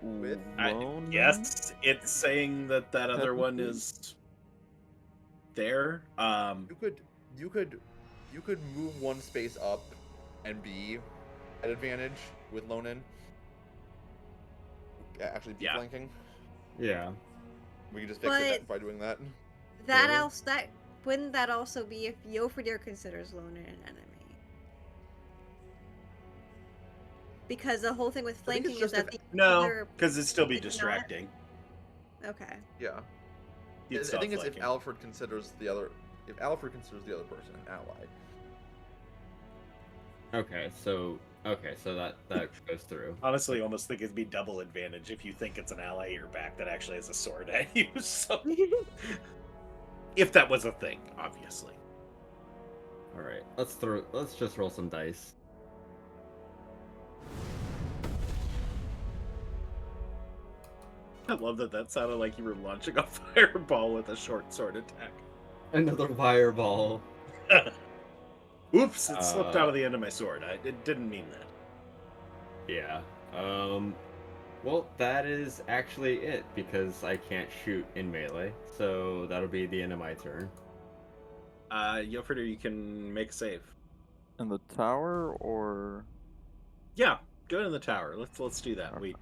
Speaker 6: With
Speaker 3: Lonan?
Speaker 5: Yes, it's saying that other one
Speaker 3: Technically?
Speaker 5: is there.
Speaker 6: you could move one space up and be at advantage with Lonan. Actually, be
Speaker 5: Yeah.
Speaker 6: flanking.
Speaker 10: Yeah.
Speaker 6: We can just fix
Speaker 2: But-
Speaker 6: it by doing that.
Speaker 2: That
Speaker 10: Really?
Speaker 2: else, that wouldn't that also be if Yofridir considers Lonan an enemy? Because the whole thing with
Speaker 6: I think it's
Speaker 2: flanking is
Speaker 6: just
Speaker 2: that
Speaker 6: if-
Speaker 2: the
Speaker 5: No,
Speaker 2: other...
Speaker 5: because it'd still be
Speaker 2: It's not?
Speaker 5: distracting.
Speaker 2: Okay.
Speaker 6: Yeah.
Speaker 5: You'd
Speaker 6: I
Speaker 5: stop
Speaker 6: think it's if
Speaker 5: flanking.
Speaker 6: Alfred considers the other person an ally.
Speaker 10: Okay, so that goes through.
Speaker 5: Honestly, I almost think it'd be double advantage if you think it's an ally at your back that actually has a sword at you. So, if that was a thing, obviously.
Speaker 10: All right, let's just roll some dice.
Speaker 5: I love that sounded like you were launching a fireball with a short sword attack.
Speaker 10: Another fireball.
Speaker 5: Oops, it slipped out of the end of my sword. It didn't mean that.
Speaker 10: Yeah. Well, that is actually it because I can't shoot in melee, so that'll be the end of my turn.
Speaker 5: Yofrider, you can make a save.
Speaker 3: In the tower or
Speaker 5: Yeah, go to the tower. Let's do that.
Speaker 3: Okay.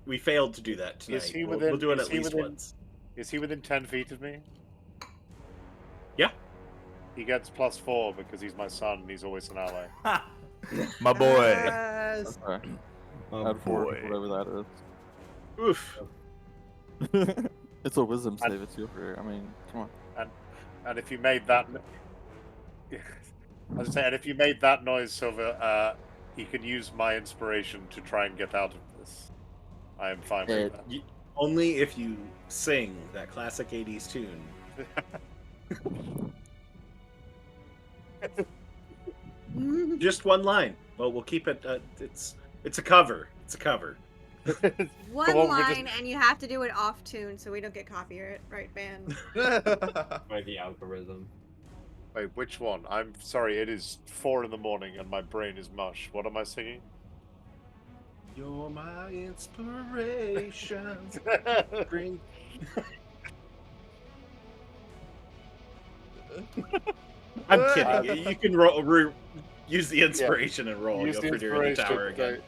Speaker 5: We failed to do that tonight.
Speaker 9: Is he
Speaker 5: We'll
Speaker 9: within?
Speaker 5: do it
Speaker 9: is
Speaker 5: at
Speaker 9: he
Speaker 5: least
Speaker 9: within?
Speaker 5: once.
Speaker 9: Is he within 10 feet of me?
Speaker 5: Yeah.
Speaker 9: He gets +4 because he's my son and he's always an ally.
Speaker 8: My boy.
Speaker 2: Yes.
Speaker 3: okay.
Speaker 10: Oh,
Speaker 3: Add 4,
Speaker 8: boy.
Speaker 3: whatever that
Speaker 5: Oof.
Speaker 3: is. It's a wisdom save. It's your career. I mean, come on.
Speaker 9: And if you made that, I was saying, and if you made that noise, Silver, he can use my inspiration to try and get out of this. I am fine with that.
Speaker 5: Only if you sing that classic 80s tune. Just one line. Well, we'll keep it. It's a cover. It's a cover.
Speaker 2: One
Speaker 9: Come on, we
Speaker 2: line, and you have to do it off tune so we don't get copyright banned.
Speaker 10: By the algorithm.
Speaker 9: Wait, which one? I'm sorry, it is 4 in the morning and my brain is mush. What am I singing?
Speaker 5: You're my inspiration. Bring. I'm kidding. You can use the inspiration and roll.
Speaker 9: Use
Speaker 5: Go
Speaker 9: the
Speaker 5: for during the
Speaker 9: inspiration,
Speaker 5: tower again.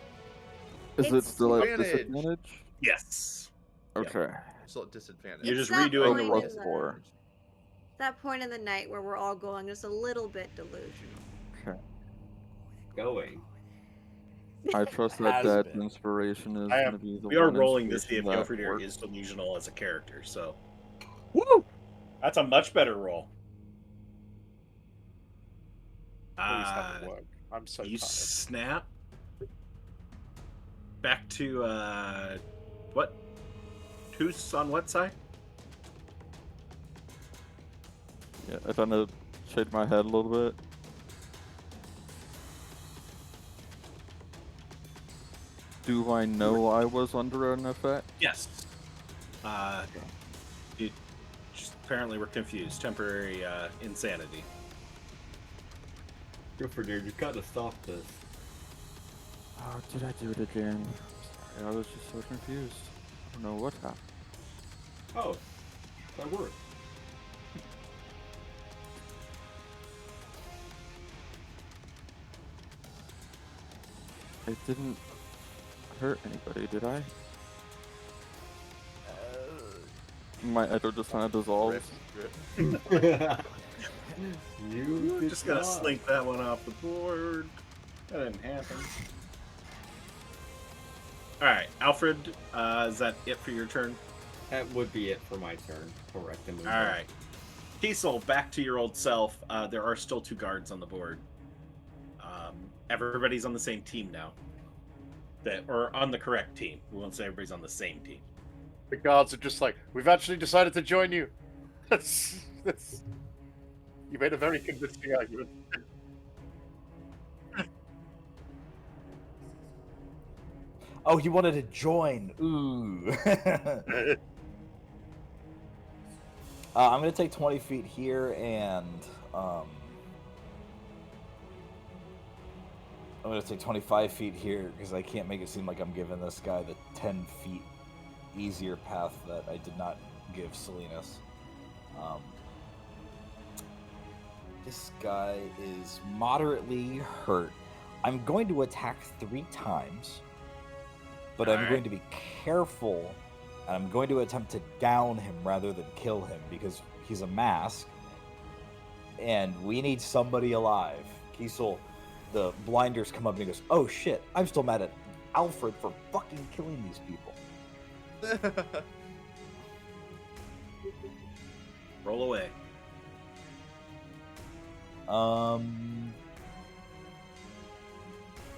Speaker 3: Is it
Speaker 2: It's
Speaker 3: still at
Speaker 6: advantage.
Speaker 3: disadvantage?
Speaker 5: Yes.
Speaker 3: Okay.
Speaker 6: Still at disadvantage.
Speaker 5: You're
Speaker 2: It's
Speaker 5: just
Speaker 2: that
Speaker 5: redoing the
Speaker 2: point
Speaker 5: roll.
Speaker 2: in the-
Speaker 3: Four.
Speaker 2: That point in the night where we're all going just a little bit delusional.
Speaker 3: Okay.
Speaker 10: Going.
Speaker 3: I trust that
Speaker 8: Has
Speaker 3: that
Speaker 8: been.
Speaker 3: inspiration is
Speaker 9: I
Speaker 3: going
Speaker 9: am-
Speaker 3: to be the
Speaker 5: We are
Speaker 3: one
Speaker 5: rolling to see if
Speaker 3: inspiration that
Speaker 5: Gofrider
Speaker 3: works.
Speaker 5: is delusional as a character. So, woo! That's a much better roll.
Speaker 9: Please have it work. I'm so
Speaker 5: You
Speaker 9: tired.
Speaker 5: snap back to what? Who's on what side?
Speaker 3: Yeah, I kind of shake my head a little bit. Do I know I was under an effect?
Speaker 5: Yes. You just apparently were confused. Temporary insanity.
Speaker 10: Good for dude. You gotta stop this.
Speaker 3: Oh, did I do it again? Sorry, I was just so confused. I don't know what happened.
Speaker 10: Oh, that worked.
Speaker 3: I didn't hurt anybody, did I? My echo just kind of dissolves.
Speaker 10: You did
Speaker 5: Just gotta
Speaker 10: not.
Speaker 5: slink that one off the board. That didn't happen. Alright, Alfred, is that it for your turn?
Speaker 10: That would be it for my turn. Correct. And move on.
Speaker 5: Alright. Kiesel, back to your old self. There are still 2 guards on the board. Everybody's on the same team now. Or on the correct team. We won't say everybody's on the same team.
Speaker 9: The guards are just like, we've actually decided to join you. You made a very convincing argument.
Speaker 8: Oh, he wanted to join. Ooh. I'm gonna take 20 feet here, and I'm gonna take 25 feet here because I can't make it seem like I'm giving this guy the 10 feet easier path that I did not give Salinas. This guy is moderately hurt. I'm going to attack 3 times, but I'm going to be careful, and I'm going to attempt to down him rather than kill him because he's a mask, and we need somebody alive. Kiesel, the blinders come up and he goes, "Oh shit, I'm still mad at Alfred for fucking killing these people."
Speaker 5: Roll away.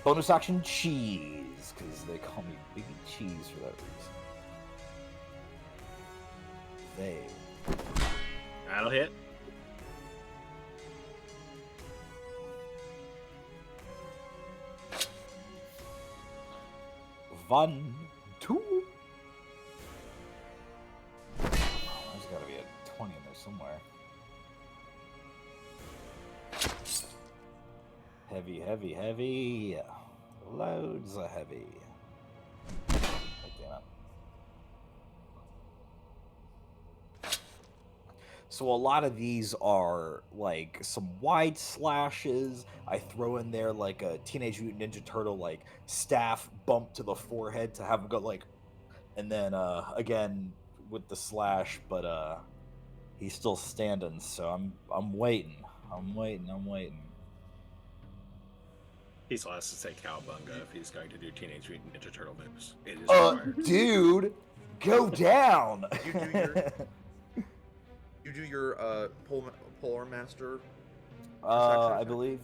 Speaker 8: Bonus action cheese, because they call me Baby Cheese for that reason.
Speaker 5: That'll hit.
Speaker 8: One, two. Oh, there's got to be a 20 in there somewhere. Heavy, heavy, heavy. Loads of heavy. God damn it. So a lot of these are like some wide slashes. I throw in there like a Teenage Mutant Ninja Turtle like staff bump to the forehead to have him go like, and then again with the slash, but he's still standing. So I'm waiting. I'm waiting.
Speaker 5: He still has to say cowbunga if he's going to do Teenage Mutant Ninja Turtle moves. It is required.
Speaker 8: Dude, go down.
Speaker 6: You do your Polar Master.
Speaker 8: I believe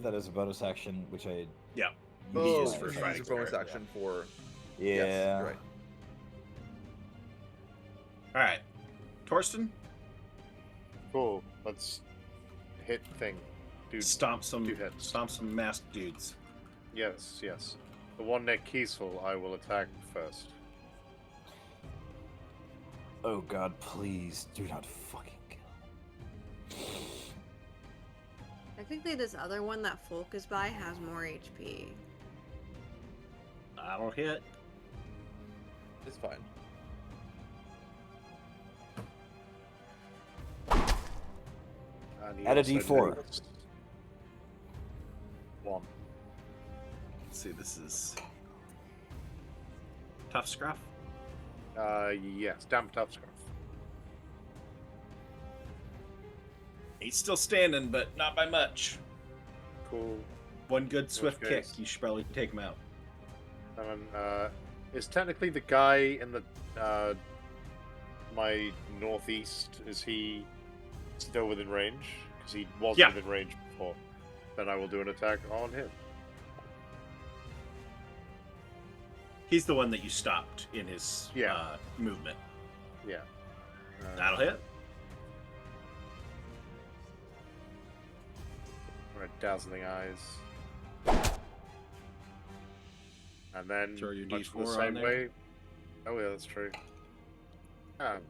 Speaker 8: that is a bonus action, which I
Speaker 5: Yeah.
Speaker 6: Oh,
Speaker 5: Use for
Speaker 6: use
Speaker 5: fighting
Speaker 6: a bonus
Speaker 5: spirit,
Speaker 6: action for.
Speaker 8: yeah.
Speaker 6: Yes, you're right.
Speaker 5: All right, Torsten,
Speaker 9: Cool. Let's hit thing. Dude,
Speaker 5: stomp some
Speaker 9: 2 hits.
Speaker 5: stomp some masked dudes.
Speaker 9: Yes, yes. The one near Kiesel, I will attack first.
Speaker 8: Oh God, please do not fucking kill.
Speaker 2: Technically, this other one that Folk is by has more HP.
Speaker 5: That'll hit.
Speaker 6: It's fine.
Speaker 9: And he
Speaker 8: Add a
Speaker 9: also
Speaker 8: D4.
Speaker 9: takes 1.
Speaker 5: Let's see, this is tough scruff.
Speaker 9: Yes, damn tough scruff.
Speaker 5: He's still standing, but not by much.
Speaker 9: Cool.
Speaker 5: One good swift kick,
Speaker 9: case.
Speaker 5: you should probably take him out.
Speaker 9: And then, is technically the guy in the my northeast, is he still within range? Because he was
Speaker 5: Yeah.
Speaker 9: within range before. Then I will do an attack on him.
Speaker 5: He's the one that you stopped in his
Speaker 9: Yeah.
Speaker 5: movement.
Speaker 9: Yeah.
Speaker 5: That'll hit.
Speaker 9: Alright, dazzling eyes. And then
Speaker 5: Throw your
Speaker 9: much
Speaker 5: D4
Speaker 9: the
Speaker 5: on
Speaker 9: same
Speaker 5: there.
Speaker 9: way. Oh yeah, that's true. I'm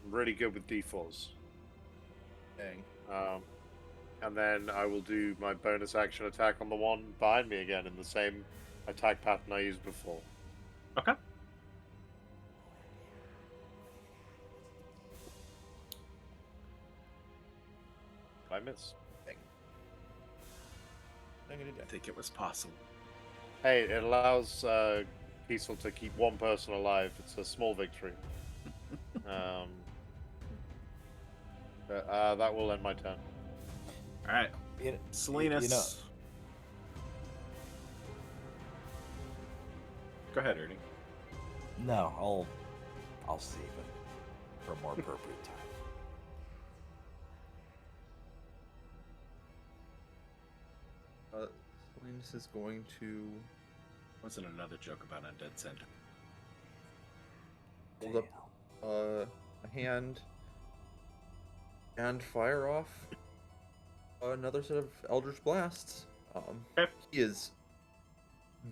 Speaker 9: really good with D4s.
Speaker 6: Dang.
Speaker 9: And then I will do my bonus action attack on the one behind me again in the same attack pattern I used before.
Speaker 5: Okay.
Speaker 9: I miss.
Speaker 5: I think it was possible.
Speaker 9: Hey, it allows Kiesel to keep one person alive. It's a small victory. That will end my turn.
Speaker 5: All right,
Speaker 8: You-
Speaker 5: Salinas.
Speaker 8: you know-
Speaker 5: Go ahead, Ernie.
Speaker 8: No, I'll save it for a more appropriate time.
Speaker 6: Salinas is going to
Speaker 5: Wasn't another joke about Undead Center.
Speaker 6: hold up a hand and fire off another set of Eldritch Blasts.
Speaker 5: Okay.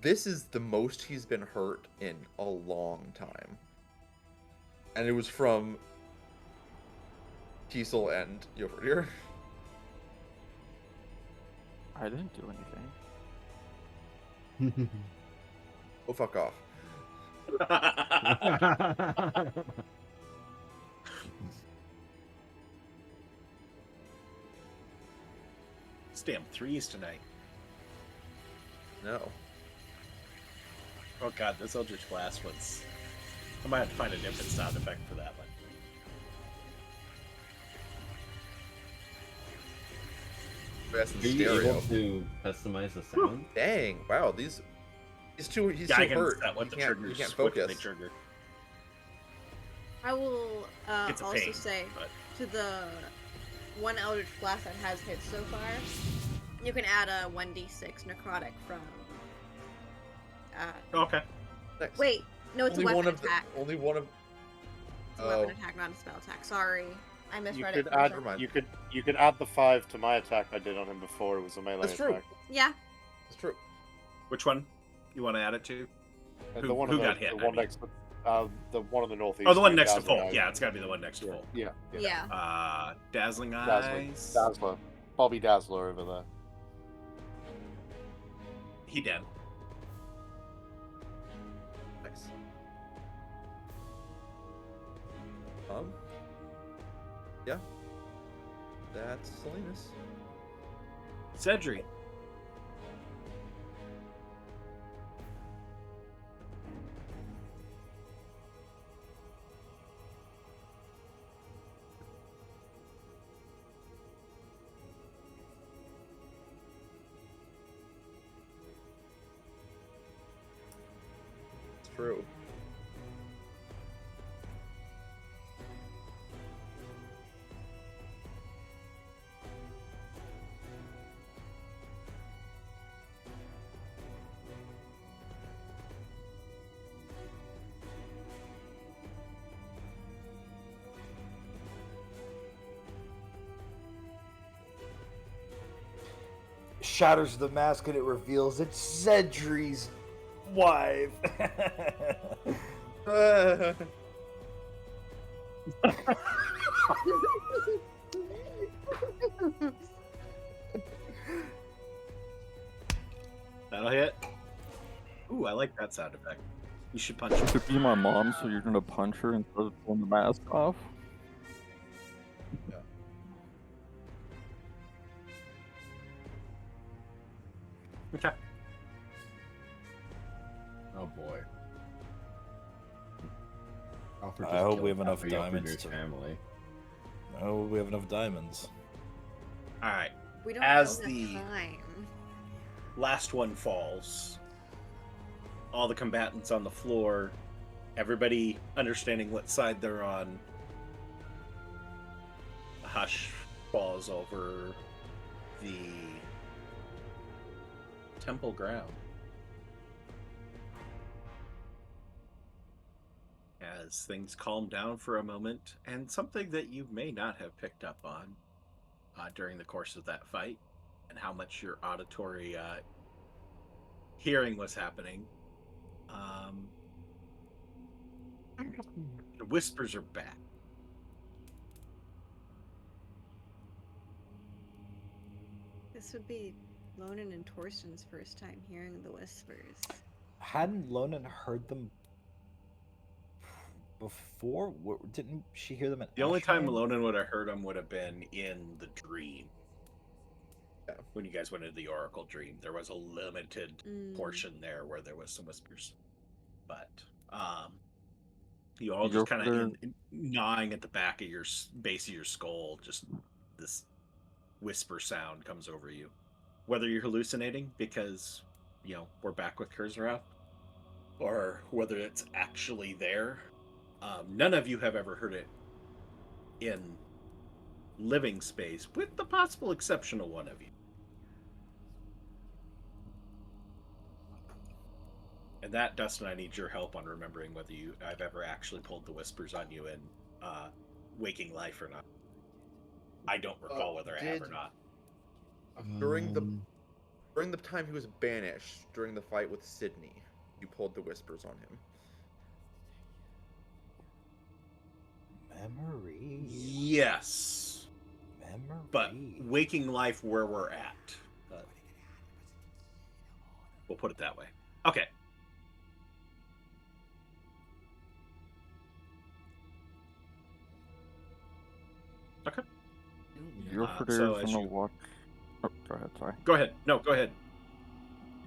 Speaker 6: This is the most he's been hurt in a long time. And it was from Kiesel and Yoverdir.
Speaker 3: I didn't do anything.
Speaker 6: Oh, fuck off.
Speaker 5: Damn threes tonight.
Speaker 6: No.
Speaker 5: Oh god, this Eldritch Blast was... I might have to find a different sound effect for that one.
Speaker 6: That's in
Speaker 10: Are you
Speaker 6: stereo.
Speaker 10: able to customize the sound?
Speaker 6: Dang, wow, he's too
Speaker 5: I
Speaker 6: hurt.
Speaker 5: set what the
Speaker 6: He can't
Speaker 5: triggers,
Speaker 6: focus.
Speaker 5: what they trigger.
Speaker 2: I will
Speaker 5: It's a
Speaker 2: also
Speaker 5: pain,
Speaker 2: say
Speaker 5: but...
Speaker 2: to the one Eldritch Blast that has hit so far, you can add a 1d6 necrotic from.
Speaker 5: Okay.
Speaker 6: Nice.
Speaker 2: Wait, no, it's
Speaker 6: Only
Speaker 2: a
Speaker 6: one
Speaker 2: weapon
Speaker 6: of
Speaker 2: attack.
Speaker 6: only one of.
Speaker 2: It's a weapon attack, not a spell attack. Sorry, I
Speaker 9: You
Speaker 2: misread
Speaker 9: could
Speaker 2: it. for a
Speaker 9: add.
Speaker 2: second.
Speaker 9: You could add the 5 to my attack I did on him before. It was a melee
Speaker 6: That's true.
Speaker 9: attack.
Speaker 2: Yeah.
Speaker 6: It's true.
Speaker 5: Which one you want to add it to?
Speaker 9: The one
Speaker 5: who
Speaker 9: on
Speaker 5: got hit,
Speaker 9: The
Speaker 5: I
Speaker 9: one
Speaker 5: mean?
Speaker 9: next to, the one on the northeast.
Speaker 5: Oh, the one
Speaker 9: yeah,
Speaker 5: next to
Speaker 9: Dazzling
Speaker 5: full.
Speaker 9: Eyes.
Speaker 5: Yeah, it's got to be the one next to
Speaker 9: Yeah,
Speaker 5: full.
Speaker 9: yeah.
Speaker 5: Dazzling
Speaker 9: Dazzling.
Speaker 5: Eyes.
Speaker 9: Dazzler. Bobby Dazzler over there.
Speaker 5: He dead.
Speaker 6: Nice. Yeah. That's Salinas.
Speaker 5: Cedri.
Speaker 6: It's true.
Speaker 8: Shatters the mask and it reveals it's Cedri's wife.
Speaker 5: That'll hit. Ooh, I like that sound effect. You should punch her.
Speaker 3: To be my mom, so you're gonna punch her instead of pulling the mask off?
Speaker 5: Okay.
Speaker 10: Oh boy.
Speaker 8: I hope we have enough diamonds
Speaker 10: to
Speaker 8: to.
Speaker 10: family.
Speaker 8: Oh, we have enough diamonds.
Speaker 5: All right.
Speaker 2: We don't
Speaker 5: As
Speaker 2: have
Speaker 5: the
Speaker 2: time.
Speaker 5: last one falls, all the combatants on the floor, everybody understanding what side they're on, a hush falls over the temple ground. As things calm down for a moment, and something that you may not have picked up on during the course of that fight, and how much your auditory hearing was happening. The whispers are back.
Speaker 2: This would be Lonan and Torsten's first time hearing the whispers.
Speaker 8: Hadn't Lonan heard them before? Didn't she hear them at
Speaker 5: The only time
Speaker 8: Ashram?
Speaker 5: Lonan would have heard them would have been in the dream.
Speaker 6: Yeah.
Speaker 5: When you guys went into the Oracle dream, there was a limited portion there where there was some whispers. But you all just kind of gnawing at the back of your base of your skull, just this whisper sound comes over you. Whether you're hallucinating because, we're back with Kurzroth, or whether it's actually there. None of you have ever heard it in living space, with the possible exception of one of you. And that, Dustin, I need your help on remembering whether I've ever actually pulled the whispers on you in waking life or not. I don't recall whether I have or not.
Speaker 6: During the time he was banished, during the fight with Sydney, you pulled the whispers on him.
Speaker 8: Memory.
Speaker 5: Yes.
Speaker 8: Memory.
Speaker 5: But waking life where we're at. We'll put it that way. Okay. Okay.
Speaker 3: Your
Speaker 5: so
Speaker 3: Fritters
Speaker 5: as
Speaker 3: gonna
Speaker 5: you-
Speaker 3: walk. Oh, go ahead. Sorry.
Speaker 5: Go ahead. No, go ahead.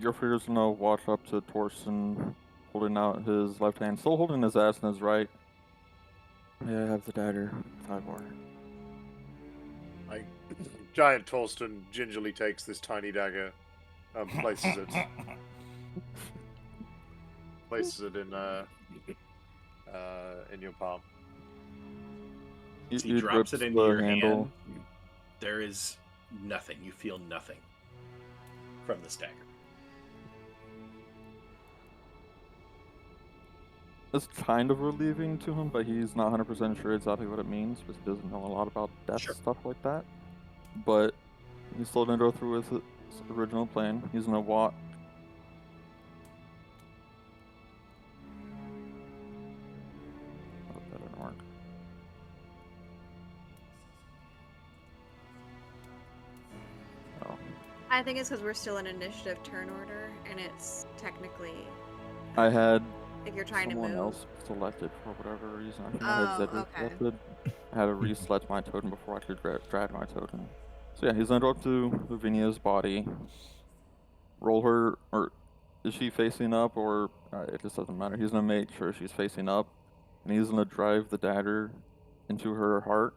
Speaker 3: Your Fritters gonna walk up to Torsten, holding out his left hand, still holding his ass in his right. Yeah, I have the dagger, Tybor.
Speaker 9: Giant Torsten gingerly takes this tiny dagger, places it in your palm.
Speaker 5: He drops it into your hand. There is nothing. You feel nothing from this dagger.
Speaker 3: It's kind of relieving to him, but he's not 100% sure exactly what it means because he doesn't know a lot about death stuff like that. But he's still gonna go through with his original plan. He's gonna walk. Oh, that didn't work. Oh.
Speaker 2: I think it's because we're still in initiative turn order, and it's technically.
Speaker 3: I had
Speaker 2: If you're trying
Speaker 3: someone
Speaker 2: to move.
Speaker 3: else selected for whatever reason. I think I had Zedric
Speaker 2: okay.
Speaker 3: selected. I had to reselect my totem before I could drag my totem. So yeah, he's gonna go up to Lavinia's body, roll her, or is she facing up, or it just doesn't matter. He's gonna make sure she's facing up, and he's gonna drive the dagger into her heart,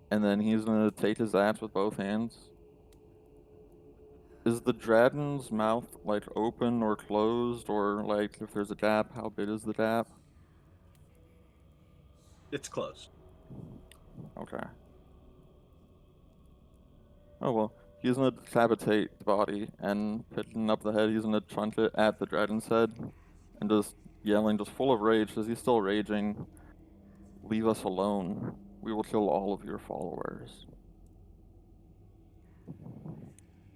Speaker 3: and then he's gonna take his axe with both hands. Is the Draden's mouth like open or closed, or like if there's a gap, how big is the gap?
Speaker 5: It's closed.
Speaker 3: Okay. Oh well, he's gonna decapitate the body, and picking up the head, he's gonna chunk it at the dragon's head, and just yelling, just full of rage, because he's still raging, "Leave us alone. We will kill all of your followers."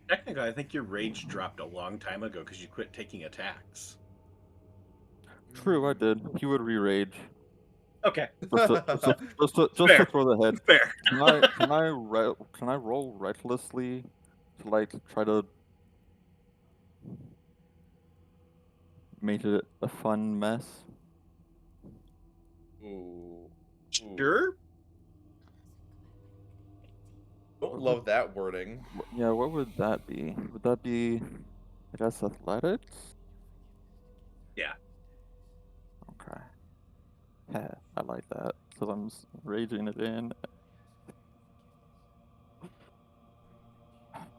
Speaker 5: Technically, I think your rage dropped a long time ago because you quit taking attacks.
Speaker 3: True, I did. He would re-rage.
Speaker 5: Okay.
Speaker 3: Just to throw the head.
Speaker 5: Fair.
Speaker 3: Can I roll recklessly to like try to make it a fun mess?
Speaker 6: Ooh.
Speaker 5: Sure.
Speaker 6: Don't love that wording.
Speaker 3: Yeah, what would that be? Would that be, I guess, athletics?
Speaker 5: Yeah.
Speaker 3: Okay. Yeah, I like that because I'm raging it in.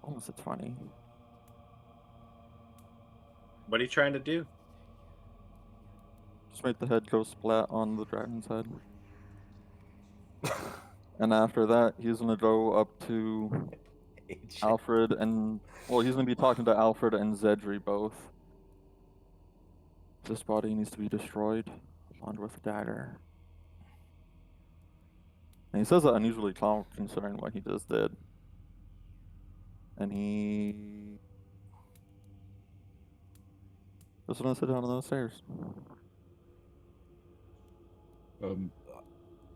Speaker 3: Almost a 20.
Speaker 5: What are you trying to do?
Speaker 3: Just make the head go splat on the dragon's head. And after that, he's gonna go up to Alfred and, well, he's gonna be talking to Alfred and Zedri both. This body needs to be destroyed, armed with a dagger. And he says that unusually calm considering what he just did. And he just gonna sit down on those stairs.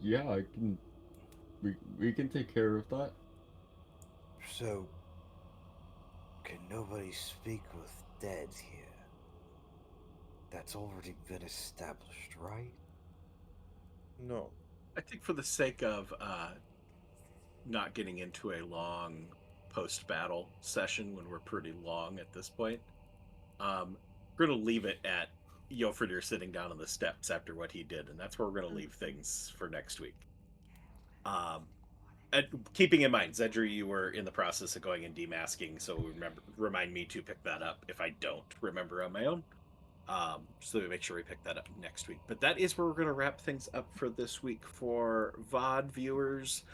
Speaker 4: Yeah, I can. We can take care of that.
Speaker 8: So, can nobody speak with dead here? That's already been established, right?
Speaker 6: No.
Speaker 5: I think for the sake of not getting into a long post-battle session when we're pretty long at this point, we're going to leave it at Jofridir sitting down on the steps after what he did, and that's where we're going to leave things for next week. And keeping in mind, Zedri, you were in the process of going and demasking, so remind me to pick that up if I don't remember on my own. So we make sure we pick that up next week. But that is where we're going to wrap things up for this week for VOD viewers.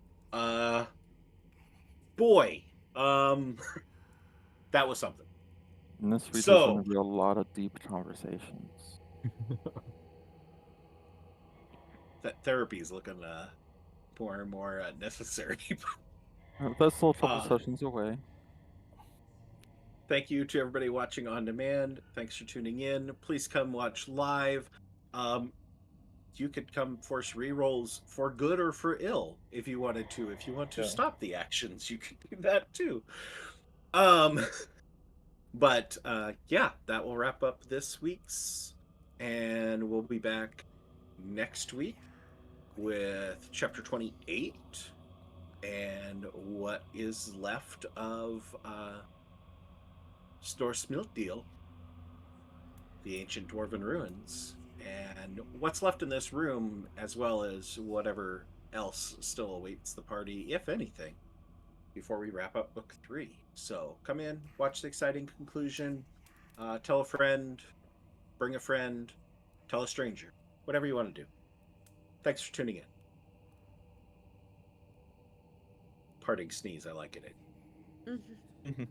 Speaker 5: Boy, that was something.
Speaker 3: And this week
Speaker 5: So,
Speaker 3: there's going to be a lot of deep conversations.
Speaker 5: That therapy is looking
Speaker 1: more and more necessary.
Speaker 3: That's still a couple
Speaker 1: Uh,
Speaker 3: sessions away.
Speaker 1: Thank you to everybody watching on demand. Thanks for tuning in. Please come watch live. You could come force rerolls for good or for ill if you wanted to. If you want to
Speaker 12: Yeah.
Speaker 1: stop the actions, you can do that too. Um, but yeah, that will wrap up this week's, and we'll be back next week with chapter 28 and what is left of Stor's Milk Deal, the ancient dwarven ruins, and what's left in this room, as well as whatever else still awaits the party, if anything, before we wrap up book 3. So come in, watch the exciting conclusion, tell a friend, bring a friend, tell a stranger, whatever you want to do. Thanks for tuning in. Parting sneeze, I like it.
Speaker 2: Mhm.